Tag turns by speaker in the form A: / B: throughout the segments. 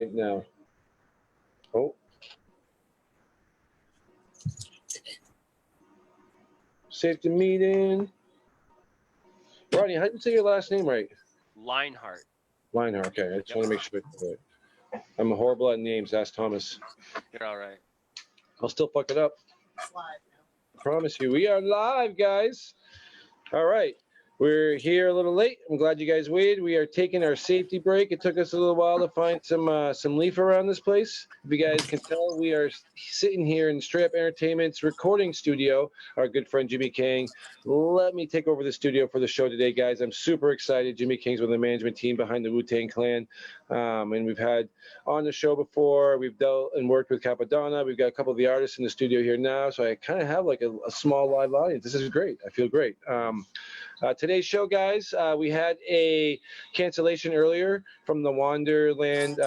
A: now. Oh. Safety meeting. Rodney, how do you say your last name right?
B: Lienhart.
A: Lienhart. Okay, I just
B: Yep.
A: want to make sure. I'm horrible at names. Ask Thomas.
B: You're all right.
A: I'll still fuck it up.
C: It's live now.
A: I promise you. We are live, guys. All right. We're here a little late. I'm glad you guys waited. We are taking our safety break. It took us a little while to find some leaf around this place. If you guys can tell, we are sitting here in Straight Up Entertainment's recording studio. Our good friend Jimmy King. Let me take over the studio for the show today, guys. I'm super excited. Jimmy King's with the management team behind the Wu-Tang Clan, and we've had on the show before. We've dealt and worked with Capadonna. We've got a couple of the artists in the studio here now, so I kind of have like a small live audience. This is great. I feel great. Today's show, guys, we had a cancellation earlier from the Wonderland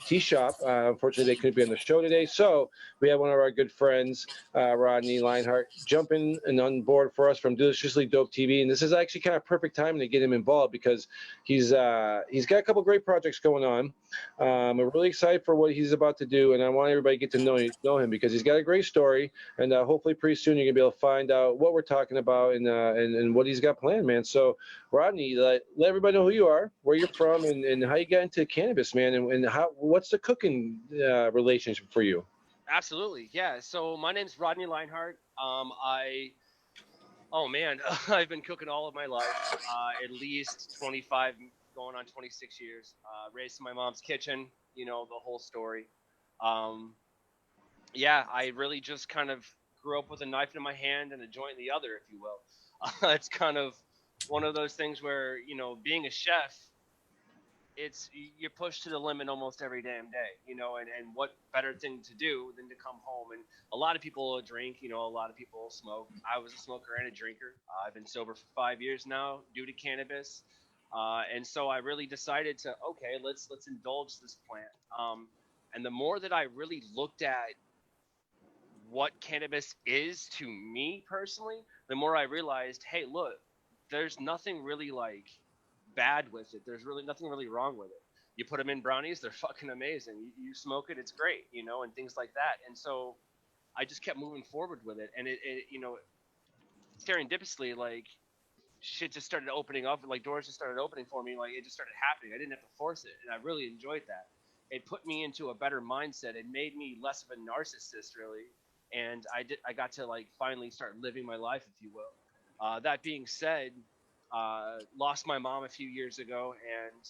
A: Tea Shop. Unfortunately, they couldn't be on the show today, so we had one of our good friends, Rodney Lienhart, jumping and on board for us from Deliciously Dope TV. And this is actually kind of perfect time to get him involved because he's got a couple great projects going on. I'm really excited for what he's about to do, and I want everybody to get to know him because he's got a great story, and hopefully pretty soon you're going to be able to find out what we're talking about and what he's got planned, man. So, Rodney, let everybody know who you are, where you're from, and how you got into cannabis, man, and what's the cooking relationship for you?
B: Absolutely, yeah. So my name's Rodney Lienhart. Oh man, I've been cooking all of my life, at least 25, going on 26 years. Raised in my mom's kitchen, the whole story. Um, yeah, I really just kind of grew up with a knife in my hand and a joint in the other, if you will. It's kind of one of those things where, being a chef, you're pushed to the limit almost every damn day, and what better thing to do than to come home. And a lot of people drink, a lot of people smoke. I was a smoker and a drinker. I've been sober for 5 years now due to cannabis. And so I really decided to, okay, let's indulge this plant. And the more that I really looked at what cannabis is to me personally, the more I realized, hey, look, there's nothing really like bad with it. There's really nothing really wrong with it. You put them in brownies, they're fucking amazing. You smoke it, it's great, and things like that. And so I just kept moving forward with it, and it serendipitously, like shit just started opening up, like doors just started opening for me, like it just started happening. I didn't have to force it, and I really enjoyed that. It put me into a better mindset. It made me less of a narcissist, really, and I got to like finally start living my life, if you will. That being said, lost my mom a few years ago, and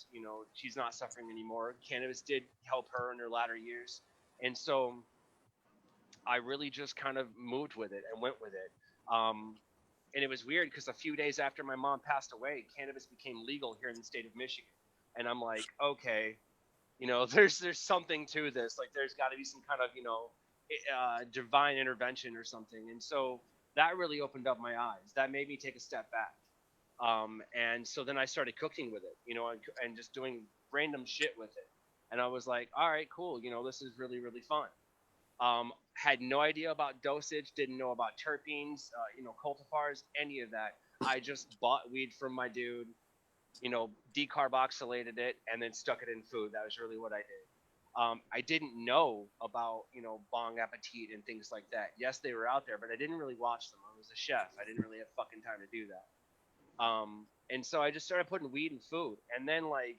B: she's not suffering anymore. Cannabis did help her in her latter years, and so I really just kind of moved with it and went with it. And it was weird because a few days after my mom passed away, cannabis became legal here in the state of Michigan, and I'm like, okay, there's something to this. Like, there's got to be some kind of divine intervention or something, and so that really opened up my eyes. That made me take a step back. And so then I started cooking with it, and just doing random shit with it. And I was like, all right, cool. This is really, really fun. Had no idea about dosage, didn't know about terpenes, cultivars, any of that. I just bought weed from my dude, decarboxylated it, and then stuck it in food. That was really what I did. I didn't know about, Bong Appetit and things like that. Yes, they were out there, but I didn't really watch them. I was a chef. I didn't really have fucking time to do that. And so I just started putting weed in food. And then, like,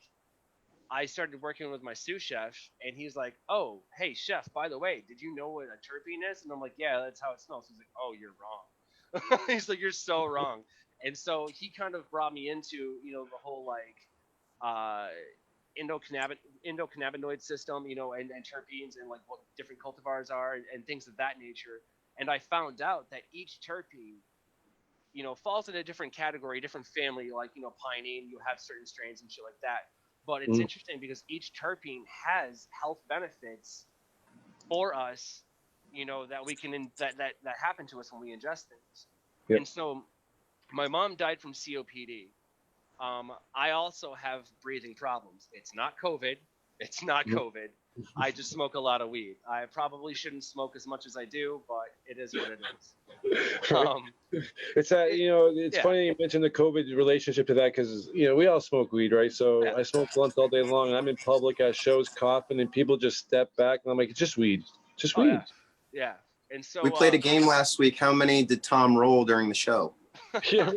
B: I started working with my sous chef, and he's like, oh, hey, chef, by the way, did you know what a terpene is? And I'm like, yeah, that's how it smells. He's like, oh, you're wrong. He's like, you're so wrong. And so he kind of brought me into, the whole, like, endocannabinoid system, and terpenes and, like, what different cultivars are and things of that nature. And I found out that each terpene, falls in a different category, different family, like, pinene, you have certain strains and shit like that. But it's interesting because each terpene has health benefits for us, that we can, that happen to us when we ingest things. Yep. And so my mom died from COPD. I also have breathing problems. It's not COVID. It's not COVID. I just smoke a lot of weed. I probably shouldn't smoke as much as I do, but it is what it is.
A: It's that, you know, it's
B: Yeah.
A: funny you mentioned the COVID relationship to that because, you know, we all smoke weed, right? So
B: Yeah.
A: I smoke blunts all day long and I'm in public at shows coughing and people just step back and I'm like, it's just weed. Just
B: Oh
A: weed.
B: yeah. Yeah. And so
C: We played a game last week. How many did Tom roll during the show?
A: Yeah.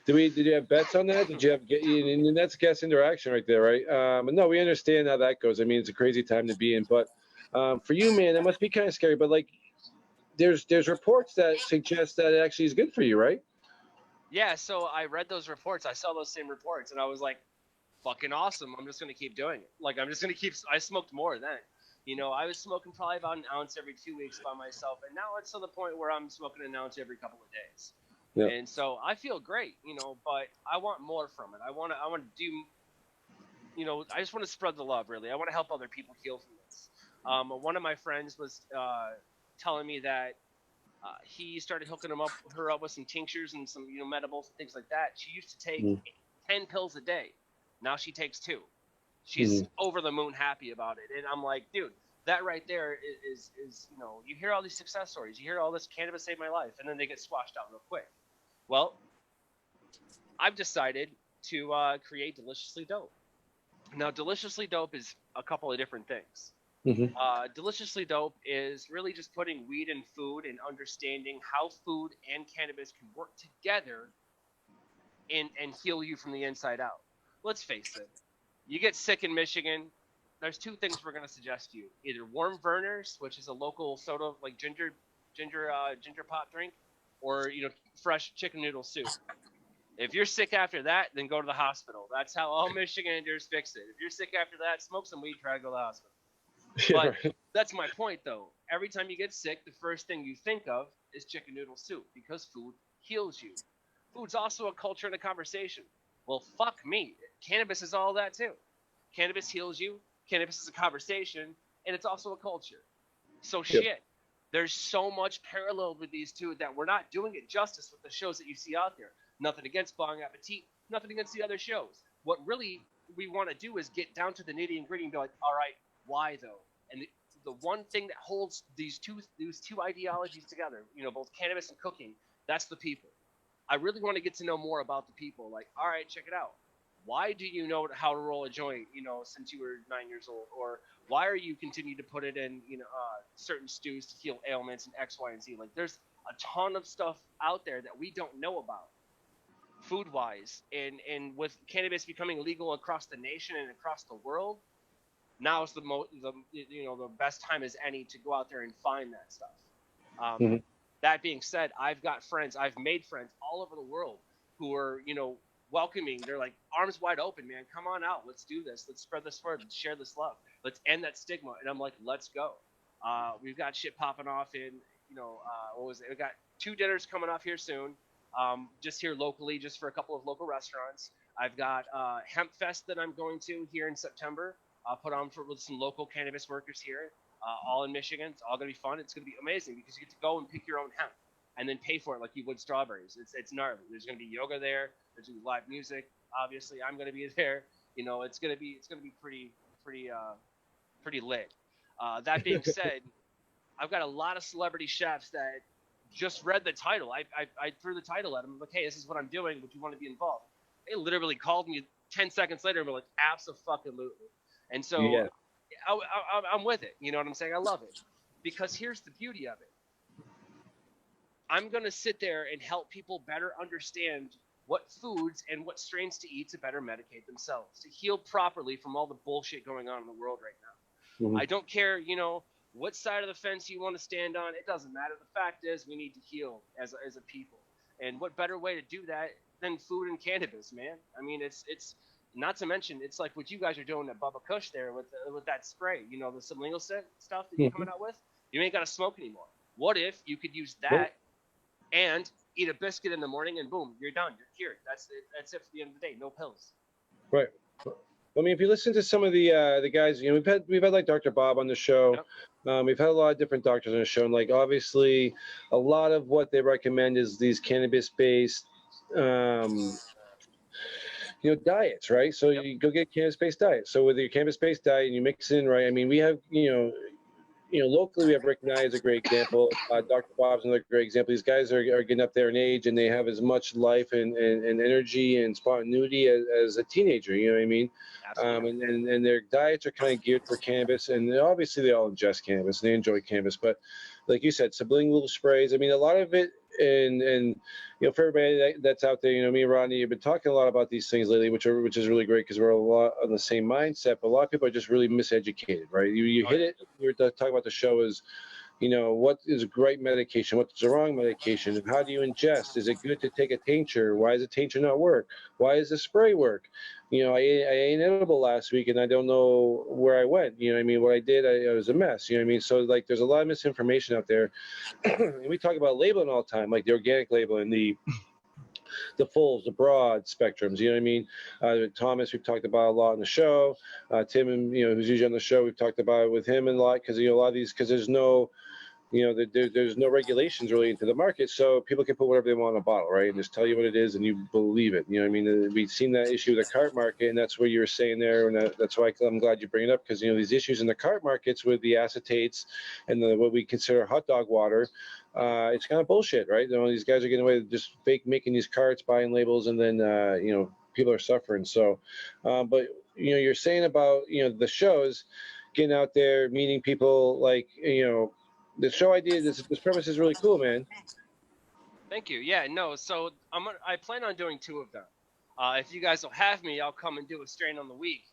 A: Did you have bets on that? Did you have and that's guest interaction right there, right? No, we understand how that goes. I mean, it's a crazy time to be in, but for you, man, it must be kind of scary. But like, there's reports that suggest that it actually is good for you, right?
B: Yeah, so I read those reports. I saw those same reports, and I was like, fucking awesome. I'm just going to keep doing it. Like, I'm just going to keep – I smoked more then. You know, I was smoking probably about an ounce every 2 weeks by myself, and now it's to the point where I'm smoking an ounce every couple of days.
A: Yeah.
B: And so I feel great, you know, but I want more from it. I want to do – you know, I just want to spread the love, really. I want to help other people heal from this. One of my friends was telling me that he started hooking her up with some tinctures and some, you know, medibles and things like that. She used to take 10 pills a day. Now she takes 2. She's over the moon happy about it. And I'm like, dude, that right there is, you know, you hear all these success stories. You hear all this cannabis saved my life, and then they get squashed out real quick. Well, I've decided to create Deliciously Dope. Now, Deliciously Dope is a couple of different things. Deliciously Dope is really just putting weed and food and understanding how food and cannabis can work together and heal you from the inside out. Let's face it. You get sick in Michigan, there's 2 things we're going to suggest to you. Either Warm Verner's, which is a local soda like ginger pot drink, or, you know, fresh chicken noodle soup. If you're sick after that, then go to the hospital. That's how all Michiganders fix it. If you're sick after that, smoke some weed, try to go to the hospital. But that's my point, though. Every time you get sick, the first thing you think of is chicken noodle soup because food heals you. Food's also a culture and a conversation. Well, fuck me. Cannabis is all that, too. Cannabis heals you. Cannabis is a conversation. And it's also a culture. So shit. There's so much parallel with these two that we're not doing it justice with the shows that you see out there. Nothing against Bong Appetit. Nothing against the other shows. What really we want to do is get down to the nitty and gritty and be like, all right, why though? And the one thing that holds these two ideologies together, you know, both cannabis and cooking, that's the people. I really want to get to know more about the people. Like, all right, check it out. Why do you know how to roll a joint, you know, since you were 9 years old? Or why are you continue to put it in, you know, certain stews to heal ailments and X, Y, and Z? Like, there's a ton of stuff out there that we don't know about, food-wise. And with cannabis becoming legal across the nation and across the world, now is the best time as any to go out there and find that stuff. That being said, I've made friends all over the world who are, you know, welcoming. They're like arms wide open, man. Come on out. Let's do this. Let's spread this word. Let's share this love. Let's end that stigma. And I'm like, let's go. We've got shit popping off in, you know, what was it? We got 2 dinners coming off here soon. Just here locally, just for a couple of local restaurants. I've got Hemp Fest that I'm going to here in September. Put on with some local cannabis workers here, all in Michigan. It's all going to be fun. It's going to be amazing because you get to go and pick your own hemp and then pay for it like you would strawberries. It's gnarly. There's going to be yoga there. There's going to be live music. Obviously, I'm going to be there. You know, it's going to be pretty lit. That being said, I've got a lot of celebrity chefs that just read the title. I threw the title at them. I'm like, hey, this is what I'm doing. Would you want to be involved? They literally called me 10 seconds later and were like, abso-fucking-lutely. And so I'm with it. You know what I'm saying? I love it. Because here's the beauty of it. I'm going to sit there and help people better understand what foods and what strains to eat to better medicate themselves, to heal properly from all the bullshit going on in the world right now. I don't care, you know, what side of the fence you want to stand on. It doesn't matter. The fact is we need to heal as a people. And what better way to do that than food and cannabis, man? I mean, it's not to mention, it's like what you guys are doing at Bubba Kush there with that spray, you know, the sublingual stuff that you're coming out with. You ain't got to smoke anymore. What if you could use that and eat a biscuit in the morning and boom, you're done. You're cured. That's it for the end of the day. No pills.
A: Right. I mean, if you listen to some of the guys, you know, we've had like Dr. Bob on the show. Yep. We've had a lot of different doctors on the show, and like obviously, a lot of what they recommend is these cannabis-based, you diets, right? So
B: Yep.
A: you go get cannabis-based diet. So with your cannabis-based diet and you mix in, right? I mean, we have, locally we have Rick Nye as a great example. Dr. Bob's another great example. These guys are getting up there in age and they have as much life and energy and spontaneity as a teenager. You know what I mean?
B: Absolutely.
A: And their diets are kind of geared for cannabis, and obviously they all ingest cannabis and they enjoy cannabis. But like you said, sublingual sprays. I mean, a lot of it, and for everybody that's out there, me and Rodney have been talking a lot about these things lately, which is really great because we're a lot on the same mindset. But a lot of people are just really miseducated, right? You hit it. We were talking about the show is, what is great medication? What's the wrong medication? And how do you ingest? Is it good to take a tincture? Why does a tincture not work? Why does the spray work? I ate an edible last week and I don't know where I went. You know what I mean? What I did, I was a mess. You know what I mean? So like, there's a lot of misinformation out there. And we talk about labeling all the time, like the organic labeling, the fulls, the broad spectrums. You know what I mean? Thomas, we've talked about a lot on the show. Tim, and who's usually on the show, we've talked about it with him a lot because a lot of these, because there's no, there's no regulations really into the market, so people can put whatever they want in a bottle, right, and just tell you what it is, and you believe it. You know what I mean? We've seen that issue with the cart market, and that's what you were saying there, and that's why I'm glad you bring it up, because these issues in the cart markets with the acetates and what we consider hot dog water. It's kind of bullshit, right? These guys are getting away with just fake making these carts, buying labels, and then people are suffering. So, but you're saying about the shows, getting out there, meeting people, like the show idea. This premise is really cool, man.
B: Thank you. Yeah, no. So I plan on doing 2 of them. If you guys will have me, I'll come and do a strain of the week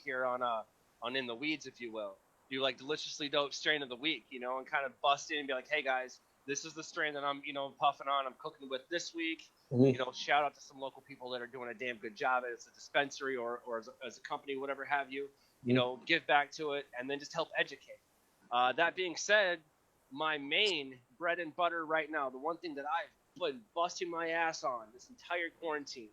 B: here on In the Weeds, if you will. Do like deliciously dope strain of the week, and kind of bust in and be like, hey guys, this is the strain that I'm, puffing on. I'm cooking with this week.
A: Mm-hmm.
B: Shout out to some local people that are doing a damn good job as a dispensary or as a company, whatever have you. Give back to it and then just help educate. That being said, my main bread and butter right now, the one thing that I've been busting my ass on this entire quarantine,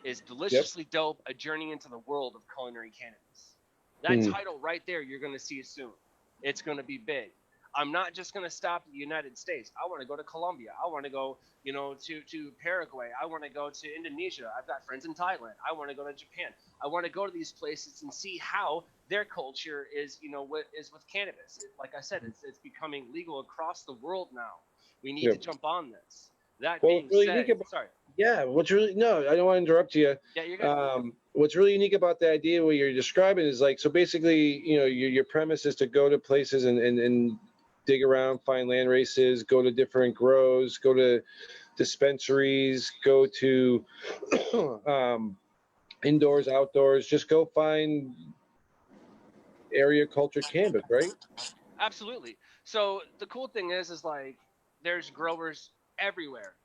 B: is Deliciously Dope, A Journey into the World of Culinary Cannabis. That title right there, you're going to see it soon. It's going to be big. I'm not just going to stop in the United States. I want to go to Colombia. I want to go, to Paraguay. I want to go to Indonesia. I've got friends in Thailand. I want to go to Japan. I want to go to these places and see how their culture is, with cannabis. Like I said, it's becoming legal across the world now. We need to jump on this. That being said, sorry.
A: Yeah, no, I don't want to interrupt you.
B: Yeah, you're good.
A: What's really unique about the idea what you're describing is like, so basically, your premise is to go to places and dig around, find land races, go to different grows, go to dispensaries, go to indoors, outdoors, just go find area culture cannabis, right?
B: Absolutely. So the cool thing is like there's growers everywhere,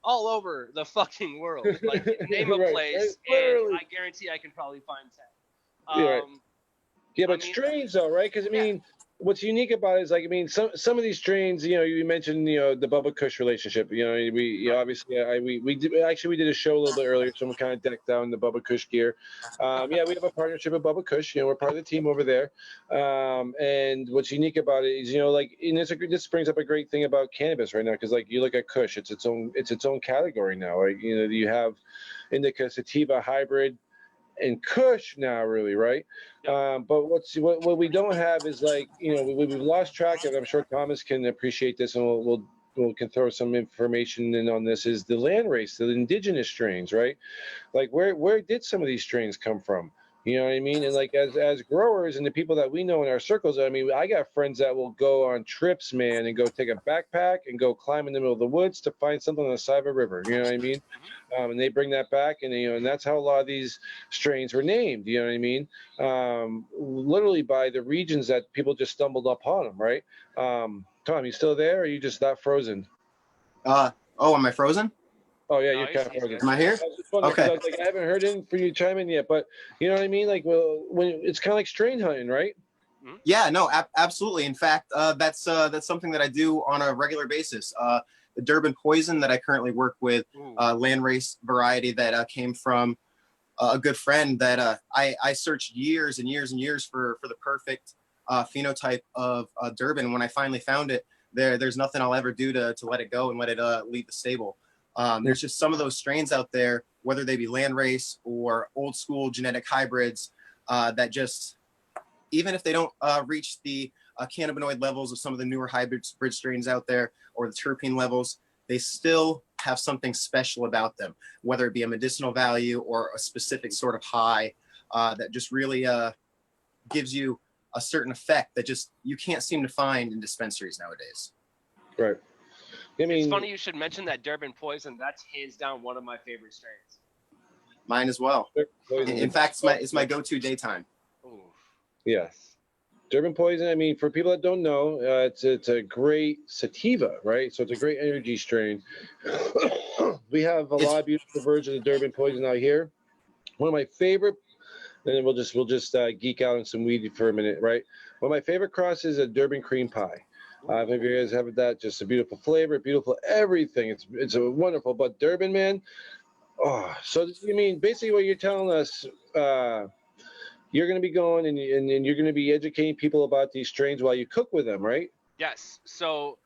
B: all over the fucking world. Like name a place, and I guarantee I can probably find 10.
A: Yeah, but strains though, right? Because I mean, what's unique about it is like, I mean, some of these strains, you mentioned, the Bubba Kush relationship. We obviously we did a show a little bit earlier, so I'm kind of decked down the Bubba Kush gear. We have a partnership with Bubba Kush. We're part of the team over there. And what's unique about it is, and this brings up a great thing about cannabis right now, because like you look at Kush, it's its own category now. Right? You have indica, sativa, hybrid, and Kush now, really, right? But what we don't have is like, we've lost track of. I'm sure Thomas can appreciate this, and we'll can throw some information in on this. Is the land race, the indigenous strains, right? Like where did some of these strains come from? You know what I mean? And like as growers and the people that we know in our circles, I mean, I got friends that will go on trips, man, and go take a backpack and go climb in the middle of the woods to find something on the side of a river. You know what I mean? And they bring that back, and and that's how a lot of these strains were named. You know what I mean? Literally by the regions that people just stumbled upon them, right? Tom, you still there, or are you just that frozen?
C: Am I frozen?
A: Oh yeah, you're kind of frozen.
C: Am I here?
A: Okay. I was like, I haven't heard anything for you to chime in yet, but you know what I mean? Like, well, when it's kind of like strain hunting, right?
C: Yeah, no, absolutely. In fact, that's something that I do on a regular basis. The Durban Poison that I currently work with, landrace variety that came from a good friend that I searched years and years and years for the perfect phenotype of Durban. And when I finally found it, there's nothing I'll ever do to let it go and let it leave the stable. There's just some of those strains out there, whether they be landrace or old school genetic hybrids, that just, even if they don't reach the cannabinoid levels of some of the newer hybrid strains out there or the terpene levels, they still have something special about them, whether it be a medicinal value or a specific sort of high that just really gives you a certain effect that just you can't seem to find in dispensaries nowadays.
A: Right. I mean,
B: it's funny you should mention that Durban Poison. That's hands down one of my favorite strains.
C: Mine as well. In fact, it's my go-to daytime.
B: Ooh.
A: Yes. Durban Poison, I mean, for people that don't know, it's a great sativa, right? So it's a great energy strain. We have a lot of beautiful versions of Durban Poison out here. One of my favorite, and then we'll just geek out on some weed for a minute, right? One of my favorite crosses is a Durban Cream Pie. If you guys have that, just a beautiful flavor, beautiful everything. It's a wonderful. But Durban, man, oh, so you mean basically what you're telling us? You're going to be going and you're going to be educating people about these strains while you cook with them, right?
B: Yes. So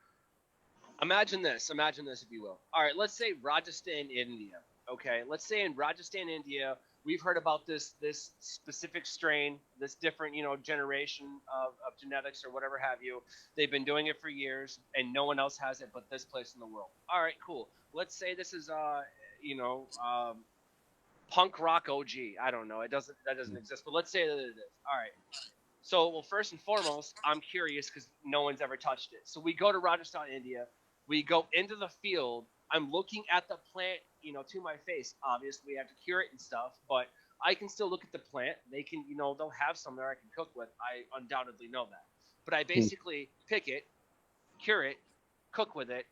B: imagine this, if you will. All right, let's say Rajasthan, India. Okay, let's say in Rajasthan, India, we've heard about this specific strain, this different, generation of genetics or whatever have you. They've been doing it for years, and no one else has it but this place in the world. All right, cool. Let's say this is, punk rock OG. I don't know. That doesn't exist, but let's say that it is. All right. So, well, first and foremost, I'm curious because no one's ever touched it. So we go to Rajasthan, India. We go into the field. I'm looking at the plant, to my face. Obviously, we have to cure it and stuff, but I can still look at the plant. They can, they'll have some there I can cook with. I undoubtedly know that. But I basically pick it, cure it, cook with it,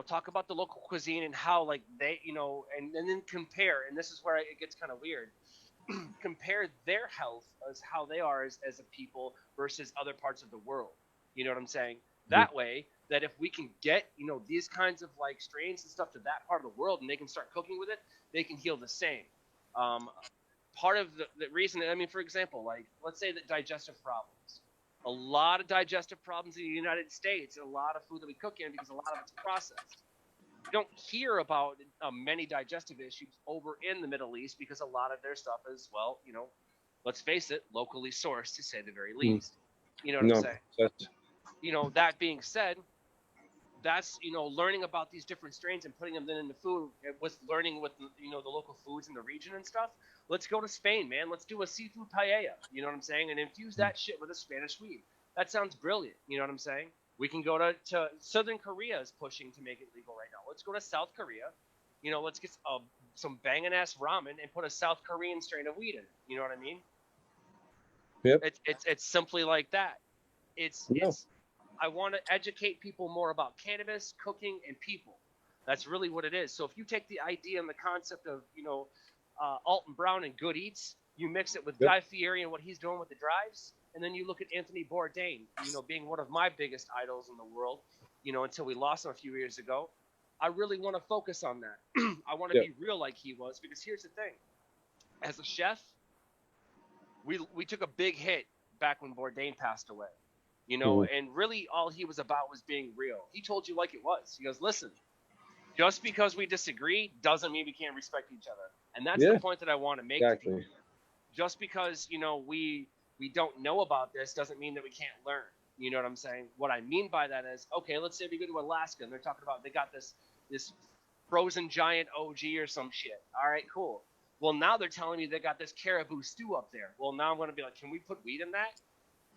B: talk about the local cuisine and how, like, they, and then compare. And this is where it gets kind of weird. Compare their health as how they are as a people versus other parts of the world. You know what I'm saying? That way, that if we can get, these kinds of like strains and stuff to that part of the world and they can start cooking with it, they can heal the same. Part of the reason, I mean, for example, like, let's say that digestive problems. A lot of digestive problems in the United States, and a lot of food that we cook in because a lot of it's processed. You don't hear about many digestive issues over in the Middle East because a lot of their stuff is, well, let's face it, locally sourced to say the very least. You know what I'm saying? That being said, that's, learning about these different strains and putting them then in the food with learning with, the local foods in the region and stuff. Let's go to Spain, man. Let's do a seafood paella. You know what I'm saying? And infuse that shit with a Spanish weed. That sounds brilliant. You know what I'm saying? We can go to Southern Korea is pushing to make it legal right now. Let's go to South Korea. Let's get some banging ass ramen and put a South Korean strain of weed in it. You know what I mean?
A: Yep.
B: It's simply like that. It's I want to educate people more about cannabis, cooking, and people. That's really what it is. So if you take the idea and the concept of, Alton Brown and Good Eats, you mix it with Guy Fieri and what he's doing with the drives, and then you look at Anthony Bourdain, being one of my biggest idols in the world, until we lost him a few years ago. I really want to focus on that. I want to be real like he was, because here's the thing. As a chef, we took a big hit back when Bourdain passed away. And really all he was about was being real. He told you like it was. He goes, listen, just because we disagree doesn't mean we can't respect each other. And that's the point that I want to make.
A: Exactly.
B: Just because, we don't know about this doesn't mean that we can't learn. You know what I'm saying? What I mean by that is, okay, let's say we go to Alaska and they're talking about, they got this frozen giant OG or some shit. All right, cool. Well, now they're telling me they got this caribou stew up there. Well, now I'm going to be like, can we put weed in that?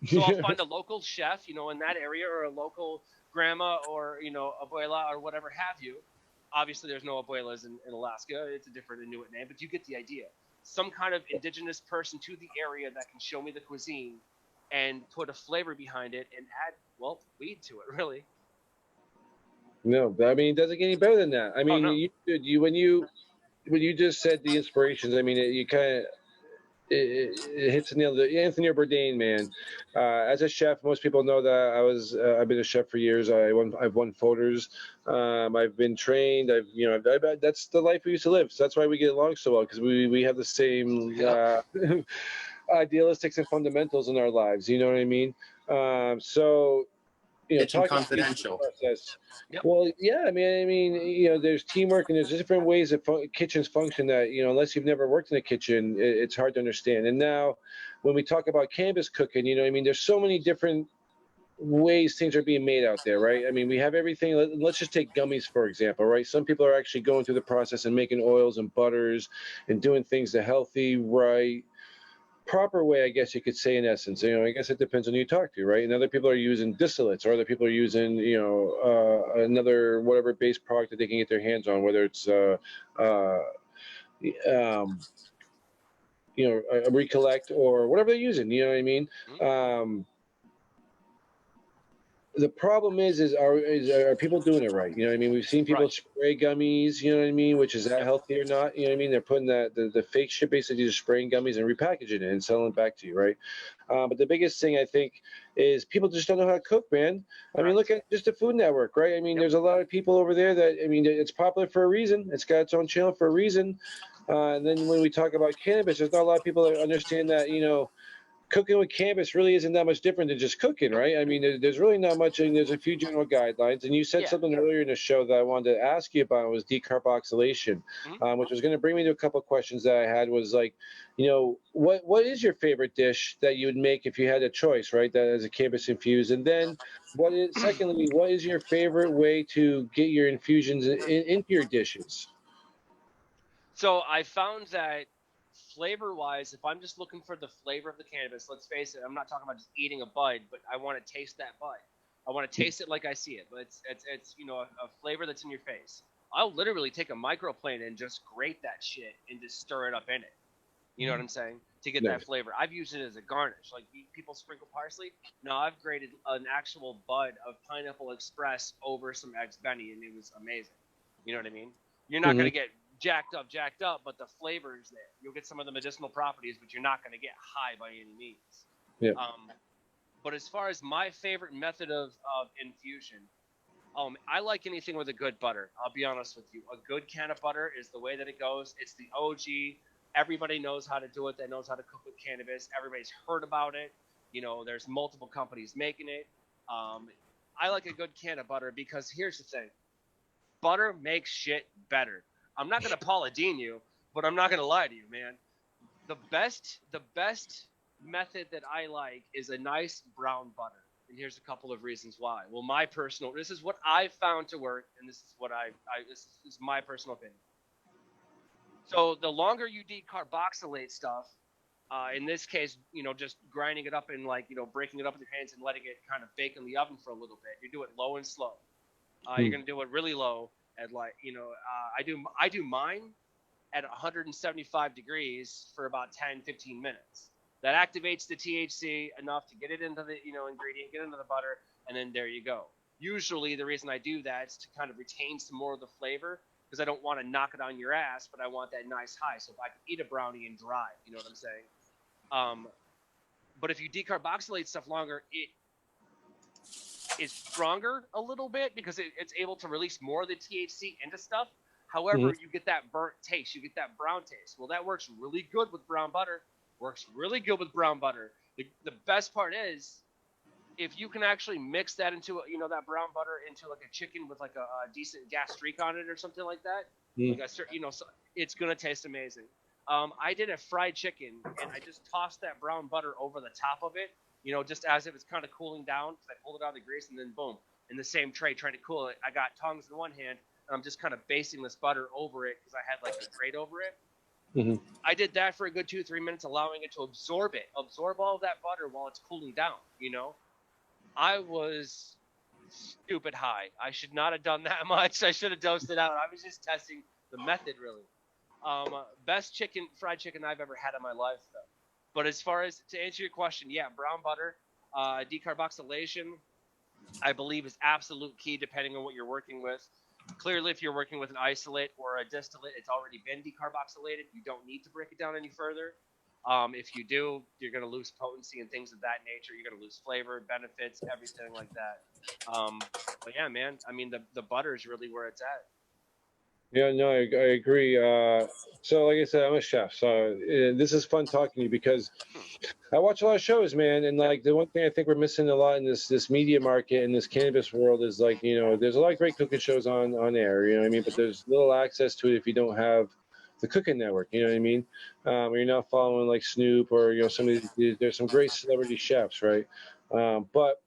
B: So I'll find a local chef, in that area, or a local grandma or, abuela or whatever have you. Obviously, there's no abuelas in Alaska. It's a different Inuit name, but you get the idea. Some kind of indigenous person to the area that can show me the cuisine and put a flavor behind it and add, well, weed to it, really.
A: No, I mean, it doesn't get any better than that. I mean, when you just said the inspirations, I mean, you kind of, it hits the nail. Anthony Bourdain, man. As a chef, most people know that I've been a chef for years. I've won photos. I've been trained. That's the life we used to live. So that's why we get along so well, because we have the same idealistics and fundamentals in our lives. You know what I mean? So
C: Kitchen
A: talking about the
C: confidential.
A: process.
B: Yep.
A: Well, yeah, there's teamwork and there's different ways that kitchens function that, unless you've never worked in a kitchen, it's hard to understand. And now when we talk about cannabis cooking, there's so many different ways things are being made out there, right? We have everything. Let's just take gummies, for example, right? Some people are actually going through the process and making oils and butters and doing things the healthy, right, proper way, I guess you could say, in essence. I guess it depends on who you talk to, right? And other people are using distillates, or other people are using, another whatever base product that they can get their hands on, whether it's, a recollect or whatever they're using. You know what I mean? The problem is are people doing it right? We've seen people
B: Right.
A: spray gummies, which is that healthy or not? They're putting the fake shit, basically just spraying gummies and repackaging it and selling it back to you, right? But the biggest thing I think is people just don't know how to cook, man. Look at just the Food Network, right? There's a lot of people over there that, it's popular for a reason. It's got its own channel for a reason. And then when we talk about cannabis, there's not a lot of people that understand that, cooking with cannabis really isn't that much different than just cooking, right? There's really not much, and there's a few general guidelines. And you said something earlier in the show that I wanted to ask you about was decarboxylation, which was going to bring me to a couple of questions that I had. Was like, what is your favorite dish that you would make if you had a choice, right? That is a cannabis infused, and then secondly, what is your favorite way to get your infusions into your dishes?
B: So I found that flavor-wise, if I'm just looking for the flavor of the cannabis, let's face it, I'm not talking about just eating a bud, but I want to taste that bud. I want to taste it like I see it, but it's a flavor that's in your face. I'll literally take a microplane and just grate that shit and just stir it up in it. You know what I'm saying? To get that flavor. I've used it as a garnish. Like people sprinkle parsley. No, I've grated an actual bud of Pineapple Express over some eggs Benny, and it was amazing. You know what I mean? You're not gonna get jacked up, but the flavor is there. You'll get some of the medicinal properties, but you're not gonna get high by any means.
A: Yeah.
B: But as far as my favorite method of infusion, I like anything with a good butter. I'll be honest with you. A good can of butter is the way that it goes. It's the OG. Everybody knows how to do it. That knows how to cook with cannabis. Everybody's heard about it. There's multiple companies making it. I like a good can of butter because here's the thing. Butter makes shit better. I'm not going to Paula Deen you, but I'm not going to lie to you, man. The best method that I like is a nice brown butter. And here's a couple of reasons why. Well, this is what I found to work, and this is what this is my personal opinion. So the longer you decarboxylate stuff, in this case, just grinding it up and breaking it up in your hands and letting it kind of bake in the oven for a little bit. You do it low and slow. You're going to do it really low at I do mine at 175 degrees for about 10-15 minutes. That activates the THC enough to get it into the ingredient, get into the butter, and then there you go. Usually the reason I do that is to kind of retain some more of the flavor, because I don't want to knock it on your ass, but I want that nice high. So if I can eat a brownie and drive, you know what I'm saying? But if you decarboxylate stuff longer, it is stronger a little bit because it's able to release more of the THC into stuff. However, you get that burnt taste. You get that brown taste. Well, that works really good with brown butter. The best part is if you can actually mix that into that brown butter into like a chicken with like a decent gas streak on it or something like that, so it's gonna taste amazing. I did a fried chicken and I just tossed that brown butter over the top of it, just as it was kind of cooling down, because I pulled it out of the grease, and then boom, in the same tray trying to cool it, I got tongs in one hand and I'm just kind of basting this butter over it because I had like a grate over it. I did that for a good 2-3 minutes, allowing it to absorb all of that butter while it's cooling down. I was stupid high. I should not have done that much. I should have dosed it out. I was just testing the method, really. Best fried chicken I've ever had in my life, though. But as far as to answer your question, yeah, brown butter, decarboxylation, I believe is absolute key depending on what you're working with. Clearly, if you're working with an isolate or a distillate, it's already been decarboxylated. You don't need to break it down any further. If you do, you're going to lose potency and things of that nature. You're going to lose flavor, benefits, everything like that. But yeah, man, the butter is really where it's at.
A: Yeah, no, I agree. So, like I said, I'm a chef, so this is fun talking to you because I watch a lot of shows, man, and like the one thing I think we're missing a lot in this media market in this cannabis world is like, there's a lot of great cooking shows on air, you know what I mean? But there's little access to it if you don't have the cooking network, you know what I mean? Or you're not following like Snoop or some of these, there's some great celebrity chefs, right? But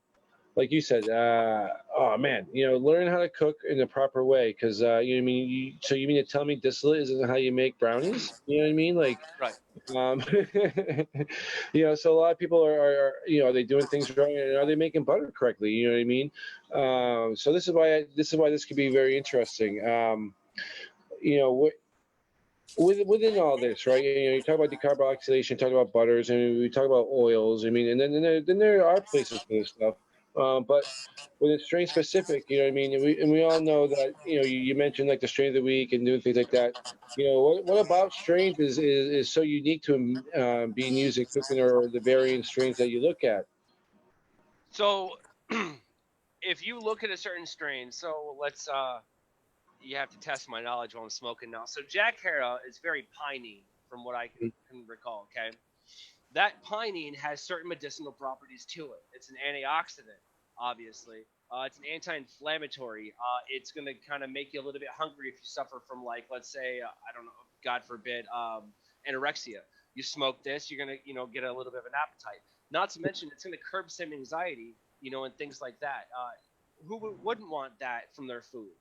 A: like you said, oh man, learn how to cook in the proper way because you know what I mean. So you mean to tell me distillate isn't how you make brownies? You know what I mean? Like,
B: Right.
A: um, so a lot of people are are they doing things wrong? And are they making butter correctly? You know what I mean? So this is why this could be very interesting. You know, within all this, right? You talk about decarboxylation, talk about butters, and we talk about oils. I mean, and then there are places for this stuff. But when it's strain specific, you know what I mean? And we all know that, you mentioned like the strain of the week and doing things like that. What about strains is so unique to being used in cooking or the varying strains that you look at?
B: So if you look at a certain strain, so let's you have to test my knowledge while I'm smoking now. So Jack Hera is very piney from what I can recall. Okay, that pinene has certain medicinal properties to it. It's an antioxidant, obviously. It's an anti-inflammatory. It's going to kind of make you a little bit hungry if you suffer from, like, let's say, I don't know, God forbid, anorexia. You smoke this, you're going to, get a little bit of an appetite. Not to mention, it's going to curb some anxiety, and things like that. Who wouldn't want that from their food?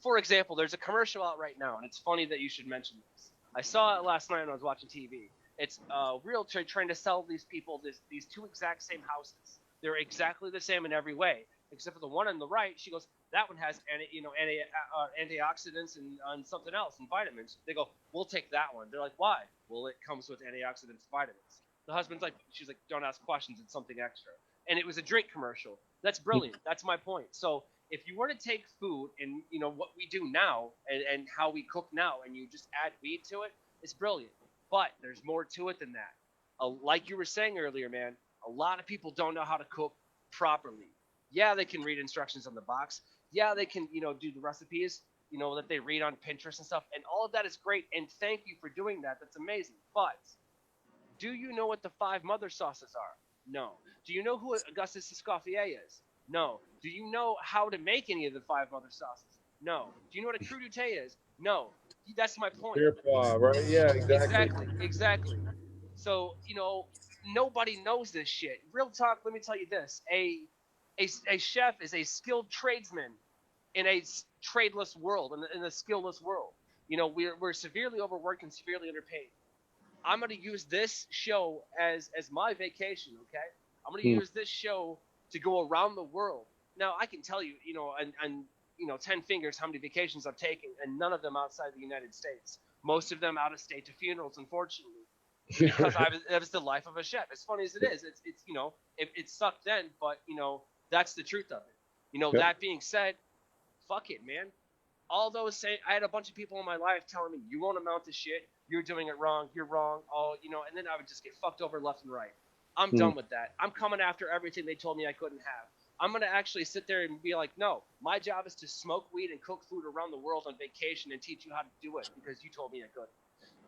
B: For example, there's a commercial out right now, and it's funny that you should mention this. I saw it last night when I was watching TV. It's a realtor trying to sell these people these two exact same houses. They're exactly the same in every way, except for the one on the right. She goes, that one has antioxidants and something else and vitamins. They go, we'll take that one. They're like, why? Well, it comes with antioxidants, vitamins. The husband's like, she's like, don't ask questions. It's something extra. And it was a drink commercial. That's brilliant. That's my point. So if you were to take food and what we do now and how we cook now, and you just add weed to it, it's brilliant. But there's more to it than that. Like you were saying earlier, man, a lot of people don't know how to cook properly. Yeah, they can read instructions on the box. Yeah, they can, do the recipes, that they read on Pinterest and stuff. And all of that is great. And thank you for doing that. That's amazing. But do you know what the 5 mother sauces are? No. Do you know who Augustus Escoffier is? No. Do you know how to make any of the 5 mother sauces? No. Do you know what a crudité is? No. That's my point.
A: Beer paw, right? Yeah, exactly.
B: Exactly. So, nobody knows this shit. Real talk, let me tell you this. A chef is a skilled tradesman in a tradeless world, in a skillless world. We're severely overworked and severely underpaid. I'm going to use this show as my vacation, okay? I'm going to use this show to go around the world. Now, I can tell you, and 10 fingers how many vacations I've taken, and none of them outside the United States. Most of them out of state to funerals, unfortunately, because that was the life of a chef. As funny as it is, it's it sucked then, but that's the truth of it.
A: Yep.
B: That being said, fuck it, man. All those saying, I had a bunch of people in my life telling me, you won't amount to shit, you're doing it wrong, you're wrong, and then I would just get fucked over left and right. I'm done with that. I'm coming after everything they told me I couldn't have. I'm going to actually sit there and be like, no, my job is to smoke weed and cook food around the world on vacation and teach you how to do it because you told me I couldn't.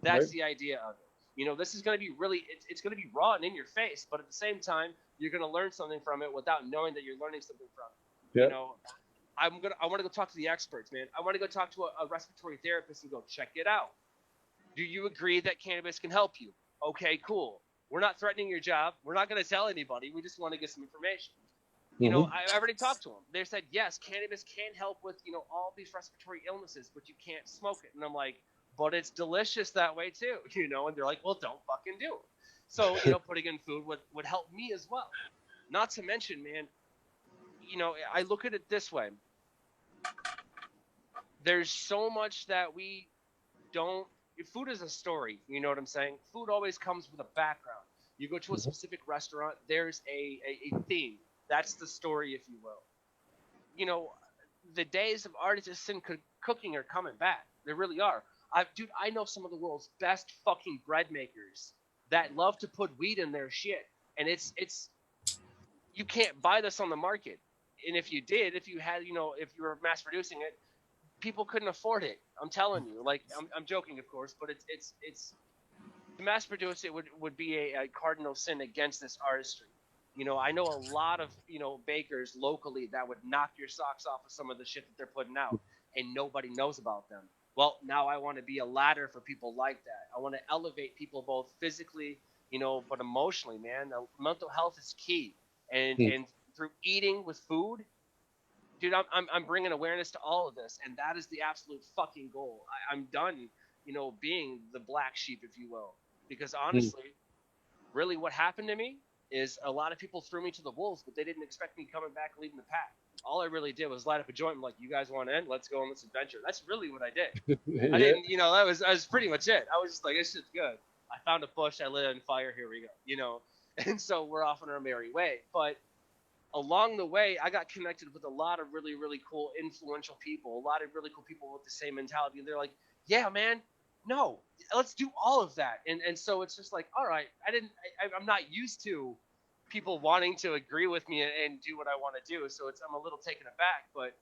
B: That's the idea of it. This is going to be really, it's going to be raw and in your face, but at the same time, you're going to learn something from it without knowing that you're learning something from it.
A: Yep.
B: I want to go talk to the experts, man. I want to go talk to a respiratory therapist and go check it out. Do you agree that cannabis can help you? Okay, cool. We're not threatening your job. We're not going to tell anybody. We just want to get some information. I already talked to them. They said, yes, cannabis can help with, all these respiratory illnesses, but you can't smoke it. And I'm like, but it's delicious that way too, and they're like, well, don't fucking do it. So, putting in food would help me as well. Not to mention, man, I look at it this way. There's so much that we don't. Food is a story. You know what I'm saying? Food always comes with a background. You go to a specific restaurant, there's a theme. That's the story, if you will. The days of artisan cooking are coming back. They really are. I know some of the world's best fucking bread makers that love to put weed in their shit, and it's you can't buy this on the market. And if you did, if you had, if you were mass producing it, people couldn't afford it. I'm telling you, like, I'm joking, of course, but it's to mass produce it would be a cardinal sin against this artistry. You know, I know a lot of, you know, bakers locally that would knock your socks off of some of the shit that they're putting out, and nobody knows about them. Well, now I want to be a ladder for people like that. I want to elevate people both physically, you know, but emotionally, man. Mental health is key, and through eating with food, dude, I'm bringing awareness to all of this, and that is the absolute fucking goal. I'm done, you know, being the black sheep, if you will, because honestly, really, what happened to me is a lot of people threw me to the wolves, but they didn't expect me coming back leading the pack. All I really did was light up a joint. I'm like, you guys want to end? Let's go on this adventure. That's really what I did. I didn't, you know, that was pretty much it. I was just like, this shit's good. I found a bush, I lit it on fire, here we go, you know. And so we're off on our merry way. But along the way, I got connected with a lot of really, really cool, influential people, a lot of really cool people with the same mentality. And they're like, yeah, man, no, let's do all of that. And so it's just like, all right, I'm not used to people wanting to agree with me and do what I want to do. So I'm a little taken aback, but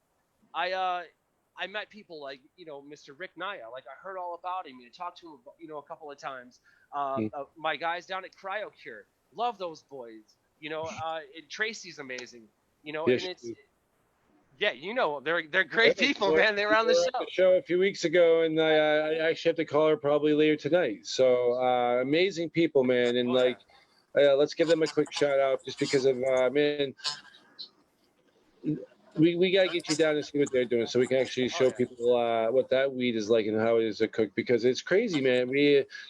B: I met people like, you know, Mr. Rick Naya. Like, I heard all about him. I talked to him, you know, a couple of times. My guys down at CryoCure, love those boys. You know, Tracy's amazing. You know,
A: Yes,
B: and it's yeah, you know, they're great people, man. They were on the
A: show a few weeks ago, and I actually have to call her probably later tonight. So amazing people, man, and let's give them a quick shout out just because of man. We gotta get you down and see what they're doing, so we can actually show people what that weed is like and how it is to cook, because it's crazy, man.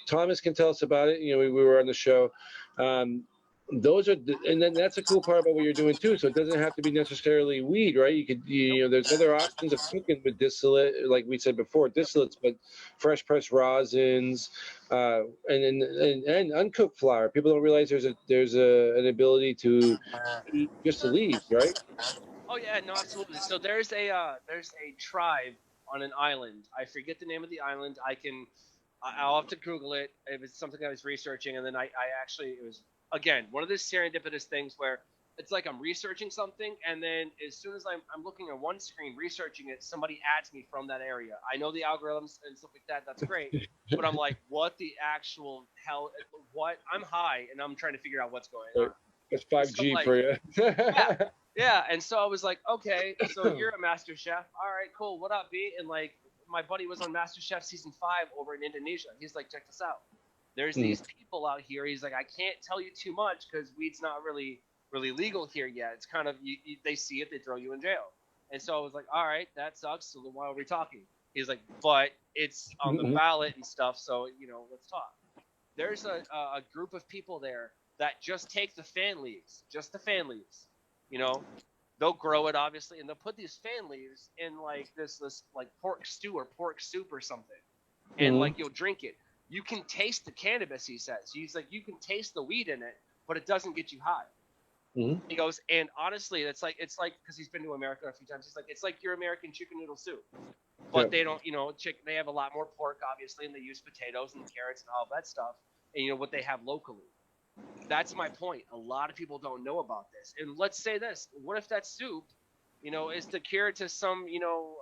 A: Thomas can tell us about it. You know, we were on the show. Those are, and then that's a cool part about what you're doing too. So it doesn't have to be necessarily weed, right? You could, you know, there's other options of cooking with distillate, like we said before, distillates, but fresh pressed rosins, and uncooked flour. People don't realize there's an ability to eat just the leaves, right?
B: Oh yeah, no, absolutely. So there's a tribe on an island. I forget the name of the island. I'll have to Google it. It was something I was researching, and then I actually, it was again one of those serendipitous things where it's like I'm researching something, and then as soon as I'm looking at one screen researching it, somebody adds me from that area. I know the algorithms and stuff like that. That's great, but I'm like, what the actual hell? What? I'm high, and I'm trying to figure out what's going on.
A: It's 5G
B: like,
A: for you.
B: Yeah, and so I was like, okay, so you're a master chef. All right, cool. What up, B? And like, my buddy was on Master Chef season 5 over in Indonesia. He's like, check this out. There's these people out here. He's like, I can't tell you too much because weed's not really legal here yet. It's kind of they see it, they throw you in jail. And so I was like, all right, that sucks. So then why are we talking? He's like, but it's on the ballot and stuff. So you know, let's talk. There's a group of people there that just take the fan leaves, just the fan leaves. You know, they'll grow it obviously, and they'll put these fan leaves in like this like pork stew or pork soup or something, and like you'll drink it. You can taste the cannabis, he says. He's like, you can taste the weed in it, but it doesn't get you high. He goes, and honestly, it's like because he's been to America a few times. He's like, it's like your American chicken noodle soup, but they don't, you know, they have a lot more pork obviously, and they use potatoes and carrots and all that stuff, and you know what they have locally. That's my point. A lot of people don't know about this. And let's say this. What if that soup, you know, is the cure to some, you know,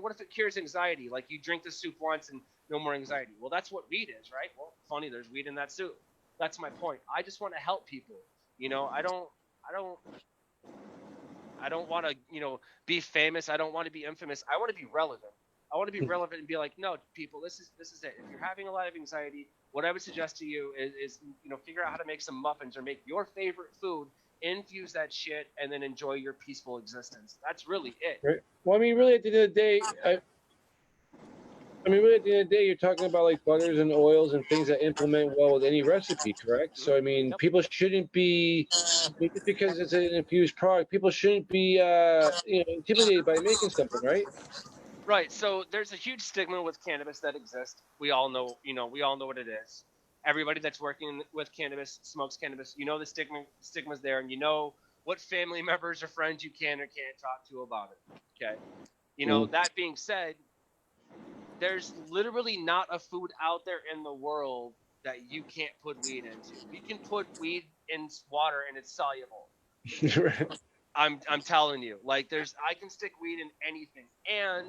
B: what if it cures anxiety? Like you drink the soup once and no more anxiety. Well, that's what weed is, right? Well, funny, there's weed in that soup. That's my point. I just want to help people. You know, I don't want to, you know, be famous. I don't want to be infamous. I want to be relevant. I want to be relevant and be like, no, people, this is it. If you're having a lot of anxiety, what I would suggest to you is you know, figure out how to make some muffins or make your favorite food, infuse that shit, and then enjoy your peaceful existence. That's really it.
A: Right. Well, I mean, really, at the end of the day, really, at the end of the day, you're talking about like butters and oils and things that implement well with any recipe, correct? So, I mean, people shouldn't be, just because it's an infused product, people shouldn't be, you know, intimidated by making something, right?
B: Right. So there's a huge stigma with cannabis that exists. We all know, you know, what it is. Everybody that's working with cannabis smokes cannabis. You know the stigma's there, and you know what family members or friends you can or can't talk to about it. Okay. You know, that being said, there's literally not a food out there in the world that you can't put weed into. You can put weed in water and it's soluble. I'm telling you, like I can stick weed in anything, and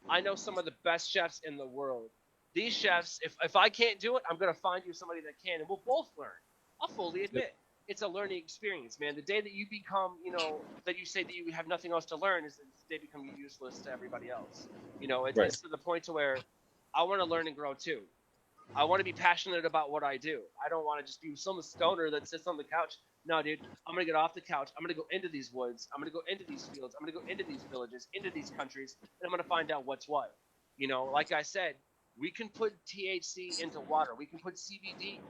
B: I know some of the best chefs in the world. These chefs, if I can't do it, I'm going to find you somebody that can, and we'll both learn. I'll fully admit. It's a learning experience, man. The day that you become, that you say that you have nothing else to learn is the day become useless to everybody else. It's to the point to where I want to learn and grow too. I want to be passionate about what I do. I don't want to just be some stoner that sits on the couch. No, dude, I'm going to get off the couch. I'm going to go into these woods. I'm going to go into these fields. I'm going to go into these villages, into these countries, and I'm going to find out what's what. Like I said, we can put THC into water. We can put CBD,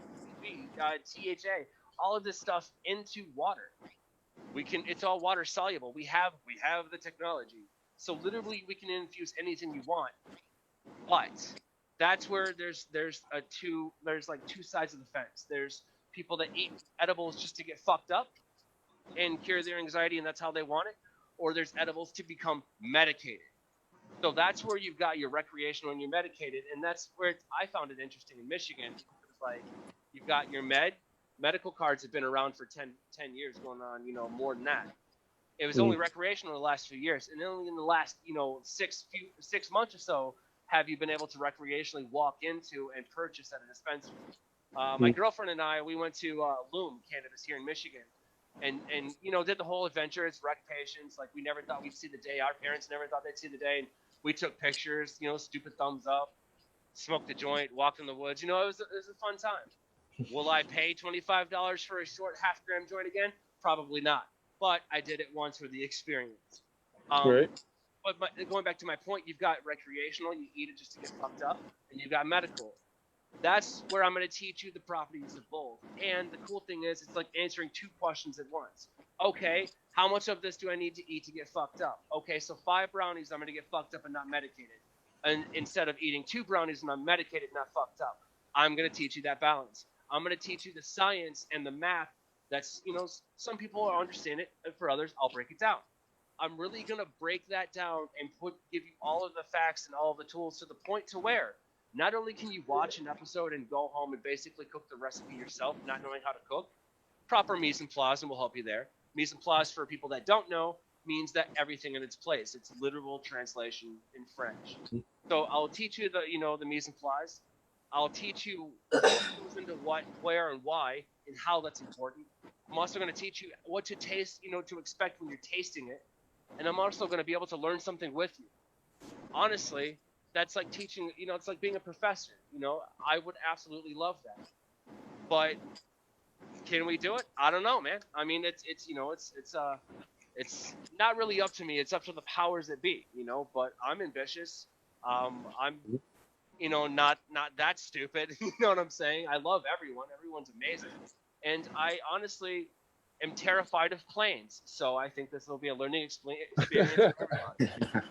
B: THA, all of this stuff into water. It's all water soluble. We have the technology. So literally we can infuse anything you want. But that's where there's like two sides of the fence. There's people that eat edibles just to get fucked up and cure their anxiety, and that's how they want it. Or there's edibles to become medicated. So that's where you've got your recreational and your medicated, and that's where I found it interesting in Michigan. It's like you've got your medical cards have been around for 10 years, going on, more than that. It was only recreational in the last few years, and only in the last, 6 months or so have you been able to recreationally walk into and purchase at a dispensary. My girlfriend and I, we went to Loom Cannabis here in Michigan, and did the whole adventure. It's rec patients. Like, we never thought we'd see the day. Our parents never thought they'd see the day. And we took pictures, stupid thumbs up, smoked a joint, walked in the woods. It was a fun time. Will I pay $25 for a short half-gram joint again? Probably not. But I did it once for the experience.
A: Right.
B: But going back to my point, you've got recreational, you eat it just to get fucked up, and you've got medical. That's where I'm going to teach you the properties of both. And the cool thing is, it's like answering two questions at once. Okay, how much of this do I need to eat to get fucked up? Okay, so 5 brownies, I'm going to get fucked up and not medicated. And instead of eating 2 brownies and I'm medicated, not fucked up, I'm going to teach you that balance. I'm going to teach you the science and the math that's, some people understand it, and for others, I'll break it down. I'm really going to break that down and give you all of the facts and all of the tools to the point to where not only can you watch an episode and go home and basically cook the recipe yourself, not knowing how to cook, proper mise en place will help you there. Mise en place, for people that don't know, means that everything in its place. It's literal translation in French. So I'll teach you the mise en place. I'll teach you what goes into what, where, and why, and how that's important. I'm also going to teach you what to taste, to expect when you're tasting it. And I'm also going to be able to learn something with you. Honestly, that's like teaching, it's like being a professor. I would absolutely love that. But can we do it? I don't know, man. I mean, it's not really up to me. It's up to the powers that be, but I'm ambitious. I'm not that stupid. You know what I'm saying? I love everyone. Everyone's amazing. And I honestly am terrified of planes. So I think this will be a learning experience for everyone.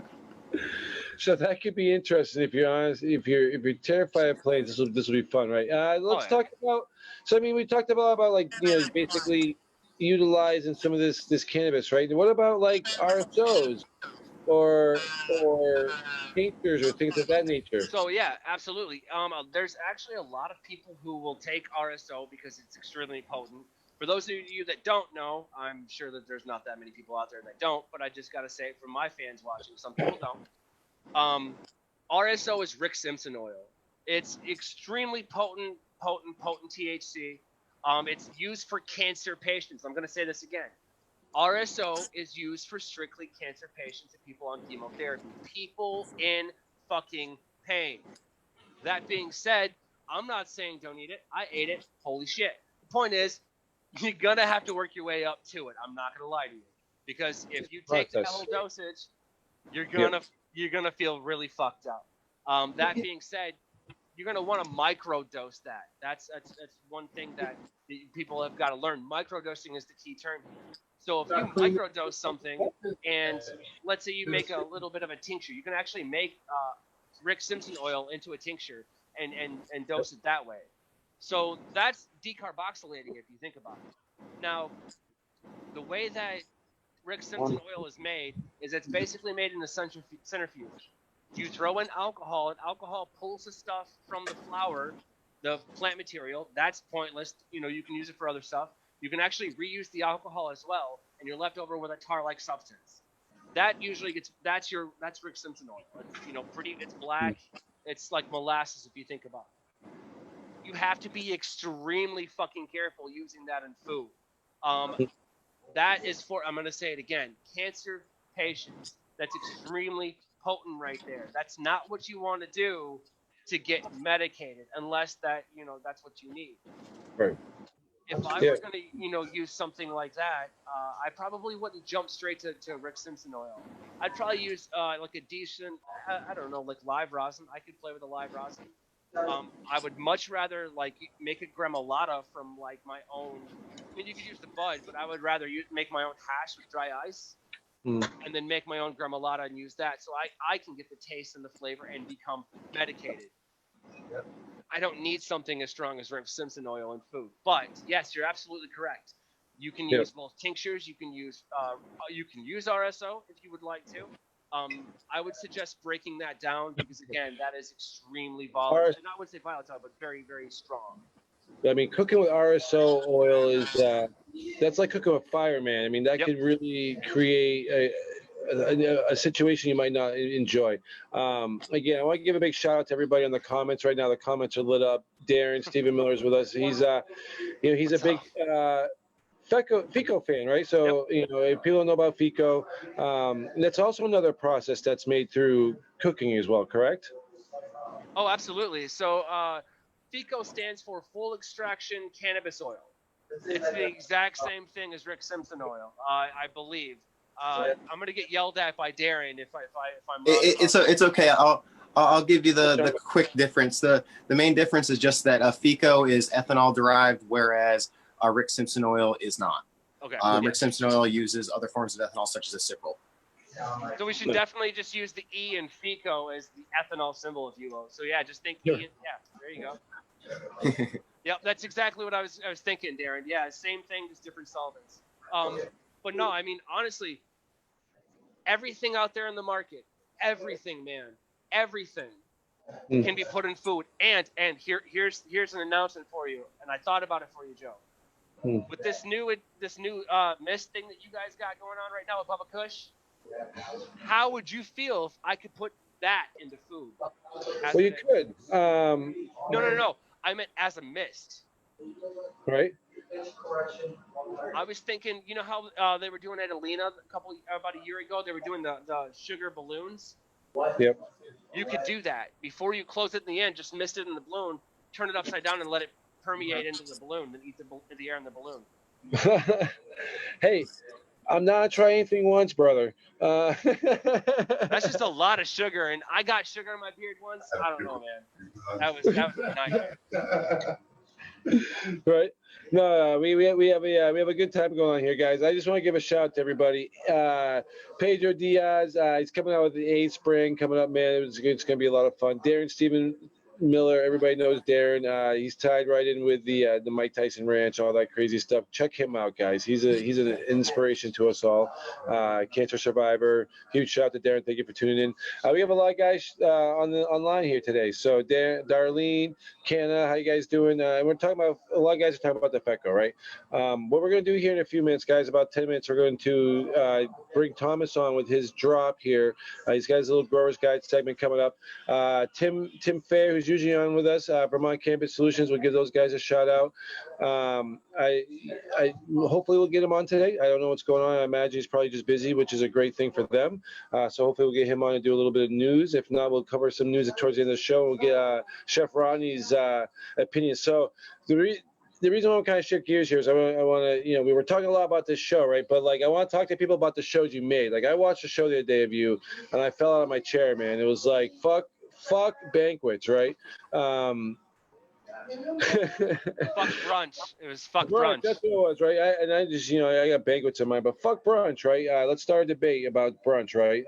A: So that could be interesting if you're honest. If you're terrified of planes, this will be fun, right? Let's talk about. So I mean, we talked about like basically utilizing some of this cannabis, right? What about like RSOs or tinctures or things of that nature?
B: So yeah, absolutely. There's actually a lot of people who will take RSO because it's extremely potent. For those of you that don't know, I'm sure that there's not that many people out there that don't, but I just got to say it for my fans watching, some people don't. RSO is Rick Simpson oil. It's extremely potent THC. It's used for cancer patients. I'm going to say this again. RSO is used for strictly cancer patients and people on chemotherapy. People in fucking pain. That being said, I'm not saying don't eat it. I ate it. Holy shit. The point is, you're going to have to work your way up to it. I'm not going to lie to you. Because if you take that whole dosage, you're gonna feel really fucked up. That being said, you're gonna want to microdose that. That's one thing that people have got to learn. Microdosing is the key term here. So if you microdose something, and let's say you make a little bit of a tincture, you can actually make Rick Simpson oil into a tincture and dose it that way. So that's decarboxylating if you think about it. Now, the way that Rick Simpson oil is made is it's basically made in a centrifuge. You throw in alcohol, and alcohol pulls the stuff from the flower, the plant material. That's pointless. You can use it for other stuff. You can actually reuse the alcohol as well, and you're left over with a tar-like substance. that usually gets that's Rick Simpson oil. It's, you know, it's black. It's like molasses if you think about it. You have to be extremely fucking careful using that in food. That is for, I'm going to say it again, cancer patients. That's extremely potent right there. That's not what you want to do to get medicated unless that, you know, that's what you need.
A: Right.
B: If I were going to, you know, use something like that, I probably wouldn't jump straight to Rick Simpson oil. I'd probably use like a decent, I don't know, like live rosin. I could play with a live rosin. I would much rather like make a gremolata from like my own. I mean, you could use the bud, but I would rather make my own hash with dry ice, and then make my own gremolata and use that, so I can get the taste and the flavor and become medicated. I don't need something as strong as Rick Simpson oil in food. But yes, you're absolutely correct. You can use both tinctures. You can use RSO if you would like to. I would suggest breaking that down because again, that is extremely volatile. And I would say volatile, but very, very strong.
A: I mean, cooking with RSO oil is that's like cooking with fire, man. I mean, that could really create a situation you might not enjoy. Again, I want to give a big shout out to everybody in the comments right now. The comments are lit up. Darren, Stephen Miller's with us. He's he's a big FICO fan, right? So, you know, if people don't know about FICO, that's also another process that's made through cooking as well, correct?
B: Oh, absolutely. So FICO stands for full extraction cannabis oil. It's the exact same thing as Rick Simpson oil, I believe. I'm going to get yelled at by Darren if I'm wrong.
C: It's okay. I'll give you the quick difference. The main difference is just that FICO is ethanol derived, whereas Rick Simpson oil is not.
B: Okay.
C: Rick Simpson oil uses other forms of ethanol, such as acetylcysteine.
B: So we should definitely just use the E in FICO as the ethanol symbol, if you will. So yeah, just think E. And, there you go. Yep, that's exactly what I was thinking, Darren. Yeah, same thing, just different solvents. But no, I mean, honestly, everything out there in the market, everything, man, everything can be put in food. And here's an announcement for you. And I thought about it for you, Joe. With this new mist thing that you guys got going on right now with Bubba Kush, how would you feel if I could put that into food?
A: Well, you could.
B: No. I meant as a mist.
A: Right.
B: I was thinking, you know how they were doing at Alena about a year ago? They were doing the sugar balloons.
A: Yep.
B: You could do that. Before you close it in the end, just mist it in the balloon, turn it upside down, and let it permeate into the balloon, then eat the air in the balloon.
A: Hey, I'm not trying anything once, brother.
B: That's just a lot of sugar, and I got sugar in my beard once. I don't know, man. That was a nightmare.
A: Right? No, we have a good time going on here, guys. I just want to give a shout out to everybody. Pedro Diaz, he's coming out with the A Spring coming up, man. It's going to be a lot of fun. Darren Stephen Miller, everybody knows Darren. He's tied right in with the Mike Tyson Ranch, all that crazy stuff. Check him out, guys. He's an inspiration to us all. Cancer survivor. Huge shout out to Darren. Thank you for tuning in. We have a lot of guys online here today. So Darlene, Canna, how you guys doing? We're talking about a lot of guys are talking about the FECO, right? What we're going to do here in a few minutes, guys, about 10 minutes, we're going to bring Thomas on with his drop here. He's got his little growers guide segment coming up. Tim Fair, who's usually on with us, Vermont Cannabis Solutions, we'll give those guys a shout out. I hopefully we'll get him on today. I don't know what's going on. I imagine he's probably just busy, which is a great thing for them. So hopefully we'll get him on and do a little bit of news. If not, we'll cover some news towards the end of the show. We'll get Chef Rodney's opinion. So the reason why I'm kind of shift gears here is I want to, we were talking a lot about this show, right? But like, I want to talk to people about the shows you made. Like, I watched the show the other day of you, and I fell out of my chair, man. It was like, fuck banquets, right?
B: Fuck brunch. It was fuck brunch.
A: That's what it was, right? I just, I got banquets in mind, but fuck brunch, right? Let's start a debate about brunch, right?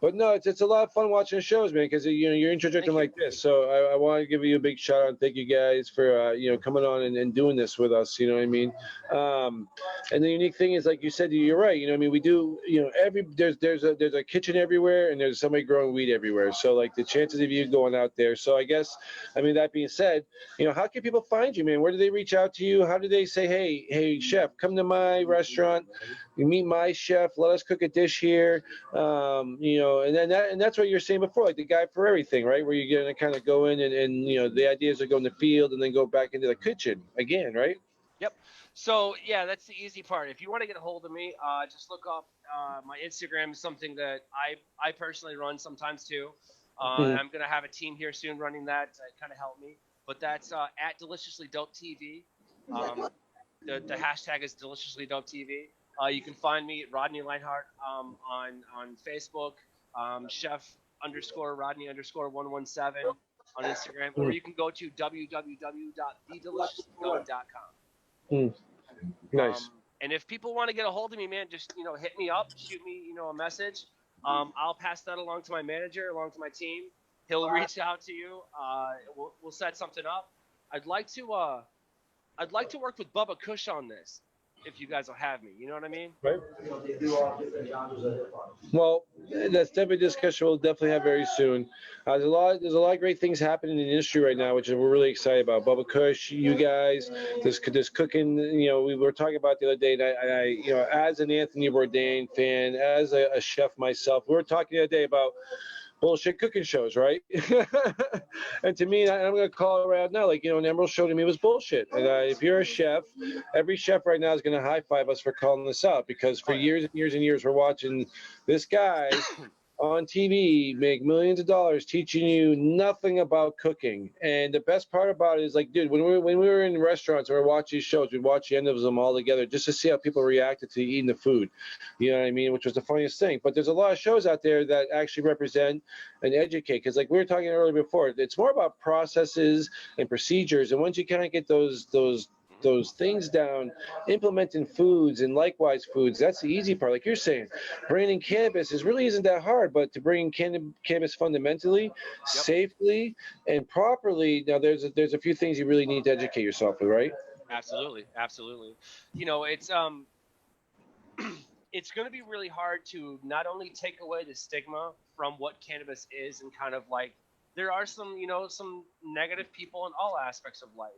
A: But no, it's a lot of fun watching the shows, man, because you're interjecting like this. So I want to give you a big shout out and thank you guys for coming on and doing this with us. You know what I mean? And the unique thing is, like you said, you're right. We do. There's a kitchen everywhere, and there's somebody growing weed everywhere. So like the chances of you going out there. So I guess, that being said, how can people find you, man? Where do they reach out to you? How do they say, hey, chef, come to my restaurant, you meet my chef, let us cook a dish here, and that's what you're saying before, like the guy for everything, right? Where you're gonna kind of go in and the idea is to go in the field and then go back into the kitchen again, right?
B: Yep. So yeah, that's the easy part. If you want to get a hold of me, just look up my Instagram is something that I personally run sometimes too. I'm gonna have a team here soon running that to kind of help me. But that's at Deliciously Dope TV. The hashtag is Deliciously Dope TV. You can find me at Rodney Lienhart on Facebook, Chef _Rodney_117 on Instagram, or you can go to www.thedeliciouslydope.com.
A: Nice.
B: And if people want to get a hold of me, man, just hit me up, shoot me a message. I'll pass that along to my manager, along to my team. He'll reach out to you. We'll set something up. I'd like to work with Bubba Kush on this, if you guys will have me. You know what I mean?
A: Right. Well, that's definitely a discussion we'll definitely have very soon. There's a lot of great things happening in the industry right now, which we're really excited about. Bubba Kush, you guys, this cooking. We were talking about the other day, and I as an Anthony Bourdain fan, as a chef myself, we were talking the other day about bullshit cooking shows, right? And to me, I'm going to call it right out now. Like, an Emerald show to me was bullshit. And if you're a chef, every chef right now is going to high five us for calling this out, because for years and years and years, we're watching this guy on TV make millions of dollars teaching you nothing about cooking. And the best part about it is, like, dude, when we were in restaurants and we were watching these shows, we'd watch the end of them all together just to see how people reacted to eating the food. You know what I mean? Which was the funniest thing. But there's a lot of shows out there that actually represent and educate, because like we were talking earlier before, it's more about processes and procedures. And once you kind of get those things down, implementing foods and likewise foods, that's the easy part. Like you're saying, branding cannabis really isn't that hard, but to bring cannabis fundamentally, safely, and properly, now there's a few things you really need to educate yourself with, right?
B: Absolutely. It's going to be really hard to not only take away the stigma from what cannabis is, and kind of like, there are some negative people in all aspects of life.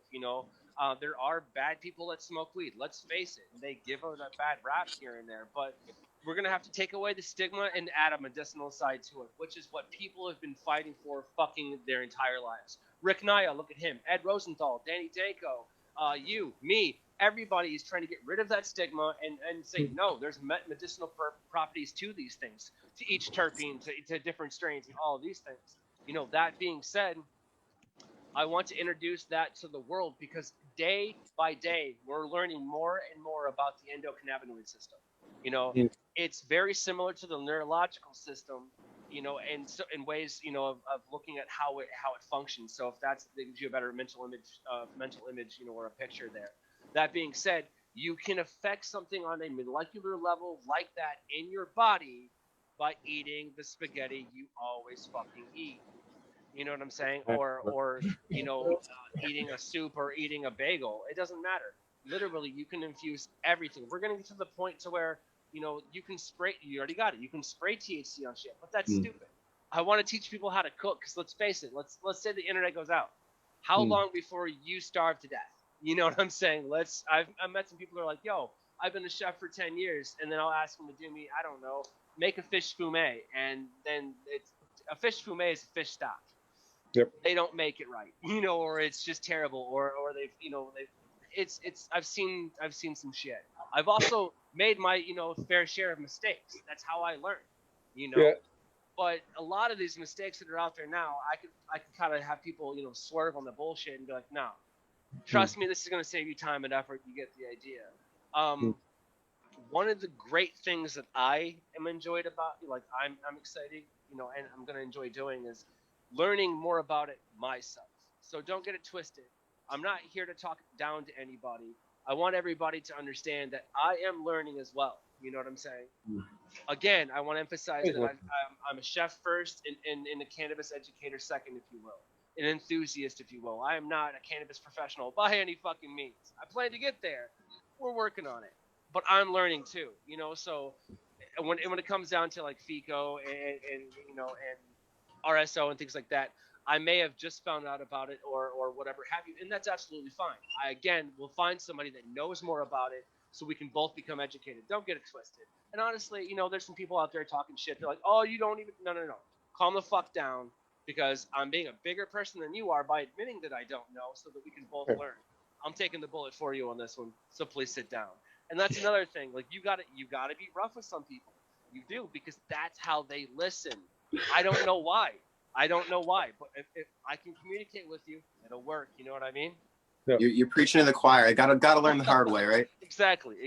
B: There are bad people that smoke weed. Let's face it, they give it a bad rap here and there. But we're going to have to take away the stigma and add a medicinal side to it, which is what people have been fighting for fucking their entire lives. Rick Naya, look at him. Ed Rosenthal, Danny Danko, you, me, everybody is trying to get rid of that stigma and say, no, there's medicinal properties to these things, to each terpene, to different strains, and all of these things. That being said, I want to introduce that to the world, because day by day, we're learning more and more about the endocannabinoid system. It's very similar to the neurological system, and so in ways, of looking at how it functions. So if that gives you a better mental image, or a picture there. That being said, you can affect something on a molecular level like that in your body by eating the spaghetti you always fucking eat. You know what I'm saying? Or eating a soup or eating a bagel. It doesn't matter. Literally, you can infuse everything. We're going to get to the point to where, you can spray. You already got it. You can spray THC on shit, but that's stupid. I want to teach people how to cook, because let's face it. Let's say the internet goes out. How long before you starve to death? You know what I'm saying? I've met some people who are like, yo, I've been a chef for 10 years, and then I'll ask them to do me, I don't know, make a fish fumet, and then a fish fumet is a fish stock.
A: Yep.
B: They don't make it right, or it's just terrible, or I've seen some shit. I've also made my, fair share of mistakes. That's how I learn,
A: Yeah.
B: But a lot of these mistakes that are out there now, I could kind of have people, swerve on the bullshit and be like, no, trust me, this is going to save you time and effort. You get the idea. One of the great things that I am enjoyed about, like I'm excited, and I'm going to enjoy doing, is learning more about it myself. So don't get it twisted. I'm not here to talk down to anybody. I want everybody to understand that I am learning as well. You know what I'm saying? Again, I want to emphasize that I'm a chef first and a cannabis educator second, if you will. An enthusiast, if you will. I am not a cannabis professional by any fucking means. I plan to get there. We're working on it. But I'm learning too, you know, so when it comes down to like FICO and you know, and RSO and things like that, I may have just found out about it or whatever have you, and that's absolutely fine. I, again, will find somebody that knows more about it so we can both become educated. Don't get it twisted. And honestly, you know, there's some people out there talking shit. They're like, oh, you don't even, no. Calm the fuck down, because I'm being a bigger person than you are by admitting that I don't know so that we can both learn. I'm taking the bullet for you on this one, so please sit down. And that's another thing. Like, you gotta be rough with some people. You do, because that's how they listen. I don't know why. But if I can communicate with you, it'll work. You know what I mean?
C: Yeah. You're preaching to the choir. I gotta learn the hard way, right?
B: Exactly.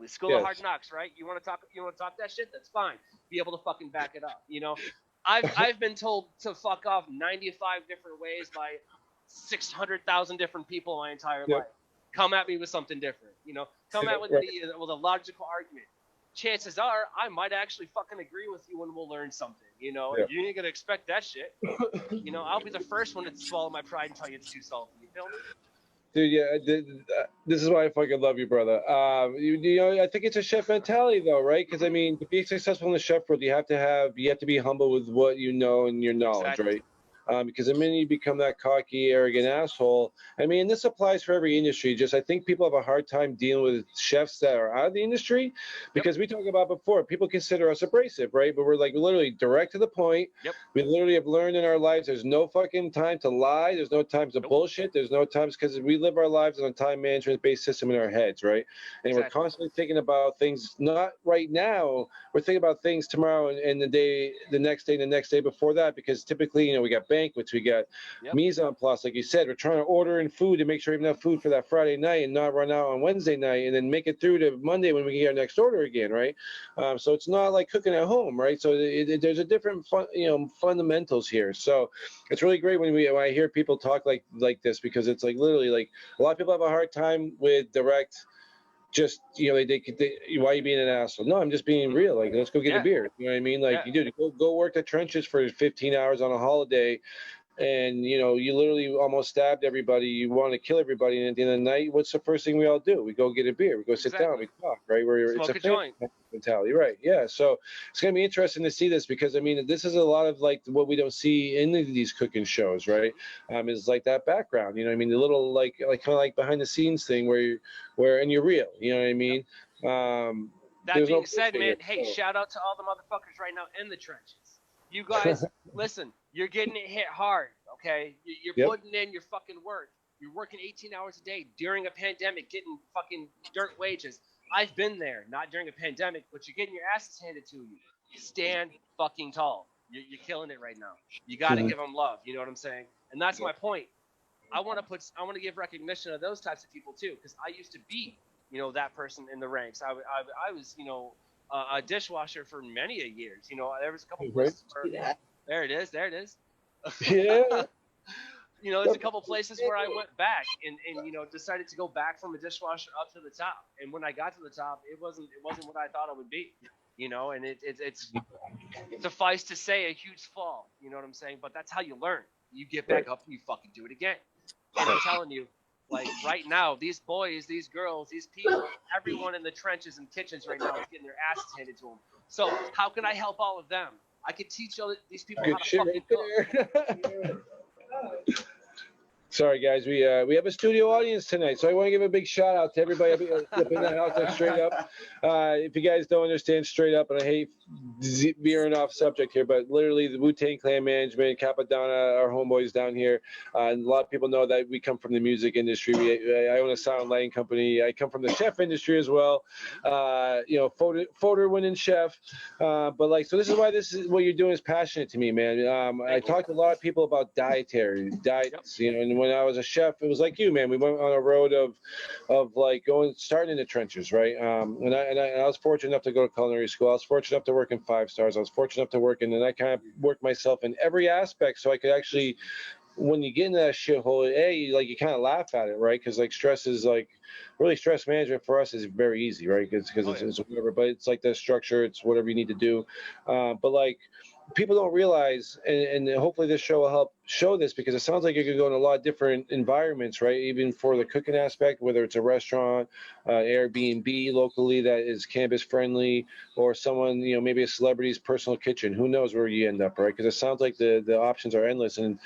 B: School of hard knocks, right? You want to talk that shit? That's fine. Be able to fucking back it up. You know, I've been told to fuck off 95 different ways by 600,000 different people my entire life. Come at me with something different. You know, come at with a logical argument. Chances are I might actually fucking agree with you and we'll learn something. You know, you ain't gonna expect that shit. You know, I'll be the first one to swallow my pride and tell you it's too salty. You feel me?
A: Dude, this is why I fucking love you, brother. You know, I think it's a chef mentality, though, right? Because I mean, to be successful in the chef world, you have to be humble with what you know and your knowledge, right? Because the minute you become that cocky, arrogant asshole, I mean, this applies for every industry. Just I think people have a hard time dealing with chefs that are out of the industry, because we talked about before, people consider us abrasive, right? But we're like literally direct to the point. We literally have learned in our lives there's no fucking time to lie. There's no time to bullshit. There's no times, because we live our lives on a time management-based system in our heads, right? And we're constantly thinking about things, not right now. We're thinking about things tomorrow and the next day, and the next day before that, because typically, you know, we got banquets, we got mise en place, like you said. We're trying to order in food to make sure we have enough food for that Friday night and not run out on Wednesday night, and then make it through to Monday when we get our next order again, right? So it's not like cooking at home, right? So there's a different fundamentals here. So it's really great when I hear people talk like this, because it's like literally like a lot of people have a hard time with direct. Just, you know, why are you being an asshole? No, I'm just being real. Like, let's go get a beer. You know what I mean? Like, you do go work the trenches for 15 hours on a holiday, and you know, you literally almost stabbed everybody. You want to kill everybody, and at the end of the night, what's the first thing we all do? We go get a beer. We go sit down. We talk, right? It's a joint mentality, right? Yeah. So it's gonna be interesting to see this, because I mean, this is a lot of like what we don't see in these cooking shows, right? Is like that background. You know what I mean? The little like kind of like behind the scenes thing where and you're real. You know what I mean?
B: That being said, man, hey, shout out to all the motherfuckers right now in the trenches. You guys, listen, you're getting it hit hard, okay? You're putting in your fucking work. You're working 18 hours a day during a pandemic, getting fucking dirt wages. I've been there, not during a pandemic, but you're getting your asses handed to you. Stand fucking tall. You're killing it right now. You got to give them love. You know what I'm saying? And that's my point. I want to give recognition to those types of people too, because I used to be, you know, that person in the ranks. I was, you know, a dishwasher for many a years. You know, there was a couple places where, there it is.
A: Yeah.
B: You know, there's a couple places where I went back and you know, decided to go back from a dishwasher up to the top. And when I got to the top, it wasn't what I thought it would be. You know, and it's suffice to say a huge fall. You know what I'm saying? But that's how you learn. You get back up and you fucking do it again. And I'm telling you, like right now, these boys, these girls, these people, everyone in the trenches and kitchens right now is getting their asses handed to them. So how can I help all of them? I can teach all these people how to fucking cook.
A: Sorry, guys. We have a studio audience tonight, so I want to give a big shout out to everybody up in the house. That's straight up. If you guys don't understand straight up, and I hate veering off subject here, but literally the Wu-Tang Clan management, Capadonna, our homeboys down here, and a lot of people know that we come from the music industry. I own a sound lighting company. I come from the chef industry as well. You know, photo winning chef. But like, so this is why what you're doing is passionate to me, man. I talked to a lot of people about diets, you know, and when I was a chef, it was like you, man. We went on a road of like starting in the trenches, right? And I was fortunate enough to go to culinary school. I was fortunate enough to work in 5 stars. I was fortunate enough to work and I kind of worked myself in every aspect so I could actually when you get into that shithole, you kind of laugh at it, right? Because like stress is like really stress management for us is very easy, right? Because it's whatever, but it's like the structure, it's whatever you need to do. But like people don't realize, and hopefully this show will help show this, because it sounds like you could go in a lot of different environments, right? Even for the cooking aspect, whether it's a restaurant, Airbnb locally that is cannabis friendly, or someone, maybe a celebrity's personal kitchen. Who knows where you end up, right? Because it sounds like the options are endless, and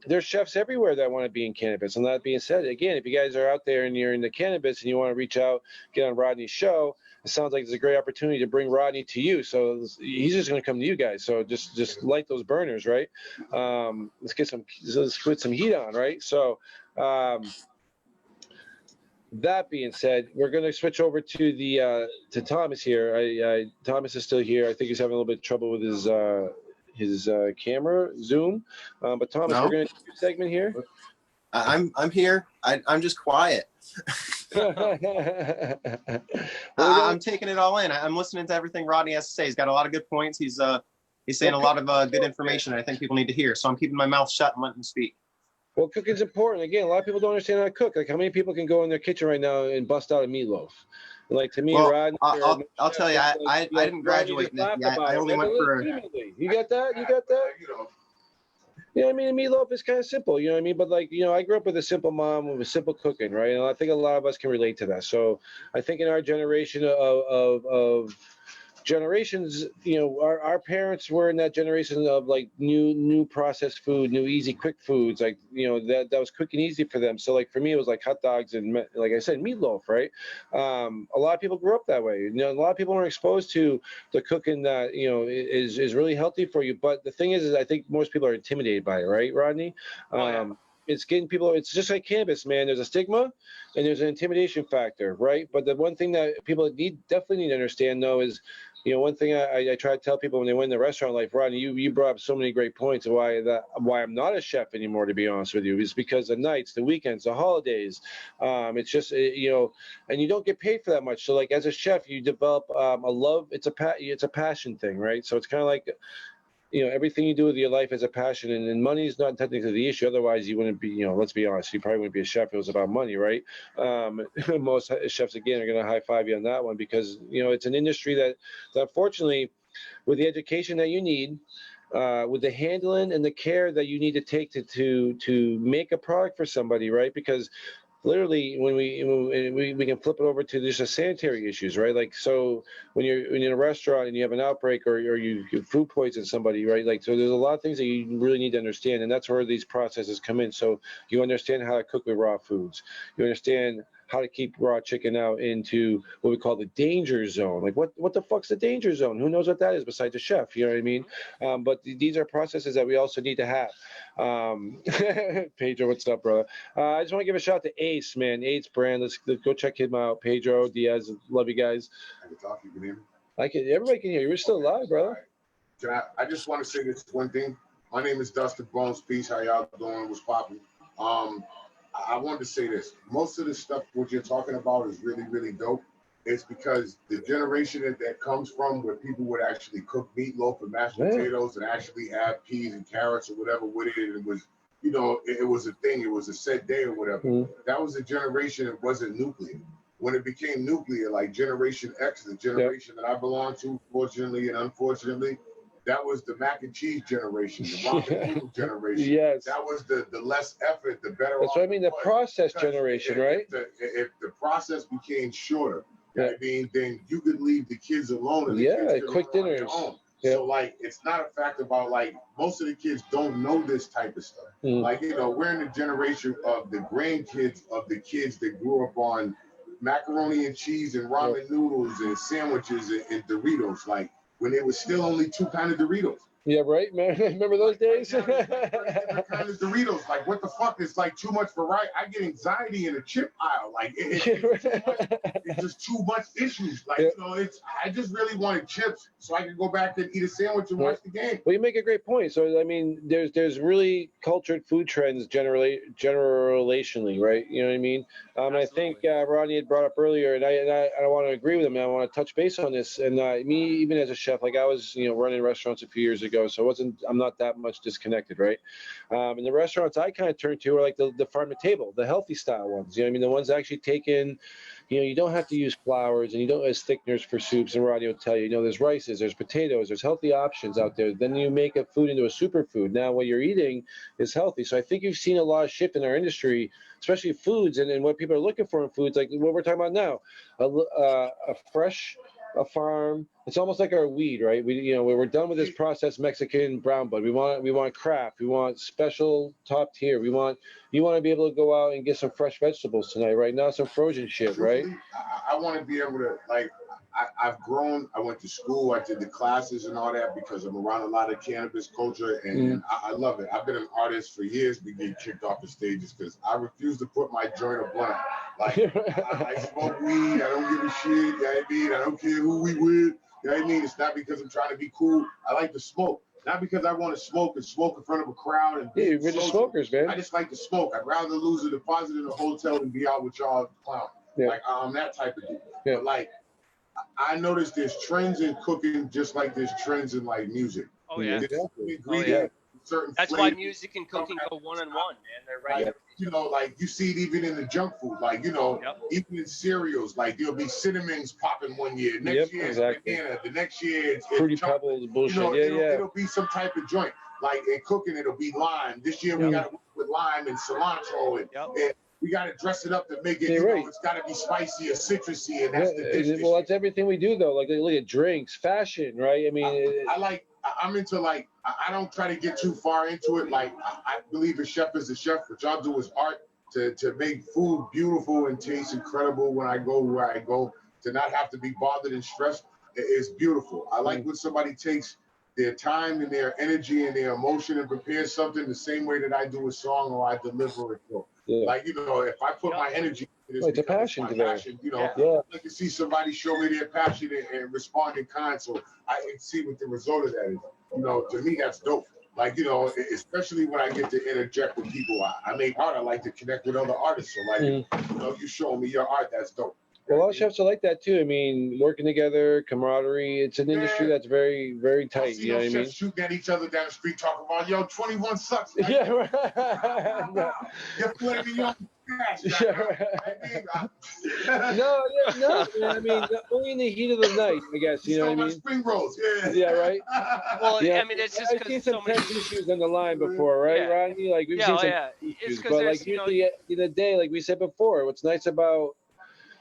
A: there's chefs everywhere that want to be in cannabis. And that being said, again, if you guys are out there and you're into cannabis and you want to reach out, get on Rodney's show, it sounds like it's a great opportunity to bring Rodney to you. So he's just going to come to you guys. So just light those burners, right? Let's put some heat on, right? So that being said, we're going to switch over to Thomas here. Thomas is still here. I think he's having a little bit of trouble with his camera Zoom. But Thomas, we're going to do a segment here.
C: I'm here. I'm just quiet. I'm taking it all in. I'm listening to everything Rodney has to say. He's got a lot of good points. He's saying a lot of good information I think people need to hear. So I'm keeping my mouth shut and letting him speak.
A: Well, cooking's important. Again, a lot of people don't understand how to cook. Like, how many people can go in their kitchen right now and bust out a meatloaf? Like, to me,
C: well,
A: Rodney,
C: I'll tell you, I didn't graduate. I only went for.
A: You got that? You got that? You know what I mean? A meatloaf is kind of simple, you know what I mean? But like, I grew up with a simple mom with simple cooking, right? And I think a lot of us can relate to that. So I think in our generation of generations, our parents were in that generation of like new processed food, new easy quick foods, like that was quick and easy for them. So like for me, it was like hot dogs and, like I said, meatloaf, right? A lot of people grew up that way. A lot of people weren't exposed to the cooking that is really healthy for you. But the thing is I think most people are intimidated by it, right, Rodney? It's getting people. It's just like cannabis, man. There's a stigma and there's an intimidation factor, right? But the one thing that people definitely need to understand, though, is one thing I try to tell people when they went in the restaurant life, Rodney, you brought up so many great points of why I'm not a chef anymore, to be honest with you, is because the nights, the weekends, the holidays, it's just, and you don't get paid for that much. So like as a chef, you develop a love. It's a passion thing, right? So it's kind of like, everything you do with your life is a passion, and money is not technically the issue. Otherwise, you wouldn't be, let's be honest, you probably wouldn't be a chef if it was about money, right? Most chefs, again, are going to high five you on that one because, it's an industry that unfortunately, with the education that you need, with the handling and the care that you need to take to make a product for somebody, right? Because literally when we can flip it over to just the sanitary issues, right? Like, so when you're in a restaurant and you have an outbreak or you food poison somebody, right? Like, so there's a lot of things that you really need to understand, and that's where these processes come in. So you understand how to cook with raw foods. You understand how to keep raw chicken out into what we call the danger zone. Like, what the fuck's the danger zone? Who knows what that is besides a chef? You know what I mean? But these are processes that we also need to have. Pedro, what's up, brother? I just want to give a shout out to Ace, man. Ace brand. Let's go check him out. Pedro, Diaz, love you guys.
D: I can talk. You can hear me.
A: Everybody can hear you. We're still live, brother.
D: Right. I just want to say this one thing. My name is Dustin Bones. Peace. How y'all doing? What's popping? I wanted to say this. Most of the stuff what you're talking about is really, really dope. It's because the generation that comes from where people would actually cook meatloaf and mashed potatoes and actually have peas and carrots or whatever with it. And it was, it was a thing. It was a set day or whatever. That was a generation that wasn't nuclear. When it became nuclear, like Generation X, the generation that I belong to, fortunately and unfortunately, that was the mac and cheese generation, the ramen noodle generation.
A: Yes.
D: That was the less effort, the better.
A: That's what I mean, the process generation, right?
D: If the process became shorter, I mean, then you could leave the kids alone. And
A: quick dinners.
D: So like, it's not a fact about like, most of the kids don't know this type of stuff. Like, we're in the generation of the grandkids of the kids that grew up on macaroni and cheese and ramen noodles and sandwiches and Doritos. Like, when there was still only two kind of Doritos.
A: Yeah, right, man. Remember those days?
D: Different kind of Doritos. Like, what the fuck? It's like too much variety. I get anxiety in a chip aisle. Like, it's just too much issues. Like, I just really wanted chips so I could go back and eat a sandwich and watch the game.
A: Well, you make a great point. So, I mean, there's really cultured food trends generationally, right? You know what I mean? And I think Rodney had brought up earlier, and I want to agree with him. And I want to touch base on this. And me, even as a chef, like I was, running restaurants a few years ago. ago, so I'm not that much disconnected, right? And the restaurants I kind of turn to are like the farm to table, the healthy style ones. You know what I mean? The ones that actually take in, you don't have to use flours and you don't as thickeners for soups. And Rodney will tell you, there's rices, there's potatoes, there's healthy options out there. Then you make a food into a superfood. Now what you're eating is healthy. So I think you've seen a lot of shift in our industry, especially foods and what people are looking for in foods, like what we're talking about now, a farm. It's almost like our weed, right? We're done with this processed Mexican brown bud. We want craft. We want special top tier. You want to be able to go out and get some fresh vegetables tonight, right? Not some frozen shit, right?
D: I want to be able to, like, I've grown. I went to school. I did the classes and all that because I'm around a lot of cannabis culture, and I love it. I've been an artist for years, been getting kicked off the stages because I refuse to put my joint or blunt. Like, I smoke weed. I don't give a shit. You know what I mean? I don't care who we with. You know what I mean? It's not because I'm trying to be cool. I like to smoke. Not because I want to smoke in front of a crowd. And
A: we're just smokers, man.
D: I just like to smoke. I'd rather lose a deposit in a hotel than be out with y'all clown. Yeah. Like, I'm that type of dude. Yeah. But, like, I noticed there's trends in cooking just like there's trends in, like, music.
B: Oh, yeah.
D: Certain
B: That's
D: flavors.
B: why music and cooking go one-on-one, man. They're right.
D: Like, like you see it even in the junk food. Like, even in cereals, like there'll be cinnamons popping one year. Next year it's banana. The next year it's
A: Fruity Pebbles, bullshit.
D: It'll be some type of joint. Like in cooking, it'll be lime. This year we got to work with lime and cilantro and we got to dress it up to make it, it's got to be spicy or citrusy, and that's the dish.
A: Well, that's everything we do, though. Like, look at drinks, fashion, right? I mean,
D: I'm into, like, I don't try to get too far into it. Like, I believe a chef is a chef. What y'all do is art to make food beautiful and taste incredible when I go where I go, to not have to be bothered and stressed. It's beautiful. I like when somebody takes their time and their energy and their emotion and prepares something the same way that I do a song or I deliver it. Like, if I put my energy in this,
A: it's a passion to that.
D: I'd like to see somebody show me their passion and respond in kind, so I can see what the result of that is. To me, that's dope. Like, especially when I get to interject with people. I make art. I like to connect with other artists. So, like, you showing me your art, that's dope.
A: Well, a lot of chefs are like that too. I mean, working together, camaraderie. It's an industry that's very, very tight. You know what I mean?
D: Shooting at each other down the street, talking about, yo, 21 sucks. Like,
A: yeah, right.
D: You're playing your cash.
A: Yeah, right. No. I mean, only in the heat of the night, I guess. You know what I mean?
D: Spring rolls.
A: Yeah, right.
B: Well, I mean, it's just
A: I've seen some tense issues on the line before, right, Rodney? Like we've seen some issues, but like usually at the end of the day, like we said before, what's nice about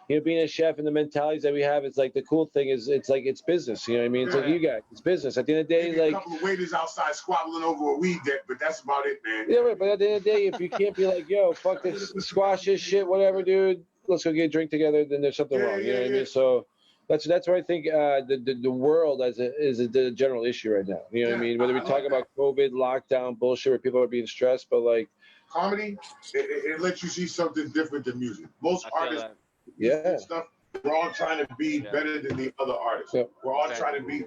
A: being a chef and the mentalities that we have, it's like the cool thing is it's business. You know what I mean? It's like you guys, it's business. At the end of the day,
D: like a couple of waiters outside squabbling over a weed debt, but that's about it, man.
A: Yeah, right. But at the end of the day, if you can't be like, yo, fuck this, squash this shit, whatever, dude, let's go get a drink together, then there's something wrong. You know what I mean? So that's what I think the world is the general issue right now. You know what I mean? Whether we talk about COVID, lockdown, bullshit, where people are being stressed, but like
D: comedy, it lets you see something different than music. Most artists. Stuff. We're all trying to be better than the other artists. We're all trying to be.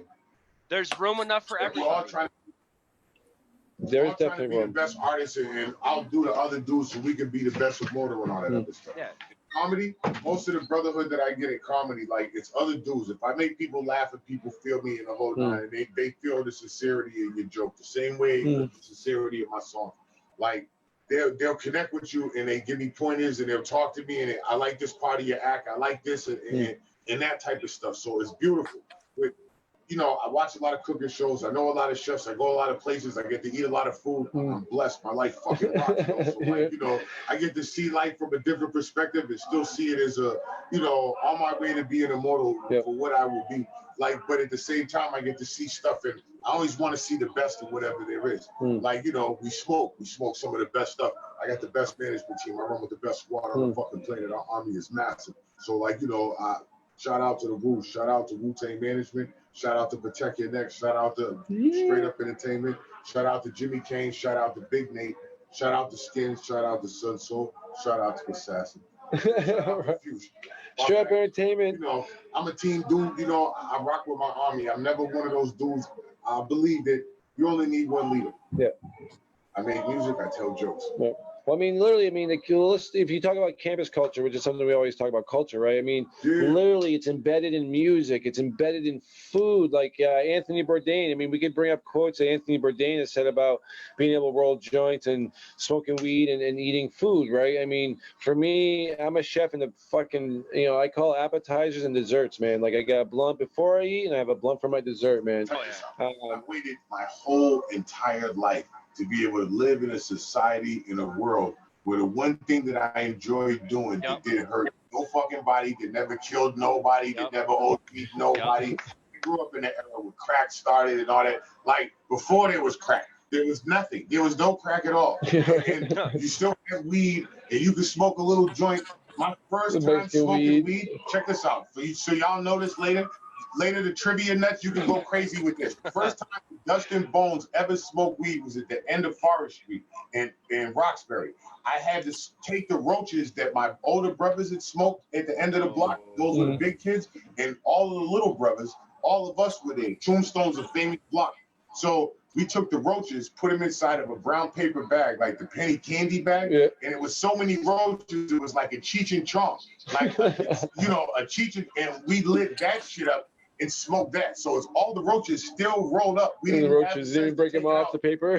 B: There's room enough for everyone.
D: We're all trying to.
A: There's definitely
D: room. The best artists, and I'll do the other dudes so we can be the best of motor and all that other stuff.
B: Yeah.
D: Comedy, most of the brotherhood that I get in comedy, like it's other dudes. If I make people laugh and people feel me in the whole nine, and they feel the sincerity in your joke, the same way the sincerity of my song, like. They'll connect with you and they give me pointers and they'll talk to me and I like this part of your act. I like this and that type of stuff. So it's beautiful. But, I watch a lot of cooking shows. I know a lot of chefs. I go a lot of places. I get to eat a lot of food. I'm blessed. My life fucking rocks. So like, I get to see life from a different perspective and still see it as a, on my way to being immortal for what I will be. Like, but at the same time, I get to see stuff and I always want to see the best of whatever there is. Like, we smoke some of the best stuff. I got the best management team. I run with the best squad on the fucking planet. Our army is massive. So like, shout out to the Wu, shout out to Wu-Tang Management, shout out to Protect Your Neck, shout out to Straight Up Entertainment, shout out to Jimmy Kane, shout out to Big Nate, shout out to Skins, shout out to Sun Soul, shout out to Assassin. Shout out to Fusion.
A: Straight Up Entertainment.
D: I'm a team dude, I rock with my army. I'm never one of those dudes. I believe that you only need one leader.
A: Yeah.
D: I make music, I tell jokes.
A: Yeah. Well, I mean, literally, I mean, if you talk about campus culture, which is something we always talk about culture, right? I mean, literally, it's embedded in music. It's embedded in food, like Anthony Bourdain. I mean, we could bring up quotes that Anthony Bourdain has said about being able to roll joints and smoking weed and eating food, right? I mean, for me, I'm a chef in the fucking, I call appetizers and desserts, man. Like, I got a blunt before I eat, and I have a blunt for my dessert, man.
D: I waited my whole entire life to be able to live in a society, in a world where the one thing that I enjoyed doing that didn't hurt no fucking body, that never killed nobody, that never OD'd nobody. I grew up in the era where crack started and all that. Like, before there was crack, there was nothing. There was no crack at all. And you still have weed, and you can smoke a little joint. My first time smoking weed, check this out. So y'all know this later. Later, the trivia nuts, you can go crazy with this. The first time Dustin Bones ever smoked weed was at the end of Forest Street in Roxbury. I had to take the roaches that my older brothers had smoked at the end of the block. Those were the big kids. And all of the little brothers, all of us were there. Tombstone's a famous block. So we took the roaches, put them inside of a brown paper bag, like the penny candy bag. And it was so many roaches, it was like a Cheech and Chong. Like, a Cheech, and we lit that shit up and smoke that. So it's all the roaches still rolled up. We didn't
A: didn't break them off the paper.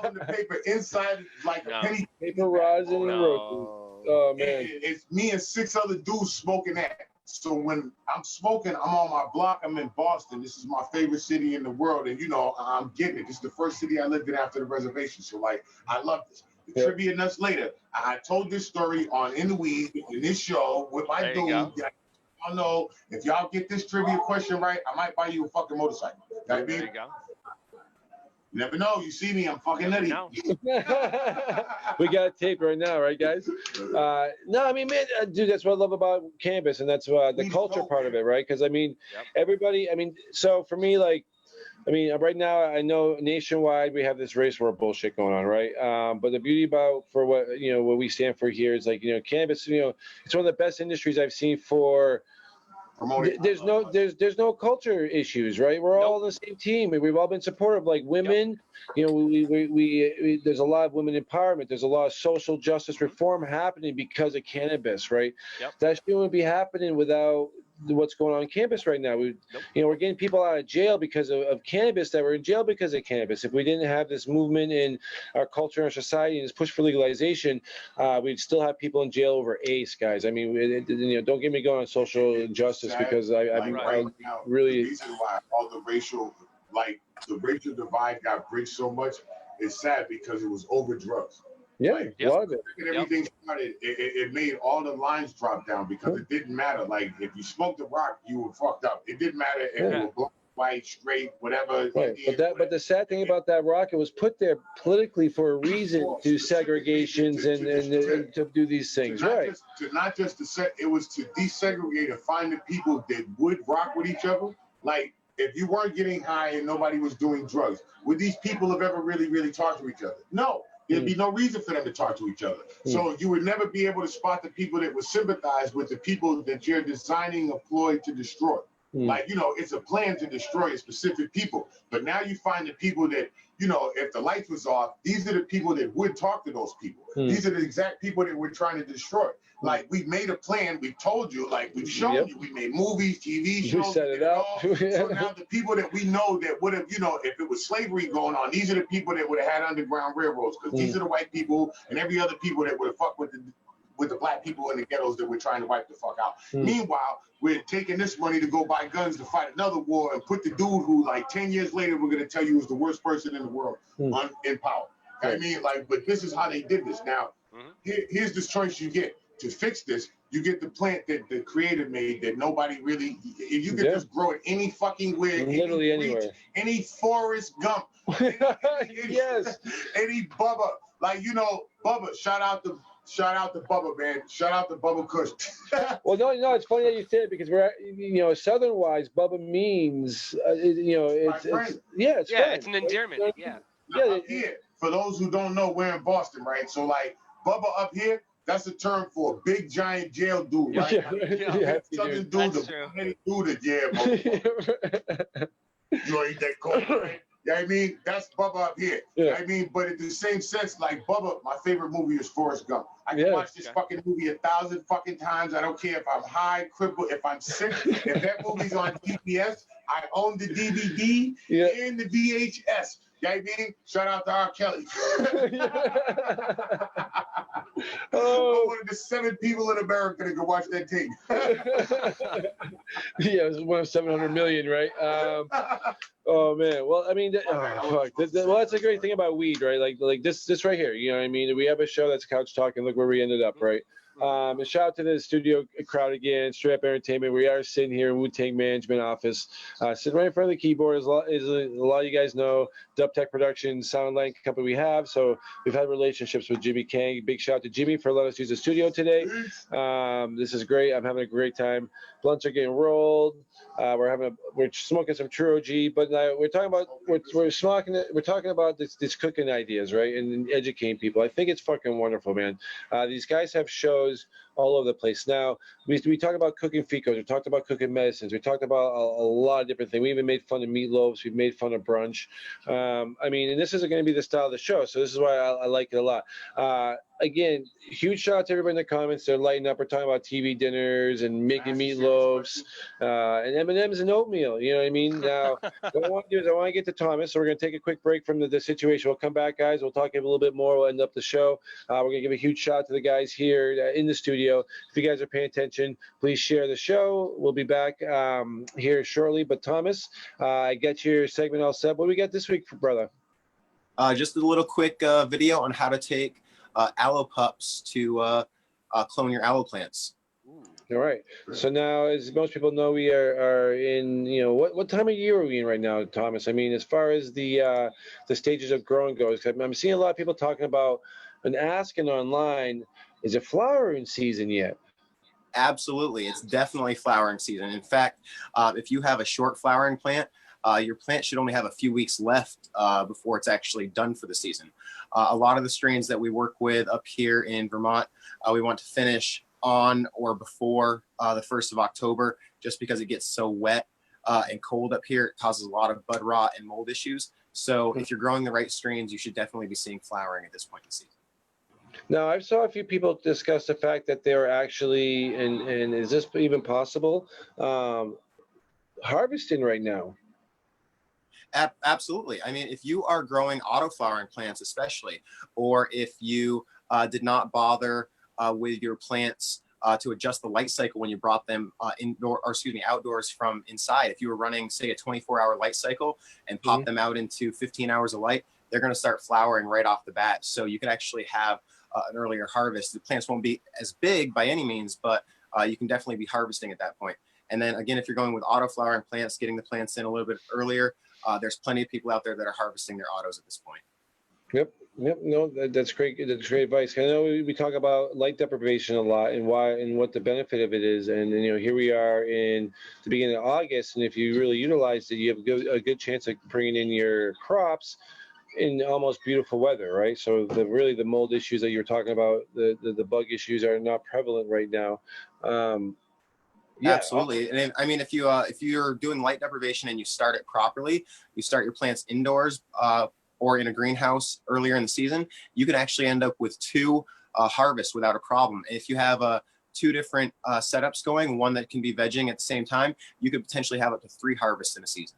D: On the paper inside like a penny
A: paper rosin and roaches. Oh man.
D: It's me and 6 other dudes smoking that. So when I'm smoking, I'm on my block. I'm in Boston. This is my favorite city in the world, and I'm getting it. This is the first city I lived in after the reservation. So like, I love this. The trivia nuts later. I told this story on In the Weed in this show with my dude. Y'all know, if y'all get this trivia question right, I might buy you a fucking motorcycle. There you go. You never know. You see me, I'm fucking nutty.
A: We got a tape right now, right, guys? No, I mean, man, dude, that's what I love about cannabis, and that's the culture part of it, right? Because, I mean, everybody, I mean, so for me, like, I mean, right now, I know nationwide we have this race war bullshit going on, right? But the beauty about for what we stand for here is like, cannabis, it's one of the best industries I've seen for. There's no culture issues, right? We're all on the same team. We've all been supportive. Like women, we there's a lot of women empowerment. There's a lot of social justice reform happening because of cannabis, right? That shit wouldn't be happening without what's going on campus right now. We're getting people out of jail because of cannabis that were in jail because of cannabis. If we didn't have this movement in our culture and our society and this push for legalization, we'd still have people in jail over ACE, guys. I mean, don't get me going on social injustice because I really.
D: The reason why all the racial divide got bridged so much is sad because it was over drugs.
A: Yeah, a lot of it.
D: Everything started, it made all the lines drop down because it didn't matter. Like, if you smoked the rock, you were fucked up. It didn't matter if you were black, white, straight, whatever.
A: Right.
D: Indian,
A: But the sad thing about that rock, it was put there politically for a reason to segregations and to do these things, right?
D: It was to desegregate and find the people that would rock with each other. Like, if you weren't getting high and nobody was doing drugs, would these people have ever really, really talked to each other? No. There'd be no reason for them to talk to each other. So you would never be able to spot the people that would sympathize with the people that you're designing a ploy to destroy. Like, it's a plan to destroy a specific people. But now you find the people that, if the lights was off, these are the people that would talk to those people. These are the exact people that we're trying to destroy. Like, we made a plan. We told you, like, we've shown you. We made movies, TV shows.
A: We set it up.
D: So now the people that we know that would have, if it was slavery going on, these are the people that would have had underground railroads. Because these are the white people and every other people that would have fucked with the black people in the ghettos that we're trying to wipe the fuck out. Meanwhile, we're taking this money to go buy guns to fight another war and put the dude who, like, 10 years later, we're going to tell you is the worst person in the world in power. I mean, like, but this is how they did this. Now, here's the choice you get. To fix this, you get the plant that the creator made that nobody really, if you could just grow it any fucking where,
A: literally anywhere.
D: Any Forrest Gump, any Bubba, like, Bubba, shout out to Bubba, man. Shout out to Bubba Kush.
A: Well, no, it's funny that you say it because we're, Southern wise, Bubba means, it's
B: it's an endearment.
D: Up here, for those who don't know, we're in Boston, right? So, like, Bubba up here, that's a term for a big giant jail dude, right? Southern dude, the dude, you ain't that cold, right? You know what I mean? That's Bubba up here.
A: Yeah.
D: You know what I mean? But in the same sense, like Bubba, my favorite movie is Forrest Gump. I can watch this fucking movie 1,000 fucking times. I don't care if I'm high, crippled, if I'm sick. If that movie's on TBS, I own the DVD and the VHS. You know what I mean? Shout out to R. Kelly. I'm one of the 7 people in America that can watch that tape.
A: Yeah, it was one of 700 million, right? Oh man, well, I mean, fuck. Well, that's a great thing about weed, right? Like this right here. You know what I mean? We have a show that's Couch Talk, and look where we ended up, right? And shout out to the studio crowd again, Straight Up Entertainment. We are sitting here in Wu-Tang Management Office, sitting right in front of the keyboard. As a lot of you guys know, Dub Tech Productions, Soundline company we have. So we've had relationships with Jimmy Kang. Big shout out to Jimmy for letting us use the studio today. This is great. I'm having a great time. Blunts are getting rolled. We're smoking some True OG, but we're talking about this cooking ideas, right, and educating people. I think it's fucking wonderful, man. These guys have shows all over the place. Now we talk about cooking ficos. We talked about cooking medicines. We talked about a lot of different things. We even made fun of meatloaves. We've made fun of brunch. I mean, and this isn't going to be the style of the show, so this is why I like it a lot. Again, huge shout out to everybody in the comments. They're lighting up. We're talking about TV dinners and making meatloaves and M&Ms and oatmeal. You know what I mean? Now, what I want to do is I want to get to Thomas. So we're going to take a quick break from the situation. We'll come back, guys. We'll talk a little bit more. We'll end up the show. We're going to give a huge shout out to the guys here in the studio. If you guys are paying attention, please share the show. We'll be back here shortly. But Thomas, I got your segment all set. What do we got this week, brother?
C: Just a little quick video on how to take aloe pups to clone your aloe plants.
A: All right. So now, as most people know, we are in, what time of year are we in right now, Thomas? I mean, as far as the stages of growing goes, I'm seeing a lot of people talking about and asking online, is it flowering season yet?
C: Absolutely. It's definitely flowering season. In fact, if you have a short flowering plant, your plant should only have a few weeks left before it's actually done for the season. A lot of the strains that we work with up here in Vermont, we want to finish on or before the 1st of October, just because it gets so wet and cold up here. It causes a lot of bud rot and mold issues. So if you're growing the right strains, you should definitely be seeing flowering at this point in the season.
A: Now, I saw a few people discuss the fact that they're actually, and is this even possible, harvesting right now?
C: Absolutely. I mean, if you are growing auto-flowering plants especially, or if you did not bother with your plants to adjust the light cycle when you brought them outdoors from inside, if you were running, say, a 24-hour light cycle and pop them out into 15 hours of light, they're going to start flowering right off the bat. So you can actually have an earlier harvest. The plants won't be as big by any means, but you can definitely be harvesting at that point. And then again, if you're going with auto-flowering plants, getting the plants in a little bit earlier, there's plenty of people out there that are harvesting their autos at this point.
A: Yep. No, that's great. That's great advice. I know we talk about light deprivation a lot and why and what the benefit of it is. And here we are in the beginning of August, and if you really utilize it, you have a good chance of bringing in your crops in almost beautiful weather, right? So the mold issues that you're talking about, the bug issues are not prevalent right now.
C: Yeah, absolutely. And I mean, if you're doing light deprivation and you start it properly, you start your plants indoors or in a greenhouse earlier in the season, you can actually end up with 2 harvests without a problem. And if you have 2 different setups going, one that can be vegging at the same time, you could potentially have up to 3 harvests in a season.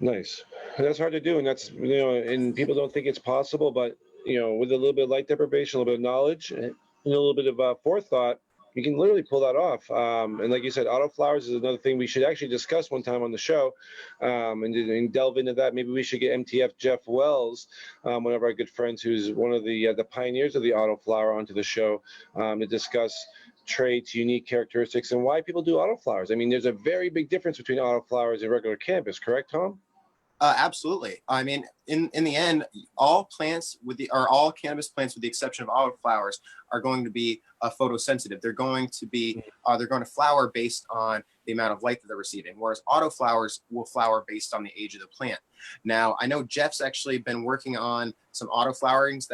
A: Nice. That's hard to do, and that's and people don't think it's possible, but with a little bit of light deprivation, a little bit of knowledge, and a little bit of forethought, you can literally pull that off. And like you said, autoflowers is another thing we should actually discuss one time on the show, and delve into that. Maybe we should get MTF Jeff Wells, one of our good friends who's one of the pioneers of the autoflower, onto the show to discuss traits, unique characteristics, and why people do autoflowers. I mean, there's a very big difference between autoflowers and regular cannabis, correct, Tom?
C: Absolutely. I mean, in the end, all cannabis plants, with the exception of autoflowers, are going to be photosensitive. They're going to flower based on the amount of light that they're receiving, whereas autoflowers will flower based on the age of the plant. Now, I know Jeff's actually been working on some autoflowering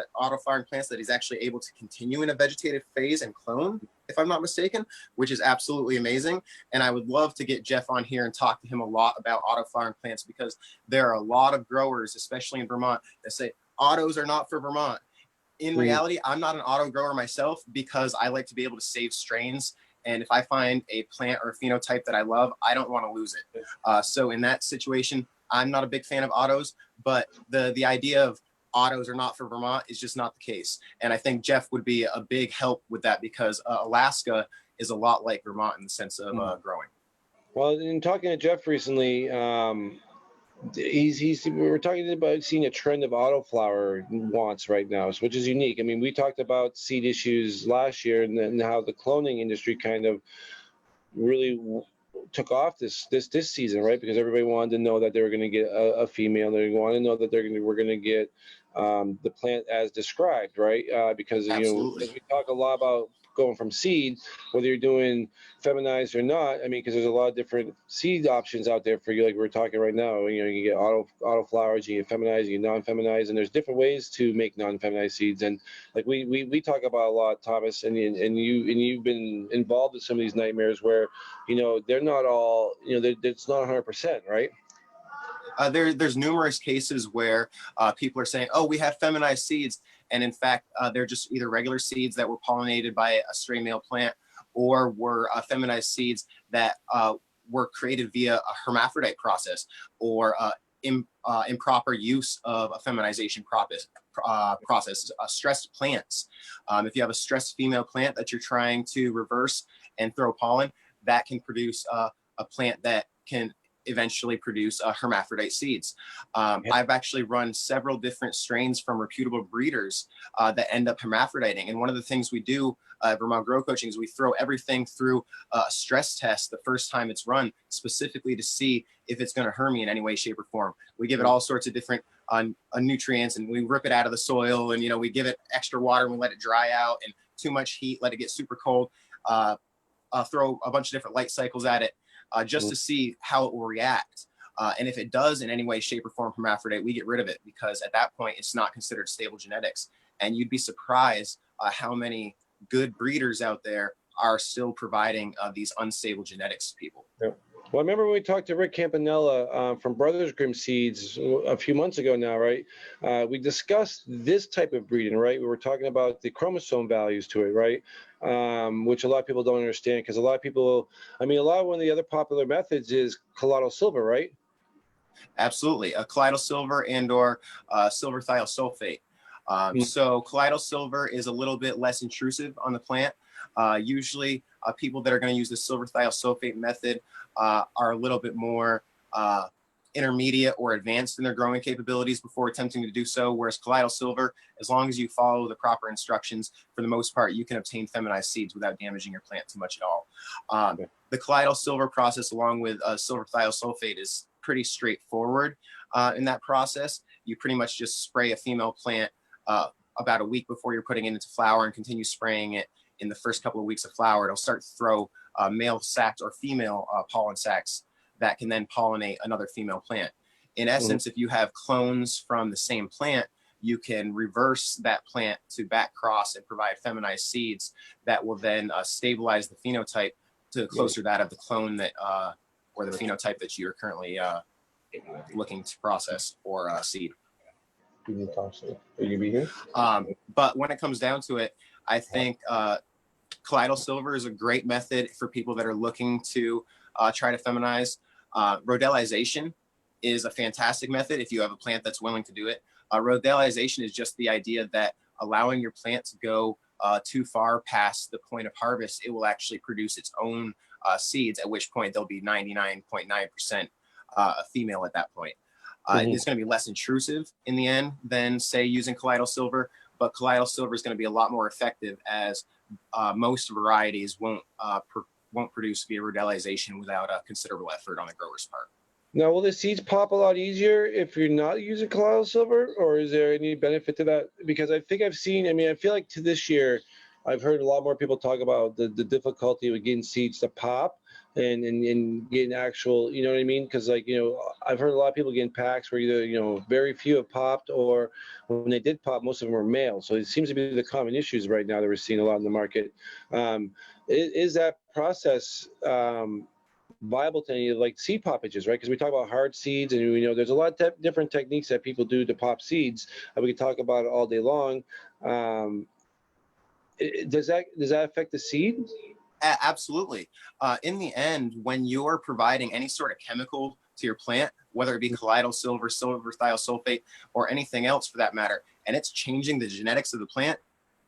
C: plants that he's actually able to continue in a vegetative phase and clone. if I'm not mistaken, which is absolutely amazing. And I would love to get Jeff on here and talk to him a lot about auto-flowering plants, because there are a lot of growers, especially in Vermont, that say autos are not for Vermont. In reality, I'm not an auto grower myself, because I like to be able to save strains. And if I find a plant or a phenotype that I love, I don't want to lose it. So in that situation, I'm not a big fan of autos, but the idea of autos are not for Vermont is just not the case. And I think Jeff would be a big help with that, because Alaska is a lot like Vermont in the sense of growing.
A: Well, in talking to Jeff recently, we were talking about seeing a trend of autoflower wants right now, which is unique. I mean, we talked about seed issues last year, and how the cloning industry kind of really took off this season, right? Because everybody wanted to know that they were going to get a female. They wanted to know that we're going to get the plant as described, right? Because
C: Absolutely.
A: as we talk a lot about going from seed, whether you're doing feminized or not. I mean, because there's a lot of different seed options out there for you, like we're talking right now. You know, you get auto flowers, you get feminized, you get non-feminized, and there's different ways to make non-feminized seeds. And like we talk about a lot, Thomas, and you've been involved in some of these nightmares where, you know, they're not all, you know, it's not 100%, right?
C: There's numerous cases where people are saying, oh, we have feminized seeds. And in fact, they're just either regular seeds that were pollinated by a stray male plant, or were feminized seeds that were created via a hermaphrodite process, or improper use of a feminization process. Stressed plants. If you have a stressed female plant that you're trying to reverse and throw pollen, that can produce a plant that can eventually produce hermaphrodite seeds. I've actually run several different strains from reputable breeders that end up hermaphroditing. And one of the things we do at Vermont Grow Coaching is we throw everything through a stress test the first time it's run, specifically to see if it's going to hermy in any way, shape, or form. We give it all sorts of different nutrients, and we rip it out of the soil, and, you know, we give it extra water and we let it dry out, and too much heat, let it get super cold, throw a bunch of different light cycles at it, just to see how it will react. And if it does in any way, shape, or form hermaphrodite, we get rid of it, because at that point, it's not considered stable genetics. And you'd be surprised how many good breeders out there are still providing these unstable genetics to people.
A: Yep. Well, I remember when we talked to Rick Campanella from Brothers Grimm Seeds a few months ago now, right? We discussed this type of breeding, right? We were talking about the chromosome values to it, right? Which a lot of people don't understand, because a lot of people, I mean, one of the other popular methods is colloidal silver, right?
C: Absolutely. Colloidal silver and or silver thiosulfate. So colloidal silver is a little bit less intrusive on the plant. Usually people that are going to use the silver thiosulfate method are a little bit more intermediate or advanced in their growing capabilities before attempting to do so, whereas colloidal silver, as long as you follow the proper instructions, for the most part, you can obtain feminized seeds without damaging your plant too much at all. The colloidal silver process, along with silver thiosulfate, is pretty straightforward in that process. You pretty much just spray a female plant about a week before you're putting it into flower, and continue spraying it in the first couple of weeks of flower. It'll start to throw male sacs or female pollen sacs that can then pollinate another female plant. In essence, if you have clones from the same plant, you can reverse that plant to back cross and provide feminized seeds that will then stabilize the phenotype to closer that of the clone that or the phenotype that you're currently looking to process or seed. But when it comes down to it, I think colloidal silver is a great method for people that are looking to try to feminize. Rodellization is a fantastic method if you have a plant that's willing to do it. Rodellization is just the idea that allowing your plant to go too far past the point of harvest, it will actually produce its own seeds, at which point they'll be 99.9% a female at that point. It's going to be less intrusive in the end than, say, using colloidal silver, but colloidal silver is going to be a lot more effective, as most varieties won't produce via rodellization without a considerable effort on the grower's part.
A: Now, will the seeds pop a lot easier if you're not using colloidal silver, or is there any benefit to that? Because I think I've seen, I mean, I feel like to this year, I've heard a lot more people talk about the difficulty of getting seeds to pop and getting actual, you know what I mean? Because like, you know, I've heard a lot of people getting packs where either, you know, very few have popped, or when they did pop, most of them were male. So it seems to be the common issues right now that we're seeing a lot in the market. Is that process viable to any like seed poppages, right? Because we talk about hard seeds, and you know, there's a lot of different techniques that people do to pop seeds. We could talk about it all day long. Does that affect the seed?
C: Absolutely. In the end, when you're providing any sort of chemical to your plant, whether it be colloidal silver, silver thiosulfate, or anything else for that matter, and it's changing the genetics of the plant,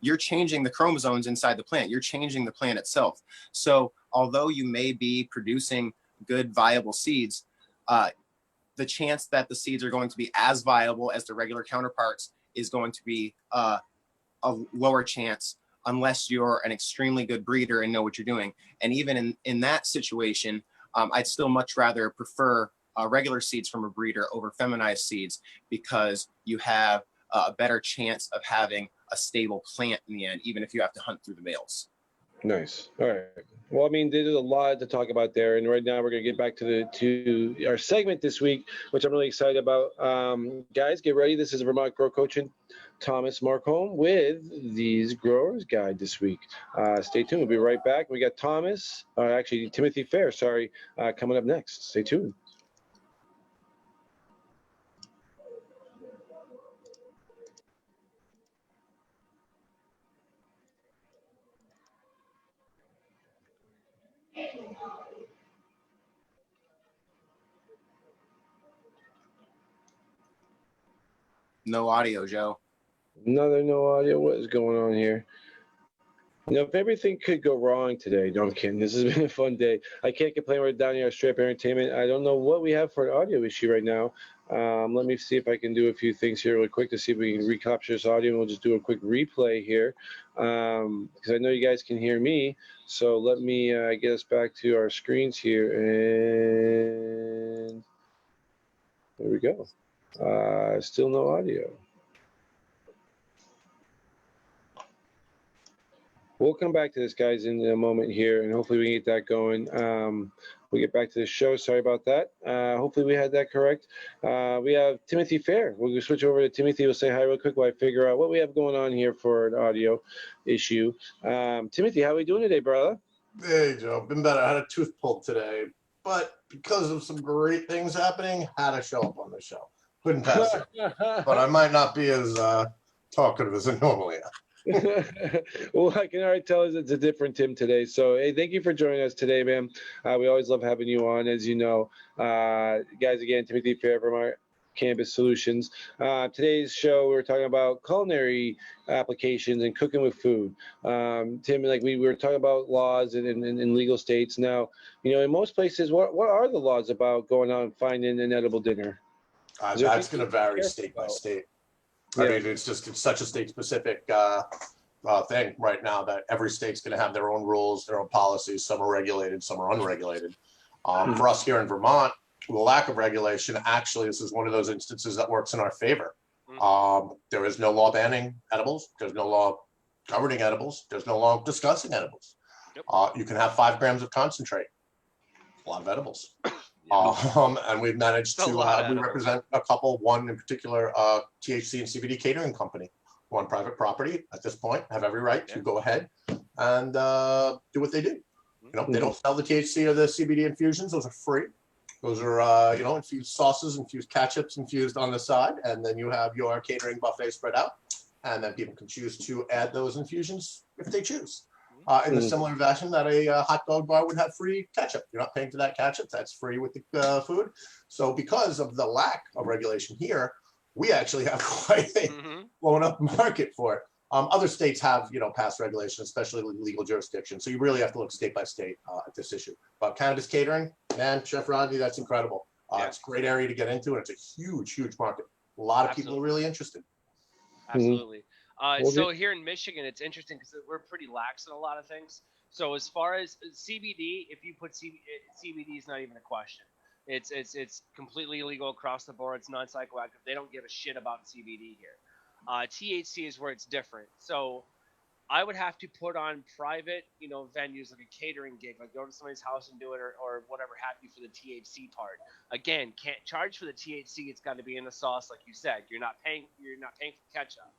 C: you're changing the chromosomes inside the plant. You're changing the plant itself. So although you may be producing good, viable seeds, the chance that the seeds are going to be as viable as the regular counterparts is going to be a lower chance, unless you're an extremely good breeder and know what you're doing. And even in that situation, I'd still much rather prefer regular seeds from a breeder over feminized seeds, because you have a better chance of having a stable plant in the end, even if you have to hunt through the males.
A: Nice. All right. Well, I mean, there's a lot to talk about there, and right now we're going to get back to our segment this week, which I'm really excited about. Guys, get ready. This is Vermont Grow Coaching, Thomas Morcombe with these Growers Guide this week. Stay tuned. We'll be right back. We got actually Timothy Fair, coming up next. Stay tuned.
C: No audio, Joe.
A: No audio. What is going on here? You know, if everything could go wrong today, no, I'm kidding. This has been a fun day. I can't complain. We're down here at Strip Entertainment. I don't know what we have for an audio issue right now. Let me see if I can do a few things here really quick to see if we can recapture this audio, and we'll just do a quick replay here, because I know you guys can hear me. So let me get us back to our screens here, and there we go. Still no audio. We'll come back to this, guys, in a moment here, and hopefully we can get that going. We'll get back to the show. Sorry about that. Hopefully we had that correct. We have Timothy Fair. We'll switch over to Timothy. We'll say hi real quick while I figure out what we have going on here for an audio issue. Timothy, how are we doing today, brother?
E: Hey, Joe. Been better. I had a tooth pulled today, but because of some great things happening, had to show up on the show. Couldn't pass it. But I might not be as talkative as I normally am.
A: Well, I can already tell it's a different Tim today. So, hey, thank you for joining us today, man. We always love having you on, as you know. Guys, again, Timothy Fair from our Cannabis Solutions. Today's show, we're talking about culinary applications and cooking with food. Tim, like we were talking about laws in legal states. Now, you know, in most places, what are the laws about going out and finding an edible dinner?
E: That's going to vary state by state. I mean, it's such a state-specific thing right now that every state's going to have their own rules, their own policies. Some are regulated, some are unregulated. For us here in Vermont, the lack of regulation, actually, this is one of those instances that works in our favor. There is no law banning edibles. There's no law governing edibles. There's no law discussing edibles. You can have 5 grams of concentrate. A lot of edibles. And we've managed to, we represent a couple, one in particular, THC and CBD catering company, on private property at this point, have every right to go ahead and do what they do. You know, they don't sell the THC or the CBD infusions. Those are free. Those are, you know, infused sauces, infused ketchups, infused on the side. And then you have your catering buffet spread out. And then people can choose to add those infusions if they choose. In the similar fashion that a hot dog bar would have free ketchup. You're not paying for that ketchup. That's free with the food. So because of the lack of regulation here, we actually have quite a blown up market for it. Other states have, you know, passed regulation, especially legal jurisdictions. So you really have to look state by state at this issue. But cannabis catering, man, Chef Rodney, that's incredible. It's a great area to get into, and it's a huge, huge market. A lot of people are really interested.
B: Absolutely. So here in Michigan, it's interesting because we're pretty lax in a lot of things. So as far as CBD, if you put CBD is not even a question. It's completely illegal across the board. It's non-psychoactive. They don't give a shit about CBD here. THC is where it's different. So I would have to put on private, venues like a catering gig, like go to somebody's house and do it, or whatever have you for the THC part. Again, can't charge for the THC. It's got to be in the sauce, like you said. You're not paying for ketchup.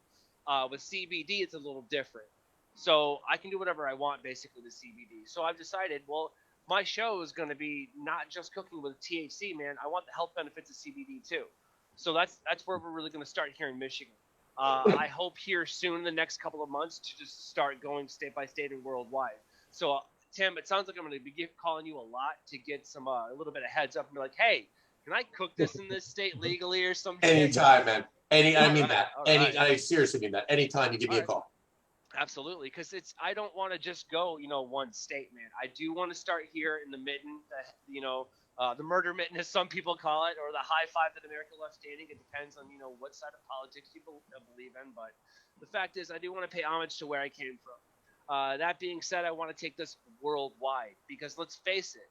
B: With CBD, it's a little different. So I can do whatever I want, basically, with CBD. So I've decided, well, my show is going to be not just cooking with THC, man. I want the health benefits of CBD too. So that's where we're really going to start here in Michigan. I hope here soon in the next couple of months to just start going state by state and worldwide. So Tim, it sounds like I'm going to be calling you a lot to get some a little bit of heads up and be like, hey, can I cook this in this state legally or something?
E: Anytime, man. I mean that.
B: Right.
E: I seriously mean that. Anytime you give me a call.
B: Absolutely, because I don't want to just go, one state, man. I do want to start here in the mitten, the murder mitten, as some people call it, or the high five that America left standing. It depends on, what side of politics you believe in. But the fact is, I do want to pay homage to where I came from. That being said, I want to take this worldwide because let's face it,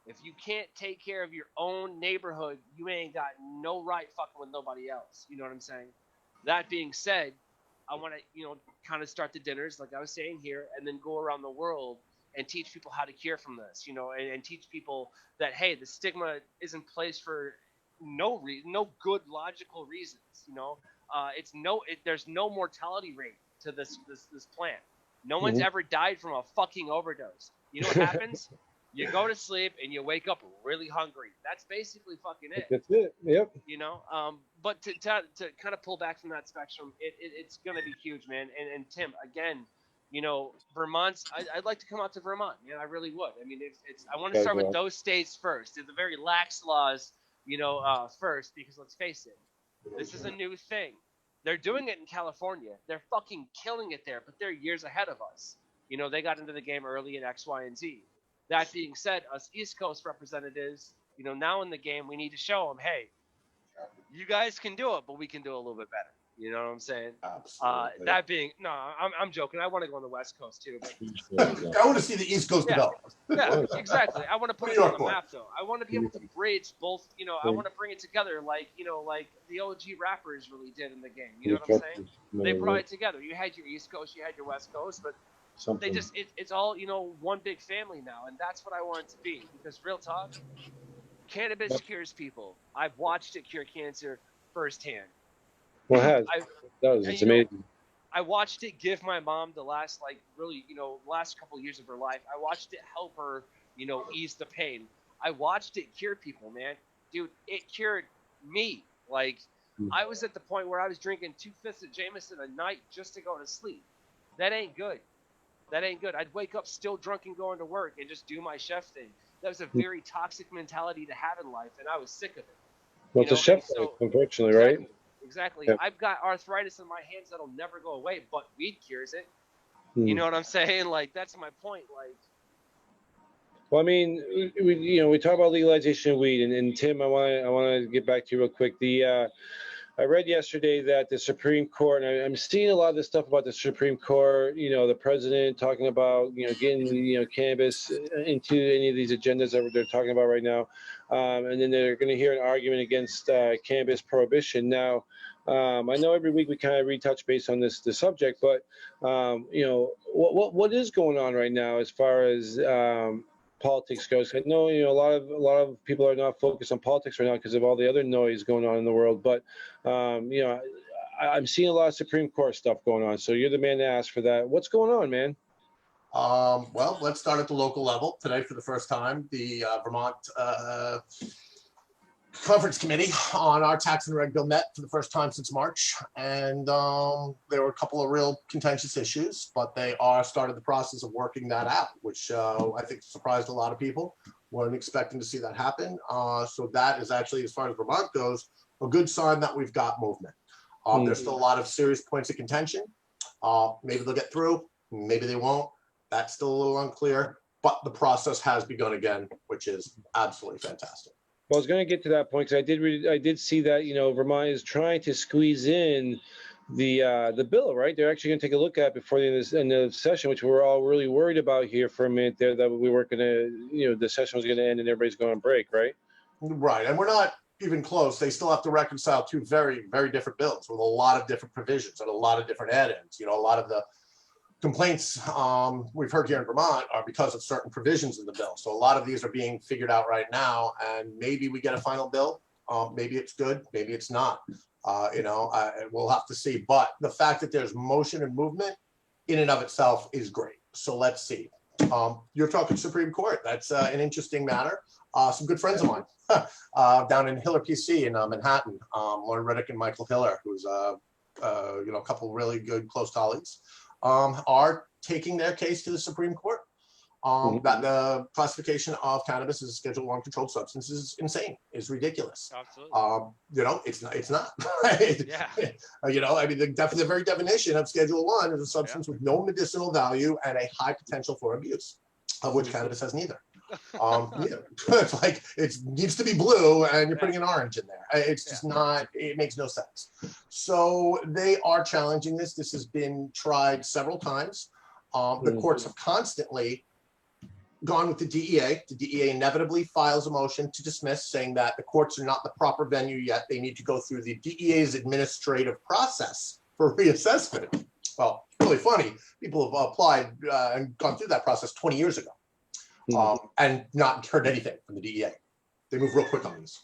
B: if you can't take care of your own neighborhood, you ain't got no right fucking with nobody else. You know what I'm saying? That being said, I want to, kind of start the dinners, like I was saying here, and then go around the world and teach people how to cure from this, and teach people that, hey, the stigma isn't placed for no good logical reasons, there's no mortality rate to this plant. No one's ever died from a fucking overdose. You know what happens? You go to sleep and you wake up really hungry. That's basically fucking it.
A: That's it. Yep.
B: But to kind of pull back from that spectrum, it's going to be huge, man. And Tim, again, Vermont's. I'd like to come out to Vermont. I really would. I mean, I want to start with those states first. They're the very lax laws, first, because let's face it, this is a new thing. They're doing it in California. They're fucking killing it there, but they're years ahead of us. They got into the game early in X, Y, and Z. That being said, us East Coast representatives, now in the game, we need to show them, hey, you guys can do it, but we can do it a little bit better. You know what I'm saying?
E: Absolutely.
B: I'm joking. I want to go on the West Coast too.
E: I want to see the East Coast develop.
B: Yeah, exactly. I want to put it on the map, though. I want to be able to bridge both. I want to bring it together, like the OG rappers really did in the game. You know what I'm saying? They brought it together. You had your East Coast, you had your West Coast, but they just it's all one big family now, and that's what I want it to be. Because real talk, cannabis cures people. I've watched it cure cancer firsthand.
A: Well, it's amazing.
B: I watched it give my mom the last last couple of years of her life. I watched it help her ease the pain. I watched it cure people, man. Dude, it cured me. I was at the point where I was drinking 2 fifths of Jameson a night just to go to sleep. That ain't good. I'd wake up still drunk and going to work and just do my chef thing. That was a very toxic mentality to have in life, and I was sick of it.
A: Well, it's a chef life, unfortunately, right?
B: Exactly.
A: Yeah.
B: I've got arthritis in my hands that'll never go away, but weed cures it. You know what I'm saying? That's my point.
A: Well, I mean, we talk about legalization of weed, and Tim, I want to get back to you real quick. I read yesterday that the Supreme Court, and I'm seeing a lot of this stuff about the Supreme Court, the president talking about, getting, cannabis into any of these agendas that they're talking about right now. And then they're going to hear an argument against cannabis prohibition. Now, I know every week we kind of retouch based on the subject, but, what is going on right now as far as politics goes? I know a lot of people are not focused on politics right now because of all the other noise going on in the world, but I'm seeing a lot of Supreme Court stuff going on, so you're the man to ask for that. What's going on, man?
E: Well, let's start at the local level. Today, for the first time, the Vermont Conference Committee on our tax and reg bill met for the first time since March, and there were a couple of real contentious issues, but they are started the process of working that out, which I think surprised a lot of people. Weren't expecting to see that happen. So that is actually, as far as Vermont goes, a good sign that we've got movement. There's still a lot of serious points of contention. Maybe they'll get through, maybe they won't. That's still a little unclear, but the process has begun again, which is absolutely fantastic.
A: Well, I was going to get to that point because I did see that Vermont is trying to squeeze in the bill, right? They're actually going to take a look at it before the end of the session, which we're all really worried about here for a minute there, that we weren't going to, the session was going to end and everybody's going on break, right?
E: Right, and we're not even close. They still have to reconcile two very, very different bills with a lot of different provisions and a lot of different add-ins. A lot of the complaints we've heard here in Vermont are because of certain provisions in the bill. So a lot of these are being figured out right now, and maybe we get a final bill. Maybe it's good, maybe it's not. We'll have to see. But the fact that there's motion and movement in and of itself is great. So let's see. You're talking Supreme Court. That's an interesting matter. Some good friends of mine down in Hiller PC in Manhattan, Lauren Riddick and Michael Hiller, who's a couple really good close colleagues, are taking their case to the Supreme Court. That the classification of cannabis as a Schedule I controlled substance is insane, is ridiculous.
B: Absolutely.
E: It's not. Right?
B: Yeah.
E: The very definition of Schedule I is a substance with no medicinal value and a high potential for abuse, of which cannabis has neither. It's like it needs to be blue and you're putting an orange in there. It's just not, it makes no sense. So they are challenging this. This has been tried several times. The courts have constantly gone with the DEA. The DEA inevitably files a motion to dismiss, saying that the courts are not the proper venue yet. They need to go through the DEA's administrative process for reassessment. Well, really funny. People have applied and gone through that process 20 years ago. And not heard anything from the DEA. They move real quick on these.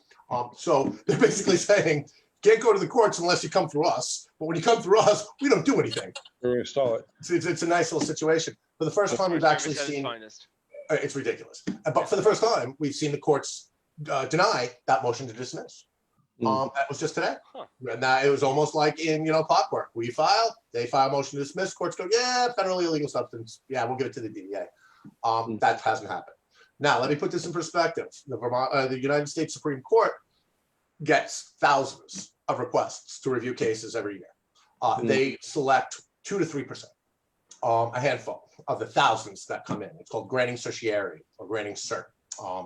E: So they're basically saying, can't go to the courts unless you come through us. But when you come through us, we don't do anything.
A: We're going to stall it.
E: It's a nice little situation. For the first time, we've actually seen, it's ridiculous. But for the first time, we've seen the courts deny that motion to dismiss. That was just today. And that, it was almost like in, clockwork. We file, they file a motion to dismiss, courts go, yeah, federally illegal substance. Yeah, we'll give it to the DEA. That hasn't happened. Now, let me put this in perspective. The United States Supreme Court gets thousands of requests to review cases every year. They select 2 to 3%, a handful of the thousands that come in. It's called granting certiorari or granting cert.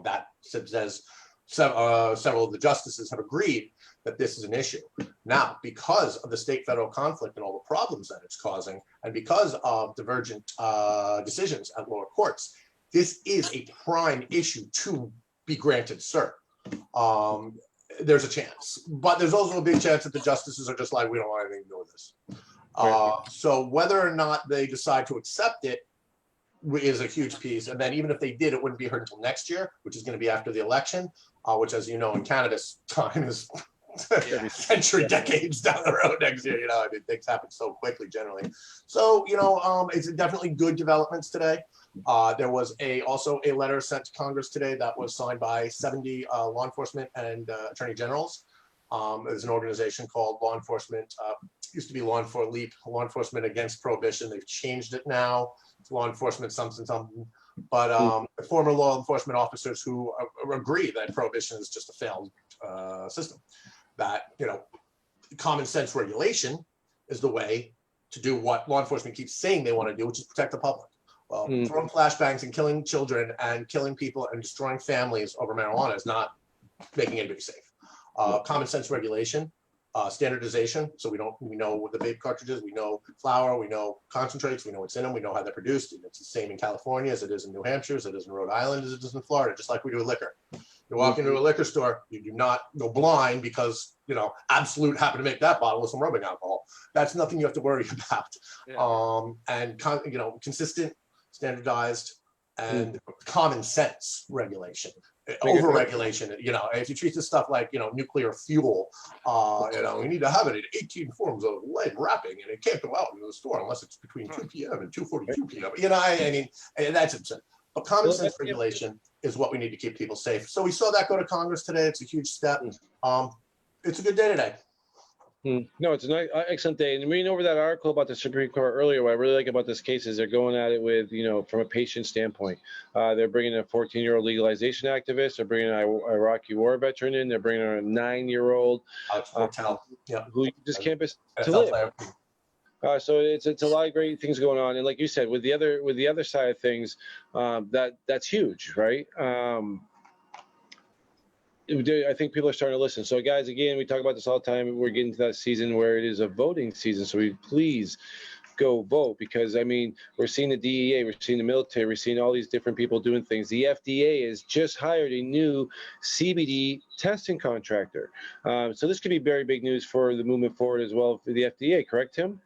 E: That says several of the justices have agreed that this is an issue. Now, because of the state-federal conflict and all the problems that it's causing, and because of divergent decisions at lower courts, this is a prime issue to be granted cert. There's a chance, but there's also a big chance that the justices are just like, we don't want anything to do with this. So whether or not they decide to accept it is a huge piece. And then even if they did, it wouldn't be heard until next year, which is going to be after the election, which, as you know, in cannabis time is century, decades down the road next year. Things happen so quickly generally. So, it's definitely good developments today. There was also a letter sent to Congress today that was signed by 70 law enforcement and attorney generals. There's an organization called Law Enforcement, used to be Law Enforcement Against Prohibition. They've changed it now. It's Law Enforcement something. But former law enforcement officers who agree that prohibition is just a failed system. That, common sense regulation is the way to do what law enforcement keeps saying they want to do, which is protect the public. Well, throwing flashbangs and killing children and killing people and destroying families over marijuana is not making anybody safe. Common sense regulation, standardization. So we know what the vape cartridges, we know flour, we know concentrates, we know what's in them, we know how they're produced. And it's the same in California as it is in New Hampshire, as it is in Rhode Island, as it is in Florida, just like we do with liquor. You walk into a liquor store, you do not go blind because, Absolute happened to make that bottle with some rubbing alcohol. That's nothing you have to worry about. And consistent, standardized, and common sense regulation. Over-regulation, if you treat this stuff like, nuclear fuel, we need to have it in 18 forms of lead wrapping, and it can't go out into the store unless it's between 2 p.m. and 2:42 p.m. That's absurd. But common sense regulation is what we need to keep people safe. So we saw that go to Congress today. It's a huge step. It's a good day today.
A: No, it's an excellent day. And reading over that article about the Supreme Court earlier, what I really like about this case is they're going at it with, from a patient standpoint. They're bringing a 14-year-old legalization activist. They're bringing an Iraqi war veteran in. They're bringing a 9-year-old who just campus to live. So it's a lot of great things going on. And like you said, with the other side of things, that's huge, right? I think people are starting to listen. So guys, again, we talk about this all the time. We're getting to that season where it is a voting season. So please go vote, because we're seeing the DEA, we're seeing the military, we're seeing all these different people doing things. The FDA has just hired a new CBD testing contractor. So this could be very big news for the movement forward as well for the FDA. Correct, Tim?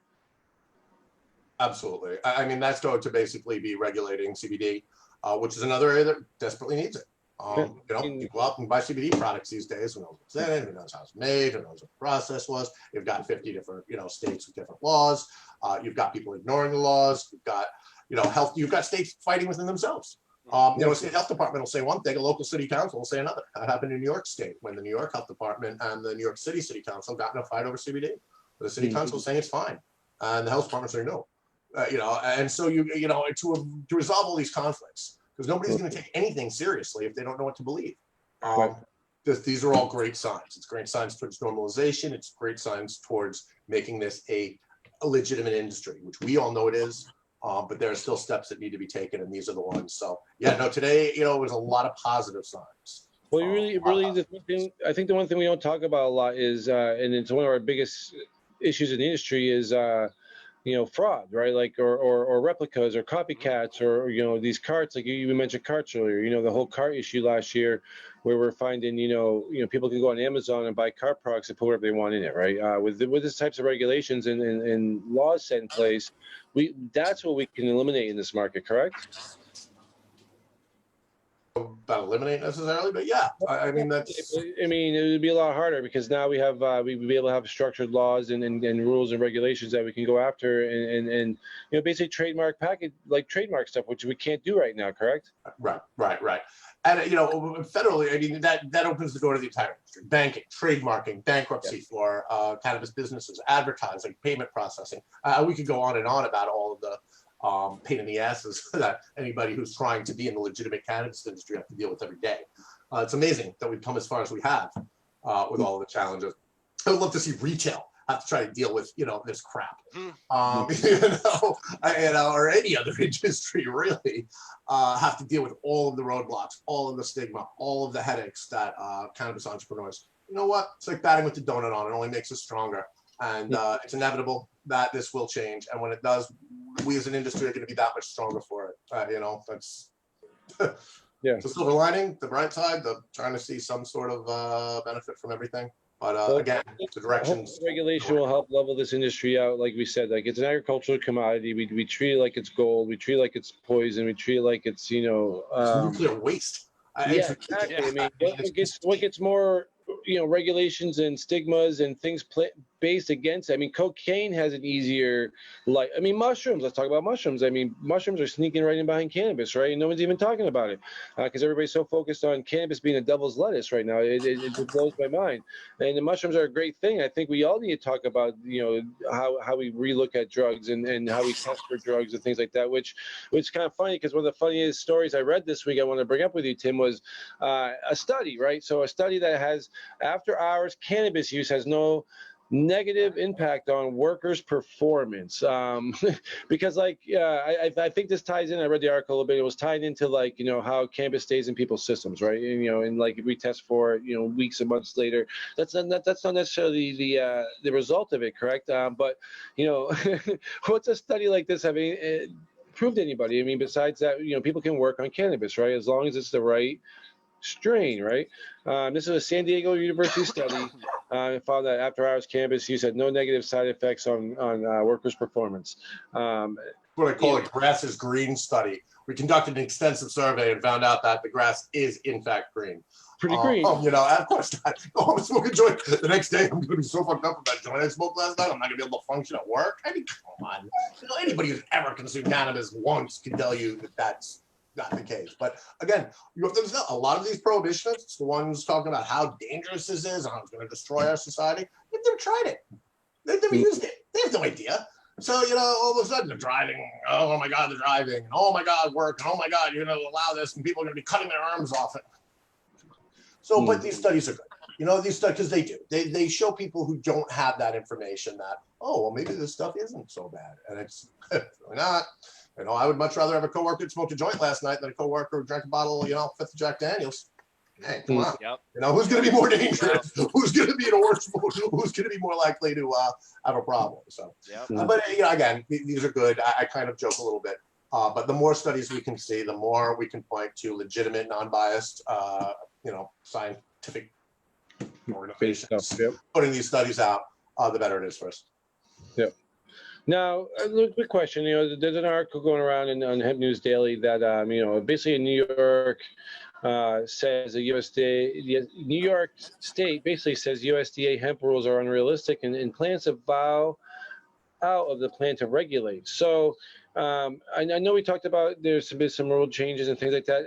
E: Absolutely. I mean, that's going to basically be regulating CBD, which is another area that desperately needs it. You go out and buy CBD products these days. Who knows what's in it? Who knows how it's made? Who knows what the process was? You've got 50 different, states with different laws. You've got people ignoring the laws. You've got, health. You've got states fighting within themselves. A state health department will say one thing, a local city council will say another. That happened in New York State when the New York Health Department and the New York City City Council got in a fight over CBD. The city council is saying it's fine, and the health department saying no. And so to resolve all these conflicts, because nobody's going to take anything seriously if they don't know what to believe. These are all great signs. It's great signs towards normalization. It's great signs towards making this a legitimate industry, which we all know it is. But there are still steps that need to be taken, and these are the ones. So today, it was a lot of positive signs.
A: Well, I think the one thing we don't talk about a lot is, and it's one of our biggest issues in the industry is, fraud, right? Like, or replicas or copycats or, these carts, like you mentioned carts earlier, the whole cart issue last year where we're finding, people can go on Amazon and buy cart products and put whatever they want in it, right? With these types of regulations and laws set in place, that's what we can eliminate in this market, correct?
E: Not eliminate necessarily, but I mean
A: it would be a lot harder because now we have we'd be able to have structured laws and rules and regulations that we can go after and basically trademark trademark stuff, which we can't do right now, correct?
E: Right. And federally, I mean that opens the door to the entire industry: banking, trademarking, bankruptcy for cannabis businesses, advertising, payment processing. We could go on and on about all of the pain in the asses that anybody who's trying to be in the legitimate cannabis industry have to deal with every day. It's amazing that we've come as far as we have with all of the challenges. I would love to see retail have to try to deal with this crap, or any other industry really have to deal with all of the roadblocks, all of the stigma, all of the headaches that cannabis entrepreneurs. You know what? It's like batting with the donut on. It only makes us stronger, and it's inevitable that this will change. And when it does, we as an industry are going to be that much stronger for it. That's the silver lining, the bright side, the trying to see some sort of benefit from everything. But again, the directions.
A: Regulation will help level this industry out. Like we said, like it's an agricultural commodity. We treat it like it's gold. We treat it like it's poison. We treat it like it's
E: nuclear waste.
A: Exactly. I mean, what gets more regulations and stigmas and things based against it. I mean, cocaine has an easier mushrooms. Let's talk about mushrooms. I mean, mushrooms are sneaking right in behind cannabis, right? And no one's even talking about it because everybody's so focused on cannabis being a devil's lettuce right now. It blows my mind. And the mushrooms are a great thing. I think we all need to talk about, how we relook at drugs and how we test for drugs and things like that, which is kind of funny because one of the funniest stories I read this week I want to bring up with you, Tim, was a study, right? So a study that has after hours cannabis use has no negative impact on workers' performance because I think this ties in. I read the article a little bit. It was tied into how cannabis stays in people's systems, right? And and if we test for it weeks and months later, that's not necessarily the result of it, correct? But what's a study like this proved to anybody? I mean, besides that, people can work on cannabis, right? As long as it's the right strain, right? This is a San Diego University study. Found that after hours cannabis use had no negative side effects on workers' performance.
E: What I call a grass is green study. We conducted an extensive survey and found out that the grass is in fact green.
A: Pretty green.
E: Of course not. I'm smoking joint. The next day I'm going to be so fucked up from that joint I smoked last night. I'm not going to be able to function at work. I mean, come on. Anybody who's ever consumed cannabis once can tell you that that's not the case. But again, there's a lot of these prohibitionists, the ones talking about how dangerous this is and how it's going to destroy our society, they've never tried it. They've never used it. They have no idea. So, all of a sudden they're driving. Oh my God, they're driving. And oh my God, work. And oh my God, you're going to allow this and people are going to be cutting their arms off it. So, but these studies are good. These studies, because they do. They show people who don't have that information that, maybe this stuff isn't so bad. And it's really not. I would much rather have a coworker that smoked a joint last night than a coworker who drank a bottle, Fifth of Jack Daniels. Hey, come on.
B: Yep.
E: Who's going to be more dangerous? Who's going to be in a worse mood? Who's going to be more likely to have a problem? So, but again, these are good. I kind of joke a little bit, but the more studies we can see, the more we can point to legitimate, non-biased, scientific organizations putting these studies out, the better it is for us.
A: Yep. Now, a quick question. There's an article going around on Hemp News Daily that, basically in New York says the New York State basically says USDA hemp rules are unrealistic and plans to vow out of the plan to regulate. So I know we talked about there's been some rule changes and things like that.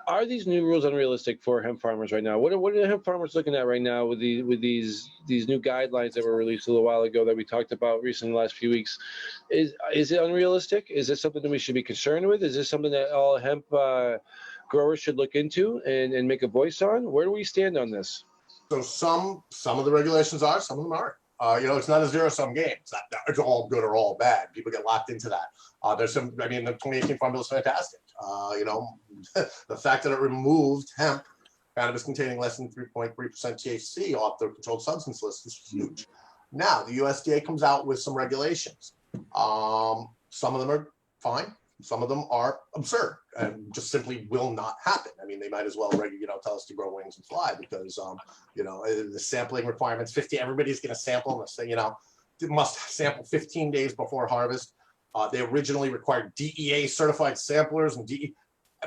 A: Are these new rules unrealistic for hemp farmers right now? What are the hemp farmers looking at right now with these new guidelines that were released a little while ago that we talked about recently in the last few weeks? Is it unrealistic? Is this something that we should be concerned with? Is this something that all hemp growers should look into and make a voice on? Where do we stand on this?
E: So some of the regulations are, some of them aren't. It's not a zero-sum game. It's all good or all bad. People get locked into that. There's some. I mean, the 2018 Farm Bill is fantastic. The fact that it removed hemp, cannabis containing less than 3.3% THC off the controlled substance list is huge. Now the USDA comes out with some regulations. Some of them are fine. Some of them are absurd and just simply will not happen. I mean, they might as well, tell us to grow wings and fly because, the sampling requirements, 50, everybody's going to sample and must sample 15 days before harvest. They originally required DEA certified samplers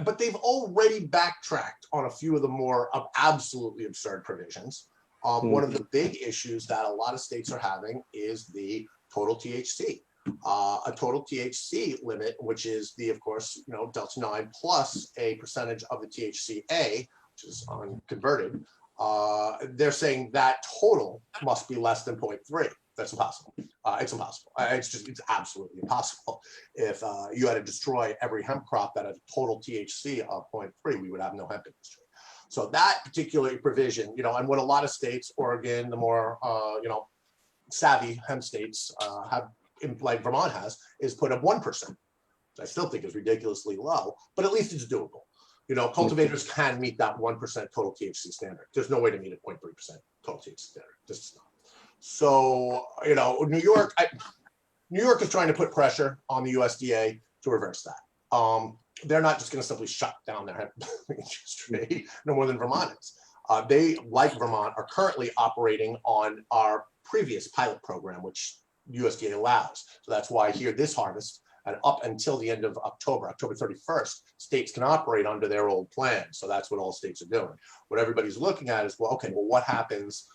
E: but they've already backtracked on a few of the more absolutely absurd provisions. One of the big issues that a lot of states are having is the total THC. A total THC limit, which is of course, Delta 9 plus a percentage of the THCA, which is unconverted. They're saying that total must be less than 0.3. That's impossible. It's impossible. It's absolutely impossible. If you had to destroy every hemp crop that had a total THC of 0.3, we would have no hemp industry. So that particular provision, and what a lot of states, Oregon, the more, savvy hemp states have, like Vermont has, is put up 1%, which I still think is ridiculously low, but at least it's doable. Cultivators can meet that 1% total THC standard. There's no way to meet a 0.3% total THC standard. This is not. So, New York is trying to put pressure on the USDA to reverse that. They're not just going to simply shut down their hemp industry, no more than Vermont is. They, like Vermont, are currently operating on our previous pilot program, which USDA allows. So that's why here this harvest and up until the end of October 31st, states can operate under their old plan. So that's what all states are doing. What everybody's looking at is, what happens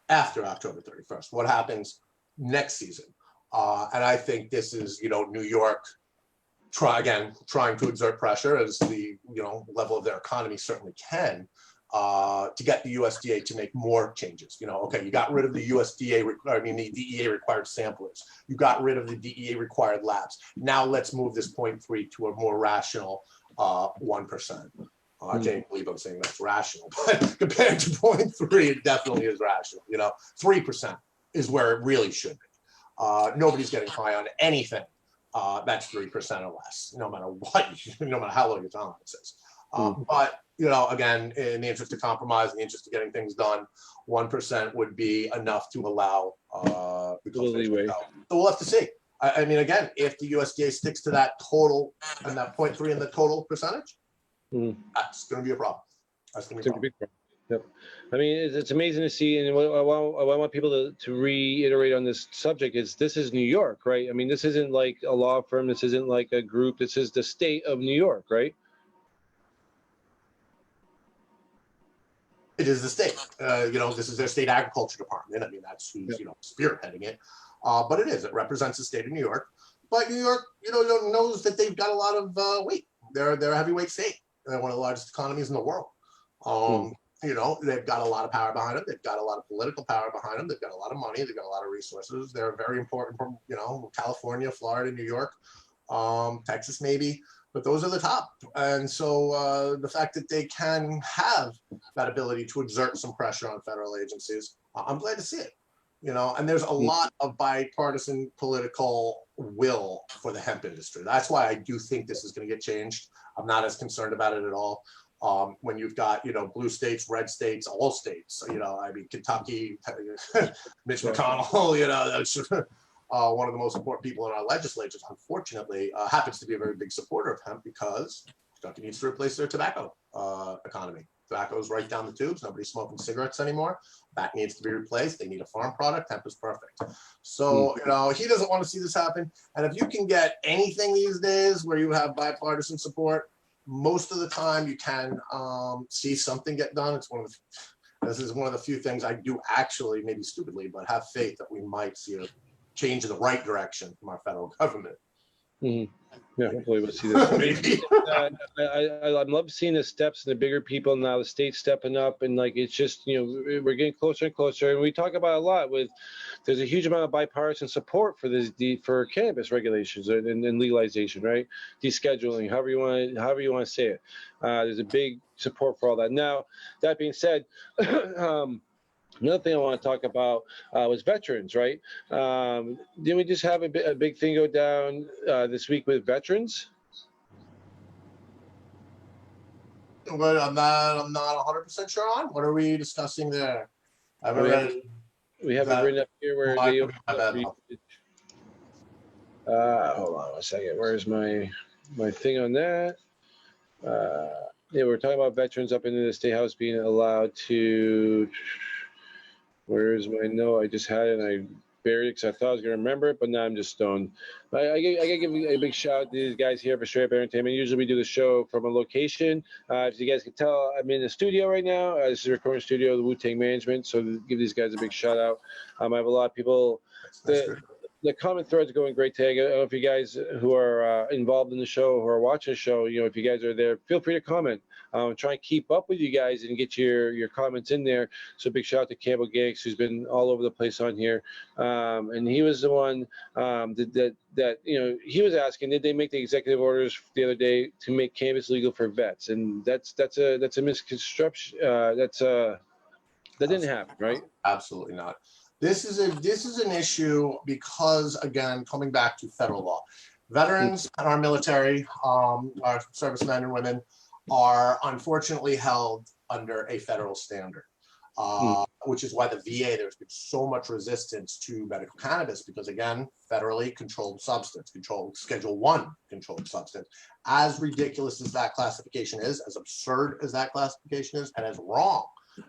E: after October 31st? What happens next season? And I think this is, New York trying to exert pressure as the, level of their economy certainly can, to get the USDA to make more changes. You got rid of the the DEA required samplers. You got rid of the DEA required labs. Now let's move this 0.3 to a more rational 1%. I can't believe I'm saying that's rational, but compared to 0.3, it definitely is rational. 3% is where it really should be. Nobody's getting high on anything that's 3% or less, no matter what, no matter how low your tolerance is. But again, in the interest of compromise, in the interest of getting things done, 1% would be enough to allow the cultivation. So we'll have to see. I mean, again, if the USDA sticks to that total and that 0.3 in the total percentage, that's going to be a problem. That's going to be a big problem.
A: Yep. I mean, it's amazing to see, and what I want people to reiterate on this subject is this is New York, right? I mean, this isn't like a law firm. This isn't like a group. This is the state of New York, right?
E: It is the state. This is their state agriculture department. I mean, that's who's spearheading it. But it is. It represents the state of New York. But New York, knows that they've got a lot of weight. They're a heavyweight state. They're one of the largest economies in the world. They've got a lot of power behind them. They've got a lot of political power behind them. They've got a lot of money. They've got a lot of resources. They're very important from, California, Florida, New York, Texas, maybe. But those are the top. And so the fact that they can have that ability to exert some pressure on federal agencies, I'm glad to see it. And there's a lot of bipartisan political will for the hemp industry. That's why I do think this is going to get changed. I'm not as concerned about it at all. When you've got, blue states, red states, all states, Kentucky, Mitch McConnell, that's one of the most important people in our legislatures, unfortunately, happens to be a very big supporter of hemp because Kentucky needs to replace their tobacco economy. Tobacco's right down the tubes. Nobody's smoking cigarettes anymore. That needs to be replaced. They need a farm product. Hemp is perfect. So, you know, he doesn't want to see this happen. And if you can get anything these days where you have bipartisan support, most of the time you can see something get done. This is one of the few things I do actually, maybe stupidly, but have faith that we might see a change in the right direction from our federal government.
A: Yeah, hopefully we'll see this.
E: Maybe.
A: I love seeing the steps and the bigger people now, the state stepping up, and like it's just, you know, we're getting closer and closer. And we talk about a lot with, there's a huge amount of bipartisan support for this, for cannabis regulations and legalization, right? Descheduling, however you want to say it. There's a big support for all that. Now, that being said, another thing I want to talk about was veterans, right? Didn't we just have a big thing go down this week with veterans?
E: But I'm not 100% sure on. What are we discussing there? I haven't read it.
A: We have it written up here where they. Hold on one second. Where's my thing on that? Yeah, we're talking about veterans up into the state house being allowed to. Where's my note? I just had it and I buried it because I thought I was going to remember it, but now I'm just stoned. I got to give a big shout out to these guys here for Straight Up Entertainment. Usually we do the show from a location. As you guys can tell, I'm in the studio right now. This is a recording studio of the Wu-Tang Management, so give these guys a big shout out. I have a lot of people. The comment threads are going great today. I don't know if you guys who are involved in the show, who are watching the show, you know, if you guys are there, feel free to comment. Try and keep up with you guys and get your comments in there. So big shout out to Campbell Giggs, who's been all over the place on here. And he was the one that you know, he was asking, did they make the executive orders the other day to make cannabis legal for vets? And that's a misconstruction. That didn't happen, right?
E: Absolutely not. This is an issue because, again, coming back to federal law, veterans and our military, our servicemen and women, are unfortunately held under a federal standard, which is why the VA, there's been so much resistance to medical cannabis because, again, federally controlled substance, Schedule I controlled substance. As ridiculous as that classification is, as absurd as that classification is, and as wrong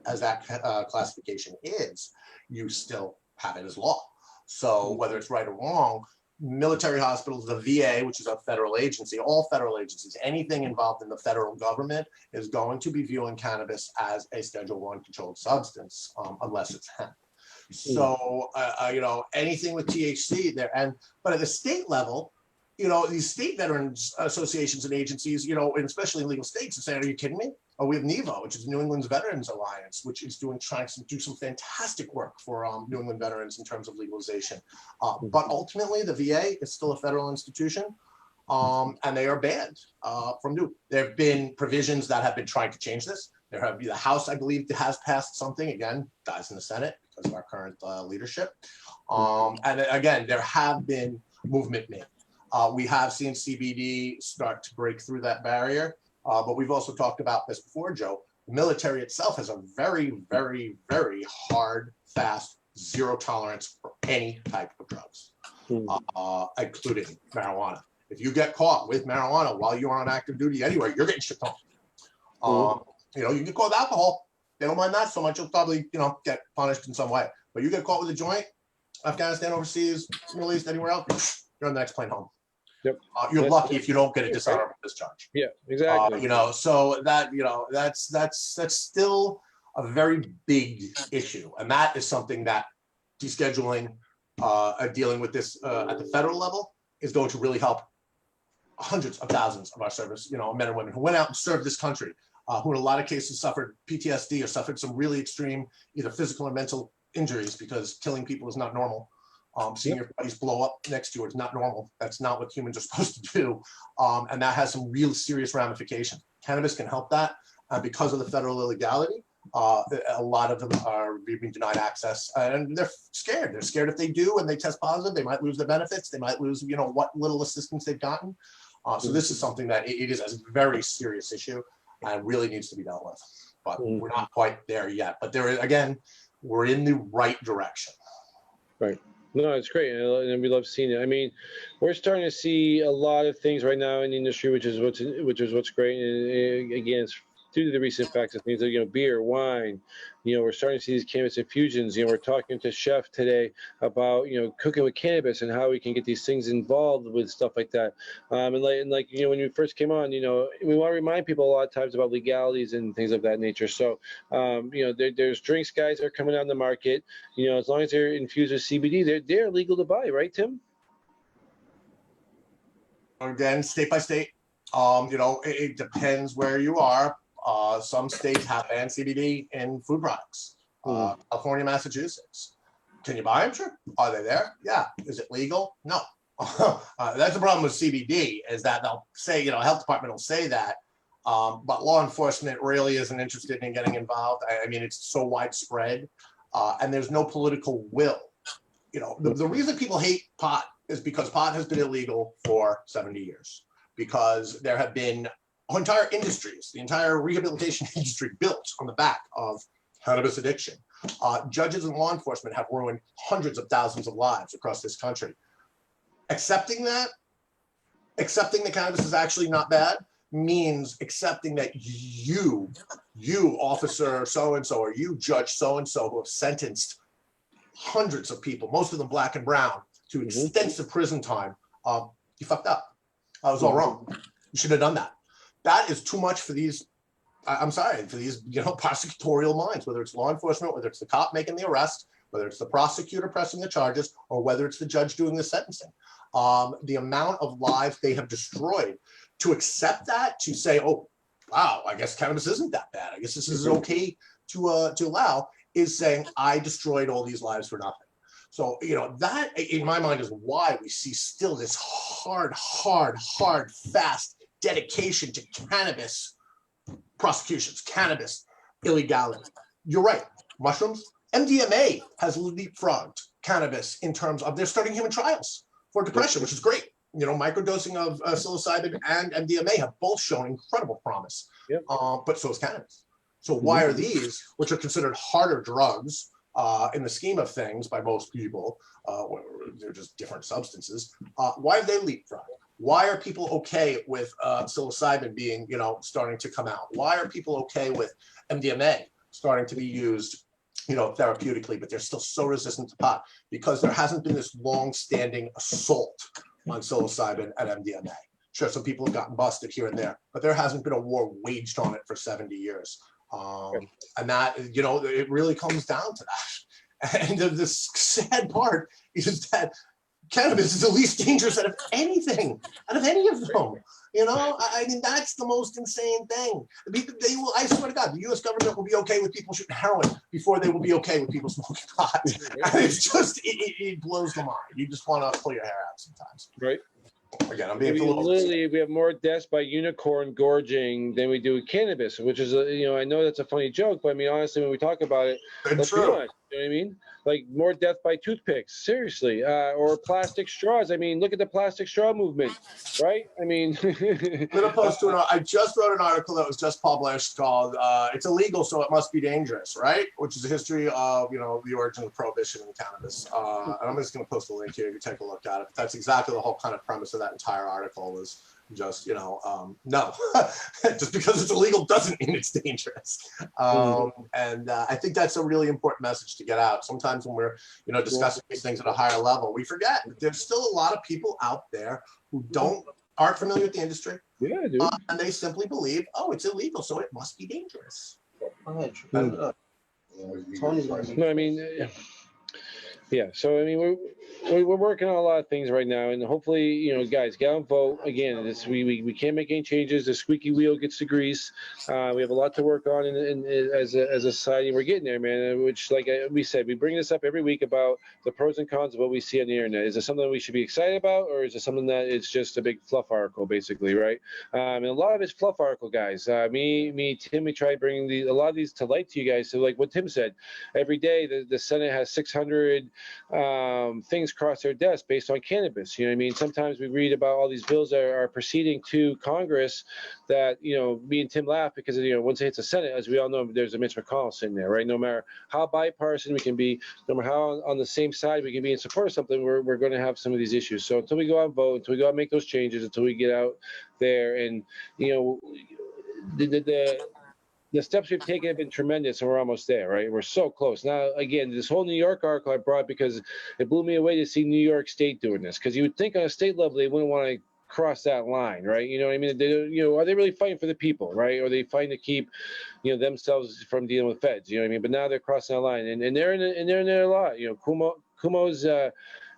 E: as that classification is, you still have it as law. So whether it's right or wrong, military hospitals, the VA, which is a federal agency, all federal agencies, anything involved in the federal government is going to be viewing cannabis as a Schedule I controlled substance, unless it's hemp. So, you know, anything with THC there, but at the state level, you know, these state veterans associations and agencies, you know, and especially in legal states, are saying, are you kidding me? Oh, we have NEVO, which is New England's Veterans Alliance, which is trying to do some fantastic work for New England veterans in terms of legalization. But ultimately, the VA is still a federal institution, and they are banned from doing. There have been provisions that have been trying to change this. The House, I believe, has passed something. Again, dies in the Senate because of our current leadership. And again, there have been movement made. We have seen CBD start to break through that barrier. But we've also talked about this before, Joe. The military itself has a very, very, very hard, fast, zero tolerance for any type of drugs, including marijuana. If you get caught with marijuana while you're on active duty anywhere, you're getting shipped home. You know, you get caught with alcohol. They don't mind that so much. You'll probably, you know, get punished in some way. But you get caught with a joint, Afghanistan, overseas, Middle East, anywhere else, you're on the next plane home.
A: Yep.
E: You're lucky if you don't get a dishonorable discharge.
A: Yeah, exactly.
E: You know, so that, you know, that's still a very big issue, and that is something that descheduling, dealing with this at the federal level is going to really help hundreds of thousands of our service, you know, men and women who went out and served this country, who in a lot of cases suffered PTSD or suffered some really extreme either physical or mental injuries because killing people is not normal. Seeing your buddies blow up next to you is not normal. That's not what humans are supposed to do. And that has some real serious ramifications. Cannabis can help that. Because of the federal illegality, a lot of them are being denied access, and they're scared. They're scared if they do and they test positive, they might lose their benefits. They might lose, you know, what little assistance they've gotten. So this is something that it is a very serious issue and really needs to be dealt with. But we're not quite there yet. But there is, again, we're in the right direction.
A: Right. No, it's great, and we love seeing it. I mean, we're starting to see a lot of things right now in the industry, which is what's great. And again, it's due to the recent facts of things like, beer, wine. We're starting to see these cannabis infusions. We're talking to Chef today about, cooking with cannabis and how we can get these things involved with stuff like that. And like when you first came on, we want to remind people a lot of times about legalities and things of that nature. So, there's drinks, guys, that are coming out in the market. As long as they're infused with CBD, they're legal to buy, right, Tim?
E: Again, state by state. It depends where you are. Some states have banned CBD in food products. California, Massachusetts. Can you buy them? Sure. Are they there? Yeah. Is it legal? No. That's the problem with CBD, is that they'll say, health department will say that, but law enforcement really isn't interested in getting involved. I mean, it's so widespread, and there's no political will. The reason people hate pot is because pot has been illegal for 70 years, because there have been entire industries, the entire rehabilitation industry built on the back of cannabis addiction. Judges and law enforcement have ruined hundreds of thousands of lives across this country. Accepting that cannabis is actually not bad, means accepting that you officer so-and-so, or you judge so-and-so, who have sentenced hundreds of people, most of them black and brown, to extensive prison time, you fucked up. That was all wrong. You should have done that. That is too much for these, I'm sorry, for these, prosecutorial minds, whether it's law enforcement, whether it's the cop making the arrest, whether it's the prosecutor pressing the charges, or whether it's the judge doing the sentencing. The amount of lives they have destroyed, to accept that, to say, oh, wow, I guess cannabis isn't that bad, I guess this is okay to allow, is saying, I destroyed all these lives for nothing. So, that in my mind is why we see still this hard, fast dedication to cannabis prosecutions, cannabis illegality. You're right, mushrooms, MDMA has leapfrogged cannabis in terms of, they're starting human trials for depression, which is great. Microdosing of psilocybin and MDMA have both shown incredible promise, but so is cannabis. So why are these, which are considered harder drugs in the scheme of things by most people, they're just different substances, why have they leapfrogged? Why are people okay with psilocybin being, starting to come out? Why are people okay with MDMA starting to be used, therapeutically, but they're still so resistant to pot? Because there hasn't been this long-standing assault on psilocybin and MDMA. Sure, some people have gotten busted here and there, but there hasn't been a war waged on it for 70 years. And that, it really comes down to that. And the sad part is that cannabis is the least dangerous out of anything, out of any of them. I mean, that's the most insane thing. They will, I swear to God, the U.S. government will be okay with people shooting heroin before they will be okay with people smoking pot. And it's just, it blows the mind. You just want to pull your hair out sometimes.
A: Right.
E: Again, I'm being
A: literally, we have more deaths by unicorn gorging than we do with cannabis, which is, I know that's a funny joke, but I mean, honestly, when we talk about it, let's be honest, you know what I mean? Like, more death by toothpicks, seriously, or plastic straws. I mean, look at the plastic straw movement, right? I mean,
E: I'm gonna post to I just wrote an article that was just published called "It's Illegal, So It Must Be Dangerous," right? Which is a history of the origin of prohibition in cannabis. And I'm just gonna post a link here. You can take a look at it. But that's exactly the whole kind of premise of that entire article. Was just no, just because it's illegal doesn't mean it's dangerous. And I think that's a really important message to get out. Sometimes when we're discussing these things at a higher level, we forget that there's still a lot of people out there who aren't familiar with the industry.
A: Yeah, dude.
E: And they simply believe, oh, it's illegal, so it must be dangerous.
A: No, I mean, yeah. So I mean, we're working on a lot of things right now, and hopefully, guys, get out and vote. Again, we can't make any changes. The squeaky wheel gets the grease. We have a lot to work on, as a society. We're getting there, man. Which, like we said, we bring this up every week about the pros and cons of what we see on the internet. Is it something we should be excited about, or is it something that is just a big fluff article, basically, right? And a lot of it's fluff article, guys. Me, Tim, we try bringing a lot of these to light to you guys. So, like what Tim said, every day the Senate has 600 things cross their desk based on cannabis. You know what I mean? Sometimes we read about all these bills that are proceeding to Congress that, me and Tim laugh because, once it hits the Senate, as we all know, there's a Mitch McConnell sitting there, right? No matter how bipartisan we can be, no matter how on the same side we can be in support of something, we're going to have some of these issues. So until we go out and vote, until we go out and make those changes, until we get out there and, the steps we've taken have been tremendous, and we're almost there, right? We're so close. Now, again, this whole New York article I brought because it blew me away to see New York State doing this, because you would think on a state level they wouldn't want to cross that line, right? You know what I mean? They, are they really fighting for the people, right? Or are they fighting to keep, themselves from dealing with feds? You know what I mean? But now they're crossing that line, and they're in there a lot. Kumo's,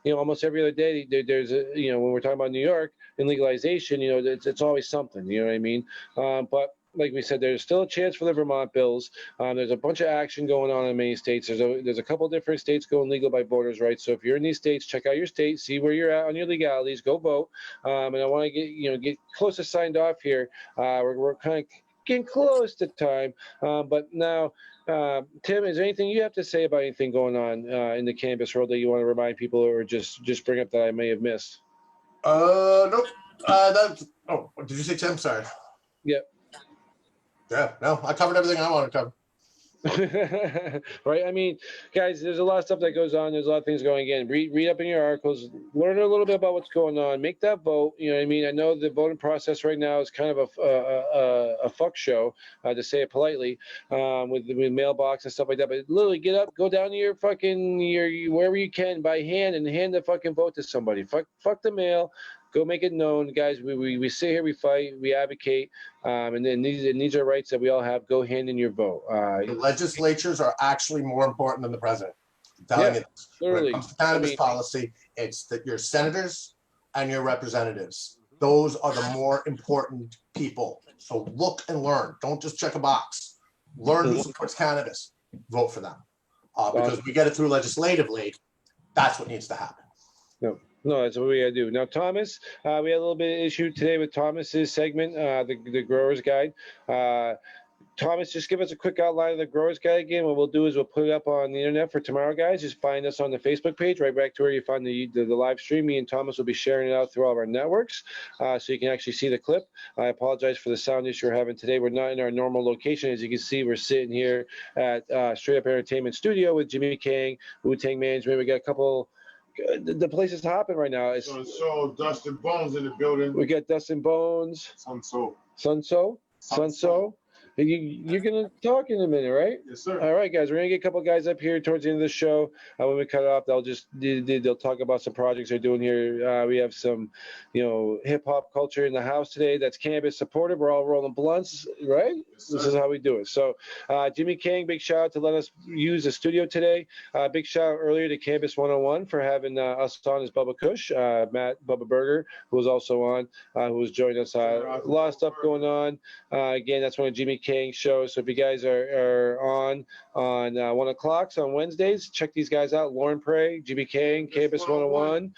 A: almost every other day there's a, when we're talking about New York and legalization, it's always something. You know what I mean? But like we said, there's still a chance for the Vermont bills. There's a bunch of action going on in many states. There's a couple different states going legal by voters' rights. So if you're in these states, check out your state, see where you're at on your legalities, go vote. And I want to get close to signed off here. We're kind of getting close to time. But now, Tim, is there anything you have to say about anything going on in the cannabis world that you want to remind people, or just bring up that I may have missed?
E: Nope. Did you say Tim? Sorry.
A: Yep.
E: Yeah, no, I covered everything I wanted to cover.
A: Right. I mean, guys, there's a lot of stuff that goes on. There's a lot of things going in. Read up in your articles, learn a little bit about what's going on, make that vote. You know what I mean? I know the voting process right now is kind of a fuck show, to say it politely, with mailbox and stuff like that. But literally get up, go down to your wherever you can by hand and hand the fucking vote to somebody. Fuck the mail. Go make it known, guys. We sit here, we fight, we advocate, and then these are rights that we all have. Go hand in your vote.
E: The legislatures are actually more important than the president. I'm telling you this. When it comes to cannabis policy, it's that your senators and your representatives. Those are the more important people. So look and learn. Don't just check a box. Learn who supports cannabis. Vote for them. Because we get it through legislatively. That's what needs to happen.
A: No, that's what we gotta do. Now, Thomas, we had a little bit of issue today with Thomas's segment, the Grower's Guide. Thomas, just give us a quick outline of the Grower's Guide again. What we'll do is we'll put it up on the internet for tomorrow, guys. Just find us on the Facebook page, right back to where you find the live stream. Me and Thomas will be sharing it out through all of our networks, so you can actually see the clip. I apologize for the sound issue we're having today. We're not in our normal location. As you can see, we're sitting here at Straight Up Entertainment Studio with Jimmy Kang, Wu-Tang Management. We got a couple... The place is hopping right now.
D: So Dustin Bones in the building.
A: We got Dustin Bones. Sunso. You're going to talk in a minute, right?
D: Yes, sir.
A: All right, guys. We're going to get a couple guys up here towards the end of the show. When we cut it off, they'll talk about some projects they're doing here. We have some, hip-hop culture in the house today that's cannabis supportive. We're all rolling blunts, right? Yes, this is how we do it. So Jimmy Kang, big shout out to let us use the studio today. Big shout out earlier to Cannabis 101 for having us on as Bubba Kush. Matt Bubba Burger, who was also on, who was joining us. A lot of stuff going on. Again, that's one of Jimmy Kang shows. So if you guys are on 1 o'clock on Wednesdays, check these guys out. Lauren Prey, Jimmy Kang, Cannabis 101.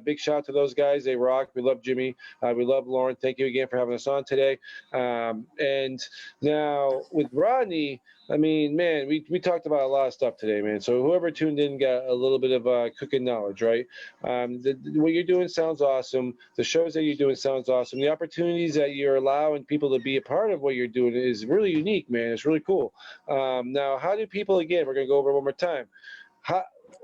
A: Big shout out to those guys. They rock. We love Jimmy. We love Lauren. Thank you again for having us on today. And now with Rodney, I mean, man, we talked about a lot of stuff today, man. So whoever tuned in got a little bit of cooking knowledge, right? What you're doing sounds awesome. The shows that you're doing sounds awesome. The opportunities that you're allowing people to be a part of what you're doing is really unique, man. It's really cool. Now, how do people, again, we're going to go over it one more time.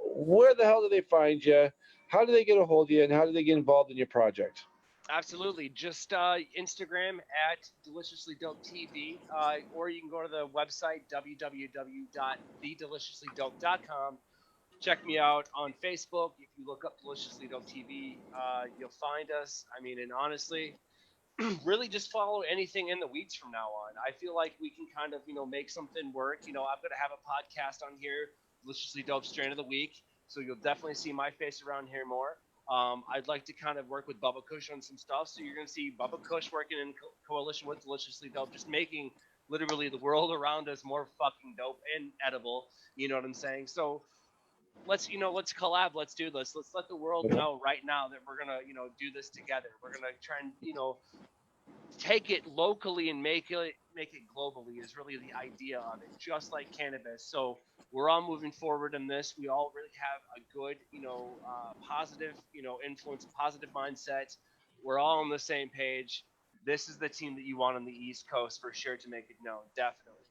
A: Where the hell do they find you? How do they get a hold of you, and how do they get involved in your project?
B: Absolutely. Just Instagram at DeliciouslyDopeTV, or you can go to the website, www.thedeliciouslydope.com. Check me out on Facebook. If you look up Deliciously Dope TV, you'll find us. I mean, and honestly, really just follow anything in the weeds from now on. I feel like we can kind of, make something work. I'm going to have a podcast on here, Deliciously Dope Strain of the Week. So you'll definitely see my face around here more. I'd like to kind of work with Bubba Kush on some stuff. So you're going to see Bubba Kush working in coalition with Deliciously Dope, just making literally the world around us more fucking dope and edible. You know what I'm saying? So let's collab. Let's do this. Let's let the world know right now that we're going to, do this together. We're going to try and, take it locally and make it globally is really the idea of it, just like cannabis. So we're all moving forward in this. We all really have a good, positive, influence, positive mindset. We're all on the same page. This is the team that you want on the East Coast for sure to make it known. Definitely.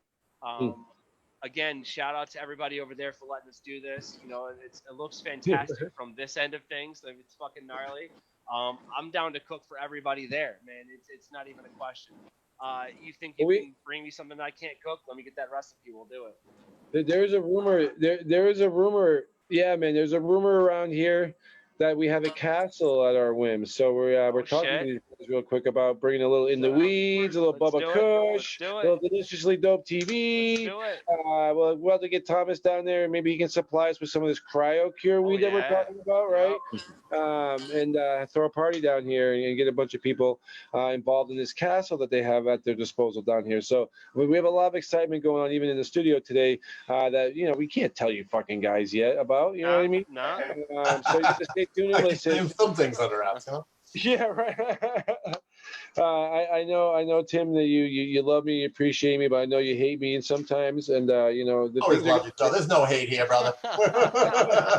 B: Again, shout out to everybody over there for letting us do this. It looks fantastic from this end of things. It's fucking gnarly. I'm down to cook for everybody there, man. It's not even a question. You think you can bring me something I can't cook? Let me get that recipe. We'll do it.
A: There's a rumor. There is a rumor. Yeah, man. There's a rumor around here that we have a castle at our whim. So we're talking to these guys real quick about bringing a little In the Weeds, a little Bubba Kush, a little Deliciously Dope TV. We'll have to get Thomas down there. Maybe he can supply us with some of this cryo cure weed that we're talking about, right? And throw a party down here and get a bunch of people involved in this castle that they have at their disposal down here. So we have a lot of excitement going on even in the studio today that, we can't tell you fucking guys yet about, you know what I mean?
B: No.
A: So you have to stay tuned and listen.
E: Some things under wraps, huh?
A: Yeah, right. I know, Tim, that you love me, you appreciate me, but I know you hate me sometimes. And
E: always love you, brother. There's no hate here, brother.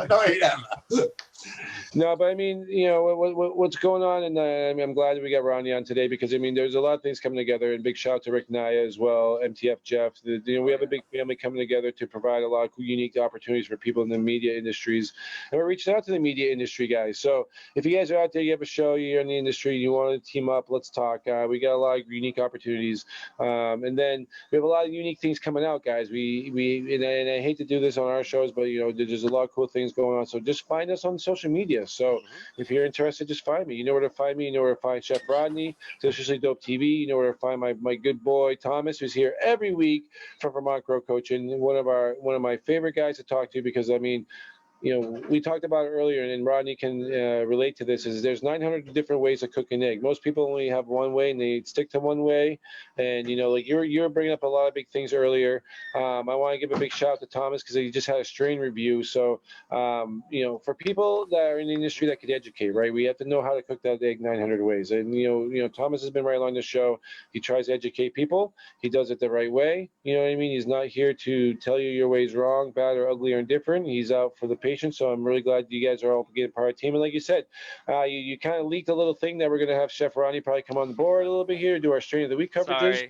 E: No hate ever.
A: No, but I mean, what's going on, and I'm glad that we got Rodney on today because I mean, there's a lot of things coming together. And big shout out to Rick Naya as well, MTF Jeff. We have a big family coming together to provide a lot of unique opportunities for people in the media industries, and we're reaching out to the media industry guys. So if you guys are out there, you have a show, you're in the industry, you want to team up, let's talk. We got a lot of unique opportunities, and then we have a lot of unique things coming out, guys. And I hate to do this on our shows, but there's a lot of cool things going on. So just find us on social media. So if you're interested, just find me. You know where to find me. You know where to find Chef Rodney, Deliciously Dope TV. You know where to find my good boy Thomas, who's here every week from Vermont Grow Coaching. One of my favorite guys to talk to because I mean, we talked about it earlier, and Rodney can relate to this, is there's 900 different ways to cook an egg. Most people only have one way, and they stick to one way. And, like you're bringing up a lot of big things earlier. I want to give a big shout out to Thomas because he just had a strain review. So, for people that are in the industry that could educate, right, we have to know how to cook that egg 900 ways. And, Thomas has been right along the show. He tries to educate people. He does it the right way. You know what I mean? He's not here to tell you your way's wrong, bad, or ugly, or indifferent. He's out for the patient. So I'm really glad you guys are all getting part of the team. And like you said, you kind of leaked a little thing that we're going to have Chef Rodney probably come on the board a little bit here, do our strain of the week coverages.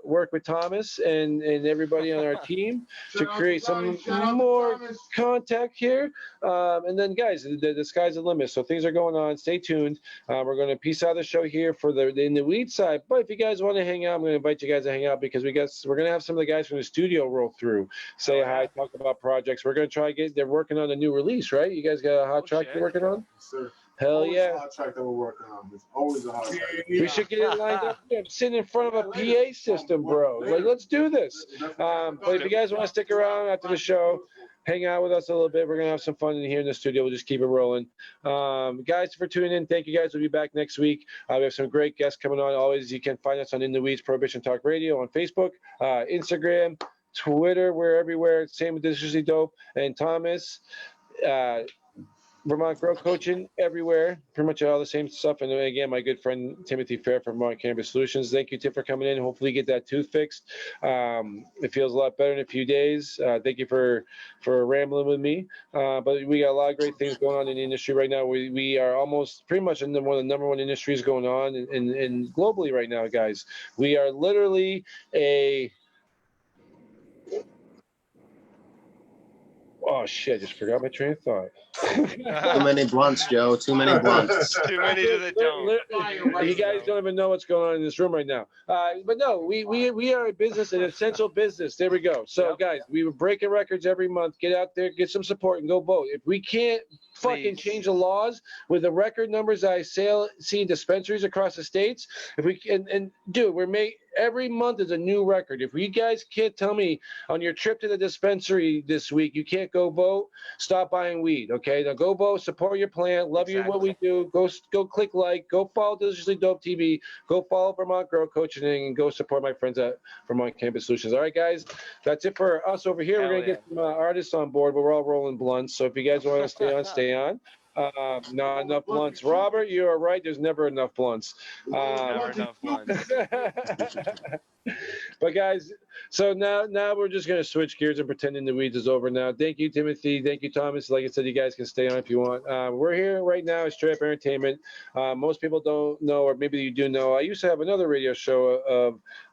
A: Work with Thomas and everybody on our team to create some more contact here. And then, guys, the sky's the limit. So things are going on. Stay tuned. We're going to piece out the show here for the In the Weed side. But if you guys want to hang out, I'm going to invite you guys to hang out because we're going to have some of the guys from the studio roll through, say hi, talk about projects. We're going to try they're working on a new release, right? You guys got a hot track you're working on?
D: Yes, sir.
A: Hell
D: always
A: yeah.
D: A hot track that we're working on. It's always a hot track.
A: We should get it lined up. I'm sitting in front of a PA system, bro. Like, let's do this. But if you guys want to stick around after the show, hang out with us a little bit. We're going to have some fun in here in the studio. We'll just keep it rolling. Guys, for tuning in, thank you guys. We'll be back next week. We have some great guests coming on. Always, you can find us on In the Weeds Prohibition Talk Radio on Facebook, Instagram, Twitter. We're everywhere. Same with Deliciously Dope and Thomas. Vermont Grow Coaching everywhere, pretty much all the same stuff. And then again, my good friend Timothy Fair from Vermont Cannabis Solutions. Thank you, Tim, for coming in. Hopefully, get that tooth fixed. It feels a lot better in a few days. Thank you for rambling with me. But we got a lot of great things going on in the industry right now. We are almost pretty much in one of the number one industries going on and globally right now, guys. We are literally oh shit! Just forgot my train of thought.
C: Too many blunts, Joe. Too many blunts.
B: Too many to the dome.
A: You guys don't even know what's going on in this room right now. But no, we are a business, an essential business. There we go. So guys, we were breaking records every month. Get out there, get some support, and go vote. If we can't fucking change the laws with the record numbers I see in dispensaries across the states, if we can, and dude, every month is a new record. If you guys can't tell me on your trip to the dispensary this week, you can't go vote, stop buying weed, okay? Now go vote, support your plant, love you what we do, go click like, go follow Deliciously Dope TV, go follow Vermont Grow Coaching, and go support my friends at Vermont Cannabis Solutions. All right, guys, that's it for us over here. We're going to get some artists on board, but we're all rolling blunts, so if you guys want to stay on, stay on. Not enough blunts. Robert, you are right. There's never enough blunts.
B: Never enough blunts.
A: But guys, so now we're just gonna switch gears and pretend In the Weeds is over now. Thank you, Timothy. Thank you, Thomas. Like I said, you guys can stay on if you want. We're here right now at Straight Up Entertainment. Most people don't know, or maybe you do know. I used to have another radio show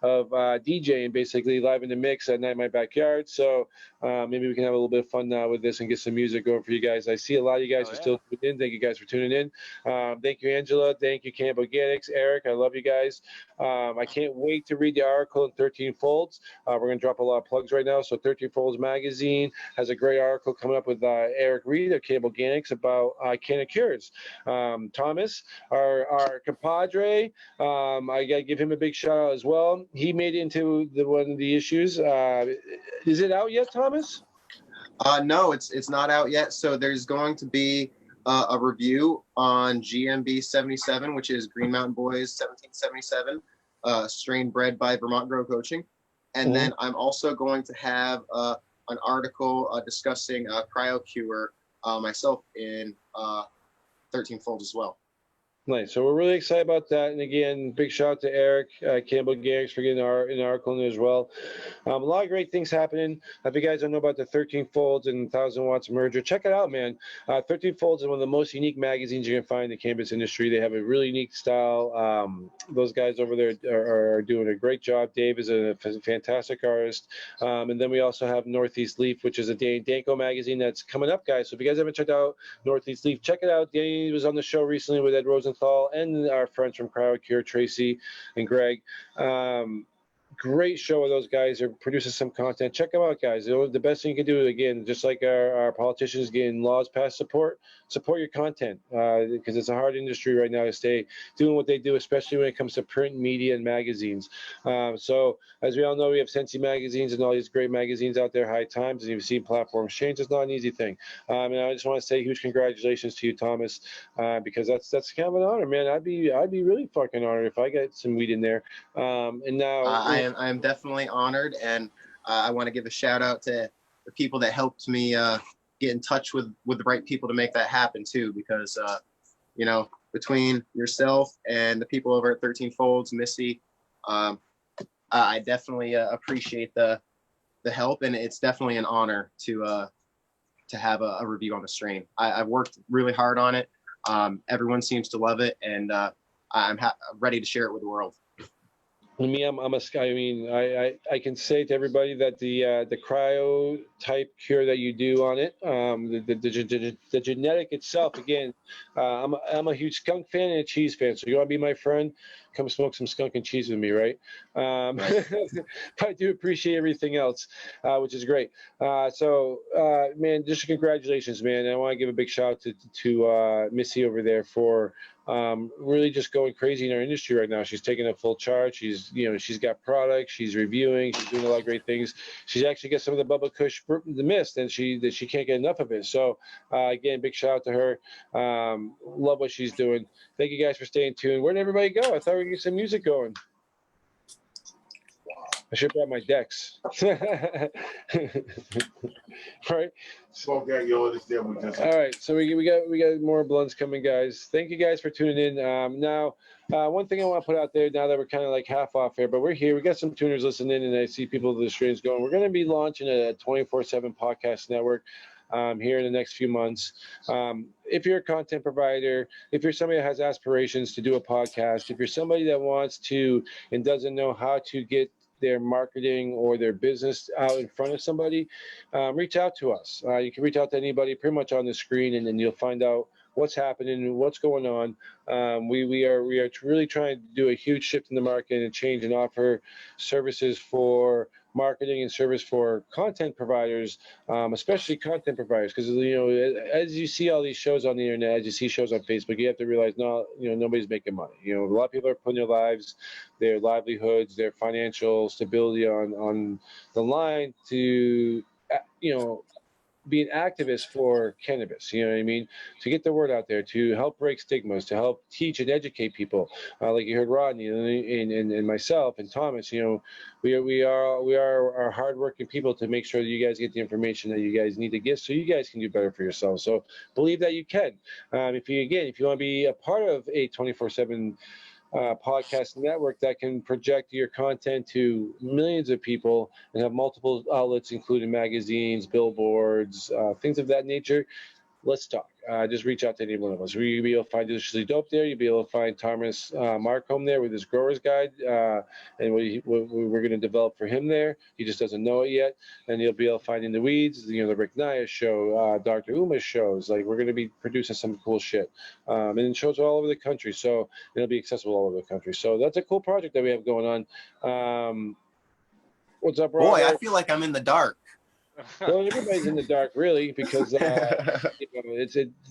A: of DJing, basically live in the mix at night in my backyard. So maybe we can have a little bit of fun now with this and get some music going for you guys. I see a lot of you guys are still tuning in. Thank you guys for tuning in. Thank you, Angela. Thank you, Camp Organics. Eric, I love you guys. I can't wait to read the article in 13 Folds. We're going to drop a lot of plugs right now. So 13 Folds Magazine has a great article coming up with Eric Reed of Camp Organics about Canna Cures. Thomas, our compadre, I got to give him a big shout out as well. He made it into one of the issues. Is it out yet, Thomas?
C: No, it's not out yet. So there's going to be a review on GMB 77, which is Green Mountain Boys 1777, strain bred by Vermont Grow Coaching. And then I'm also going to have an article discussing CryoCure myself in 13 Folds as well.
A: Nice. So we're really excited about that. And again, big shout out to Eric Campbell Garrix for getting an article in there as well. A lot of great things happening. If you guys don't know about the 13 Folds and 1000 Watts merger, check it out, man. 13 Folds is one of the most unique magazines you can find in the cannabis industry. They have a really unique style. Those guys over there are doing a great job. Dave is a fantastic artist. And then we also have Northeast Leaf, which is a Danny Danko magazine that's coming up, guys. So if you guys haven't checked out Northeast Leaf, check it out. Danny was on the show recently with Ed Rosenthal and our friends from CryoCure, Tracy and Greg. Great show of those guys. They're producing some content. Check them out, guys. The best thing you can do, again, just like our politicians getting laws passed, support your content, because it's a hard industry right now to stay doing what they do, especially when it comes to print media and magazines. So as we all know, we have Sensi magazines and all these great magazines out there, High Times, and you've seen platforms change. It's not an easy thing. And I just want to say huge congratulations to you, Thomas, because that's kind of an honor, man. I'd be really fucking honored if I got some weed in there. And now
C: I am definitely honored, and I want to give a shout out to the people that helped me get in touch with the right people to make that happen too, because between yourself and the people over at 13 Folds, Missy, I definitely appreciate the help, and it's definitely an honor to have a review on the strain. I've worked really hard on it. Everyone seems to love it, and I'm ready to share it with the world.
A: I can say to everybody that the cryo type cure that you do on it, the genetic itself, again, I'm a huge skunk fan and a cheese fan. So you want to be my friend? Come smoke some skunk and cheese with me, right? But I do appreciate everything else, which is great. Man, just congratulations, man. I want to give a big shout out to Missy over there for really just going crazy in our industry right now. She's taking a full charge. She's got products. She's reviewing. She's doing a lot of great things. She's actually got some of the Bubba Kush, the mist, and she can't get enough of it. So again, big shout out to her. Love what she's doing. Thank you guys for staying tuned. Where did everybody go? I thought we were getting some music going. I should have brought my decks. Right.
D: Smoke that, yo. This there we just.
A: All right, so we got more blunts coming, guys. Thank you guys for tuning in. Now, one thing I want to put out there now that we're kind of like half off here, but we're here. We got some tuners listening, and I see people of the streams going. We're going to be launching a 24/7 podcast network here in the next few months. If you're a content provider, if you're somebody that has aspirations to do a podcast, if you're somebody that wants to and doesn't know how to get their marketing or their business out in front of somebody, reach out to us. You can reach out to anybody pretty much on the screen, and then you'll find out what's happening, what's going on. We are really trying to do a huge shift in the market and change and offer services for marketing and service for content providers, especially content providers, because as you see all these shows on the internet, as you see shows on Facebook, you have to realize nobody's making money. A lot of people are putting their lives, their livelihoods, their financial stability on the line to be an activist for cannabis, you know what I mean? To get the word out there, to help break stigmas, to help teach and educate people. Like you heard Rodney and myself and Thomas, we are hardworking people to make sure that you guys get the information that you guys need to get so you guys can do better for yourselves. So believe that you can. If you want to be a part of a 24/7 podcast network that can project your content to millions of people and have multiple outlets, including magazines, billboards, things of that nature, let's talk. Just reach out to any one of us. You'll be able to find Deliciously Dope there. You'll be able to find Thomas Morcombe there with his Grower's Guide, and what we're going to develop for him there. He just doesn't know it yet. And you'll be able to find In the Weeds, the Rick Naya show, Dr. Uma's shows. Like, we're going to be producing some cool shit. And shows all over the country. So it'll be accessible all over the country. So that's a cool project that we have going on. What's up, Rob?
C: Boy, I feel like I'm in the dark.
A: Well, everybody's in the dark, really, because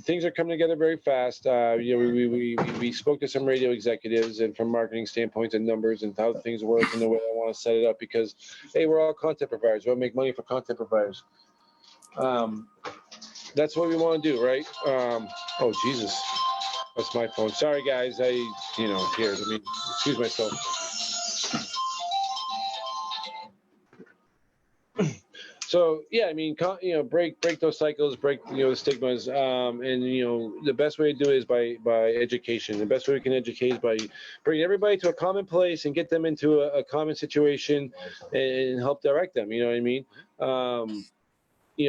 A: things are coming together very fast. We spoke to some radio executives, and from marketing standpoints and numbers and how things work and the way I want to set it up. Because hey, we're all content providers. We want to make money for content providers. That's what we want to do, right? Oh Jesus, that's my phone. Sorry, guys. Here. Let me excuse myself. So yeah, I mean, break those cycles, break the stigmas, and the best way to do it is by education. The best way we can educate is by bringing everybody to a common place and get them into a common situation and help direct them. You know what I mean?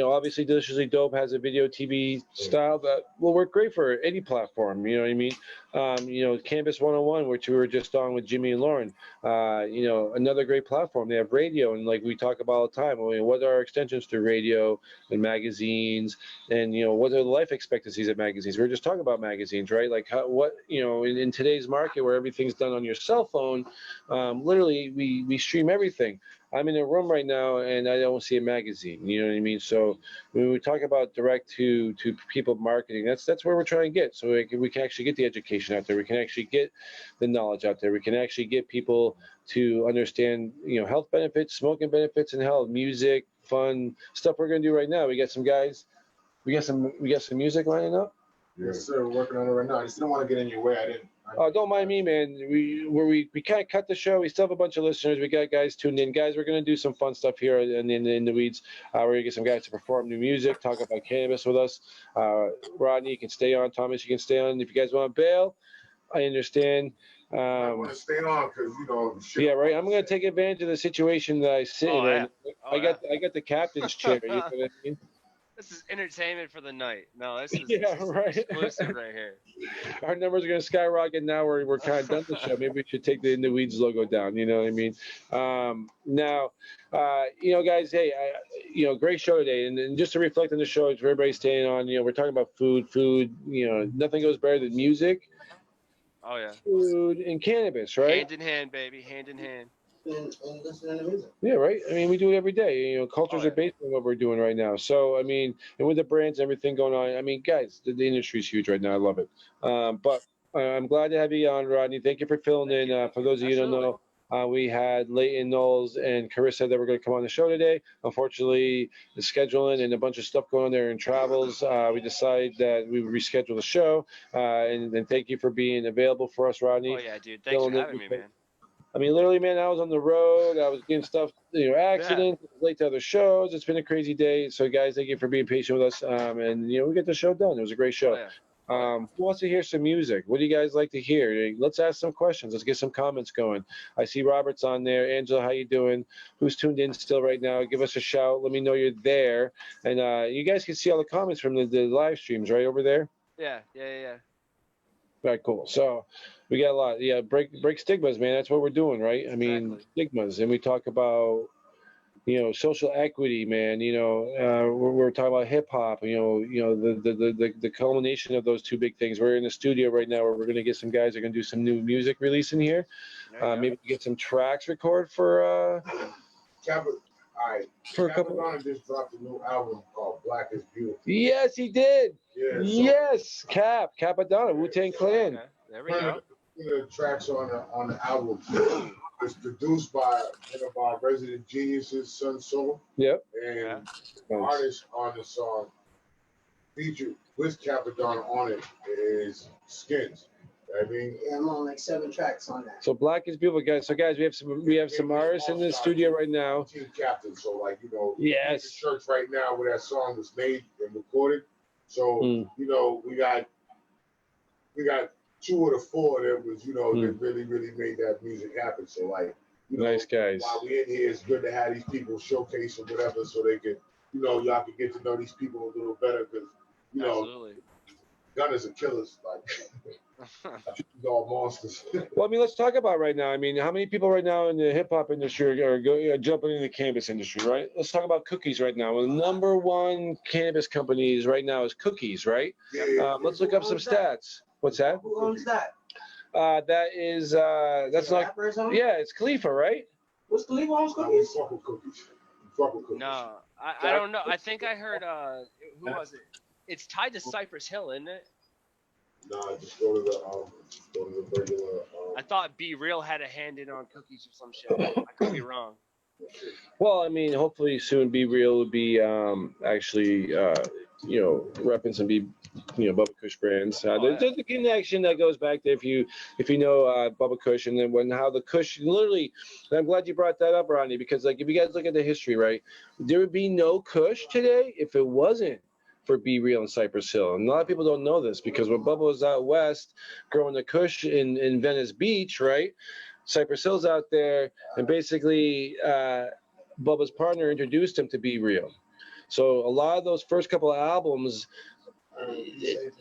A: Obviously Deliciously Dope has a video TV style that will work great for any platform. You know what I mean? Cannabis 101, which we were just on with Jimmy and Lauren, another great platform. They have radio, and like we talk about all the time, what are our extensions to radio and magazines, and what are the life expectancies of magazines? We were just talking about magazines, right? Like in today's market where everything's done on your cell phone, literally we stream everything. I'm in a room right now and I don't see a magazine. You know what I mean? So when we talk about direct to people marketing, that's where we're trying to get. So we can actually get the education out there. We can actually get the knowledge out there. We can actually get people to understand, health benefits, smoking benefits, and health, music, fun stuff. We're gonna do right now. We got some guys. We got some music lining up.
D: Yes, sir. We're working on it right now. I just didn't want to get in your way.
A: Oh, don't mind me, man. We kind of cut the show. We still have a bunch of listeners. We got guys tuned in. Guys, we're going to do some fun stuff here in the weeds. We're going to get some guys to perform new music, talk about cannabis with us. Rodney, you can stay on. Thomas, you can stay on. If you guys want to bail, I understand.
D: I want to stay on because
A: yeah, right. I'm going to take advantage of the situation that I sit in.
B: Yeah.
A: I got the captain's chair. You know what I mean?
B: This is entertainment for the night. No, this is
A: right.
B: exclusive right here.
A: Our numbers are going to skyrocket now. We're kind of done the show. Maybe we should take the In the Weeds logo down. You know what I mean? Now, guys, hey, great show today. And just to reflect on the show, for everybody staying on, we're talking about food. Nothing goes better than music.
B: Oh, yeah.
A: Food and cannabis, right?
B: Hand in hand, baby. Hand in hand.
F: And listening to music.
A: Yeah, right. I mean, we do it every day. Cultures are based on what we're doing right now. So, I mean, and with the brands, everything going on. I mean, guys, the industry is huge right now. I love it. But I'm glad to have you on, Rodney. Thank you for filling in. For those of you who don't know, we had Leighton Knowles and Carissa that were going to come on the show today. Unfortunately, the scheduling and a bunch of stuff going on there in travels, we decided that we would reschedule the show. And thank you for being available for us, Rodney.
B: Oh, yeah, dude. Thanks for having me, man.
A: I mean, literally, man, I was on the road. I was getting stuff, accidents, late to other shows. It's been a crazy day. So, guys, thank you for being patient with us. And we get the show done. It was a great show.
B: Oh, yeah.
A: Who wants to hear some music? What do you guys like to hear? Let's ask some questions. Let's get some comments going. I see Robert's on there. Angela, how you doing? Who's tuned in still right now? Give us a shout. Let me know you're there. And you guys can see all the comments from the live streams right over there.
B: Yeah.
A: All right, cool. So we got a lot. Yeah, break stigmas, man. That's what we're doing, right? I mean, stigmas. And we talk about, social equity, man. We're talking about hip hop, the culmination of those two big things. We're in the studio right now where we're going to get some guys that are going to do some new music releasing here. Maybe get some tracks recorded for
D: all right.
A: For a couple.
D: Capadonna just dropped a new album called Black is Beautiful.
A: Yes, he did.
D: Yeah,
A: yes, Capadonna, Wu-Tang Clan.
B: Okay. There we go.
D: The tracks on the album is produced by one of our resident geniuses, Sun Soul.
A: Yep.
D: And the artist on the song featured with Capadonna on it is Skins. I mean,
F: I'm on like 7 tracks on that.
A: So Black is Beautiful, guys. So guys, we have some artists in the studio right now.
D: Team captain, so
A: yes,
D: the church right now where that song was made and recorded. So we got 2 of the 4 that was, you know, that
A: Hmm.
D: really, really made that music happen. So like, you know,
A: Nice guys.
D: while we in here, it's good to have these people showcase or whatever, so they can, you know, y'all can get to know these people a little better because, you know,
B: Absolutely.
D: gunners and killers, like these all monsters.
A: Well, I mean, let's talk about right now. I mean, how many people right now in the hip hop industry are jumping into the cannabis industry, right? Let's talk about cookies right now. Well, the number one cannabis companies right now is Cookies, right? Let's look up some stats. What's that?
F: Who owns that?
A: That's
F: The
A: like,
F: rapper or something?
A: yeah, it's Khalifa, right?
F: What's Khalifa owns
D: We
F: cookies?
D: fuck with cookies. We fuck with cookies.
B: No, I don't know. I think I heard who was it? It's tied to Cypress Hill, isn't it?
D: Nah, just go to the regular.
B: I thought Be Real had a hand in on cookies or some shit. I could be wrong.
A: Well, I mean, hopefully soon Be Real will be actually, you know, repping some Bubba Kush brands. There's a connection that goes back there if you know Bubba Kush and then how the Kush literally. And I'm glad you brought that up, Rodney, because like if you guys look at the history, right, there would be no Kush today if it wasn't for Be Real and Cypress Hill. And a lot of people don't know this because when Bubba was out west growing the Kush in Venice Beach, right, Cypress Hill's out there, and basically Bubba's partner introduced him to Be Real. So a lot of those first couple of albums,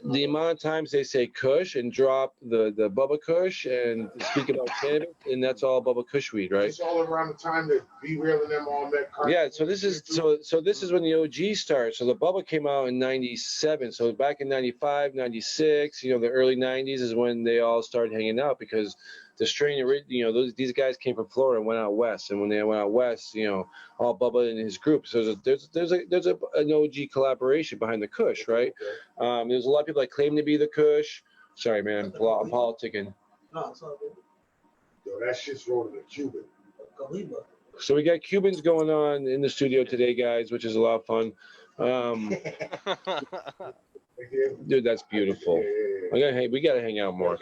A: the amount of times they say Kush and drop the Bubba Kush and speak about cannabis, and that's all Bubba Kush weed, right?
D: It's all around the time that Be Real and them all met.
A: Yeah, so this is when the OG starts. So the Bubba came out in 97. So back in 95, 96, you know, the early 90s is when they all started hanging out because the strain, you know, these guys came from Florida and went out west. And when they went out west, you know, all Bubba and his group. So there's an OG collaboration behind the Kush, right? There's a lot of people that claim to be the Kush. Sorry, man, I'm politicking.
F: No, it's all good.
D: Yo, that shit's rolling a Cuban.
F: Khalifa.
A: So we got Cubans going on in the studio today, guys, which is a lot of fun. Dude, that's beautiful. We gotta hang out more.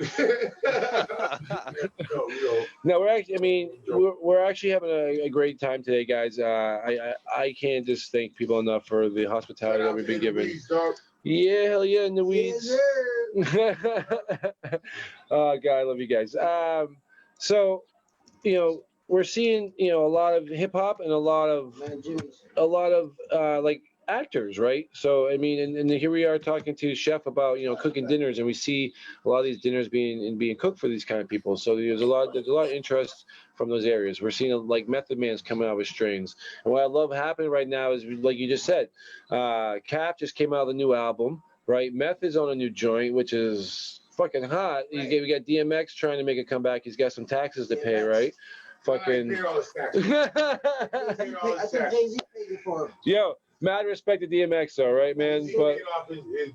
A: No, we're actually. I mean, we're actually having a great time today, guys. I can't just thank people enough for the hospitality that we've been given. Yeah, hell yeah, in the weeds. Oh God, I love you guys. So, you know, we're seeing, you know, a lot of hip hop and a lot of like actors, right? So I mean, and here we are talking to Chef about, you know, cooking dinners, and we see a lot of these dinners being cooked for these kind of people. So there's a lot of interest from those areas. We're seeing like Method Man's coming out with strains, and what I love happening right now is like you just said, Cap just came out with a new album, right? Meth is on a new joint, which is fucking hot.
F: Right.
A: We got DMX trying to make a comeback. He's got some taxes to pay, right? Fucking.
F: I think Jay-Z paid it for him.
A: Yo, mad respect to DMX though, right, man? But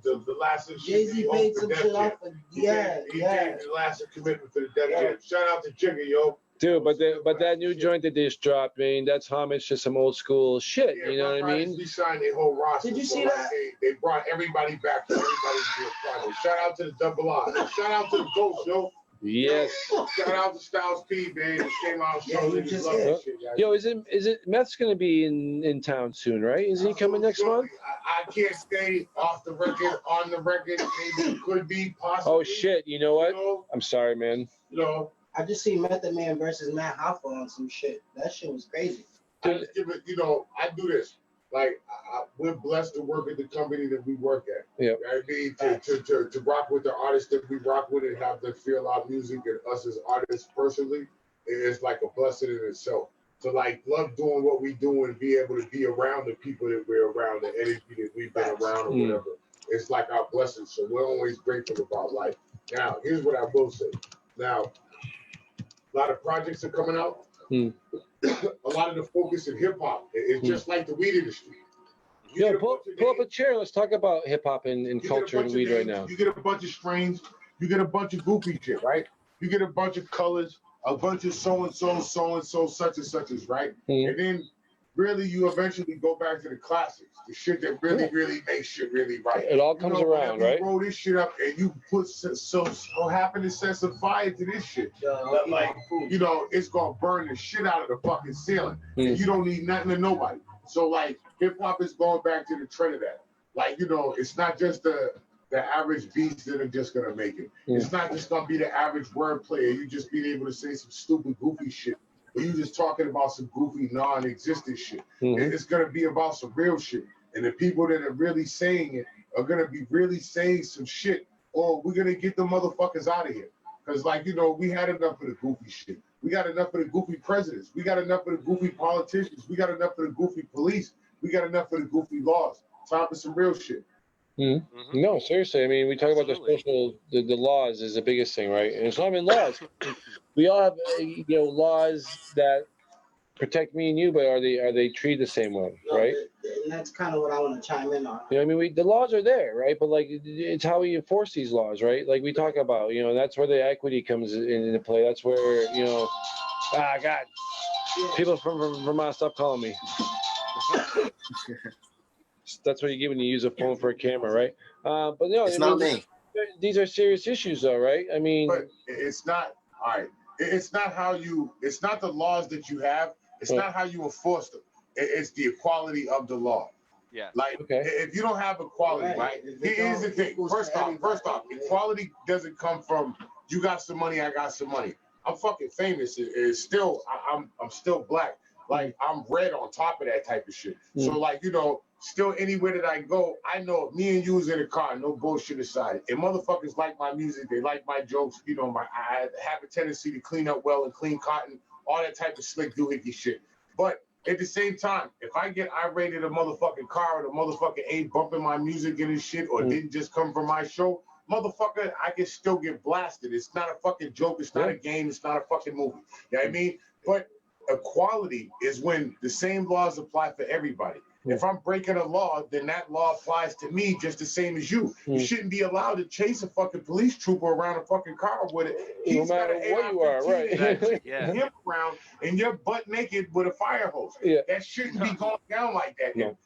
D: the last
F: Jay-Z paid some shit off.
D: He gave the last commitment to the Def Jam. Shout out to Jigga, yo.
A: dude, but that new joint that they just dropped, man, that's homage to some old school shit.
D: Yeah,
A: you know what I mean?
D: We signed their whole roster.
F: Did you see
D: like,
F: that?
D: They brought everybody back. So everybody to a project. Shout out to the Double R. Shout out to the Ghost, yo.
A: Yes.
D: Shout out to Styles P, man. Just came out
F: Yeah,
D: showing
F: he
D: his
F: just
D: love
F: did.
D: and shit, guys.
A: Yo, is it Meth's gonna be in town soon, right? Isn't he coming next month?
D: I can't stay off the record, on the record. Maybe it could be possible.
A: Oh shit! You know what?
D: You know,
A: I'm sorry, man.
D: you know,
F: I just seen Method Man versus Matt Hoffa on some shit. That shit was crazy.
D: I just give it, you know, I do this. Like, we're blessed to work at the company that we work at.
A: Yep.
D: I mean, to rock with the artists that we rock with and have them feel our music and us as artists personally, it's like a blessing in itself. To like love doing what we do and be able to be around the people that we're around, the energy that we've been around or whatever. It's like our blessing. So we're always grateful about life. Now, here's what I will say. Now, a lot of projects are coming out. A lot of the focus in hip hop is just like the weed industry.
A: Yo, pull up a chair. Let's talk about hip hop and culture and weed right now.
D: You get a bunch of strains. You get a bunch of goofy shit, right? You get a bunch of colors, a bunch of so and so, such and such is right. And then really you eventually go back to the classics, the shit that really makes shit really right.
A: It all comes around, right?
D: You roll this shit up and you put so happen to set some fire to this shit. Like, you know, it's gonna burn the shit out of the fucking ceiling. And you don't need nothing to nobody. So like hip hop is going back to the trend of that. Like, you know, it's not just the the average beats that are just gonna make it. It's not just gonna be the average word player. You just being able to say some stupid, goofy shit. Or you just talking about some goofy, non-existent shit. It's gonna be about some real shit. And the people that are really saying it are gonna be really saying some shit, or we're gonna get the motherfuckers out of here. Because, like, you know, we had enough of the goofy shit. We got enough of the goofy presidents. We got enough of the goofy politicians. We got enough of the goofy police. We got enough of the goofy laws. Time for some real shit.
A: No, seriously. I mean, we talk about the social, the laws is the biggest thing, right? And it's not even laws. We all have, you know, laws that protect me and you, but are they treated the same way, right?
F: And that's kind of what I want to chime in on.
A: You know, I mean, the laws are there, right? But like, it's how we enforce these laws, right? Like we talk about, you know, that's where the equity comes into play. That's where, you know, God, people from Vermont, stop calling me. That's what you get when you use a phone for a camera, right? But no,
C: It's not me.
A: These are serious issues, though, right? I mean,
D: but it's not all right. It's not how you. It's not the laws that you have. It's not how you enforce them. It's the equality of the law.
B: Yeah.
D: Like, if you don't have equality, right? Here's the thing. First off, equality doesn't come from you got some money, I got some money. I'm fucking famous. It's still, I'm still black. Like, I'm red on top of that type of shit. So, like, you know, still anywhere that I go, I know me and you is in a car, no bullshit aside. And motherfuckers like my music, they like my jokes. You know, I have a tendency to clean up well and clean cotton, all that type of slick doohickey shit. But at the same time, if I get irate at a motherfucking car or the motherfucker ain't bumping my music and his shit or didn't just come from my show, motherfucker, I can still get blasted. It's not a fucking joke. It's not a game. It's not a fucking movie. You know what I mean? But equality is when the same laws apply for everybody. If I'm breaking a law, then that law applies to me just the same as you. You shouldn't be allowed to chase a fucking police trooper around a fucking car with it. He's
A: no matter what you are, right?
D: Him around and you're butt naked with a fire hose. That shouldn't be going down like that.
A: No.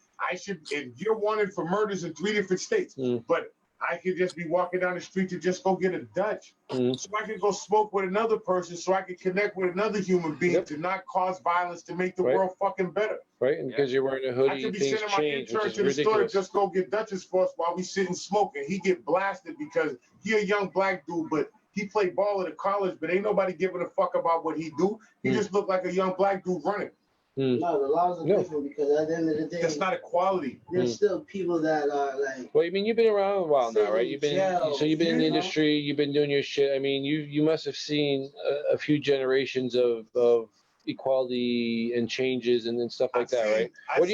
D: And you're wanted for murders in 3 different states. But I could just be walking down the street to just go get a Dutch. So I can go smoke with another person so I can connect with another human being to not cause violence, to make the world fucking better.
A: Right, and because you're wearing a hoodie,
D: I could be
A: things
D: sending my
A: change,
D: intern
A: which is
D: to the store to
A: ridiculous.
D: just go get Dutchess for us while we sit and smoke, and he get blasted because he a young black dude, but he played ball at a college, but ain't nobody giving a fuck about what he do. He just look like a young black dude running.
F: No, the laws are different because at the end of the day,
D: that's not equality.
F: There's still people that are like.
A: Well, I mean, you've been around a while now, right? You've been in the industry. You've been doing your shit. I mean, you must have seen a few generations of equality and changes and stuff like that, right? Where do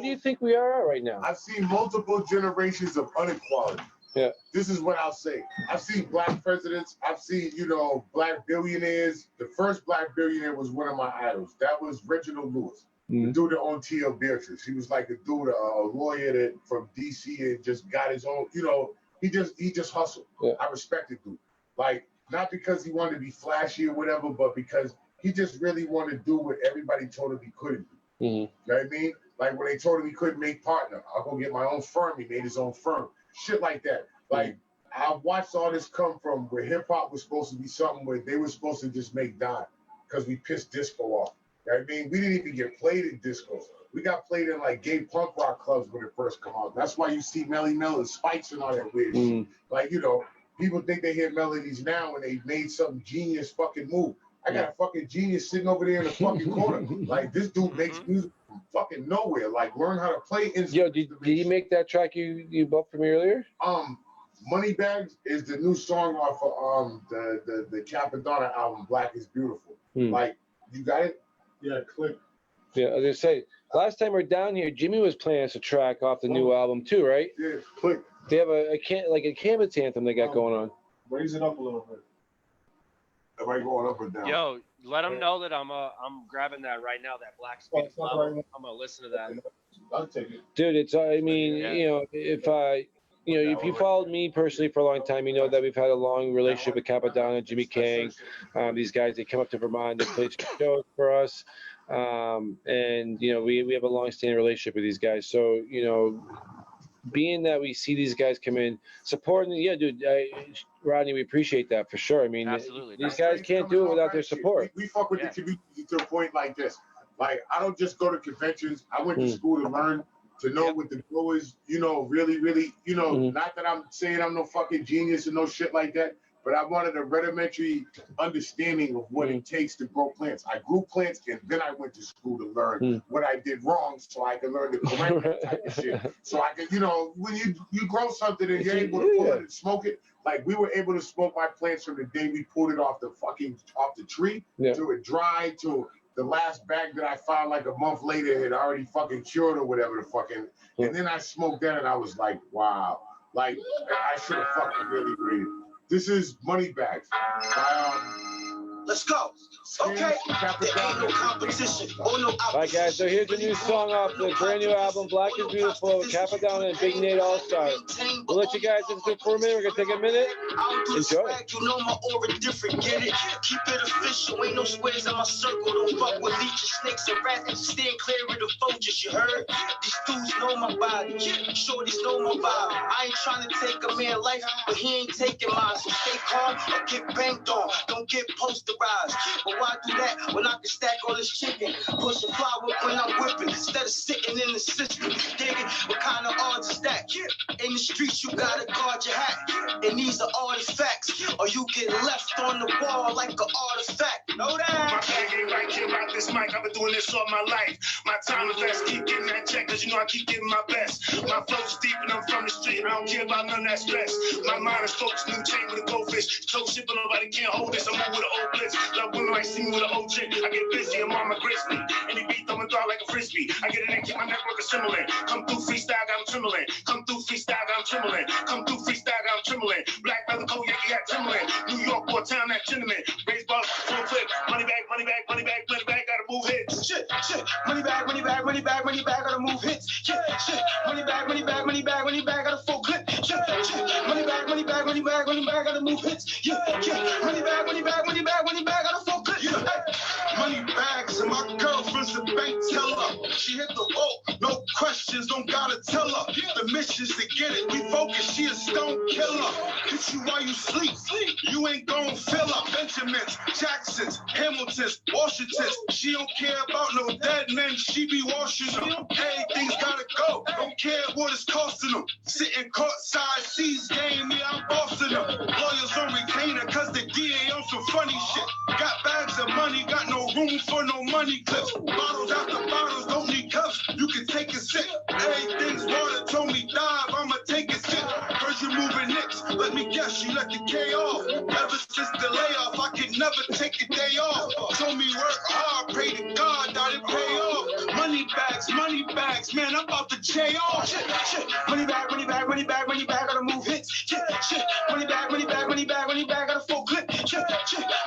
A: you think we are at right now?
D: I've seen multiple generations of inequality.
A: Yeah.
D: This is what I'll say. I've seen black presidents. I've seen, you know, black billionaires. The first black billionaire was one of my idols. That was Reginald Lewis, the dude that owned T.L. Beatrice. He was like a dude, a lawyer that from D.C. and just got his own, you know, he just hustled. Yeah. I respected dude. Like, not because he wanted to be flashy or whatever, but because he just really wanted to do what everybody told him he couldn't do. You know what I mean? Like when they told him he couldn't make partner, I'll go get my own firm. He made his own firm. Shit like that. Like, I watched all this come from where hip-hop was supposed to be something where they were supposed to just make dime because we pissed disco off. You know what I mean? We didn't even get played in discos. We got played in, like, gay punk rock clubs when it first come out. That's why you see Melly Mel and Spikes and all that weird shit. Like, you know, people think they hear melodies now and they made some genius fucking move. I got a fucking genius sitting over there in the fucking corner. Like, this dude makes music from fucking nowhere. Like, learn how to play instruments.
A: Yo, did he make that track you bumped for me earlier?
D: Moneybags is the new song off of the Capadonna album, Black is Beautiful. Like, you got it? Yeah, click.
A: Yeah, I was gonna say, last time we were down here, Jimmy was playing us a track off the new album too, right?
D: Yeah, click.
A: They have a cannabis anthem they got going on.
D: Raise it up a little bit. Am I going up or down?
B: Yo, let them know that I'm grabbing that right now. That Black Speaks album. I'm gonna listen to that.
D: I'll take it.
A: Dude, it's I mean, you know, if you followed me personally for a long time, you know that we've had a long relationship with Capadonna, Jimmy Kang. These guys, they come up to Vermont, they play shows for us. And, you know, we have a long-standing relationship with these guys. So, you know, being that we see these guys come in, supporting, yeah, dude, Rodney, we appreciate that for sure. I mean,
B: absolutely.
A: These guys can't do it without their support.
D: We fuck with the community to a point like this. Like, I don't just go to conventions. I went to school to learn to know what the grow is, you know, really, you know, not that I'm saying I'm no fucking genius or no shit like that, but I wanted a rudimentary understanding of what it takes to grow plants. I grew plants and then I went to school to learn what I did wrong so I could learn the correct type of shit. So I could, you know, when you grow something and you're able to pull it and smoke it, like we were able to smoke my plants from the day we pulled it off the tree to it dried to the last bag that I found like a month later had already fucking cured or whatever the fucking, and then I smoked that and I was like, wow, like I should have fucking really waited. This is Money Bags.
G: Let's go. Okay. There ain't no competition or no opposition.
A: All right, guys, so here's the new song off the brand new album, Black is Beautiful, Capadonna and Big Nate All-Star. We'll let you guys listen to it for a minute. We're going to take a minute. Enjoy.
G: You know my aura different, get it? Keep it official, ain't no squares in my circle. Don't fuck with leeches, snakes, and rats. Stand clear of the vultures, you heard? These dudes know my body. Shorties know my vibe. I ain't trying to take a man life, but he ain't taking mine. So stay calm or get banged on. Don't get posterized. But why do that when I can stack all this chicken? Push a flower when I'm whipping instead of sitting in the system. Digging what kind of odds is that? In the streets, you gotta guard your hat. And these are artifacts, or you get left on the wall like an artifact. Know that?
H: My bag ain't right here about this mic. I've been doing this all my life. My time invest, keep getting that check, cause you know I keep getting my best. My flow's deep and I'm from the street. I don't care about none of that stress. My mind is focused, new chain with a goldfish. So shit, but nobody can't hold this. I'm on with an old blitz. Love women like see me with an old chick. I get busy, I'm on my grizzly. Any beat throwing dog like a frisbee. I get it and keep my network assimilating. Come through freestyle, got him trembling. Come through freestyle, got him trembling. Come through freestyle, got him trembling. Black leather coat, yeah, got Timberland. New York, boy, town, that Timberland. Baseball, full clip. Money bag, money bag, money bag, money bag, gotta move hits.
G: Shit. Money bag, money bag, money bag, money bag, gotta move hits. Shit. Money bag, money bag, money bag, money bag, gotta full clip. Shit. Money bag, money bag, money bag, money bag, gotta move hits. Yeah. Money bag, money bag, money bag, money bag, gotta full clip. Yeah.
H: Money bags and my girlfriend's a bank teller. She hit the vault, no questions, don't gotta tell her. The mission's to get it, we focus, she a stone killer. Hit you while you sleep, you ain't gon' fill up. Benjamins, Jacksons, Hamiltons, Washingtons. She don't care about no dead men, she be washing them. Everything's gotta go, don't care what it's costing them. Sitting courtside, C's game, yeah, I'm bossing them. Lawyers on retainer, cause the DA on some funny shit. Got bags of money, got no room for no money clips. Bottles after bottles, don't need cups, you can take a sip. Everything's water, told me dive, I'ma take a sip. Heard you moving nicks, let me guess, you let the K off. Ever since the layoff, I could never take a day off. Told me work hard, pray to God that it pay off. Money bags, man, I'm about to J off. Shit.
G: Money bag, money bag, money bag, money bag, gotta move hits. Shit. Money bag, money bag, money bag, money bag, gotta full clip. Shit.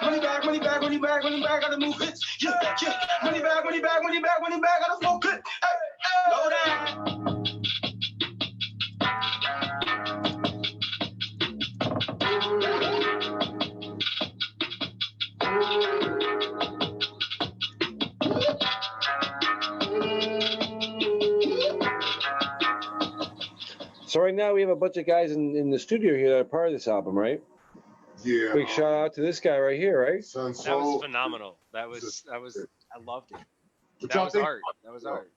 G: Money bag, money bag, money bag, money bag, gotta move hits. Yeah. Money bag, money bag, money bag, money bag, gotta full clip. Hey, know that.
A: So right now we have a bunch of guys in the studio here that are part of this album, right?
D: Yeah.
A: Big shout out to this guy right here, right?
B: That was phenomenal. I loved it. That was art. That was art.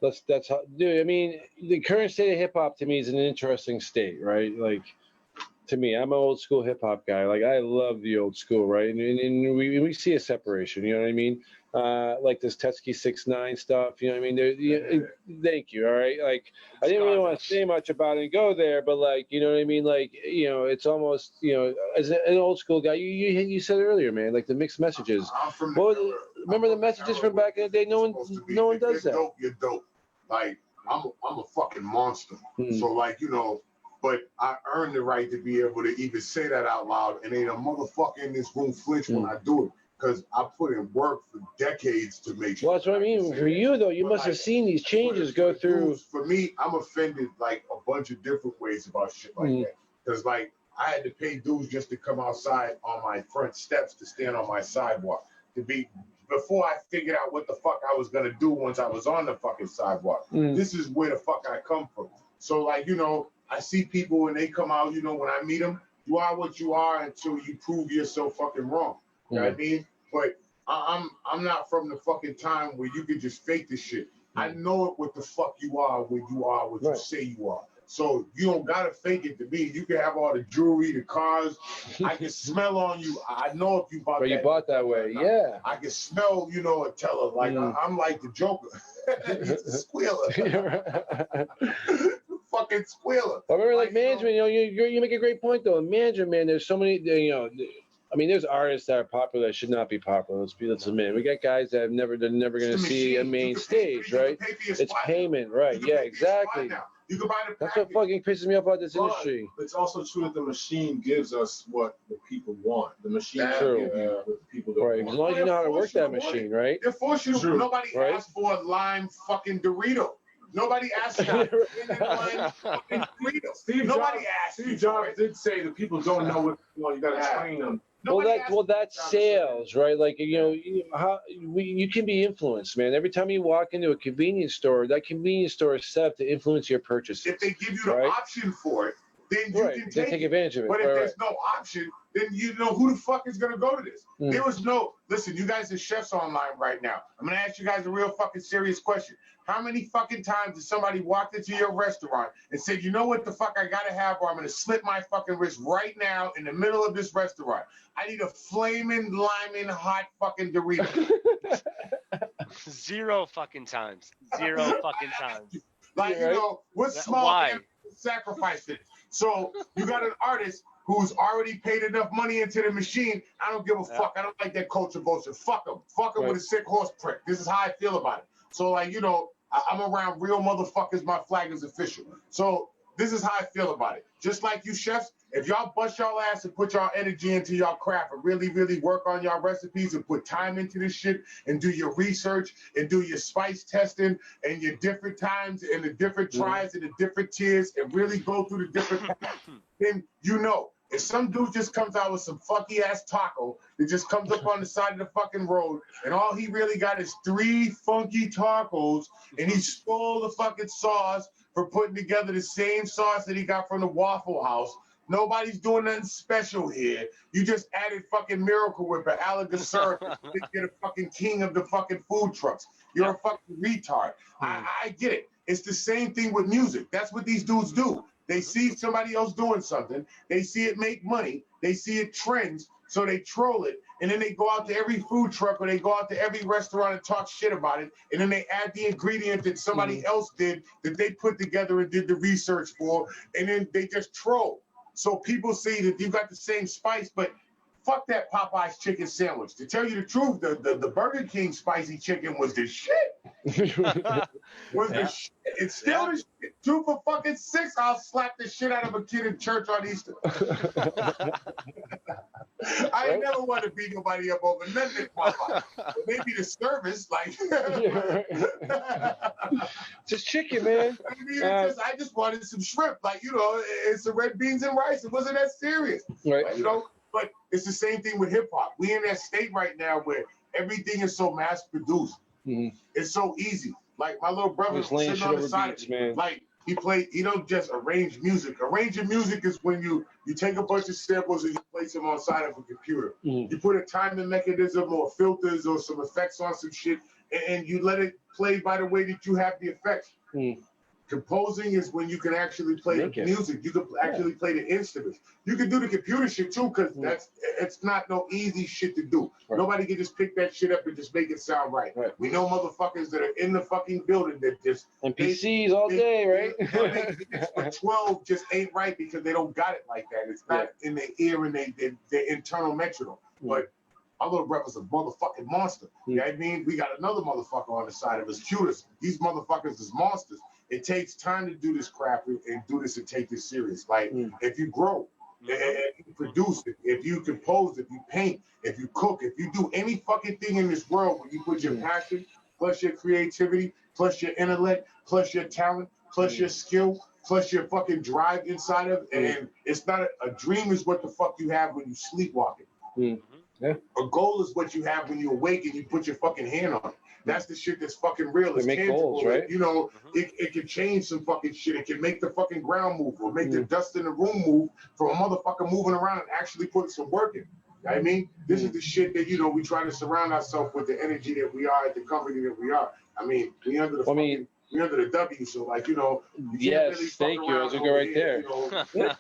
A: That's how, dude. I mean, the current state of hip hop to me is an interesting state, right? Like, to me, I'm an old school hip hop guy. Like, I love the old school, right? And we see a separation. You know what I mean? Like this Tetsky 6ix9ine stuff. You know what I mean? Thank you. All right. Like, I didn't really want to say much about it and go there, but like, you know what I mean? Like, you know, it's almost, you know, as an old school guy, you said it earlier, man. Like the mixed messages. Remember the messages from back in the day? No one does that.
D: You're dope. Like, I'm a fucking monster. So like, you know. But I earned the right to be able to even say that out loud, and ain't a motherfucker in this room flinch when I do it, because I put in work for decades to make sure.
A: Well, that's what I mean. For you, though, you must have seen these changes go through.
D: For me, I'm offended like a bunch of different ways about shit like that. Because, like, I had to pay dues just to come outside on my front steps to stand on my sidewalk. Before I figured out what the fuck I was going to do once I was on the fucking sidewalk. This is where the fuck I come from. So, like, you know, I see people when they come out, you know, when I meet them, you are what you are until you prove yourself fucking wrong. You know what I mean? But I'm not from the fucking time where you can just fake this shit. I know what the fuck you are when you are what you say you are. So you don't gotta fake it to me. You can have all the jewelry, the cars. I can smell on you. I know if you bought
A: But
D: that.
A: you bought that way, yeah.
D: I can smell, you know, a teller. Like I'm like the Joker. He's the squealer. Fucking squealer.
A: I remember, like management, you know, you make a great point though. In management, man, there's so many, you know. I mean, there's artists that are popular that should not be popular. Let's admit. We got guys that they're never going to see a main stage, right? It's payment, right? Yeah, exactly.
D: You can buy the
A: That's what fucking pisses me off about this industry.
I: It's also true that the machine gives us what the people want. The machine
A: True.
I: gives you what the people don't
A: Right.
I: want.
A: As long as you know how to work that machine, right?
D: They're forcing you.
I: True.
D: Nobody asked for a lime fucking Dorito. Nobody asked for a lime fucking Dorito.
I: Steve Jobs did say that people don't know what you want. You got to train them.
A: Well, that's sales, right? Like, you know, you can be influenced, man. Every time you walk into a convenience store, that convenience store is set up to influence your purchases.
D: If they give you the option for it, then you can
A: take advantage of it.
D: But if there's no option, then you know who the fuck is gonna go to this. There was no. Listen, you guys are chefs online right now. I'm gonna ask you guys a real fucking serious question. How many fucking times did somebody walk into your restaurant and said, you know what the fuck I gotta have, or I'm gonna slit my fucking wrist right now in the middle of this restaurant? I need a flaming, liming, hot fucking Dorito.
B: 0 fucking times. 0 fucking times.
D: Like, you know, what small sacrifice it? So you got an artist who's already paid enough money into the machine. I don't give a fuck. I don't like that culture bullshit. Fuck them. Fuck them with a sick horse prick. This is how I feel about it. So, like, you know, I'm around real motherfuckers. My flag is official. So this is how I feel about it. Just like you chefs, if y'all bust y'all ass and put y'all energy into y'all craft and really, really work on y'all recipes and put time into this shit and do your research and do your spice testing and your different times and the different tries and the different tiers and really go through the different then you know. If some dude just comes out with some funky ass taco that just comes up on the side of the fucking road and all he really got is 3 funky tacos and he stole the fucking sauce for putting together the same sauce that he got from the Waffle House, nobody's doing nothing special here. You just added fucking Miracle Whip or Alligator to get a fucking king of the fucking food trucks. You're a fucking retard. I get it. It's the same thing with music. That's what these dudes do. They see somebody else doing something. They see it make money. They see it trends. So they troll it. And then they go out to every food truck or they go out to every restaurant and talk shit about it. And then they add the ingredient that somebody else did that they put together and did the research for. And then they just troll. So people see that you got the same spice, but fuck that Popeye's chicken sandwich. To tell you the truth, the Burger King spicy chicken was the shit. The shit. It's still the shit. 2 for fucking $6. I'll slap the shit out of a kid in church on Easter. I ain't never want to beat nobody up over nothing. Maybe the service, like.
A: Just chicken, man.
D: I just wanted some shrimp, like, you know, it's some red beans and rice. It wasn't that serious,
A: right?
D: Like, you know. But it's the same thing with hip hop. We in that state right now where everything is so mass produced. It's so easy. Like my little brother sitting on the side of me, like he don't just arrange music. Arranging music is when you take a bunch of samples and you place them on side of a computer. You put a timing mechanism or filters or some effects on some shit, and you let it play by the way that you have the effects. Composing is when you can actually play the music. You can actually play the instruments. You can do the computer shit too, because it's not no easy shit to do. Nobody can just pick that shit up and just make it sound right. We know motherfuckers that are in the fucking building that just
A: and PCs all day, right?
D: But 12 just ain't right because they don't got it like that. It's not in their ear and their internal metronome. But our little brother's a motherfucking monster. You know what I mean? We got another motherfucker on the side of us, cutest. These motherfuckers is monsters. It takes time to do this crap and do this and take this serious. Like, if you grow, if you produce, if you compose, if you paint, if you cook, if you do any fucking thing in this world where you put your passion, plus your creativity, plus your intellect, plus your talent, plus your skill, plus your fucking drive inside of it, and it's not a dream is what the fuck you have when you sleepwalking. A goal is what you have when you awake and you put your fucking hand on it. That's the shit that's fucking real. It's tangible, goals, right? You know, it can change some fucking shit. It can make the fucking ground move or make the dust in the room move from a motherfucker moving around and actually putting some work in. You know what I mean? This is the shit that, you know, we try to surround ourselves with the energy that we are at the company that we are. I mean, we under the we under the W, so like, you know, you can't really fuck
A: thank you. I
D: around
A: was gonna
D: over
A: go right
D: here,
A: there.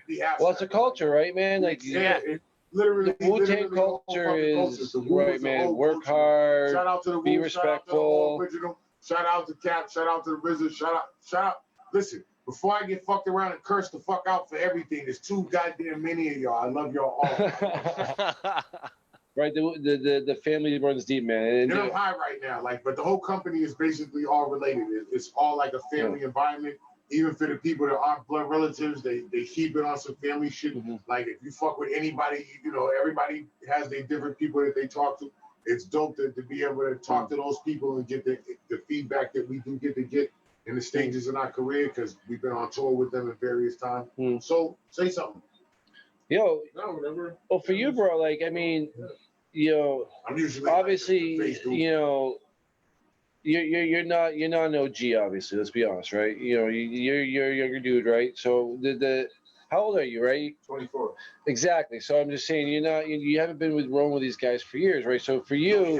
D: you know.
A: Well, it's a culture, right, man? Like,
D: yeah, it literally,
A: the Wu-Tang culture is right, man. Work hard,
D: shout out to the
A: be
D: Wu,
A: respectful.
D: Shout out to the original, shout out to Cap, shout out to the Wizard, shout out. Listen, before I get fucked around and cursed the fuck out for everything, there's too goddamn many of y'all. I love y'all all.
A: Right, the family runs deep, man.
D: And I'm high right now, like, but the whole company is basically all related. It's all like a family environment. Even for the people that aren't blood relatives, they keep it on some family shit. Like, if you fuck with anybody, you know, everybody has their different people that they talk to. It's dope to be able to talk to those people and get the feedback that we do get in the stages in our career, because we've been on tour with them at various times. So say something.
A: Yo,
D: no, whatever.
A: Well, for you, bro, like, I mean, you know,
D: I'm usually
A: obviously, you know, you're not an OG, obviously. Let's be honest, right? You know, you're a younger dude, right? So how old are you, right?
D: 24.
A: Exactly. So I'm just saying, you haven't been rolling with these guys for years, right? So for you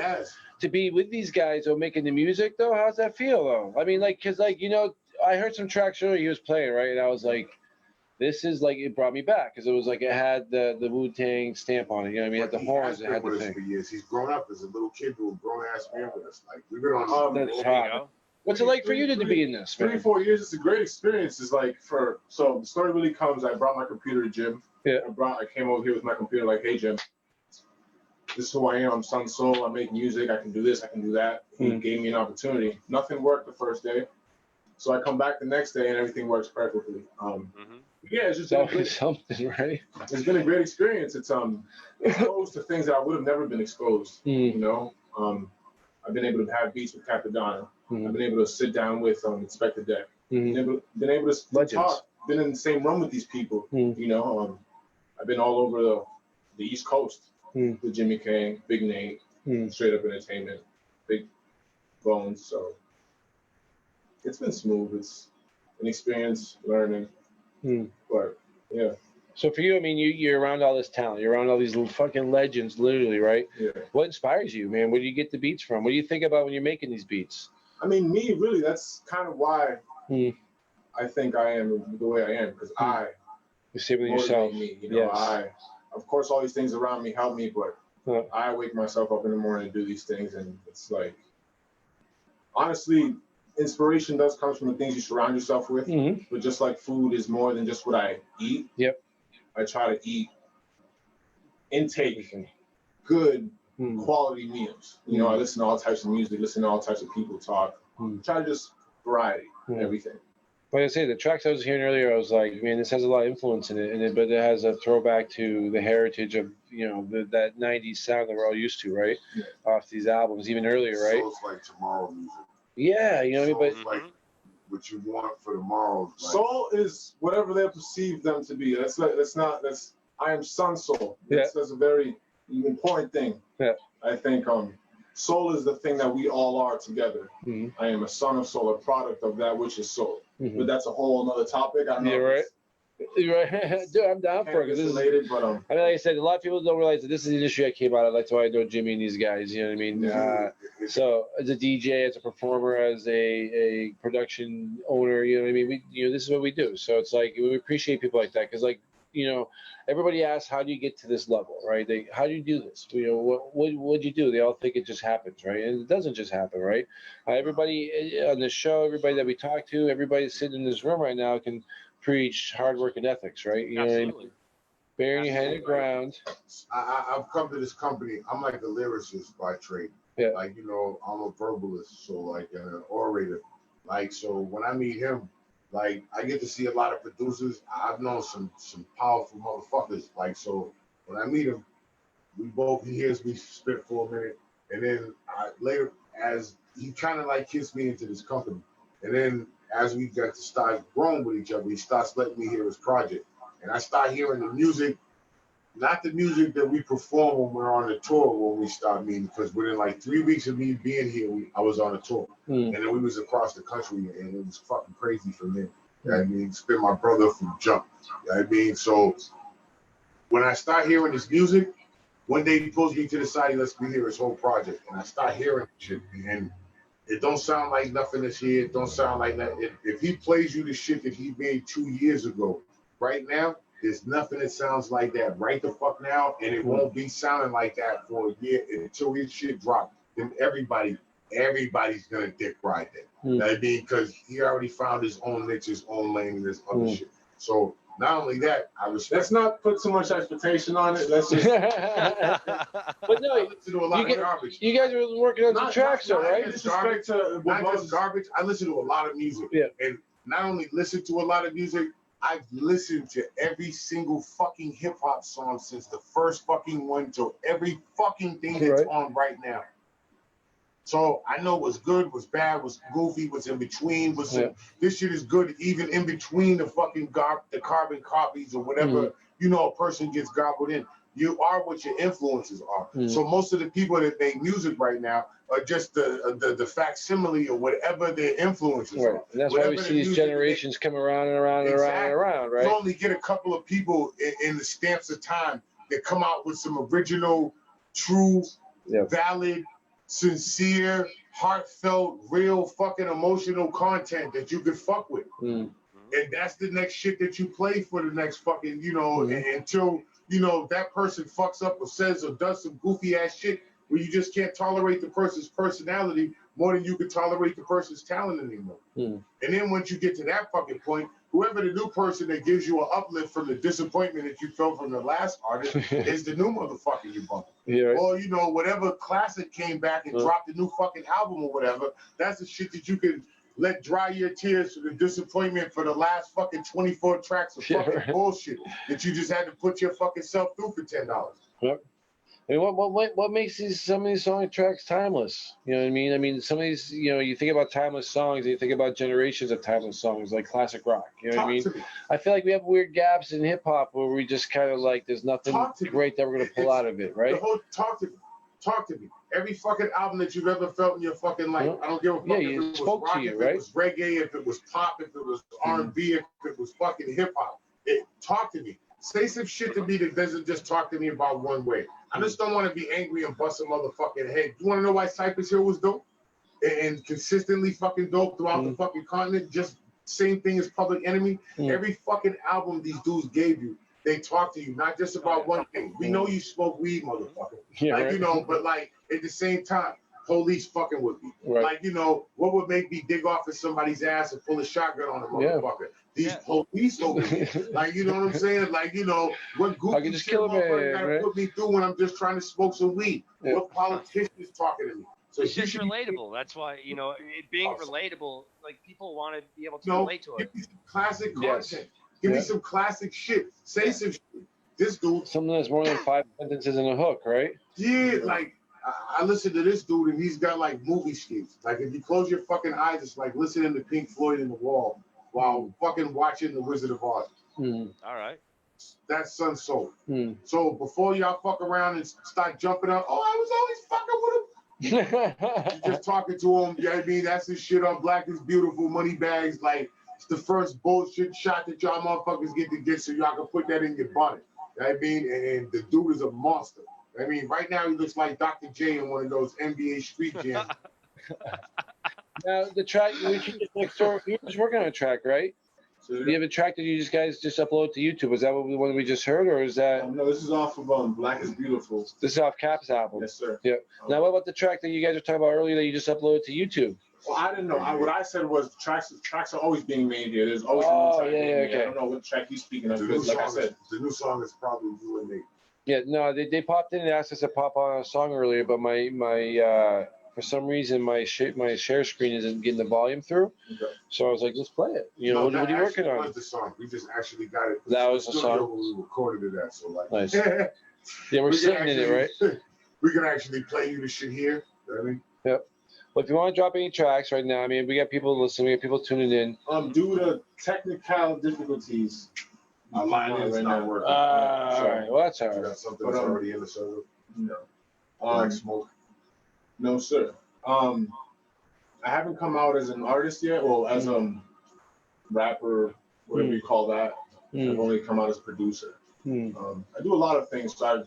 A: to be with these guys, though, making the music, though, how's that feel, though? I mean, like, cause like, you know, I heard some tracks earlier he was playing, right, and I was like, this is like, it brought me back, because it was like it had the Wu-Tang stamp on it. You know what I mean? It had the horns, it had the thing.
D: For years. He's grown up as a little kid to a grown ass man with us. Like, we've been on.
A: That's hot. What's it like for you to be in this, man?
I: 3-4 years. It's a great experience. It's like so the story really comes. I brought my computer to Jim.
A: Yeah.
I: I came over here with my computer. Like, hey Jim, this is who I am. I'm Sun Soul. I make music. I can do this. I can do that. He gave me an opportunity. Nothing worked the first day, so I come back the next day and everything works perfectly. Yeah, it's just
A: something, right?
I: It's been a great experience. It's exposed to things that I would have never been exposed. You know, I've been able to have beats with Capadonna. I've been able to sit down with Inspector Deck. Been able to talk. Been in the same room with these people. You know, I've been all over the East Coast with Jimmy King, Big Nate, Straight Up Entertainment, Big Bones. So it's been smooth. It's an experience, learning. But yeah.
A: So for you, I mean, you're around all this talent. You're around all these fucking legends, literally, right?
I: Yeah.
A: What inspires you, man? Where do you get the beats from? What do you think about when you're making these beats?
I: I mean, me, really, that's kind of why I think I am the way I am, because I
A: motivate yourself.
I: Me, you know, of course, all these things around me help me, but I wake myself up in the morning to do these things, and it's like, honestly, inspiration does come from the things you surround yourself with, but just like food is more than just what I eat.
A: Yep.
I: I try to intake good quality meals. You know, I listen to all types of music, listen to all types of people talk. Try to just variety, everything.
A: Like I say, the tracks I was hearing earlier, I was like, man, this has a lot of influence in it, but it has a throwback to the heritage of, you know, that 90s sound that we're all used to, right? Yeah. Off these albums, even earlier, right?
D: So it's like tomorrow music.
A: Yeah, you know what I mean?
D: But like what you want for tomorrow.
I: Like, soul is whatever they perceive them to be. I am Sun Soul. That's a very important thing.
A: Yeah.
I: I think soul is the thing that we all are together. I am a son of soul, a product of that which is soul. But that's a whole other topic. I don't know.
A: You're right. You're right. Dude, I'm down for it.
I: It's related, but
A: I mean, like I said, a lot of people don't realize that this is the industry I came out of. That's why I know Jimmy and these guys. You know what I mean? So as a DJ, as a performer, as a production owner, you know what I mean? This is what we do. So it's like we appreciate people like that, because, like, you know, everybody asks, how do you get to this level, right? How do you do this? You know, what'd you do? They all think it just happens, right? And it doesn't just happen, right? Everybody on this show, everybody that we talk to, everybody sitting in this room right now can preach hard work and ethics, right? You know what I mean? Bearing your hand in the ground.
D: I've come to this company. I'm like a lyricist by trade.
A: Yeah.
D: Like, you know, I'm a verbalist, so like an orator. Like, so when I meet him, like, I get to see a lot of producers. I've known some powerful motherfuckers. Like, so when I meet him, he hears me spit for a minute, and then later, as he kind of like kissed me into this company, and then as we got to start growing with each other, he starts letting me hear his project, and I start hearing the music, not the music that we perform when we're on the tour when we start meeting, because within like 3 weeks of me being here, I was on a tour. And then we was across the country, and it was fucking crazy for me. You know what I mean? It's been my brother from jump. You know what I mean? So when I start hearing this music, one day he pulls me to the side, he lets me hear his whole project, and I start hearing shit, and It don't sound like nothing that's here. It don't sound like that. If he plays you the shit that he made 2 years ago, right now, there's nothing that sounds like that right the fuck now, and it won't be sounding like that for a year until his shit drops. Then everybody's gonna dick ride that. I mean, because he already found his own niche, his own lane, and this other shit. So not only that, I respect.
I: Let's not put too much expectation on it. Let's just.
A: But no, you guys are working on some tracks, though, right?
D: Not just garbage. I listen to a lot of music, and not only listen to a lot of music, I've listened to every single fucking hip hop song since the first fucking one to every fucking thing that's on right now. So I know what's good, what's bad, what's goofy, what's in between. This shit is good even in between the fucking the carbon copies or whatever, a person gets gobbled in. You are what your influences are. So most of the people that make music right now are just the facsimile or whatever their influences are.
A: And that's why we see these generations come around and around and around and around, right?
D: You only get a couple of people in the stamps of time that come out with some original, true, valid, sincere, heartfelt, real fucking emotional content that you could fuck with. And that's the next shit that you play for the next fucking, until, that person fucks up or says or does some goofy ass shit where you just can't tolerate the person's personality more than you can tolerate the person's talent anymore. And then once you get to that fucking point, whoever the new person that gives you an uplift from the disappointment that you felt from the last artist is the new motherfucker you bump. Or, whatever classic came back and dropped a new fucking album or whatever, that's the shit that you can let dry your tears for the disappointment for the last fucking 24 tracks of fucking bullshit that you just had to put your fucking self through for $10.
A: Yep. I mean, what makes some of these song tracks timeless? You know what I mean? I mean, some of these, you think about timeless songs, and you think about generations of timeless songs like classic rock. You know what I mean? I feel like we have weird gaps in hip hop where we just kind of like there's nothing great that we're gonna pull out of it, right?
D: Talk to me. Every fucking album that you've ever felt in your fucking life, I don't give a fuck if it was rock, if it was reggae, if it was pop, if it was R&B, if it was fucking hip hop. Talk to me. Say some shit to me that doesn't just talk to me about one way. I just don't want to be angry and bust a motherfucking head. You want to know why Cypress Hill was dope and consistently fucking dope throughout the fucking continent? Just same thing as Public Enemy. Every fucking album these dudes gave you, they talk to you not just about one thing. We know you smoke weed, motherfucker. But like at the same time, police fucking with me. Like, what would make me dig off of somebody's ass and pull a shotgun on a motherfucker? These police over here. Like, you know what I'm saying? Like, what goofy shit motherfucker gotta put me through when I'm just trying to smoke some weed? What politician is talking to me? So
B: it's just relatable. That's why, it being relatable, like people want to be able to relate to it.
D: Give me some classic content. Give me some classic shit. Say some shit. This dude.
A: Something that's more than 5 sentences in a hook, right?
D: Yeah, like I listen to this dude and he's got like movie schemes. Like if you close your fucking eyes, it's like listening to Pink Floyd in the Wall while fucking watching The Wizard of Oz.
B: All right.
D: That's Sun Soul. So before y'all fuck around and start jumping up, I was always fucking with him. You're just talking to him. You know what I mean? That's his shit on Black is Beautiful, Money Bags. Like it's the first bullshit shot that y'all motherfuckers get so y'all can put that in your bonnet. You know what I mean? And the dude is a monster. I mean, right now he looks like Dr. J in one of those NBA street jams.
A: Now the track, you just working on a track, right? So you have a track that you guys just upload to YouTube. Is that the one we just heard, or is that?
I: No, this is off of Black is Beautiful.
A: This is off Cap's album.
I: Yes, sir.
A: Yeah. Now, what about the track that you guys were talking about earlier that you just uploaded to YouTube?
I: Well, I didn't know. What I said was tracks are always being made here. There's always
A: okay.
I: I don't know what track he's speaking of.
D: The new song is probably you and me.
A: Yeah, no, they popped in and asked us to pop on a song earlier, but my for some reason my share screen isn't getting the volume through. Okay. So I was like, let's play it. What are you working on?
D: That was the song. We just actually got it.
A: That was the song.
D: When we recorded it at, so like.
A: Nice. Yeah, we're sitting in it, right?
D: We can actually play you the shit here. You know what I mean?
A: Yep. Well, if you want to drop any tracks right now, I mean, we got people listening, we got people tuning in.
I: Due to technical difficulties.
D: My line is not working.
A: Sorry. Well, that's all right.
D: You got something that's already in the server?
I: No.
D: Black smoke?
I: No, sir. I haven't come out as an artist yet. Well, as a rapper, whatever you call that. I've only come out as producer. I do a lot of things. So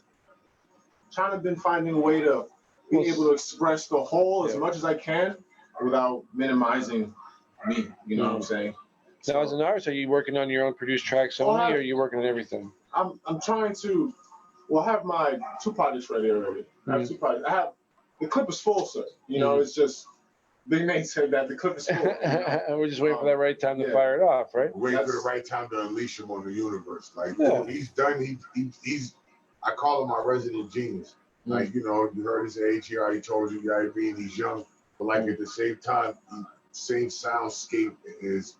I: I've been finding a way to be able to express the whole as much as I can. without minimizing me. You know what I'm saying?
A: Now, as an artist, are you working on your own produced tracks only, or are you working on everything?
I: I'm trying to. Well, I have my 2 projects ready already. I have 2 projects. The clip is full, sir. You know, it's just Big Nate said that the clip is full. You know?
A: We're just waiting for that right time to fire it off, right?
D: Waiting for the right time to unleash him on the universe. Like, he's done. He's. I call him my resident genius. Like, you know, you heard his age here. I told you, I mean, he's young, but like at the same time, same soundscape is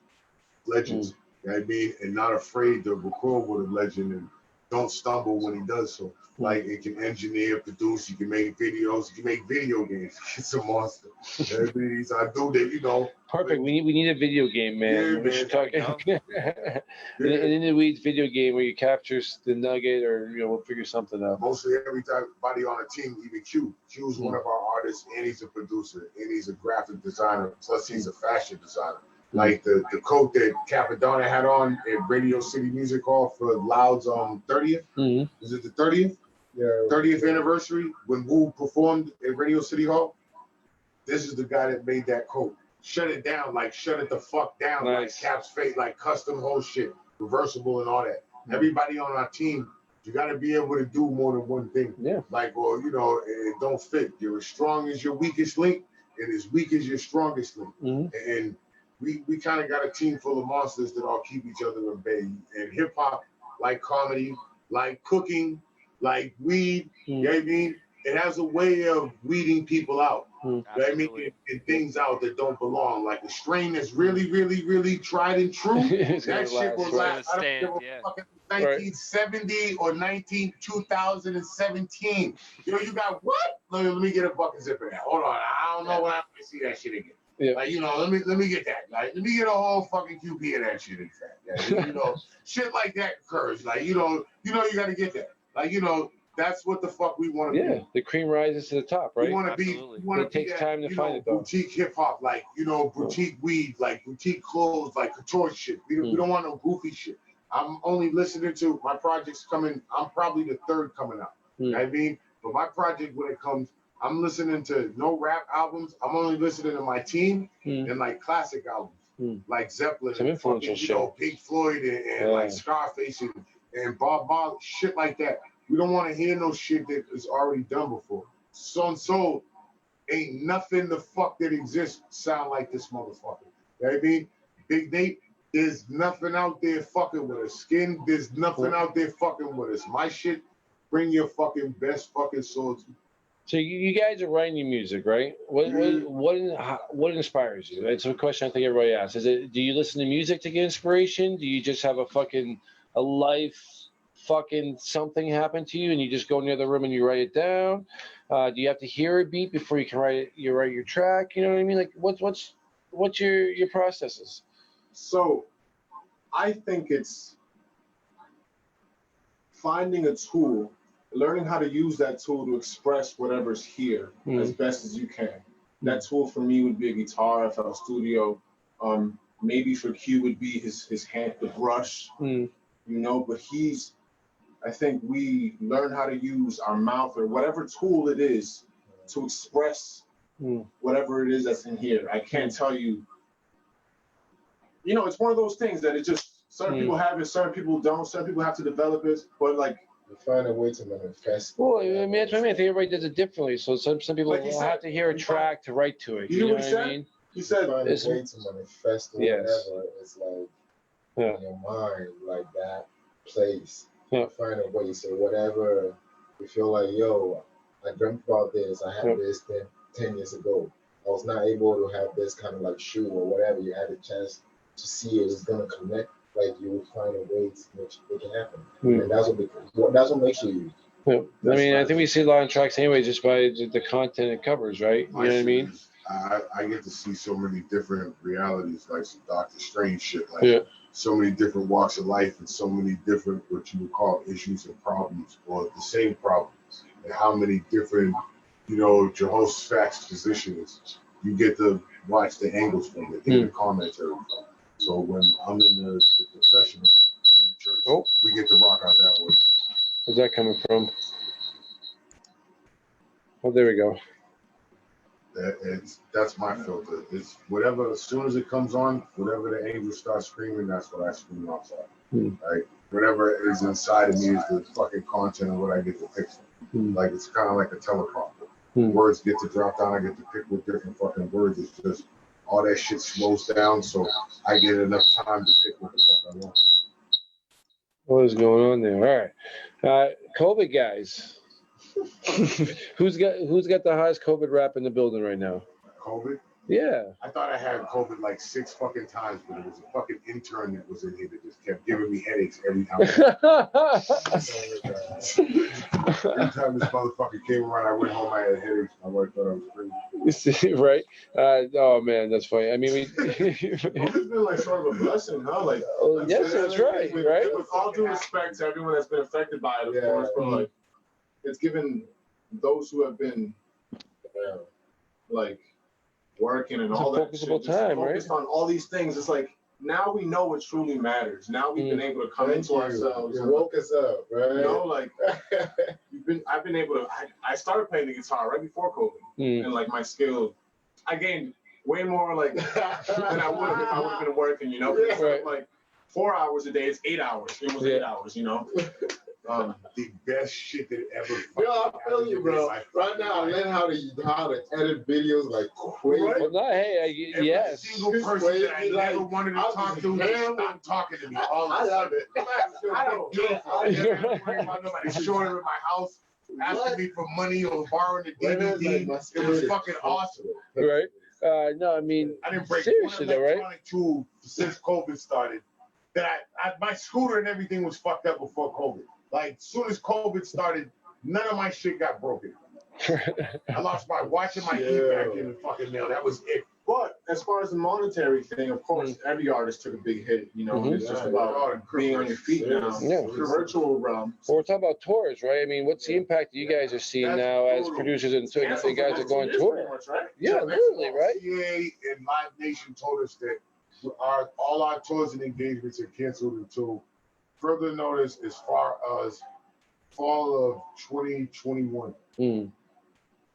D: legends. You know what I mean? And not afraid to record with a legend and don't stumble when he does so. Like, it can engineer, produce, he can make videos, he can make video games. It's a monster. You know what I mean? He's a dude that, you know.
A: Perfect. We need a video game, man.
D: Yeah,
A: we should talk. An in the weeds video game where you capture the nugget, or we'll figure something out.
D: Mostly everybody on the team, even Q's one of our artists, and he's a producer, and he's a graphic designer. Plus, he's a fashion designer. Like the coat that Capadonna had on at Radio City Music Hall for Loud's 30th. Is it the 30th? Yeah. 30th anniversary when Wu performed at Radio City Hall. This is the guy that made that coat. Shut it down, like shut it the fuck down, like Cap's fate, like custom whole shit, reversible and all that. Everybody on our team, you got to be able to do more than one thing.
A: Yeah.
D: Like, or it don't fit. You're as strong as your weakest link, and as weak as your strongest link. And we kind of got a team full of monsters that all keep each other in bay. And hip hop, like comedy, like cooking, like weed, you know what I mean? It has a way of weeding people out. You know what I mean? And things out that don't belong. Like a strain that's really, really, really tried and true. That shit will last. I don't give a fucking 1970 or 2017. You got what? Let me get a fucking zip of that. Hold on. I don't know when I'm gonna see that shit again. Yeah. Like, let me get that. Like, let me get a whole fucking QP of that shit in fact. Yeah, shit like that occurs. Like, you gotta get that. Like, that's what the fuck we want to be.
A: Yeah, the cream rises to the top, right?
D: We want to be.
A: It takes time to find it, though.
D: Boutique hip hop, like boutique weed, like boutique clothes, like couture shit. We don't want no goofy shit. I'm only listening to my projects coming. I'm probably the 3rd coming out. You know what I mean? But my project, when it comes, I'm listening to no rap albums. I'm only listening to my team and like classic albums, like Zeppelin,
A: some influential shit,
D: Pink Floyd, and like Scarface and Bob Marley, shit like that. We don't want to hear no shit that is already done before. So ain't nothing the fuck that exists sound like this motherfucker. You know what I mean? Big Nate, there's nothing out there fucking with us. Skin, there's nothing out there fucking with us. My shit, bring your fucking best fucking soul to.
A: So you guys are writing your music, right? What inspires you? It's a question I think everybody asks. Do you listen to music to get inspiration? Do you just have a life fucking something happen to you and you just go in the other room and you write it down? Do you have to hear a beat before you can write your track? You know what I mean? Like what's your processes?
I: So I think it's finding a tool, learning how to use that tool to express whatever's here as best as you can. That tool for me would be a guitar, FL Studio. Maybe for Q would be his hand, the brush, but I think we learn how to use our mouth or whatever tool it is to express whatever it is that's in here. I can't tell you, it's one of those things that it just, certain people have it, certain people don't, certain people have to develop it, but like,
J: you find a way to manifest.
A: Well, I mean, that's what I mean. I think everybody does it differently. So some people
I: like
A: will have to hear a track to write to it.
I: You know what
A: I mean?
J: He said, find a way to manifest whatever. It's like in your mind, like that place. Find a way. So whatever you feel like, I dreamt about this. I had this 10 years ago. I was not able to have this kind of like shoe or whatever. You had a chance to see it. It's gonna connect. Like you will find a way to make it happen. And that's what makes you.
A: I mean, I think we see a lot of tracks anyway, just by the content it covers, right? You know what I mean?
D: I get to see so many different realities, like some Dr. Strange shit, like so many different walks of life and so many different what you would call issues and problems, or the same problems, and how many different, Jehoshaphat's positions. You get to watch the angles from it, in the commentary. So when I'm in the professional in church, we get to rock out that way.
A: Where's that coming from? Oh, there we go.
D: That's my filter. It's whatever. As soon as it comes on, whatever the angels start screaming, that's what I scream outside. Right? Whatever is inside of me is the fucking content of what I get to pick from. Like it's kind of like a teleprompter. Words get to drop down. I get to pick with different fucking words. It's just all that shit slows down, so I get enough time to pick what the fuck I want.
A: What is going on there? All right, COVID guys. who's got the highest COVID rap in the building right now?
D: COVID?
A: Yeah.
D: I thought I had COVID like 6 fucking times, but it was a fucking intern that was in here that just kept giving me headaches every time. Every time this motherfucker came around, I went home, I had headaches. My wife thought I was crazy.
A: Right? Oh man, that's funny. I mean,
I: it's been like sort of a blessing, huh? Like,
A: yes, that's right. Right.
I: With all due respect to everyone that's been affected by it, of course, but like, it's given those who have been like working and all that shit, focused on all these things. It's like now we know what truly matters. Now we've been able to come into ourselves.
J: You woke us up, right?
I: You know, like I've been able to. I started playing the guitar right before COVID, and like my skill, I gained way more like than I would have if I would have been working. You know, like 4 hours a day, it's 8 hours. It was 8 hours. You know.
D: The best shit that ever.
J: Yo, I feel you, bro. Right now, I learned how to edit videos like crazy.
A: Well, no, hey, yes.
D: Every single person that I never wanted to talk to, stop talking to me.
J: I love it.
D: I don't care. I never worry about nobody showing up at my house, asking me for money or borrowing the DVD. It was fucking awesome.
A: Right? No, I mean,
D: I didn't break
A: seriously
D: one
A: though, right?
D: electronic tool since COVID started. That my scooter and everything was fucked up before COVID. Like, as soon as COVID started, none of my shit got broken. I lost my watch and my key back in the fucking mail. That was it.
I: But as far as the monetary thing, of course, every artist took a big hit. You know, it's just about being on your feet now.
A: Yeah.
I: The virtual realm.
A: Well, we're talking about tours, right? I mean, what's the impact that you guys are seeing now as producers and you guys are going tour?
I: Much, right?
A: Yeah, literally, right?
D: CA and Live Nation told us that all our tours and engagements are canceled until further notice as far as fall of 2021.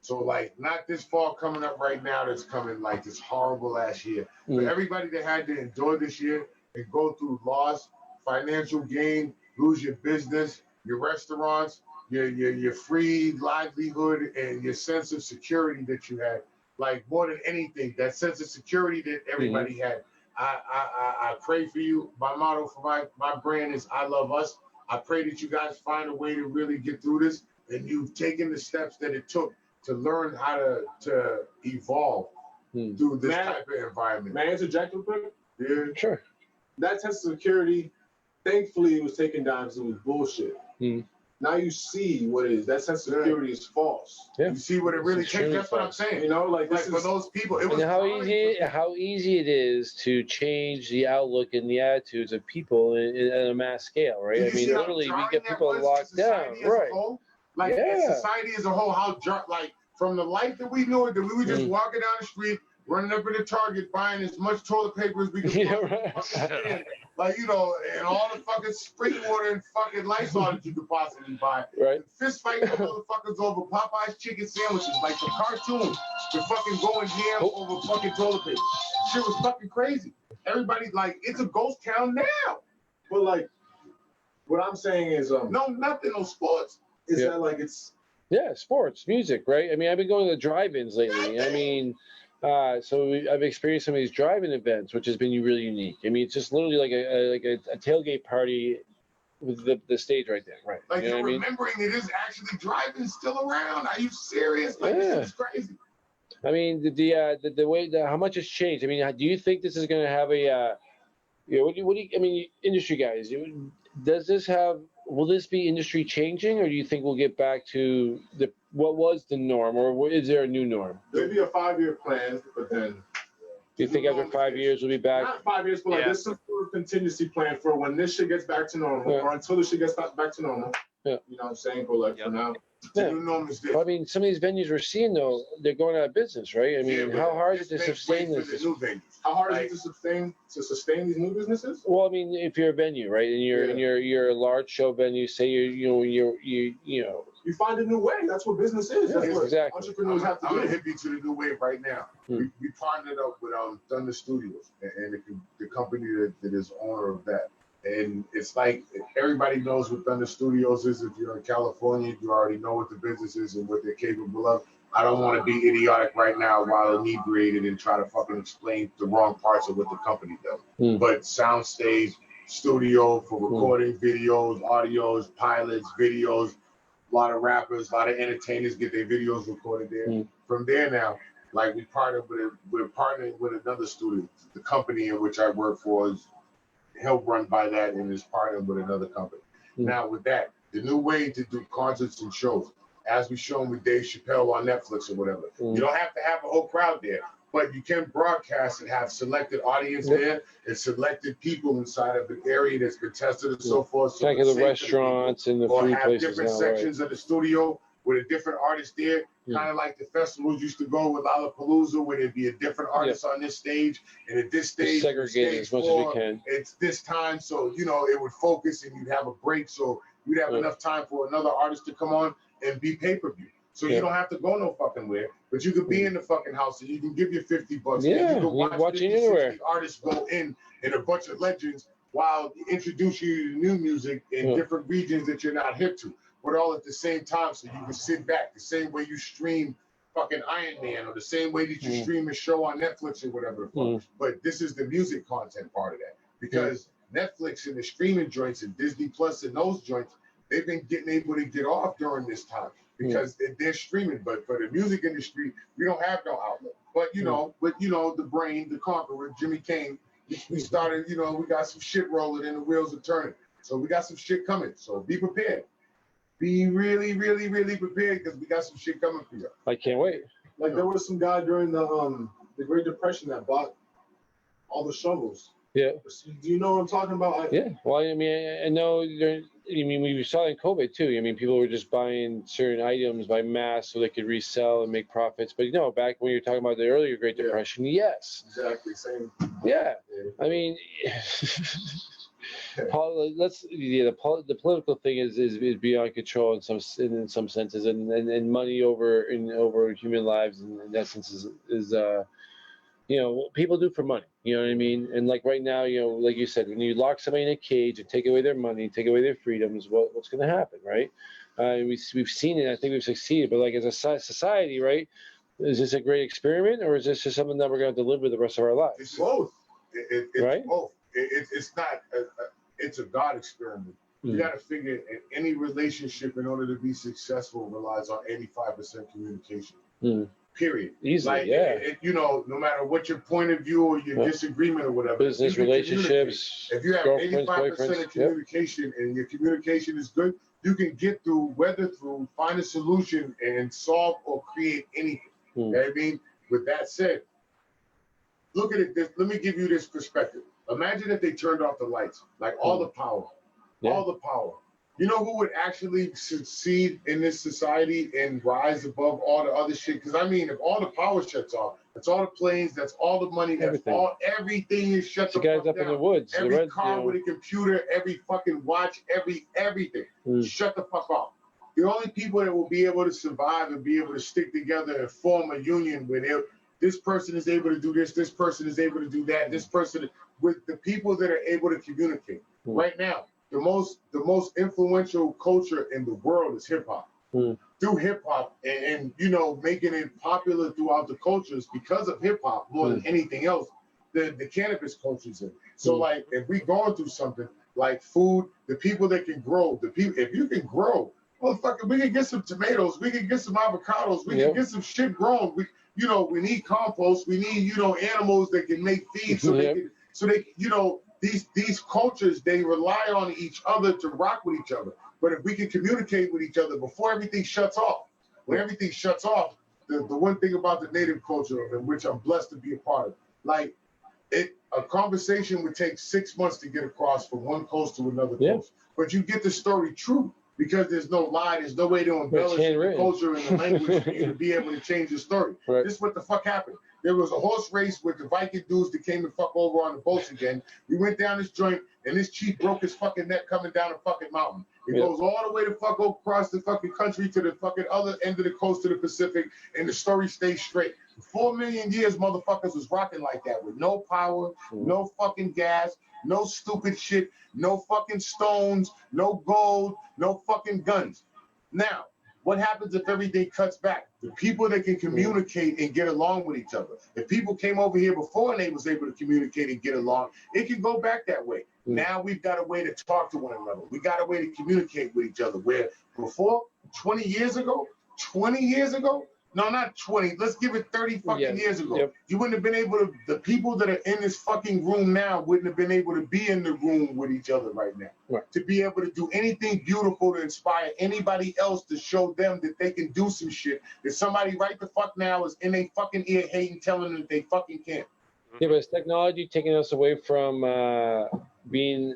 D: So like not this fall coming up right now that's coming like this horrible ass year. For everybody that had to endure this year and go through loss, financial gain, lose your business, your restaurants, your free livelihood and your sense of security that you had, like more than anything, that sense of security that everybody had. I pray for you. My motto for my brand is I love us. I pray that you guys find a way to really get through this and you've taken the steps that it took to learn how to evolve through this type of environment.
I: May I interject real quick?
D: Yeah.
A: Sure.
I: That sense of security, thankfully, it was taken down because it was bullshit. Now you see what it is. That sense of security is false.
A: Yeah.
D: You see what it really takes. That's what I'm saying.
I: You know, like
D: for those people, it was
A: how easy it is to change the outlook and the attitudes of people at a mass scale, right? I mean, literally, we get people locked down, right?
D: Like society as a whole, how like from the life that we knew it, that we were just walking down the street, running up into Target, buying as much toilet paper as we could. Like, you know, and all the fucking spring water and fucking Lysol that you could possibly buy.
A: Right.
D: Fist fighting motherfuckers over Popeye's chicken sandwiches, like the cartoon. They're fucking going ham over fucking toilet paper. Shit was fucking crazy. Everybody, like, it's a ghost town now.
I: But, like, what I'm saying is...
D: no sports.
I: Is that, like, it's...
A: Yeah, sports, music, right? I mean, I've been going to the drive-ins lately. I mean... I've experienced some of these drive-in events, which has been really unique. I mean, it's just literally like a tailgate party with the stage right there, right?
D: Like,
A: you know
D: you're remembering it is actually driving still around. Are you serious? Like, this is crazy.
A: I mean, the way how much has changed. I mean, do you think this is going to have a what do you? I mean, industry guys, will this be industry changing, or do you think we'll get back to what was the norm, or is there a new norm?
I: Maybe a 5-year plan, but then...
A: Do you think after 5 years we'll be back?
I: Not 5 years, but like this a contingency plan for when this shit gets back to normal, or until this shit gets back to normal.
A: Yeah.
I: You know what I'm saying? But like for now,
A: Yeah.
I: the new norm is this.
A: Well, I mean, some of these venues we're seeing though, they're going out of business, right? I mean, how hard is it to sustain this?
I: How hard is it to sustain these new businesses?
A: Well, I mean, if you're a venue, right, and you're a large show venue, say
I: you find a new way. That's what business is. That's what entrepreneurs have to do.
D: I'm gonna hit you to the new wave right now. We partnered up with Thunder Studios and the company that is owner of that. And it's like everybody knows what Thunder Studios is. If you're in California, you already know what the business is and what they're capable of. I don't want to be idiotic right now while inebriated and try to fucking explain the wrong parts of what the company does. But soundstage, studio for recording videos, audios, pilots, videos. A lot of rappers, a lot of entertainers get their videos recorded there. From there now, like we're partnering with another studio. The company in which I work for is helped run by that and is partnered with another company. Now with that, the new way to do concerts and shows, as we shown with Dave Chappelle on Netflix or whatever, you don't have to have a whole crowd there, but you can broadcast and have selected audience there and selected people inside of an area that's been tested and so forth. So
A: like the restaurants and the food places. Or have different sections of the studio with a different artist there, kind of like the festivals used to go with Lollapalooza, where there'd be a different artist on this stage, and at this stage, segregate as much as we can.
D: It's this time, so it would focus, and you'd have a break, so you'd have enough time for another artist to come on and be pay-per-view. So you don't have to go no fucking where, but you could be in the fucking house and you can give your $50.
A: Yeah,
D: and you can watch 50,
A: anywhere.
D: 60 artists go in and a bunch of legends while introduce you to new music in different regions that you're not hip to, but all at the same time, so you can sit back the same way you stream fucking Iron Man or the same way that you stream a show on Netflix or whatever the fuck. But this is the music content part of that, because Netflix and the streaming joints and Disney Plus and those joints, they've been able to get off during this time because they're streaming. But for the music industry, we don't have no outlet. But the brain, the conqueror, Jimmy Kane, we started, we got some shit rolling and the wheels are turning. So we got some shit coming. So be prepared. Be really, really, really prepared, because we got some shit coming for you.
A: I can't wait.
I: Like there was some guy during the Great Depression that bought all the shovels.
A: Yeah.
I: Do you know what I'm talking about?
A: Yeah. Well, I mean, I know. We saw it in COVID too. I mean, people were just buying certain items by mass so they could resell and make profits. But back when you're talking about the earlier Great Depression, yes.
I: Exactly. Same.
A: Yeah. I mean. The political thing is beyond control in some senses, and money over human lives in essence is people do for money. You know what I mean? And like right now, like you said, when you lock somebody in a cage and take away their money, take away their freedoms, what's going to happen, right? We've seen it. I think we've succeeded. But like as a society, right? Is this a great experiment, or is this just something that we're going to live with the rest of our lives?
D: It's both. It's
A: right?
D: both. It's not. It's a God experiment. You got to figure in any relationship, in order to be successful, relies on 85% communication. Period.
A: Easily,
D: no matter what your point of view or your disagreement or whatever.
A: Business relationships.
D: If you have 85% of communication and your communication is good, you can get through, weather through, find a solution, and solve or create anything. You know what I mean? With that said, look at it. Let me give you this perspective. Imagine if they turned off the lights, like all the power, all the power. You know who would actually succeed in this society and rise above all the other shit? Because I mean, if all the power shuts off, that's all the planes, that's all the money, everything is shut the fuck
A: up
D: down.
A: In the woods.
D: Every car with a computer, every fucking watch, everything. Shut the fuck off. The only people that will be able to survive and be able to stick together and form a union where this person is able to do this person is able to do that, this person, with the people that are able to communicate. Right now, the most influential culture in the world is hip hop. Through hip hop and making it popular throughout the cultures because of hip hop more than anything else, the cannabis culture's in. So like if we going through something like food, the people that can grow, if you can grow, motherfucker, we can get some tomatoes, we can get some avocados, we can get some shit grown. We need compost, we need animals that can make feed so they these cultures, they rely on each other to rock with each other. But if we can communicate with each other before everything shuts off, when everything shuts off, the one thing about the native culture, in which I'm blessed to be a part of, like a conversation would take 6 months to get across from one coast to another coast. But you get the story true because there's no lie, there's no way to embellish the culture and the language for you to be able to change the story. This is what the fuck happened. There was a horse race with the Viking dudes that came to fuck over on the boats again. We went down this joint, and this chief broke his fucking neck coming down a fucking mountain. It goes all the way to fuck across the fucking country to the fucking other end of the coast to the Pacific, and the story stays straight. 4 million years, motherfuckers was rocking like that with no power, no fucking gas, no stupid shit, no fucking stones, no gold, no fucking guns. Now, what happens if everything cuts back? The people that can communicate and get along with each other. If people came over here before and they was able to communicate and get along, it can go back that way. Now we've got a way to talk to one another. We got a way to communicate with each other. Where before, 20 years ago, no, not 20. Let's give it 30 fucking years ago. You wouldn't have been able to, the people that are in this fucking room now wouldn't have been able to be in the room with each other right now. To be able to do anything beautiful to inspire anybody else to show them that they can do some shit. That somebody right the fuck now is in their fucking ear hating, telling them that they fucking can't.
A: Yeah, but it's technology taking us away from being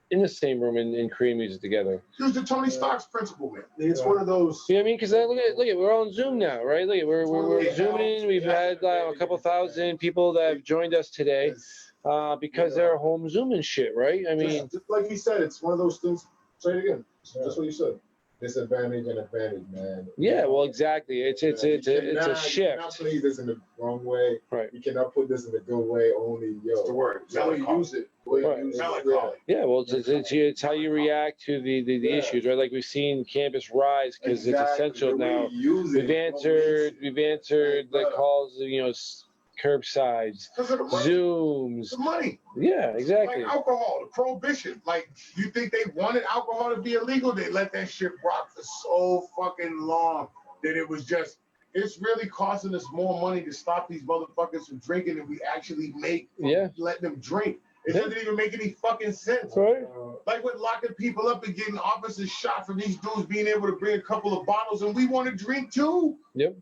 A: in the same room and creating music together.
D: Use the Tony Stark's principle, man.
J: It's one of those.
A: You know what I mean? Because look at, we're on Zoom now, right? Look at, we're zooming. We've had a couple thousand people that have joined us today because they're home zooming shit, right? I mean,
J: just like he said, it's one of those things. Say it again. That's what you said. Disadvantage and advantage, man.
A: Yeah, well, exactly. It's a shift.
J: You cannot play this in the wrong way.
A: Right.
J: You cannot put this in the good way. Only
D: it's the word.
J: The way you use it.
A: Yeah, well, it's how you react to the issues, right? Like we've seen cannabis rise because it's essential now. We've answered the calls, curbsides, Zooms.
D: The money.
A: Yeah, exactly.
D: Like alcohol, the prohibition. Like, you think they wanted alcohol to be illegal? They let that shit rock for so fucking long that it was just, it's really costing us more money to stop these motherfuckers from drinking than we actually make letting them drink. It doesn't even make any fucking sense.
A: Right.
D: Like with locking people up and getting officers shot from these dudes being able to bring a couple of bottles and we want to drink too.
A: Yep.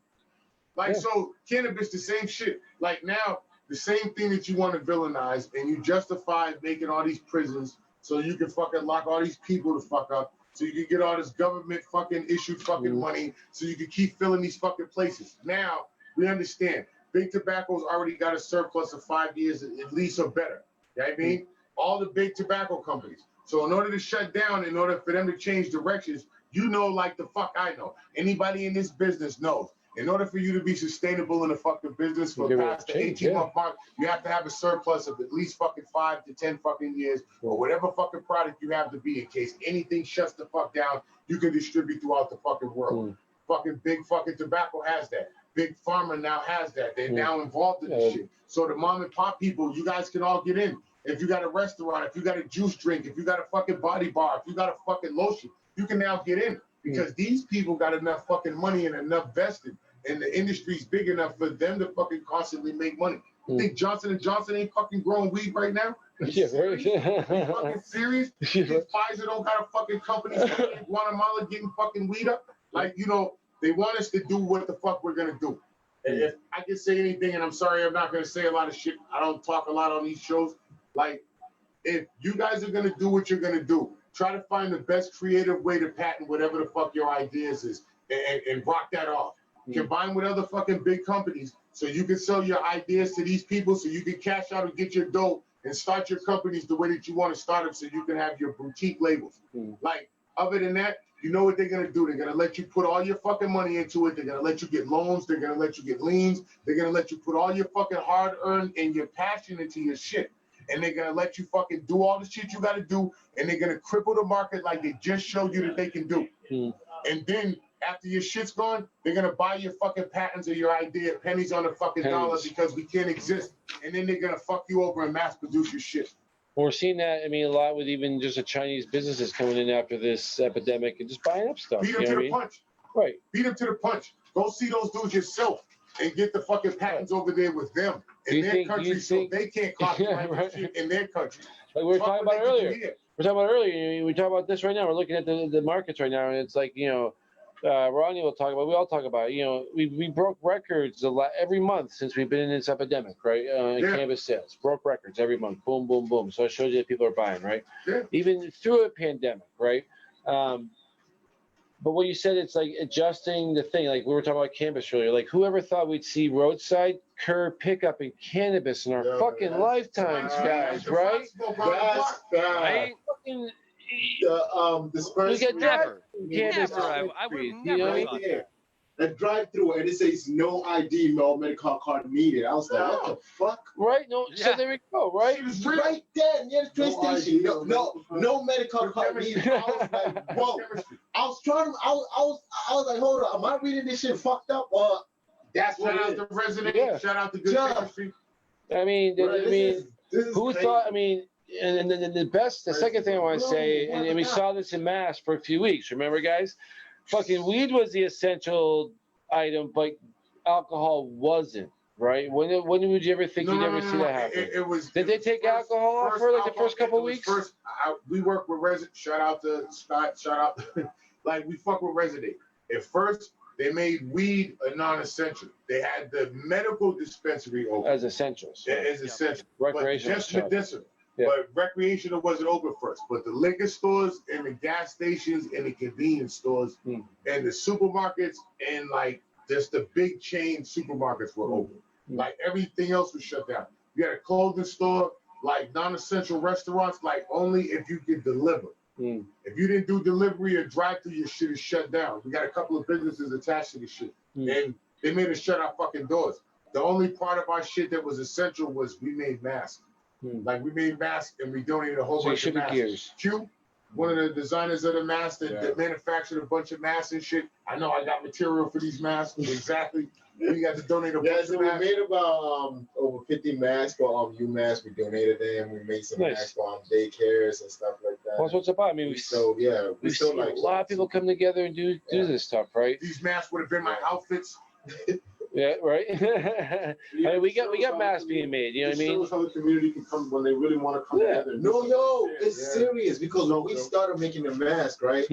D: So cannabis, the same shit. Like now, the same thing that you want to villainize and you justify making all these prisons so you can fucking lock all these people to fuck up, so you can get all this government fucking issued fucking money, so you can keep filling these fucking places. Now, we understand. Big Tobacco's already got a surplus of 5 years at least or better. You know what I mean? All the big tobacco companies. So in order to shut down, in order for them to change directions, like the fuck I know. Anybody in this business knows. In order for you to be sustainable in the fucking business for past the 18-month mark, you have to have a surplus of at least fucking 5 to 10 fucking years or whatever fucking product you have to be in case anything shuts the fuck down, you can distribute throughout the fucking world. Fucking big fucking tobacco has that. Big Pharma now has that. They're now involved in this shit. So the mom and pop people, you guys can all get in. If you got a restaurant, if you got a juice drink, if you got a fucking body bar, if you got a fucking lotion, you can now get in because these people got enough fucking money and enough vested. And the industry's big enough for them to fucking constantly make money. You think Johnson & Johnson ain't fucking growing weed right now?
A: Yeah, right.
D: You fucking serious? You think Pfizer don't got a fucking company in Guatemala getting fucking weed up? Like, they want us to do what the fuck we're gonna do. And if I can say anything, and I'm sorry I'm not gonna say a lot of shit, I don't talk a lot on these shows. Like, if you guys are gonna do what you're gonna do, try to find the best creative way to patent whatever the fuck your ideas is and rock that off. Combine with other fucking big companies so you can sell your ideas to these people so you can cash out and get your dough and start your companies the way that you want to start them so you can have your boutique labels. Like, other than that, you know what they're going to do? They're going to let you put all your fucking money into it. They're going to let you get loans. They're going to let you get liens. They're going to let you put all your fucking hard-earned and your passion into your shit. And they're going to let you fucking do all the shit you got to do. And they're going to cripple the market like they just showed you that they can do. And then after your shit's gone, they're going to buy your fucking patents or your idea pennies on the fucking dollar because we can't exist. And then they're going to fuck you over and mass produce your shit.
A: We're seeing that, a lot with even just the Chinese businesses coming in after this epidemic and just buying up stuff.
D: Beat them to the punch.
A: Right.
D: Beat them to the punch. Go see those dudes yourself and get the fucking patents over there with them in their country so they can't copyright shit in their country.
A: Like we were talking about earlier. We talked about this right now. We're looking at the markets right now, and it's like, Rodney will talk about. We all talk about it. You know, we broke records every month since we've been in this epidemic, right? Cannabis sales broke records every month. Boom, boom, boom. So it shows you that people are buying, right?
D: Yeah.
A: Even through a pandemic, right? But what you said, it's like adjusting the thing. Like we were talking about cannabis earlier. Like whoever thought we'd see roadside curb pickup in cannabis in our fucking lifetimes, guys, right?
J: That's
B: Right?
A: Fucking,
J: the
A: we get
B: Never.
A: cannabis.
B: Never. I would have
A: You know
B: never
A: what I
B: thought
J: there. A drive through and it says no ID, no medical card needed. I was like, what the fuck?
A: Right? No. So
B: Yeah.
A: there we go. Right?
J: She was right there near the train station. No medical card needed. I was like, whoa. I was trying to. I was like, hold on. Am I reading this shit fucked up or that's what
D: Shout
J: it
D: out
J: is?
D: to Resident.
A: Yeah.
D: Shout out to Good
J: Yeah.
D: Chemistry.
A: I mean,
J: This is
A: who
J: crazy.
A: thought? I mean, and the second thing I want to say, and we saw this in mass for a few weeks. Remember, guys? Fucking weed was the essential item, but alcohol wasn't. Right? When would you ever think you'd ever see that happen?
D: It was.
A: Did they take alcohol off for like the first couple of weeks?
D: We work with Resident. Shout out to Scott. Shout out. Like we fuck with Resident. At first, they made weed a non-essential. They had the medical dispensary open
A: As essentials.
D: as essential,
A: Recreational
D: but just
A: stuff.
D: medicinal.
A: Yeah.
D: But recreational wasn't open first. But the liquor stores and the gas stations and the convenience stores and the supermarkets and like just the big chain supermarkets were open. Like everything else was shut down. You had a clothing store, like non-essential restaurants, like only if you could deliver. If you didn't do delivery or drive-through, your shit is shut down. We got a couple of businesses attached to the shit, and they made us shut our fucking doors. The only part of our shit that was essential was we made masks. Like we made masks and we donated a whole bunch of masks.
A: Gears.
D: Q, one of the designers of the masks that manufactured a bunch of masks and shit. I know I got material for these masks. Exactly. We got to donate a bunch
J: So
D: of
J: we
D: masks.
J: made about over 50 masks for UMass. We donated them. We made some masks for daycares and stuff like that.
A: Well, that's what's about. I mean, we
J: still like
A: a lot of people come together and do this stuff, right?
D: These masks would have been my outfits.
A: Yeah, right. I mean, we got masks being made. You know what I mean?
I: Shows how the community can come when they really want to come together.
J: No, it's serious because when we started making the mask, right?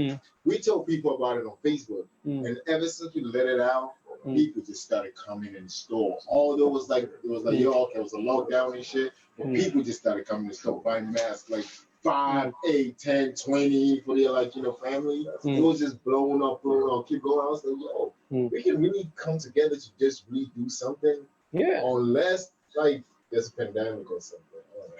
J: We told people about it on Facebook, and ever since we let it out, people just started coming in the store. Although it was like yo, okay, it was a lockdown and shit, but people just started coming in the store buying masks, like 5, 8, 10, 20 for their family. It was just blowing up, keep going. I was like, yo, we can really come together to just really do something.
A: Yeah.
J: Unless there's a pandemic or something.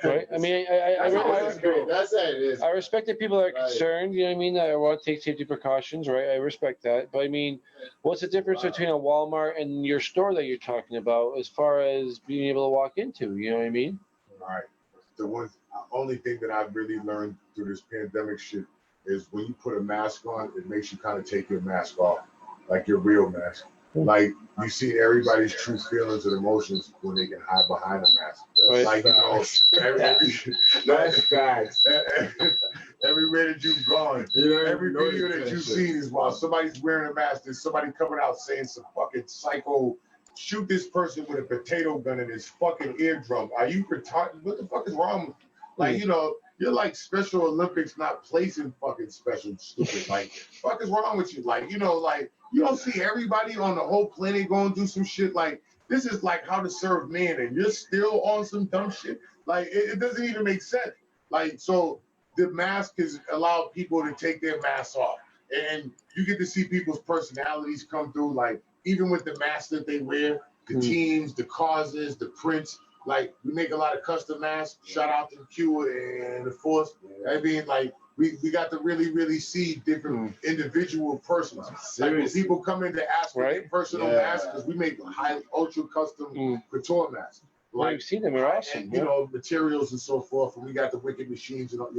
A: Right. I mean,
J: that's how it is.
A: I respect that people are concerned. You know what I mean? I want to take safety precautions, right? I respect that. But I mean, what's the difference between a Walmart and your store that you're talking about, as far as being able to walk into? You know what I mean?
D: All right. The only thing that I've really learned through this pandemic shit is when you put a mask on, it makes you kind of take your mask off, like your real mask. Like you see everybody's true feelings and emotions when they can hide behind a mask. Like
J: that's facts.
D: Everywhere that you've gone, every video that you've seen is while somebody's wearing a mask, there's somebody coming out saying some fucking psycho. Shoot this person with a potato gun in his fucking eardrum. Are you retarded? What the fuck is wrong with you? Like, you're like Special Olympics not placing fucking special stupid. Like, fuck is wrong with you? Like, you don't see everybody on the whole planet going do some shit. Like, this is like How to Serve Man, and you're still on some dumb shit. Like, it doesn't even make sense. Like, so the mask has allowed people to take their masks off, and you get to see people's personalities come through. Like, even with the masks that they wear, the teams, the causes, the prints. Like, we make a lot of custom masks. Shout out to Q and the Force. I mean, like, we got to really, really see different individual persons. Like, when people come in to ask for their personal masks, because we make high, ultra custom couture masks. Like,
A: we've seen them, they're awesome.
D: And, materials and so forth. And we got the wicked machines and all,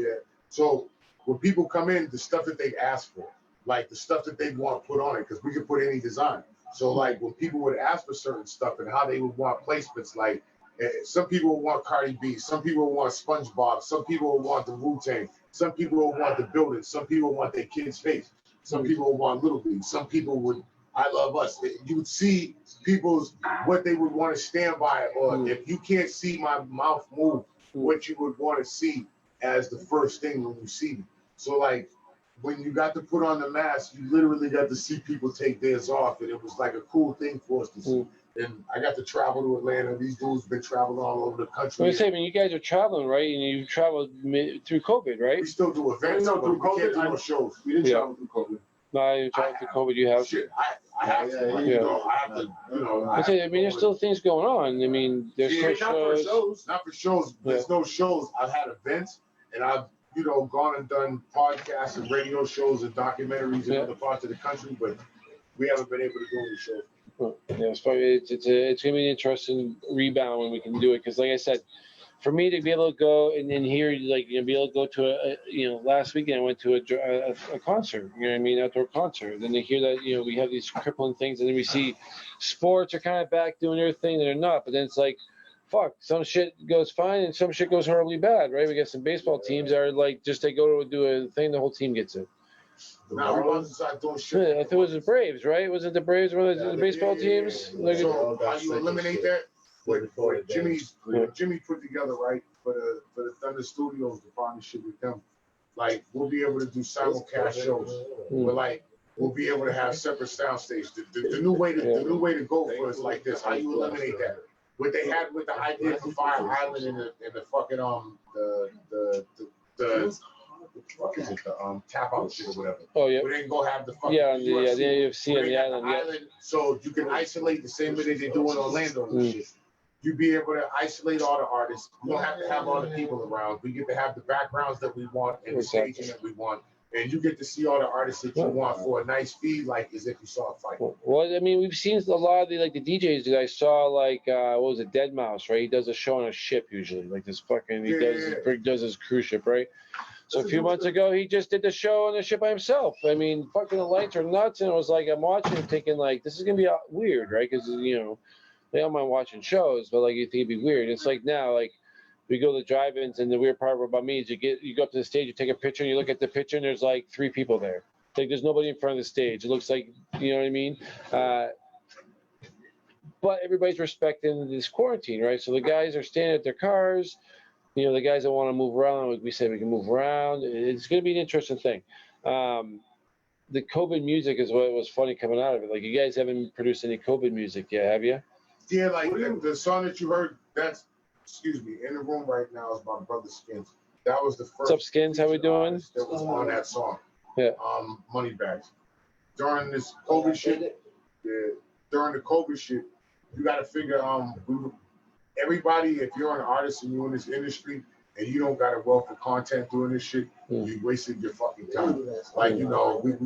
D: So when people come in, the stuff that they ask for, like the stuff that they want put on it, because we can put any design. So, like, when people would ask for certain stuff and how they would want placements, like, some people would want Cardi B, some people would want SpongeBob, some people would want the Wu-Tang, some people would want the building, some people would want their kid's face, some people would want Little B, some people would I Love Us. You would see people's what they would want to stand by, or if you can't see my mouth move, what you would want to see as the first thing when you see me. So, like, when you got to put on the mask, you literally got to see people take theirs off, and it was like a cool thing for us to see. And I got to travel to Atlanta. These dudes been traveling all over the country.
A: I was saying, you guys are traveling, right? And you traveled through COVID, right?
D: We still do events, but we can't do no shows.
I: We didn't travel through COVID.
A: No, I didn't travel through COVID. You have?
D: Shit, I have to. You know, I have to. You know,
A: I mean, there's still things going on. I mean, there's still shows.
D: Not for shows. There's no shows. I've had events, and I've gone and done podcasts and radio shows and documentaries in other parts of the country, but we haven't been able to do any shows.
A: Yeah, it's probably it's gonna be an interesting rebound when we can do it, because like I said, for me to be able to go and then here, like, be able to go to last weekend I went to a concert, you know what I mean, outdoor concert. Then to hear that we have these crippling things, and then we see sports are kind of back doing their thing, and they're not. But then it's like, fuck, some shit goes fine and some shit goes horribly bad, right? We got some baseball teams that are like, just they go to do a thing, the whole team gets it.
D: Now everyone's inside doing shit.
A: Yeah, I thought it was the Braves, right? Wasn't the Braves one of the baseball teams?
D: Yeah. So how you eliminate that? What Jimmy put together, right, for the Thunder Studios, the partnership with them. Like, we'll be able to do simulcast shows. We'll be able to have separate sound stages. The new way to go for us like this. How you eliminate that? What they had with the idea for Fire Island and the fucking the fuck is it, the tap out shit or whatever.
A: Oh yeah.
D: We didn't go have the fucking
A: the UFC on the island.
D: So you can isolate the same way they do in Orlando and shit. You be able to isolate all the artists. You don't have to have all the people around. We get to have the backgrounds that we want and the staging that we want. And you get to see all the artists that you want for a nice fee, like as if you saw a fight.
A: Well, I mean, we've seen a lot of the DJs that I saw, like what was it, Dead Mouse, right? He does a show on a ship usually, like this fucking. He does his cruise ship, right? So a few months ago, he just did the show on the ship by himself. I mean, fucking the lights are nuts, and it was like I'm watching it, thinking like this is gonna be weird, right? Because they don't mind watching shows, but like you think it'd be weird. It's like now, like we go to the drive-ins, and the weird part about me is you go up to the stage, you take a picture, and you look at the picture, and there's like 3 people there. Like there's nobody in front of the stage. It looks like, you know what I mean? But everybody's respecting this quarantine, right? So the guys are standing at their cars. The guys that want to move around, we say we can move around. It's going to be an interesting thing. The COVID music is what was funny coming out of it. Like, you guys haven't produced any COVID music yet, have you?
D: Yeah, like the song that you heard, that's, excuse me, in the room right now is my brother Skins. That was the first.
A: What's up, Skins? How we doing?
D: That was on that song.
A: Yeah.
D: Moneybags. During this COVID shit, you got to figure, everybody, if you're an artist and you're in this industry and you don't got a wealth of content doing this shit, you wasted your fucking time. Like, we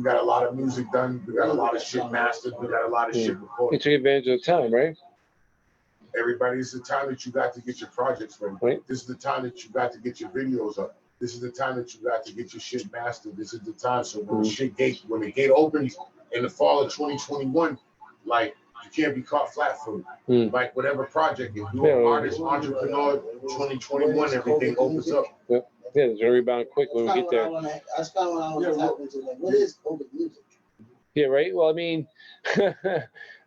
D: got a lot of music done. We got a lot of shit mastered. We got a lot of shit recorded.
A: You took advantage of the time, right?
D: Everybody, it's the time that you got to get your projects ready.
A: Right.
D: This is the time that you got to get your videos up. This is the time that you got to get your shit mastered. This is the time. So when the gate opens in the fall of 2021, like, you can't be caught flat-footed. Like whatever project, if you're an artist, entrepreneur, 2021, everything opens up.
A: Yeah, it's gonna rebound quick when we get there.
F: That's kind of what I want to tap into. Like, what is COVID music?
A: Yeah, right. Well, I mean,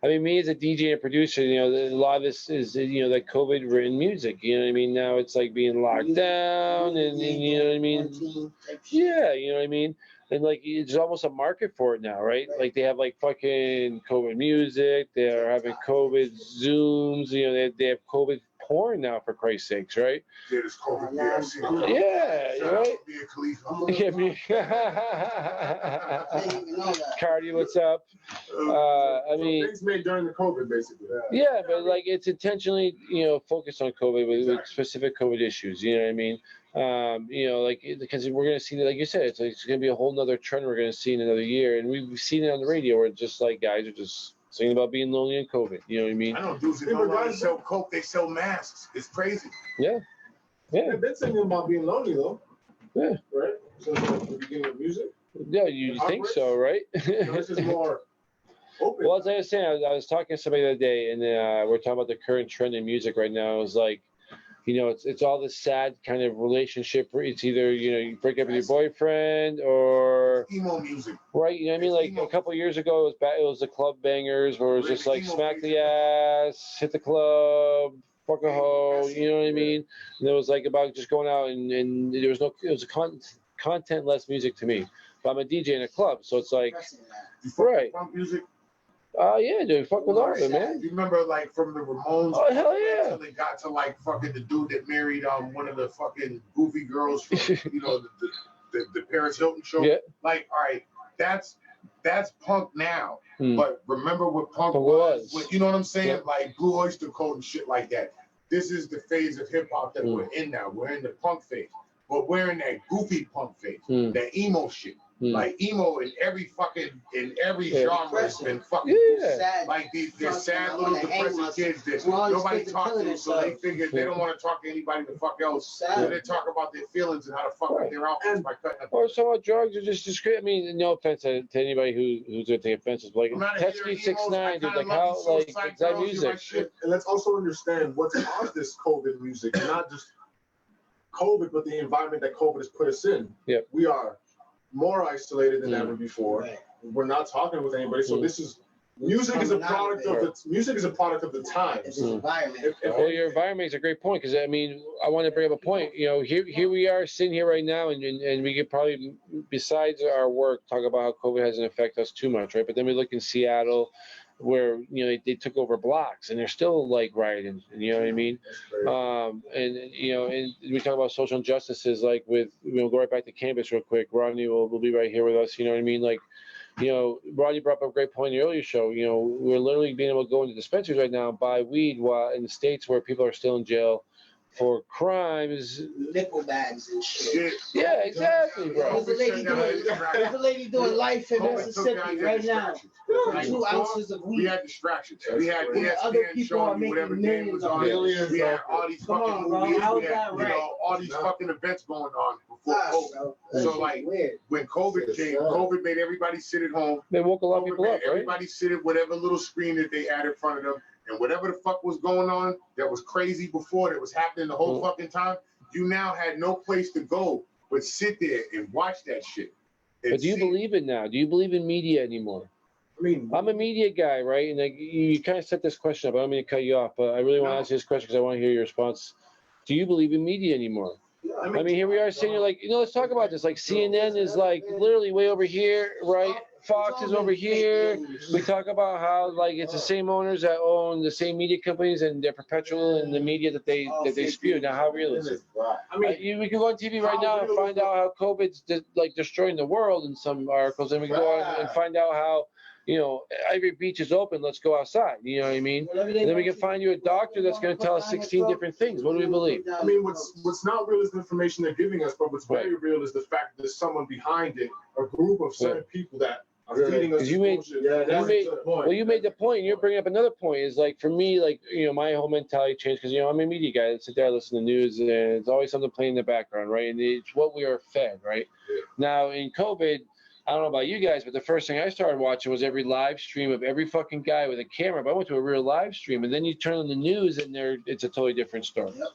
A: me as a DJ and producer, a lot of this is, that COVID written music. You know what I mean? Now it's like being locked down, and you know what I mean? Yeah, you know what I mean? And like, it's almost a market for it now, right? Like they have like fucking COVID music. They're having COVID Zooms. They have COVID porn now, for Christ's sakes, right?
D: Yeah, there's COVID.
A: Yeah, right. Cardi, what's up? I mean,
I: things made during the COVID, basically.
A: Yeah, but like it's intentionally, focused on COVID with specific COVID issues. You know what I mean? Because we're going to see, like you said, it's going to be a whole nother trend we're going to see in another year. And we've seen it on the radio where it's just like guys are just singing about being lonely and COVID. You know what I mean?
D: I know dudes that don't want to sell coke, they sell masks. It's crazy.
A: Yeah.
I: They've been singing about being lonely, though.
A: Yeah.
I: Right? So the beginning of music?
A: Yeah, you think so, right?
I: This is more open.
A: Well, as I was saying, I was talking to somebody the other day, and we're talking about the current trend in music right now. It was like, it's all this sad kind of relationship. It's either, you break up with your boyfriend or
D: emo music.
A: Right. You know what I mean? Like a couple of years ago, it was the club bangers where it was just like smack the ass, hit the club, fuck a hoe. You know what I mean? And it was like about just going out and there was it was a content-less music to me. but I'm a DJ in a club, so it's like,
D: You fuck with
A: right.
D: punk music?
A: Yeah, dude, fuck with all of it, man.
D: You remember like from the Ramones?
A: Oh, hell yeah.
D: Until they got to like fucking the dude that married one of the fucking goofy girls from the Paris Hilton show.
A: Yeah.
D: Like, all right, that's punk now. But remember what punk was? You know what I'm saying?
A: Yeah.
D: Like Blue Oyster Cult and shit like that. This is the phase of hip hop that we're in now. We're in the punk phase, but we're in that goofy punk phase, that emo shit. Like emo in every genre has been fucking
F: sad.
D: like these sad little depressing kids that nobody talks to, so they figure they don't want to talk to anybody the fuck else. So they talk about their feelings and how to fuck up their outfits by cutting up.
A: Or some about drugs or just discreet. I mean, no offense to anybody who's gonna take offense, but like Tesky 6ix9ine, dude, like how like it's that music.
I: And let's also understand what's caused this COVID music, not just COVID, but the environment that COVID has put us in.
A: Yep.
I: We are more isolated than ever before.
F: Right.
I: We're not talking with anybody. So this is music is a product of the times.
F: It's an environment.
A: Well, your environment is a great point because I mean, I want to bring up a point. You know, here we are sitting here right now, and we could probably, besides our work, talk about how COVID hasn't affected us too much, right? But then we look in Seattle, where they took over blocks and they're still like rioting. You know what I mean? And we talk about social injustices, like with go right back to cannabis real quick. Rodney will be right here with us. You know what I mean? Like, Rodney brought up a great point in the earlier show. We're literally being able to go into dispensaries right now and buy weed while in the states where people are still in jail for crimes.
F: Nipple bags and shit.
A: Yeah, exactly, bro.
F: There's a lady doing life in Mississippi right now. 2 ounces of weed.
D: We had distractions. We had
F: other people are making
D: whatever game was on. We had all these fucking movies. We had all these fucking events going on before COVID. So like when COVID came, COVID made everybody sit at home.
A: They woke a lot of people up, right?
D: Everybody sit at whatever little screen that they had in front of them. And whatever the fuck was going on that was crazy before, that was happening the whole fucking time, you now had no place to go but sit there and watch that shit.
A: But do you believe it now? Do you believe in media anymore?
I: I mean,
A: I'm a media guy, right? And like, you kind of set this question up. I don't mean to cut you off, but I really want to ask you this question because I want to hear your response. Do you believe in media anymore? I mean, here we are sitting here like, let's talk about this. Like CNN is like literally way over here, right? Fox is over here. We talk about how like it's the same owners that own the same media companies and they're perpetual in the media that they spew. Now, how real is it? I mean, we can go on TV right now and find out how COVID's destroying the world in some articles, and we can go on and find out how Ivory Beach is open. Let's go outside. You know what I mean? And then we can find you a doctor that's going to tell us 16 different things. What do we believe?
I: I mean, what's not real is the information they're giving us, but what's very real is the fact that there's someone behind it, a group of certain people that are feeding us.
A: You made the point, and you're bringing up another point. Is like for me, like my whole mentality changed because I'm a media guy. I sit there, I listen to news, and it's always something playing in the background, right? And it's what we are fed, right? Yeah. Now in COVID, I don't know about you guys, but the first thing I started watching was every live stream of every fucking guy with a camera. But I went to a real live stream, and then you turn on the news, and it's a totally different story. Yep.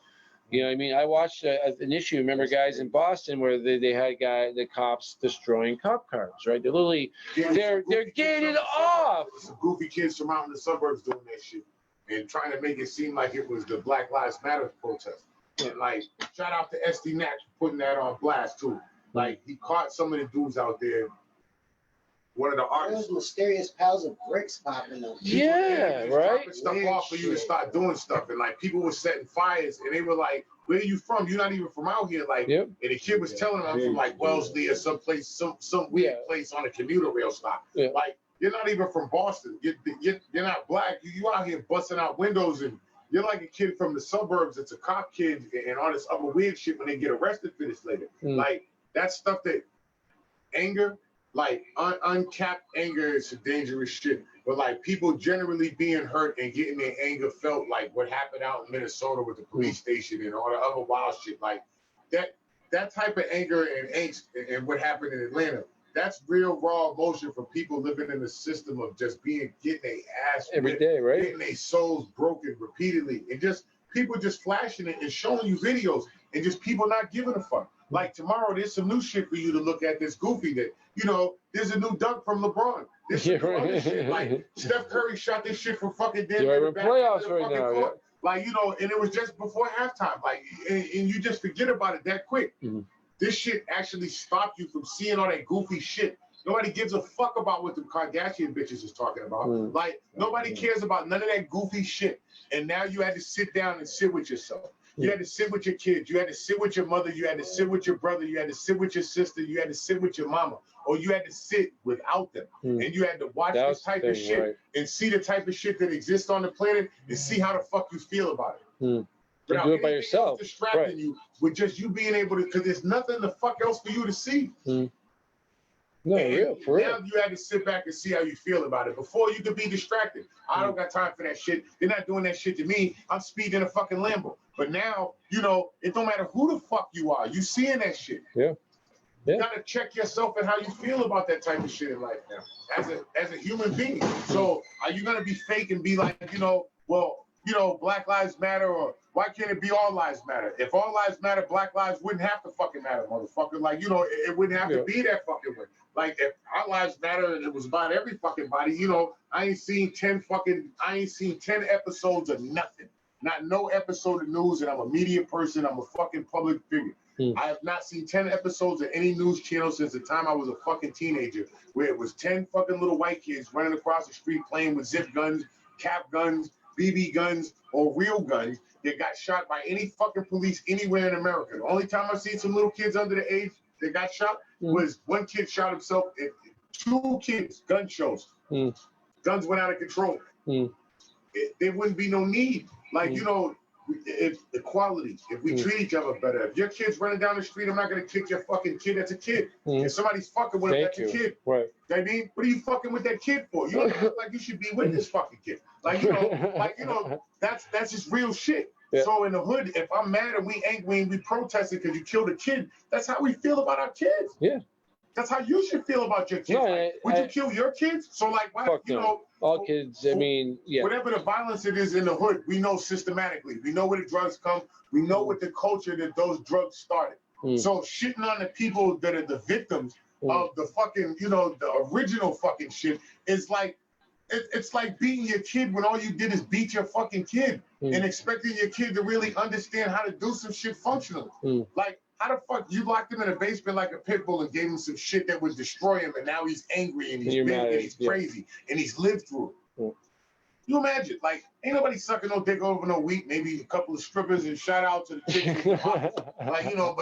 A: You know what I mean? I watched an issue. Remember, guys in Boston where they had the cops destroying cop cars, right? They're literally they're getting off.
D: Some goofy kids from out in the suburbs doing that shit and trying to make it seem like it was the Black Lives Matter protest. And like, shout out to SD Nack for putting that on blast too. Like, he caught some of the dudes out there. One of the artists.
F: Those mysterious piles of bricks popping up.
A: Yeah, right.
D: Stuff off for you to start doing stuff, and like people were setting fires, and they were like, "Where are you from? You're not even from out here." Like, and the kid was telling them, "I'm from like Wellesley or someplace, some weird place on a commuter rail stop." Yeah. Like, you're not even from Boston. You're not black. You out here busting out windows, and you're like a kid from the suburbs. It's a cop kid and all this other weird shit when they get arrested for this later. Like, that's stuff that anger. Like, uncapped anger is some dangerous shit. But, like, people generally being hurt and getting their anger felt, like what happened out in Minnesota with the police station and all the other wild shit. Like, that type of anger and angst and what happened in Atlanta, that's real raw emotion for people living in the system of just getting their ass
A: every day, right?
D: Getting their souls broken repeatedly. And just people just flashing it and showing you videos and just people not giving a fuck. Like, tomorrow, there's some new shit for you to look at that's goofy that, there's a new dunk from LeBron. There's some other shit. Like, Steph Curry shot this shit from fucking dead.
A: You're in playoffs right now, yeah.
D: Like, and it was just before halftime. Like, and you just forget about it that quick. This shit actually stopped you from seeing all that goofy shit. Nobody gives a fuck about what the Kardashian bitches is talking about. Like, nobody cares about none of that goofy shit. And now you had to sit down and sit with yourself. You had to sit with your kids. You had to sit with your mother. You had to sit with your brother. You had to sit with your sister. You had to sit with your mama. Or you had to sit without them. And you had to watch this type of shit and see the type of shit that exists on the planet and see how the fuck you feel about it.
A: You do it by yourself.
D: Distracting you with just you being able to, because there's nothing the fuck else for you to see.
A: No, for real.
D: Now you had to sit back and see how you feel about it. Before you could be distracted. I don't got time for that shit. They're not doing that shit to me. I'm speeding a fucking Lambo. But now, you know, it don't matter who the fuck you are. You seeing that shit. You gotta check yourself and how you feel about that type of shit in life now, as a human being. So are you gonna be fake and be like, you know, well, you know, Black Lives Matter, or why can't it be all lives matter? If all lives matter, Black lives wouldn't have to fucking matter, motherfucker. Like, you know, it wouldn't have to be that fucking way. Like, if our lives matter and it was about every fucking body, you know, I ain't seen 10 episodes of nothing. Not no episode of news, and I'm a media person. I'm a fucking public figure. I have not seen 10 episodes of any news channel since the time I was a fucking teenager, where it was 10 fucking little white kids running across the street playing with zip guns, cap guns, BB guns, or real guns that got shot by any fucking police anywhere in America. The only time I've seen some little kids under the age that got shot was one kid shot himself at 2 kids, gun shows. Guns went out of control. There wouldn't be no need. Like, you know, if equality, if we treat each other better. If your kid's running down the street, I'm not going to kick your fucking kid. That's a kid. If somebody's fucking with him, that's a kid.
A: Right.
D: I mean, what are you fucking with that kid for? You don't look like you should be with this fucking kid. Like, you know, that's just real shit. So in the hood, if I'm mad and we angry and we protesting because you killed a kid, that's how we feel about our kids. That's how you should feel about your kids. Like, would you kill your kids? So like, why, you know,
A: all kids, I mean,
D: whatever the violence it is in the hood, we know systematically. We know where the drugs come. We know what the culture that those drugs started. So shitting on the people that are the victims of the fucking, you know, the original fucking shit is like, it's like beating your kid when all you did is beat your fucking kid and expecting your kid to really understand how to do some shit functionally. Like, how the fuck you locked him in a basement like a pit bull and gave him some shit that would destroy him, and now he's angry and he's big and he's crazy and he's lived through it. You imagine, like, ain't nobody sucking no dick over no week, maybe a couple of strippers, and shout out to the chicks. Like, you know,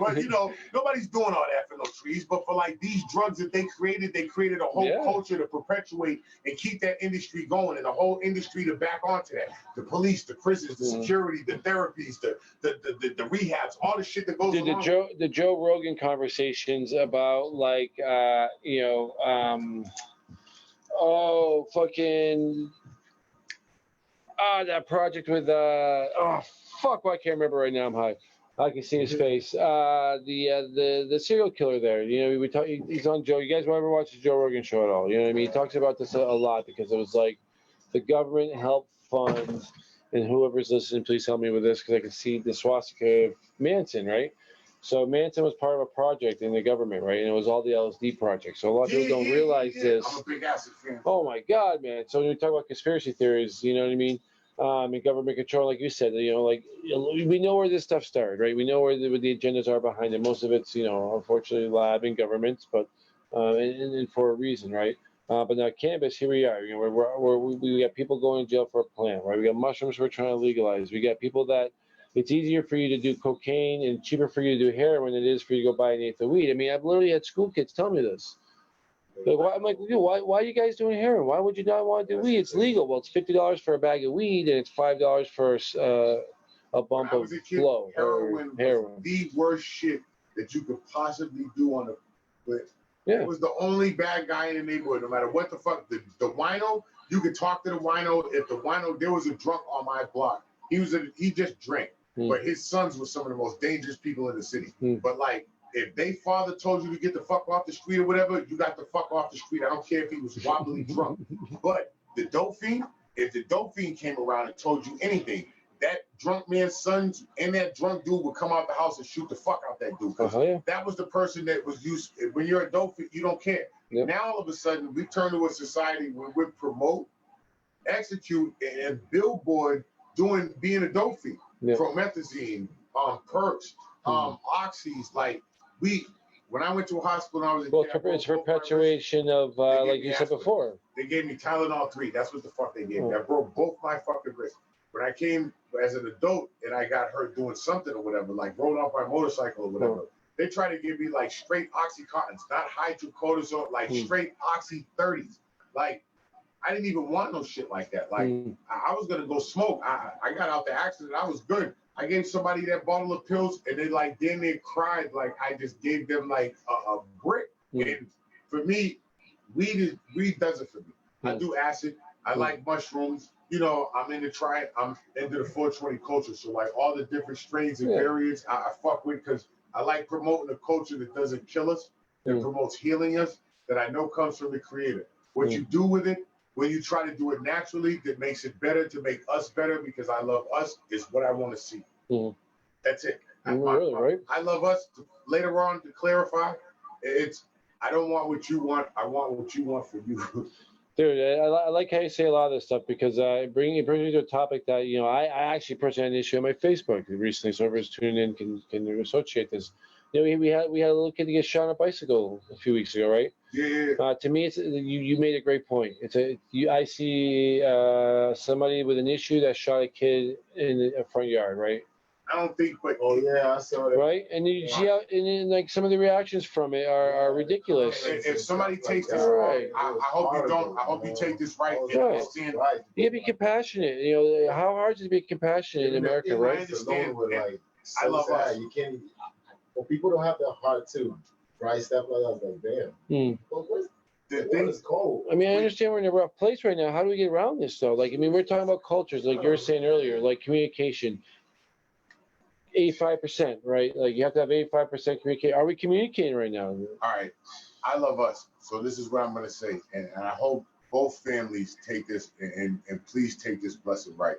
D: but you know, nobody's doing all that for no trees. But for like these drugs that they created a whole culture to perpetuate and keep that industry going, and the whole industry to back onto that. The police, the prisons, the security, the therapies, the rehabs, all the shit that goes along.
A: The Joe Rogan conversations about, like, you know, that project with why I can't remember right now. I'm high. I can see his face. The serial killer there. You know, we talk. He's on Joe. You guys ever watch the Joe Rogan show at all? You know what I mean? He talks about this a lot because it was like the government helped fund, and whoever's listening, please help me with this because I can see the swastika of Manson, right? So Manson was part of a project in the government, right? And it was all the LSD projects. So a lot of people don't realize this.
D: I'm a big acid fan.
A: Oh my God, man! So when we talk about conspiracy theories, you know what I mean? And government control, like you said, you know, like we know where this stuff started, right? We know where the agendas are behind it. Most of it's, you know, unfortunately, lab and governments, but and for a reason, right? But now cannabis, here we are. You know, we got people going to jail for a plant, right? We got mushrooms we're trying to legalize. We got people that. It's easier for you to do cocaine and cheaper for you to do heroin than it is for you to go buy an eighth of weed. I mean, I've literally had school kids tell me this. I'm like, why are you guys doing heroin? Why would you not want to do weed? It's legal. Well, it's $50 for a bag of weed, and it's $5 for a bump of blow.
D: Heroin was the worst shit that you could possibly do on the. It was the only bad guy in the neighborhood. No matter what the fuck, the wino, you could talk to the wino. If the wino, there was a drunk on my block. He just drank. But his sons were some of the most dangerous people in the city. But like, if they father told you to get the fuck off the street or whatever, you got the fuck off the street. I don't care if he was wobbly drunk. But the dope fiend, if the dope fiend came around and told you anything, that drunk man's sons and that drunk dude would come out the house and shoot the fuck out that dude. That was the person that was used. When you're a dope fiend, you don't care. Now all of a sudden, we turn to a society where we promote, execute, and billboard being a dope fiend. Promethazine, perks, oxys. Like when I went to a hospital, I was in
A: it's perpetuation of like you said before.
D: They gave me Tylenol 3. That's what the fuck they gave me. I broke both my fucking wrists. When I came as an adult and I got hurt doing something or whatever, like rolling off my motorcycle or whatever, they tried to give me like straight Oxycontins, not hydrocortisone, like straight Oxy 30s. Like I didn't even want no shit like that. Like I was gonna go smoke. I got out the accident. I was good. I gave somebody that bottle of pills and they like damn near cried like I just gave them like a brick. And for me, weed does it for me. I do acid. I like mushrooms. You know, I'm into the 420 culture. So like all the different strains and variants I fuck with because I like promoting a culture that doesn't kill us, that promotes healing us, that I know comes from the creator. What you do with it, when you try to do it naturally, that makes it better to make us better because I love us is what I want to see. That's it.
A: Really, right?
D: I love us. Later on, to clarify, I don't want what you want. I want what you want for you.
A: Dude, I like how you say a lot of this stuff because it brings me to a topic that, you know, I actually personally had an issue on my Facebook recently, so whoever's tuning in can associate this. You know, we had a little kid to get shot on a bicycle a few weeks ago, right?
D: Yeah.
A: To me, you made a great point. I see somebody with an issue that shot a kid in a front yard, right?
D: I don't think, but
J: I saw that.
A: Right, and you see how, and then, like some of the reactions from it are ridiculous.
D: If somebody takes this right, I hope you don't. I hope you take this right. And understand.
A: You gotta be compassionate. You know, how hard is it to be compassionate in America, right?
D: I understand.
J: I love us. You can't. Well, people don't have the heart to write stuff like that. Damn. The thing is cold.
A: I mean, I understand we're in a rough place right now. How do we get around this though? Like, I mean, we're talking about cultures, like you were saying earlier, like communication. 85%, right? Like you have to have 85% communicate. Are we communicating right now?
D: All right. I love us. So this is what I'm going to say. And I hope both families take this and please take this blessing right.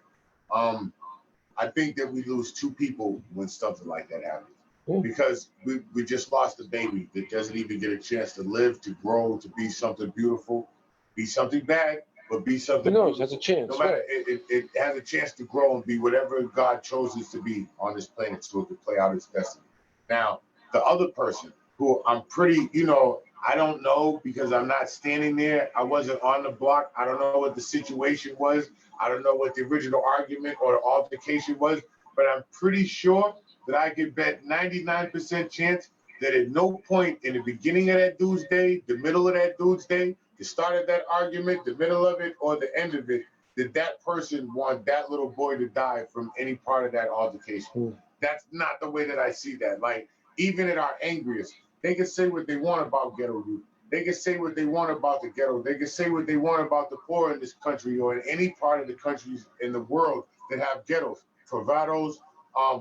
D: I think that we lose two people when something like that happens. Because we just lost a baby that doesn't even get a chance to live, to grow, to be something beautiful, be something bad, but be something.
A: Who knows? Has a chance.
D: No matter, it has a chance to grow and be whatever God chose it to be on this planet, so it could play out its destiny. Now, the other person who I'm pretty, you know, I don't know because I'm not standing there. I wasn't on the block. I don't know what the situation was. I don't know what the original argument or the altercation was, but I'm pretty sure that I could bet 99% chance that at no point in the beginning of that dude's day, the middle of that dude's day, the start of that argument, the middle of it, or the end of it, that person want that little boy to die from any part of that altercation. That's not the way that I see that. Like, even at our angriest, they can say what they want about ghetto youth. They can say what they want about the ghetto. They can say what they want about the poor in this country or in any part of the countries in the world that have ghettos, provados,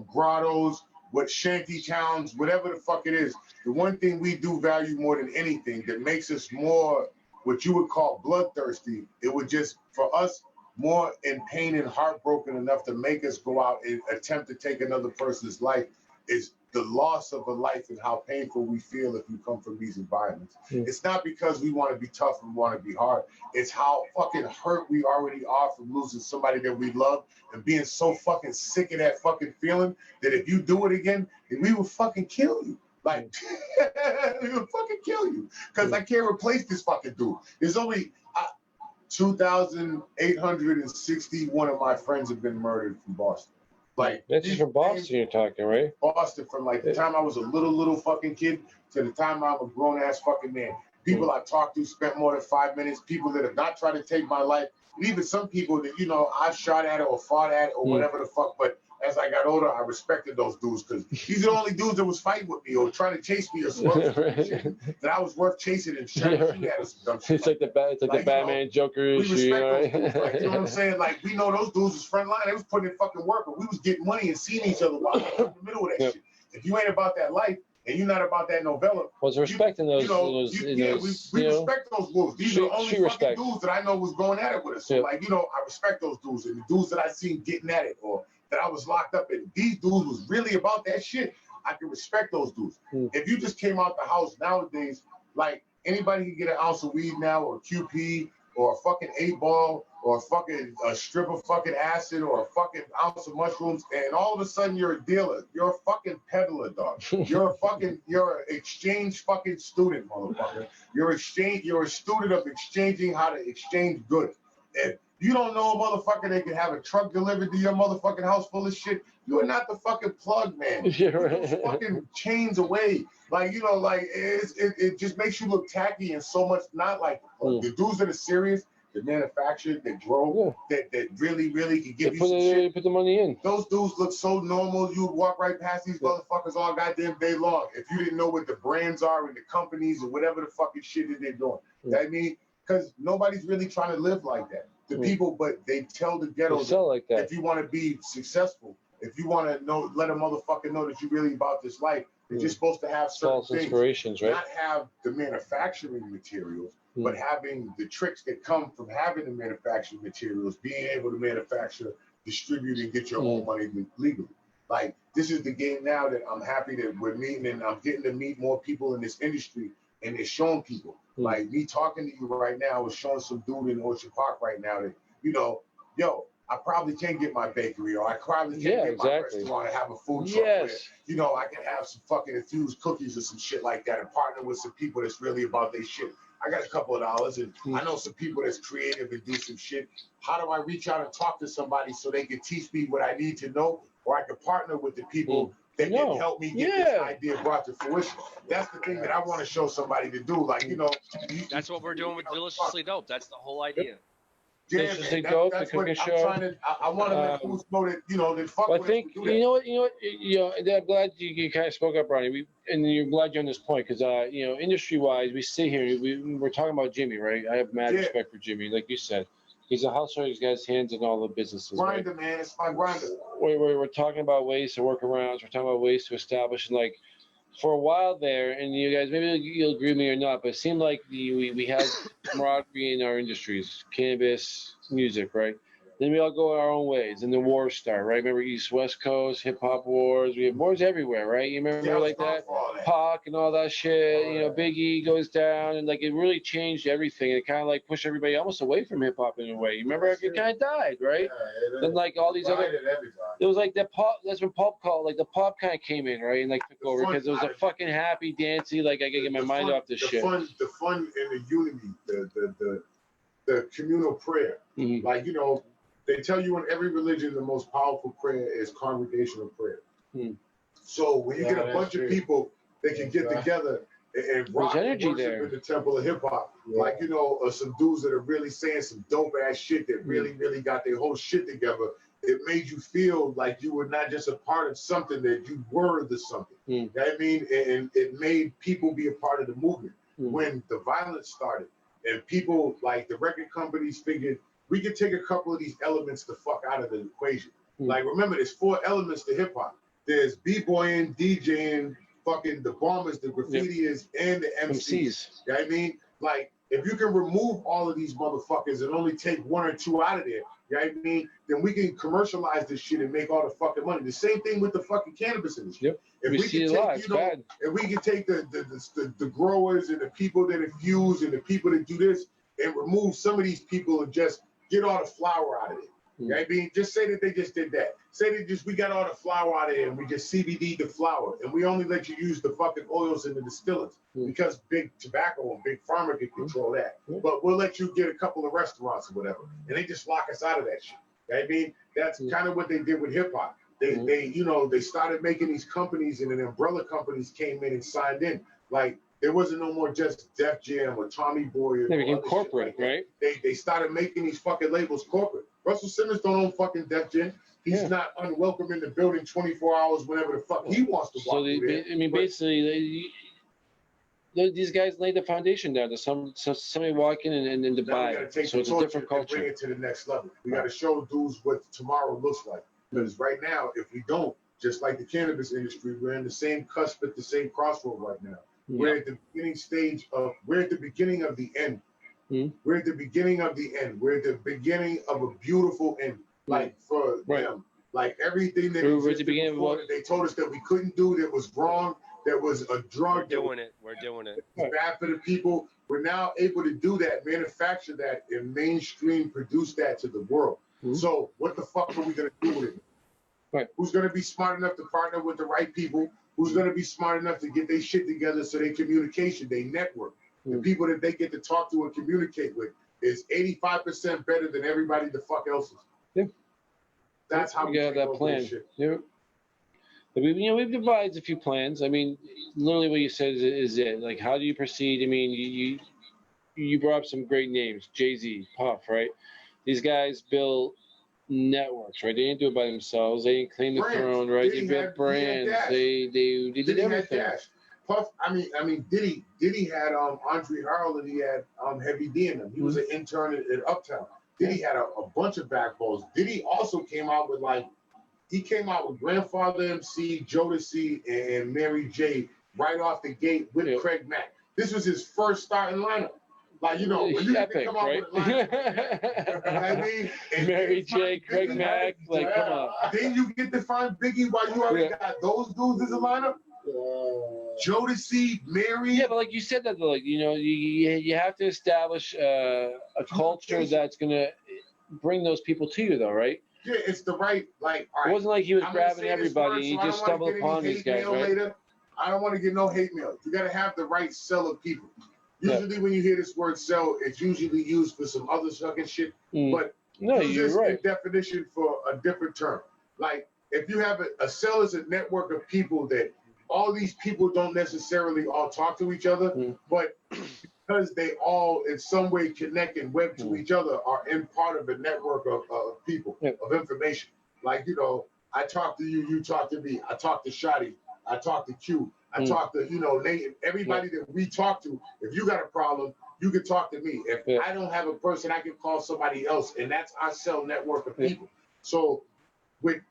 D: grottos, what shanty towns, whatever the fuck it is. The one thing we do value more than anything that makes us more what you would call bloodthirsty, it would just, for us, more in pain and heartbroken enough to make us go out and attempt to take another person's life is the loss of a life and how painful we feel if you come from these environments. It's not because we want to be tough and want to be hard. It's how fucking hurt we already are from losing somebody that we love and being so fucking sick of that fucking feeling that if you do it again, then we will fucking kill you. Like, we will fucking kill you because I can't replace this fucking dude. There's only 2,861 of my friends have been murdered from Boston. Like,
A: that's just from Boston you're talking, right?
D: Boston, from like the time I was a little fucking kid to the time I'm a grown ass fucking man. People I talked to spent more than 5 minutes. People that have not tried to take my life. And even some people that, you know, I shot at or fought at or whatever the fuck. But as I got older, I respected those dudes because these are the only dudes that was fighting with me or trying to chase me or something that I was worth chasing and shooting at us.
A: It's like the Batman Joker issue.
D: We respect those dudes, like, you know what I'm saying? Like, we know those dudes was front line. They was putting in fucking work, but we was getting money and seeing each other while we were in the middle of that shit. If you ain't about that life and you're not about that novella,
A: was respecting those.
D: We respect those wolves. These are the only fucking dudes that I know was going at it with us. So, like, you know, I respect those dudes and the dudes that I seen getting at it or that I was locked up in. These dudes was really about that shit. I can respect those dudes. If you just came out the house nowadays, like, anybody can get an ounce of weed now or QP or a fucking 8-ball or a fucking strip of fucking acid or a fucking ounce of mushrooms, and all of a sudden you're a dealer. You're a fucking peddler, dog. You're an exchange fucking student, motherfucker. You're a student of exchanging how to exchange goods. And you don't know a motherfucker that can have a truck delivered to your motherfucking house full of shit. You are not the fucking plug, man.
A: Yeah, right.
D: Put those fucking chains away. Like, you know, like it just makes you look tacky and so much not like the dudes that are serious, the manufacturers that grow, that really can give you some shit.
A: Put the money in.
D: Those dudes look so normal. You would walk right past these motherfuckers all goddamn day long if you didn't know what the brands are and the companies or whatever the fucking shit that they're doing. You know what I mean? Because nobody's really trying to live like that. The people, but they tell the ghettos
A: like that.
D: If you want to be successful, if you want to know, let a motherfucker know that you're really about this life, that you're supposed to have certain
A: false inspirations, right?
D: Not have the manufacturing materials, but having the tricks that come from having the manufacturing materials, being able to manufacture, distribute, and get your own money legally. Like, this is the game now that I'm happy that we're meeting, and I'm getting to meet more people in this industry, and they're showing people. Like, me talking to you right now is showing some dude in Orchard Park right now that, you know, yo, I probably can get my bakery, or I probably can get my restaurant and have a food truck where, you know, I can have some fucking infused cookies or some shit like that and partner with some people that's really about their shit. I got a couple of dollars, and I know some people that's creative and do some shit. How do I reach out and talk to somebody so they can teach me what I need to know, or I can partner with the people that can help me get this idea brought to fruition? That's the thing that I want to show somebody to do. Like, you know,
B: that's what we're doing with Deliciously Dope. That's the whole idea.
D: Yeah, that's what I'm trying to. I want to let foods know that, you know, that fuck.
A: Well, I think you know what. I'm glad you kind of spoke up, Ronnie. And you're glad you're on this point because you know, industry-wise, we sit here. We're talking about Jimmy, right? I have mad respect for Jimmy, like you said. He's a hustler. He's got his hands in all the businesses.
D: Grinder, man. It's my grinder.
A: We're talking about ways to work around. We're talking about ways to establish, and like, for a while there, and you guys, maybe you'll agree with me or not, but it seemed like we had camaraderie in our industries, cannabis, music, right? Then we all go our own ways, and the wars start, right? Remember East West Coast, hip hop wars. We have wars everywhere, right? You remember like that, Pac and all that shit. You know, Big E goes down, and like it really changed everything. It kind of like pushed everybody almost away from hip hop in a way. You remember it kind of died, right? Then like all these other, it was like the pop. That's when pop called, like the pop kind of came in, right, and like took over because it was a fucking happy, dancey. Like I could get my mind off this shit.
D: The fun and the unity, the communal prayer, like, you know. They tell you in every religion the most powerful prayer is congregational prayer. So when you get a bunch of people that can get together and rock and worship in the temple of hip hop, like, you know, some dudes that are really saying some dope ass shit that really got their whole shit together, it made you feel like you were not just a part of something, that you were the something. You know what I mean? And it made people be a part of the movement. When the violence started and people, like the record companies, figured, we can take a couple of these elements the fuck out of the equation. Like, remember, there's 4 elements to hip hop. There's b-boying, DJing, fucking the bombers, the graffitiers, and the MCs. You know what I mean? Like, if you can remove all of these motherfuckers and only take 1 or 2 out of there, you know what I mean? Then we can commercialize this shit and make all the fucking money. The same thing with the fucking cannabis industry. If we can take, you know, if we can take the growers and the people that infuse and the people that do this and remove some of these people and just get all the flour out of it. You know what I mean? Just say that they just did that. Say that we got all the flour out of it and we just CBD the flour, and we only let you use the fucking oils and the distillants because big tobacco and big pharma can control that. But we'll let you get a couple of restaurants or whatever, and they just lock us out of that shit. You know what I mean? That's kind of what they did with hip hop. They you know, they started making these companies, and then umbrella companies came in and signed in. Like, there wasn't no more just Def Jam or Tommy Boy. They
A: became corporate, right?
D: They started making these fucking labels corporate. Russell Simmons don't own fucking Def Jam. He's not unwelcome in the building 24 hours whenever the fuck he wants to walk through there.
A: I mean, basically, these guys laid the foundation down to somebody walk in and to buy it. So it's a different culture.
D: Bring it to the next level. We got to show dudes what tomorrow looks like. Because right now, if we don't, just like the cannabis industry, we're in the same cusp at the same crossroad right now. We're at the beginning stage of, we're at the beginning of the end. We're at the beginning of the end. We're at the beginning of a beautiful end. Like for them, like everything that existed before, that they told us that we couldn't do, that was wrong, that was a drug.
B: We're doing it. We're doing it.
D: Bad for the people. We're now able to do that, manufacture that, and mainstream produce that to the world. So what the fuck are we gonna do with it?
A: Right.
D: Who's gonna be smart enough to partner with the right people? Who's gonna be smart enough to get their shit together so they communication, they network, the people that they get to talk to and communicate with is 85% better than everybody the fuck else is.
A: Yeah.
D: That's how we
A: got that plan. Yep. We've devised a few plans. I mean, literally what you said is it. Like, how do you proceed? I mean, you brought up some great names, Jay-Z, Puff, right? These guys built networks, right? They didn't do it by themselves. They didn't claim the throne, right? They built brands. They did everything.
D: Puff, I mean, Diddy had Andre Harrell, and he had Heavy D in him. He was an intern at Uptown. Diddy had a bunch of backbones. Diddy also came out with Grandfather MC, Jodeci, and Mary J. right off the gate with Craig Mack. This was his first starting lineup. Like, you know, when you
A: Epic,
D: come out
A: right?
D: with a lineup, you know what I mean? And
A: Mary J, Craig Mack, like, come on.
D: Then you get to find Biggie while you already got those dudes as a lineup. Jodeci, Mary.
A: Yeah, but like you said that, like, you know, you have to establish a culture that's gonna bring those people to you, though, right?
D: Yeah, it's the right, like, all right,
A: it wasn't like he was grabbing everybody. He just stumbled upon these guys, right?
D: Later. I don't want to get no hate mail. You got to have the right cell of people. Usually when you hear this word cell, it's usually used for some other fucking shit. But
A: no,
D: use
A: you're
D: this
A: right.
D: definition for a different term. Like, if you have a cell is a network of people that all these people don't necessarily all talk to each other, but because they all in some way connect and web to each other are in part of a network of people, of information. Like, you know, I talk to you, you talk to me. I talk to Shotty, I talk to Q, I talk to, you know, Nate, everybody that we talk to. If you got a problem, you can talk to me. If I don't have a person, I can call somebody else, and that's our cell network of people. So with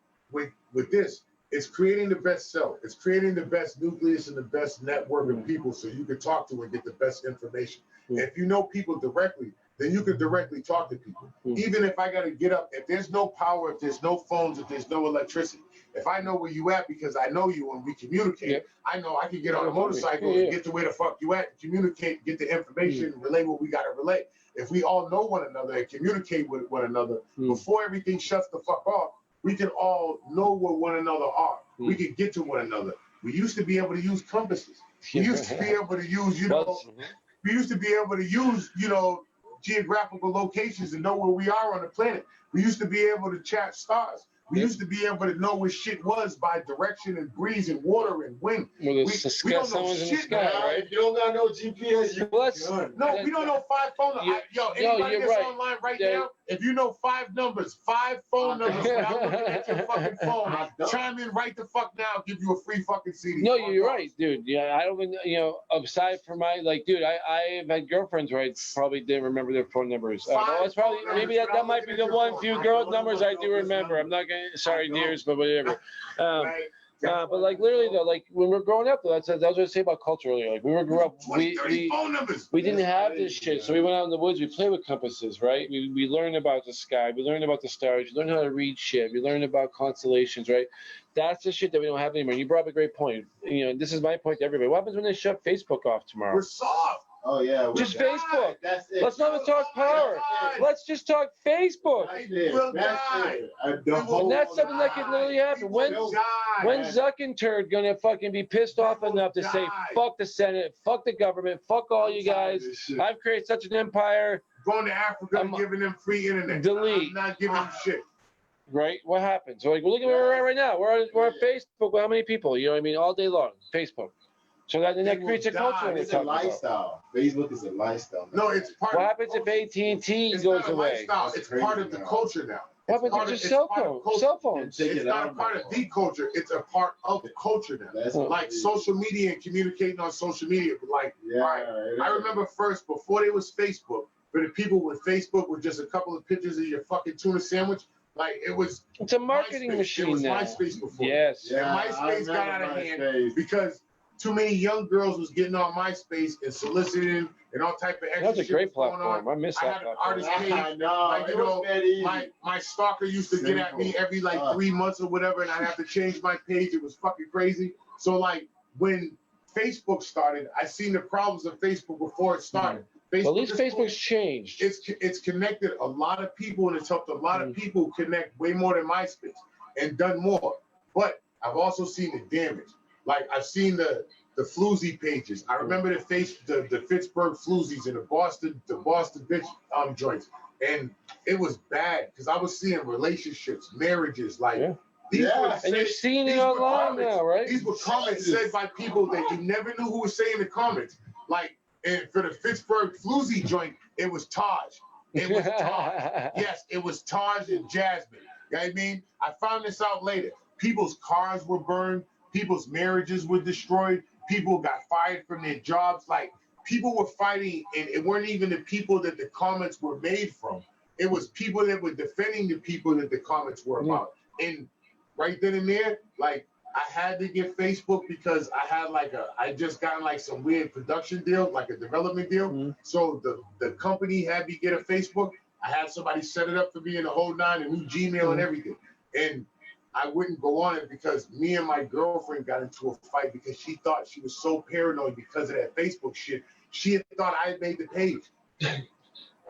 D: this, it's creating the best cell. It's creating the best nucleus and the best network of people so you can talk to and get the best information. And if you know people directly, then you can directly talk to people. Even if I got to get up, if there's no power, if there's no phones, if there's no electricity, if I know where you at because I know you and we communicate, I know I can get on a motorcycle and get to where the fuck you at, communicate, get the information, relay what we got to relay. If we all know one another and communicate with one another, before everything shuts the fuck off, we can all know where one another are. We can get to one another. We used to be able to use compasses. We used to be able to use, you know, we used to be able to use, you know, geographical locations and know where we are on the planet. We used to be able to chat stars. We used to be able to know where shit was by direction and breeze and water and wind.
A: Well, we don't know shit now.
J: Right? If you don't got no GPS, you
D: no, we don't know 5 phone numbers. Anybody that's online right now, if you know 5 numbers, 5 phone numbers without looking at your fucking phone, chime in right the fuck now, I'll give you a free fucking CD.
A: No, you're right, dude. Yeah, I don't even, you know, aside from my, like, dude, I've had girlfriends where I probably didn't remember their phone numbers. It's probably, maybe that might be the one few girl numbers I do remember. I'm not going to, sorry, dears, but whatever. But like literally though, like when we're growing up, though, that's what I was saying about culture earlier. Like when we grew up, we didn't have this shit, so we went out in the woods. We played with compasses, right? We learned about the sky, we learned about the stars, we learned how to read shit, we learned about constellations, right? That's the shit that we don't have anymore. You brought up a great point. You know, this is my point to everybody. What happens when they shut Facebook off tomorrow?
D: We're soft.
J: Oh yeah,
A: just Facebook.
J: That's it.
A: Let's not talk power. Let's just talk Facebook.
D: We'll die.
A: And that's something that could literally happen. When Zuckerberg gonna fucking be pissed off enough to say fuck the Senate, fuck the government, fuck all you guys? I've created such an empire.
D: Going to Africa and giving them free internet.
A: Delete.
D: I'm not giving them shit.
A: Right? What happens? So like, look at where we're at right now. We're on Facebook. Well, how many people? You know what I mean? All day long. Facebook. So that creates a culture.
J: It's a lifestyle. Facebook is a lifestyle.
D: No, it's part.
A: What happens if AT&T goes away?
D: It's part of the culture now.
A: What happens with your cell phones?
D: It's not a part of the culture. It's a part of the culture now. Like social media and communicating on social media. Like, I remember first, before there was Facebook, for the people with Facebook with just a couple of pictures of your fucking tuna sandwich, like it's
A: a marketing machine.
D: It was
A: now.
D: MySpace before.
A: Yes.
D: And MySpace got out of hand because too many young girls was getting on MySpace and soliciting and all type of extra
A: shit. That's a great platform.
D: Going on.
A: I miss that.
D: I had an artist page. Like, you know, my stalker used to get at me every like 3 months or whatever, and I'd have to change my page. It was fucking crazy. So like when Facebook started, I seen the problems of Facebook before it started. Facebook,
A: well, at least Facebook's changed.
D: It's connected a lot of people, and it's helped a lot of people connect way more than MySpace and done more. But I've also seen the damage. Like I've seen the floozy pages. I remember the Pittsburgh floozies and the Boston bitch joints, and it was bad because I was seeing relationships, marriages, like.
A: Yeah, and you're seeing it online now, right?
D: These were comments said by people that you never knew who was saying the comments. Like, and for the Pittsburgh floozy joint, it was Taj. It was Taj. Yes, it was Taj and Jasmine. You know what I mean? I found this out later. People's cars were burned. People's marriages were destroyed. People got fired from their jobs. Like, people were fighting, and it weren't even the people that the comments were made from. It was people that were defending the people that the comments were about. And right then and there, like, I had to get Facebook because I had I just gotten like some weird production deal, like a development deal. So the company had me get a Facebook. I had somebody set it up for me in the whole nine, a new Gmail and everything. And I wouldn't go on it because me and my girlfriend got into a fight because she thought she was so paranoid because of that Facebook shit. She had thought I had made the page.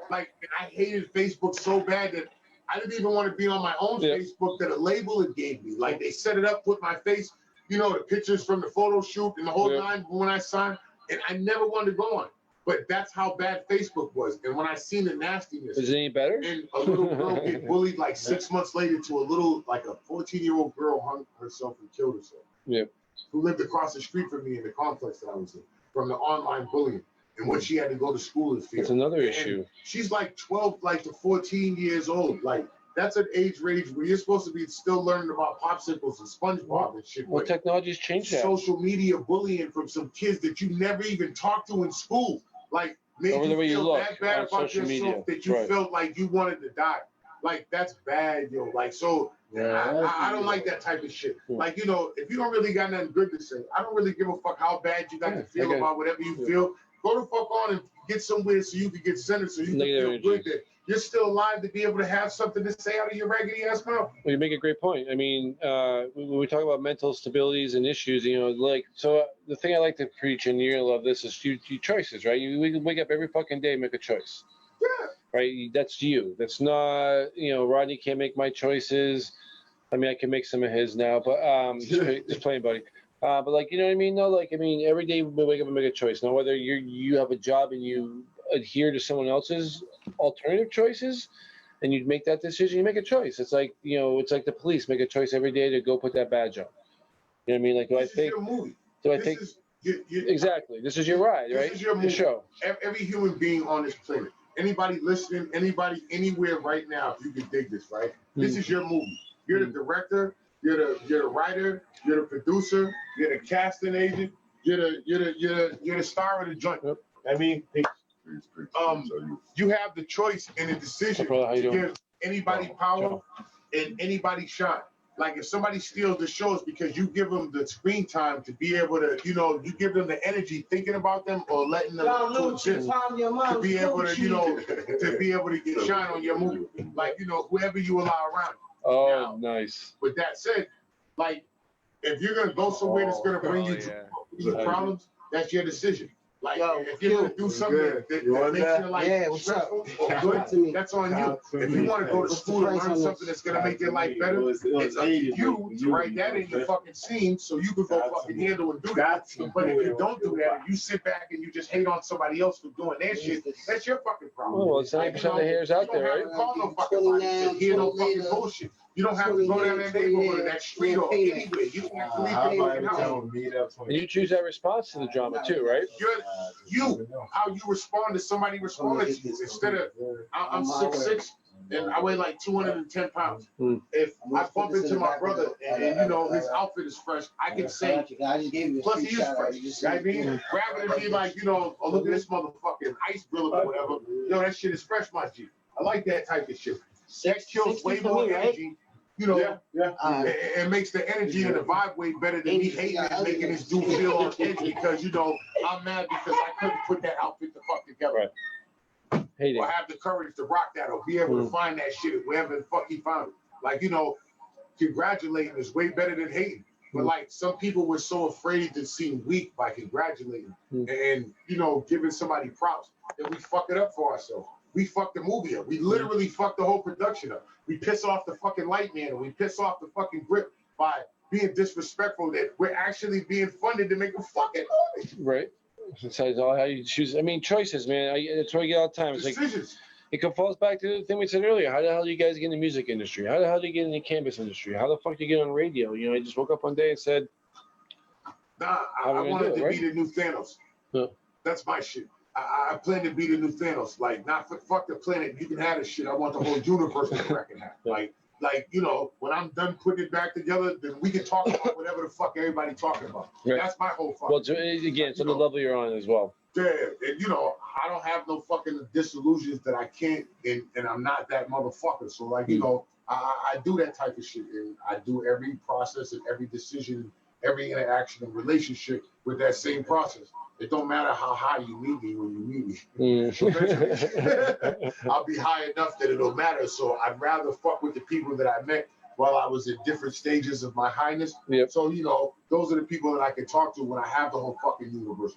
D: Like, and I hated Facebook so bad that I didn't even want to be on my own Facebook that a label it gave me. Like, they set it up, put my face, you know, the pictures from the photo shoot and the whole nine when I signed, and I never wanted to go on. But that's how bad Facebook was. And when I seen the nastiness.
A: Is it any better?
D: And a little girl get bullied like 6 months later to a little, like a 14-year-old girl hung herself and killed herself.
A: Yeah.
D: Who lived across the street from me in the complex that I was in, from the online bullying. And when she had to go to school in fear.
A: That's another issue.
D: She's like 12, like to 14 years old. Like, that's an age range where you're supposed to be still learning about popsicles and SpongeBob and shit.
A: Well, technology's changed that.
D: Social media bullying from some kids that you never even talked to in school. Like, made you feel that bad about yourself that you felt like you wanted to die. Like, that's bad, yo. Like, so I don't like that type of shit. Like, you know, if you don't really got nothing good to say, I don't really give a fuck how bad you got to feel about whatever you feel. Go the fuck on and get somewhere so you can get centered, so you can feel good that you're still alive to be able to have something to say out of your raggedy ass mouth.
A: Well, you make a great point. I mean, when we talk about mental stabilities and issues, you know, like, so the thing I like to preach, and you're gonna love this, is you choices, right? You wake up every fucking day and make a choice.
D: Yeah.
A: Right? That's you. That's not, you know, Rodney can't make my choices. I mean, I can make some of his now, but just playing, buddy. But like, you know what I mean? No, like, I mean, every day we wake up and make a choice. Now, whether you have a job and you adhere to someone else's alternative choices and you make that decision, you make a choice. It's like, you know, it's like the police make a choice every day to go put that badge on. You know what I mean? Like, do I think, exactly, this is your ride, right?
D: This is your show. Every human being on this planet, anybody listening, anybody anywhere right now, if you can dig this, right? This is your movie. You're the director. You're the writer, you're the producer, you're the casting agent, you're the star of the joint. I mean, you have the choice and the decision to give anybody power and anybody shine. Like, if somebody steals the shows because you give them the screen time to be able to, you know, you give them the energy thinking about them or letting them to exist, to be able to, you know, to be able to get shine on your movie. Like, you know, whoever you allow around.
A: Oh, now, nice.
D: With that said, like, if you're gonna go somewhere that's gonna bring you these problems, that's your decision. Like, if you're gonna do something that makes your life stressful or good, that's on you. If you want to go to school and learn something that's gonna make your life better, it's up to you to write that in your fucking scene so you can go fucking handle and do that. But if you don't do that, and you sit back and you just hate on somebody else for doing their shit, that's your fucking problem.
A: Well, it's 90% of the hairs out there, right?
D: You don't have to call no fucking body. Hear no fucking bullshit. You don't have to go down that neighborhood or that street or anywhere. You don't have to leave your fucking house.
A: And you choose that response to the drama too, right?
D: How you respond to somebody responding to you. Instead of, I'm 6'6", and I weigh like 210 pounds. If I bump into my brother and you know his outfit is fresh, I can say, plus he is fresh. You know what I mean? Rather than be like, you know, oh, look at this motherfucking ice grill or whatever. Yo, that shit is fresh, my G. I like that type of shit. That kills way more energy. You know, it makes the energy and the vibe way better than me hating and making this dude feel on edge because, you know, I'm mad because I couldn't put that outfit the fuck together. Or have the courage to rock that or be able to find that shit wherever the fuck he found it. Like, you know, congratulating is way better than hating. But like some people were so afraid to seem weak by congratulating and giving somebody props that we fuck it up for ourselves. We fucked the movie up. We literally fucked the whole production up. We piss off the fucking light man and we piss off the fucking grip by being disrespectful that we're actually being funded to make a fucking movie.
A: Right. Besides all how you choose. I mean, choices, man. That's what I get all the time. It's
D: decisions.
A: Like, it falls back to the thing we said earlier. How the hell do you guys get in the music industry? How the hell do you get in the cannabis industry? How the fuck do you get on radio? I just woke up one day and said,
D: nah, I wanted to be the new Thanos. Huh. That's my shit. I plan to be the new Thanos. Like, not fuck the planet. You can have this shit. I want the whole universe to reckon have. Like, when I'm done putting it back together, then we can talk about whatever the fuck everybody talking about. Right. That's my whole fucking.
A: Well, again, it's on the level you're on as well.
D: Yeah, and I don't have no fucking disillusions that I can't, and I'm not that motherfucker. So like, I do that type of shit, and I do every process and every decision, every interaction and relationship with that same process. It don't matter how high you meet me when you meet me. I'll be high enough that it'll matter. So I'd rather fuck with the people that I met while I was at different stages of my highness. Yep. So, those are the people that I can talk to when I have the whole fucking universe.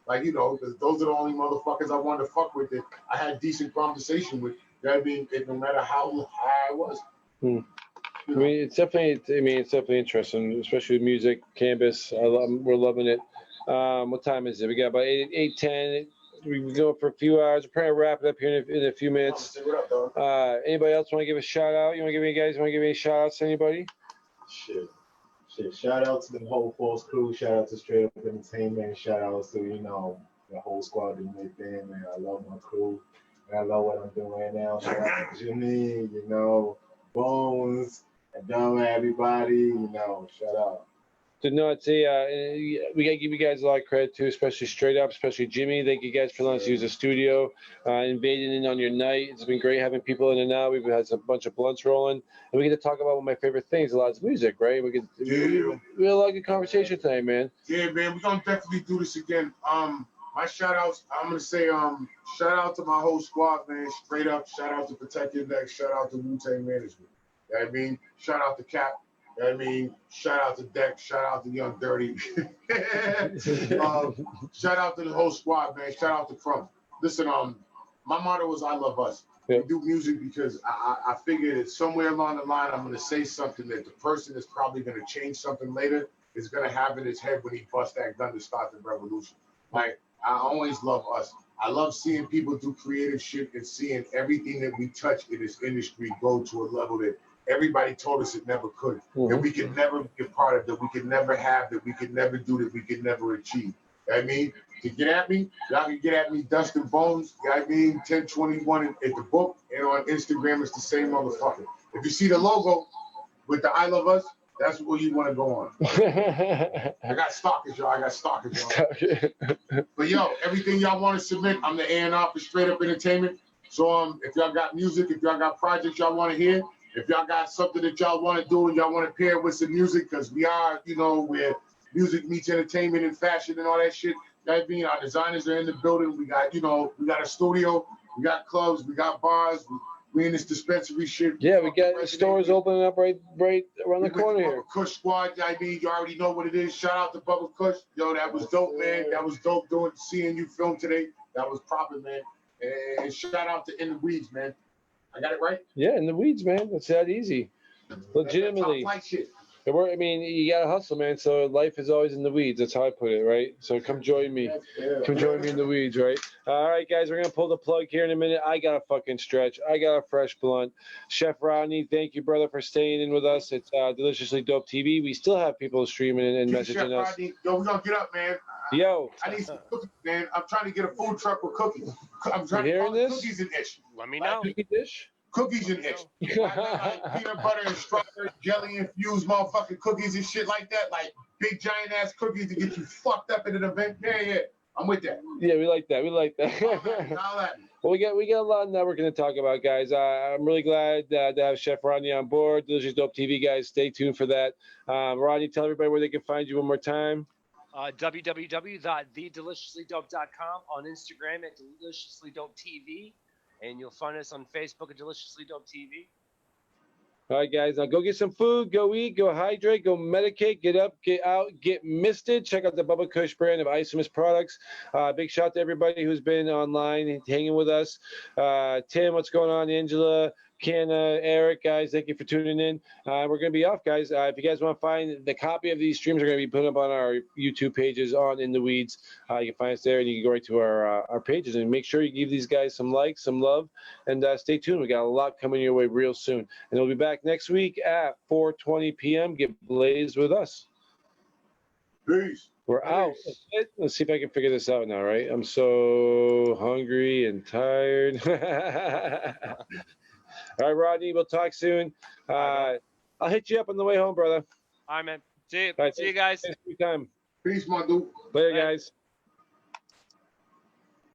D: Like, because those are the only motherfuckers I wanted to fuck with that I had decent conversation with. I mean, no matter how high I was.
A: I mean, it's definitely interesting, especially with music, cannabis. We're loving it. What time is it? We got about 8:10. We go for a few hours. We're probably wrap it up here in a few minutes. Anybody else want to give a shout out? You want to give any shout outs to anybody?
J: Shit. Shout out to the whole Force crew. Shout out to Straight Up Entertainment. Shout out to the whole squad doing their thing, man. I love my crew. And I love what I'm doing right now. Shout out to Jimmy, Bones, and Dumb, everybody. Shout out.
A: So no, I'd say we gotta give you guys a lot of credit too, especially Straight Up, especially Jimmy. Thank you guys for letting us use the studio, invading in on your night. It's been great having people in and out. We've had a bunch of blunts rolling, and we get to talk about one of my favorite things. A lot of music, right? We had a lot of good conversation tonight, man.
D: Yeah, man, we're gonna definitely do this again. My shout outs, I'm gonna say shout out to my whole squad, man. Straight Up, shout out to Protect Your Neck, shout out to Wu-Tang Management. Shout out to Cap. Shout out to Deck, shout out to Young Dirty. Shout out to the whole squad, man. Shout out to Crump. Listen, my motto is I love us. We do music because I figure that somewhere along the line I'm gonna say something that the person is probably gonna change something later is gonna have in his head when he busts that gun to start the revolution. Like, I always love us. I love seeing people do creative shit and seeing everything that we touch in this industry go to a level that everybody told us it never could. That we could never be a part of, that we could never have, that we could never do, that we could never achieve. To get at me, y'all can get at me, Dustin Bones, 1021 at the book, and on Instagram it's the same motherfucker. If you see the logo with the I Love Us, that's where you want to go on. I got stalkers, y'all. But everything y'all want to submit, I'm the A&R for Straight Up Entertainment. So if y'all got music, if y'all got projects y'all want to hear, if y'all got something that y'all want to do and y'all want to pair with some music, because we are, where music meets entertainment and fashion and all that shit. Our designers are in the building. We got, we got a studio, we got clubs, we got bars. We in this dispensary shit.
A: Yeah, we got stores opening up right around the corner here.
D: Kush Squad, you already know what it is. Shout out to Bubba Kush. That was dope, man. That was dope seeing you film today. That was proper, man. And shout out to In the Weeds, man. I got it right?
A: Yeah, In the Weeds, man. It's that easy. Legitimately.
D: That's shit.
A: You gotta hustle, man. So life is always in the weeds. That's how I put it, right? So come join me. Come join me in the weeds, right? All right, guys, we're gonna pull the plug here in a minute. I got a fucking stretch. I got a fresh blunt. Chef Rodney, thank you, brother, for staying in with us. It's Deliciously Dope TV. We still have people streaming and messaging us.
D: Rodney, we're gonna get up, man. I need some cookies, man. I'm trying to get a food truck with cookies. I'm trying to get cookies and ish.
B: Let me know.
A: Cookie dish?
D: Cookies and ish. Like peanut butter and strawberry jelly infused motherfucking cookies and shit like that. Like big giant ass cookies to get you fucked up in an event. Yeah. I'm with that.
A: Yeah, we like that. Well, we got a lot of networking to talk about, guys. I'm really glad to have Chef Rodney on board. Delicious Dope TV, guys. Stay tuned for that. Rodney, tell everybody where they can find you one more time.
B: www.thedeliciouslydope.com, on Instagram at Deliciously Dope TV, and you'll find us on Facebook at Deliciously Dope TV.
A: All right, guys. Now go get some food, go eat, go hydrate, go medicate, get up, get out, get misted. Check out the Bubba Kush brand of Isomus products. Big shout out to everybody who's been online hanging with us. Tim, what's going on? Angela, Kenna, Eric, guys, thank you for tuning in. We're going to be off, guys. If you guys want to find the copy of these streams, are going to be put up on our YouTube pages on In the Weeds. You can find us there, and you can go right to our pages. And make sure you give these guys some likes, some love, and stay tuned. We got a lot coming your way real soon. And we'll be back next week at 4:20 p.m. Get blazed with us.
D: Peace.
A: We're out. Let's see if I can figure this out now, right? I'm so hungry and tired. All right, Rodney, we'll talk soon. I'll hit you up on the way home, brother.
B: All right, man. See you.
A: All right,
B: See you guys.
A: Thanks for your time.
D: Peace, my dude.
A: Later, guys.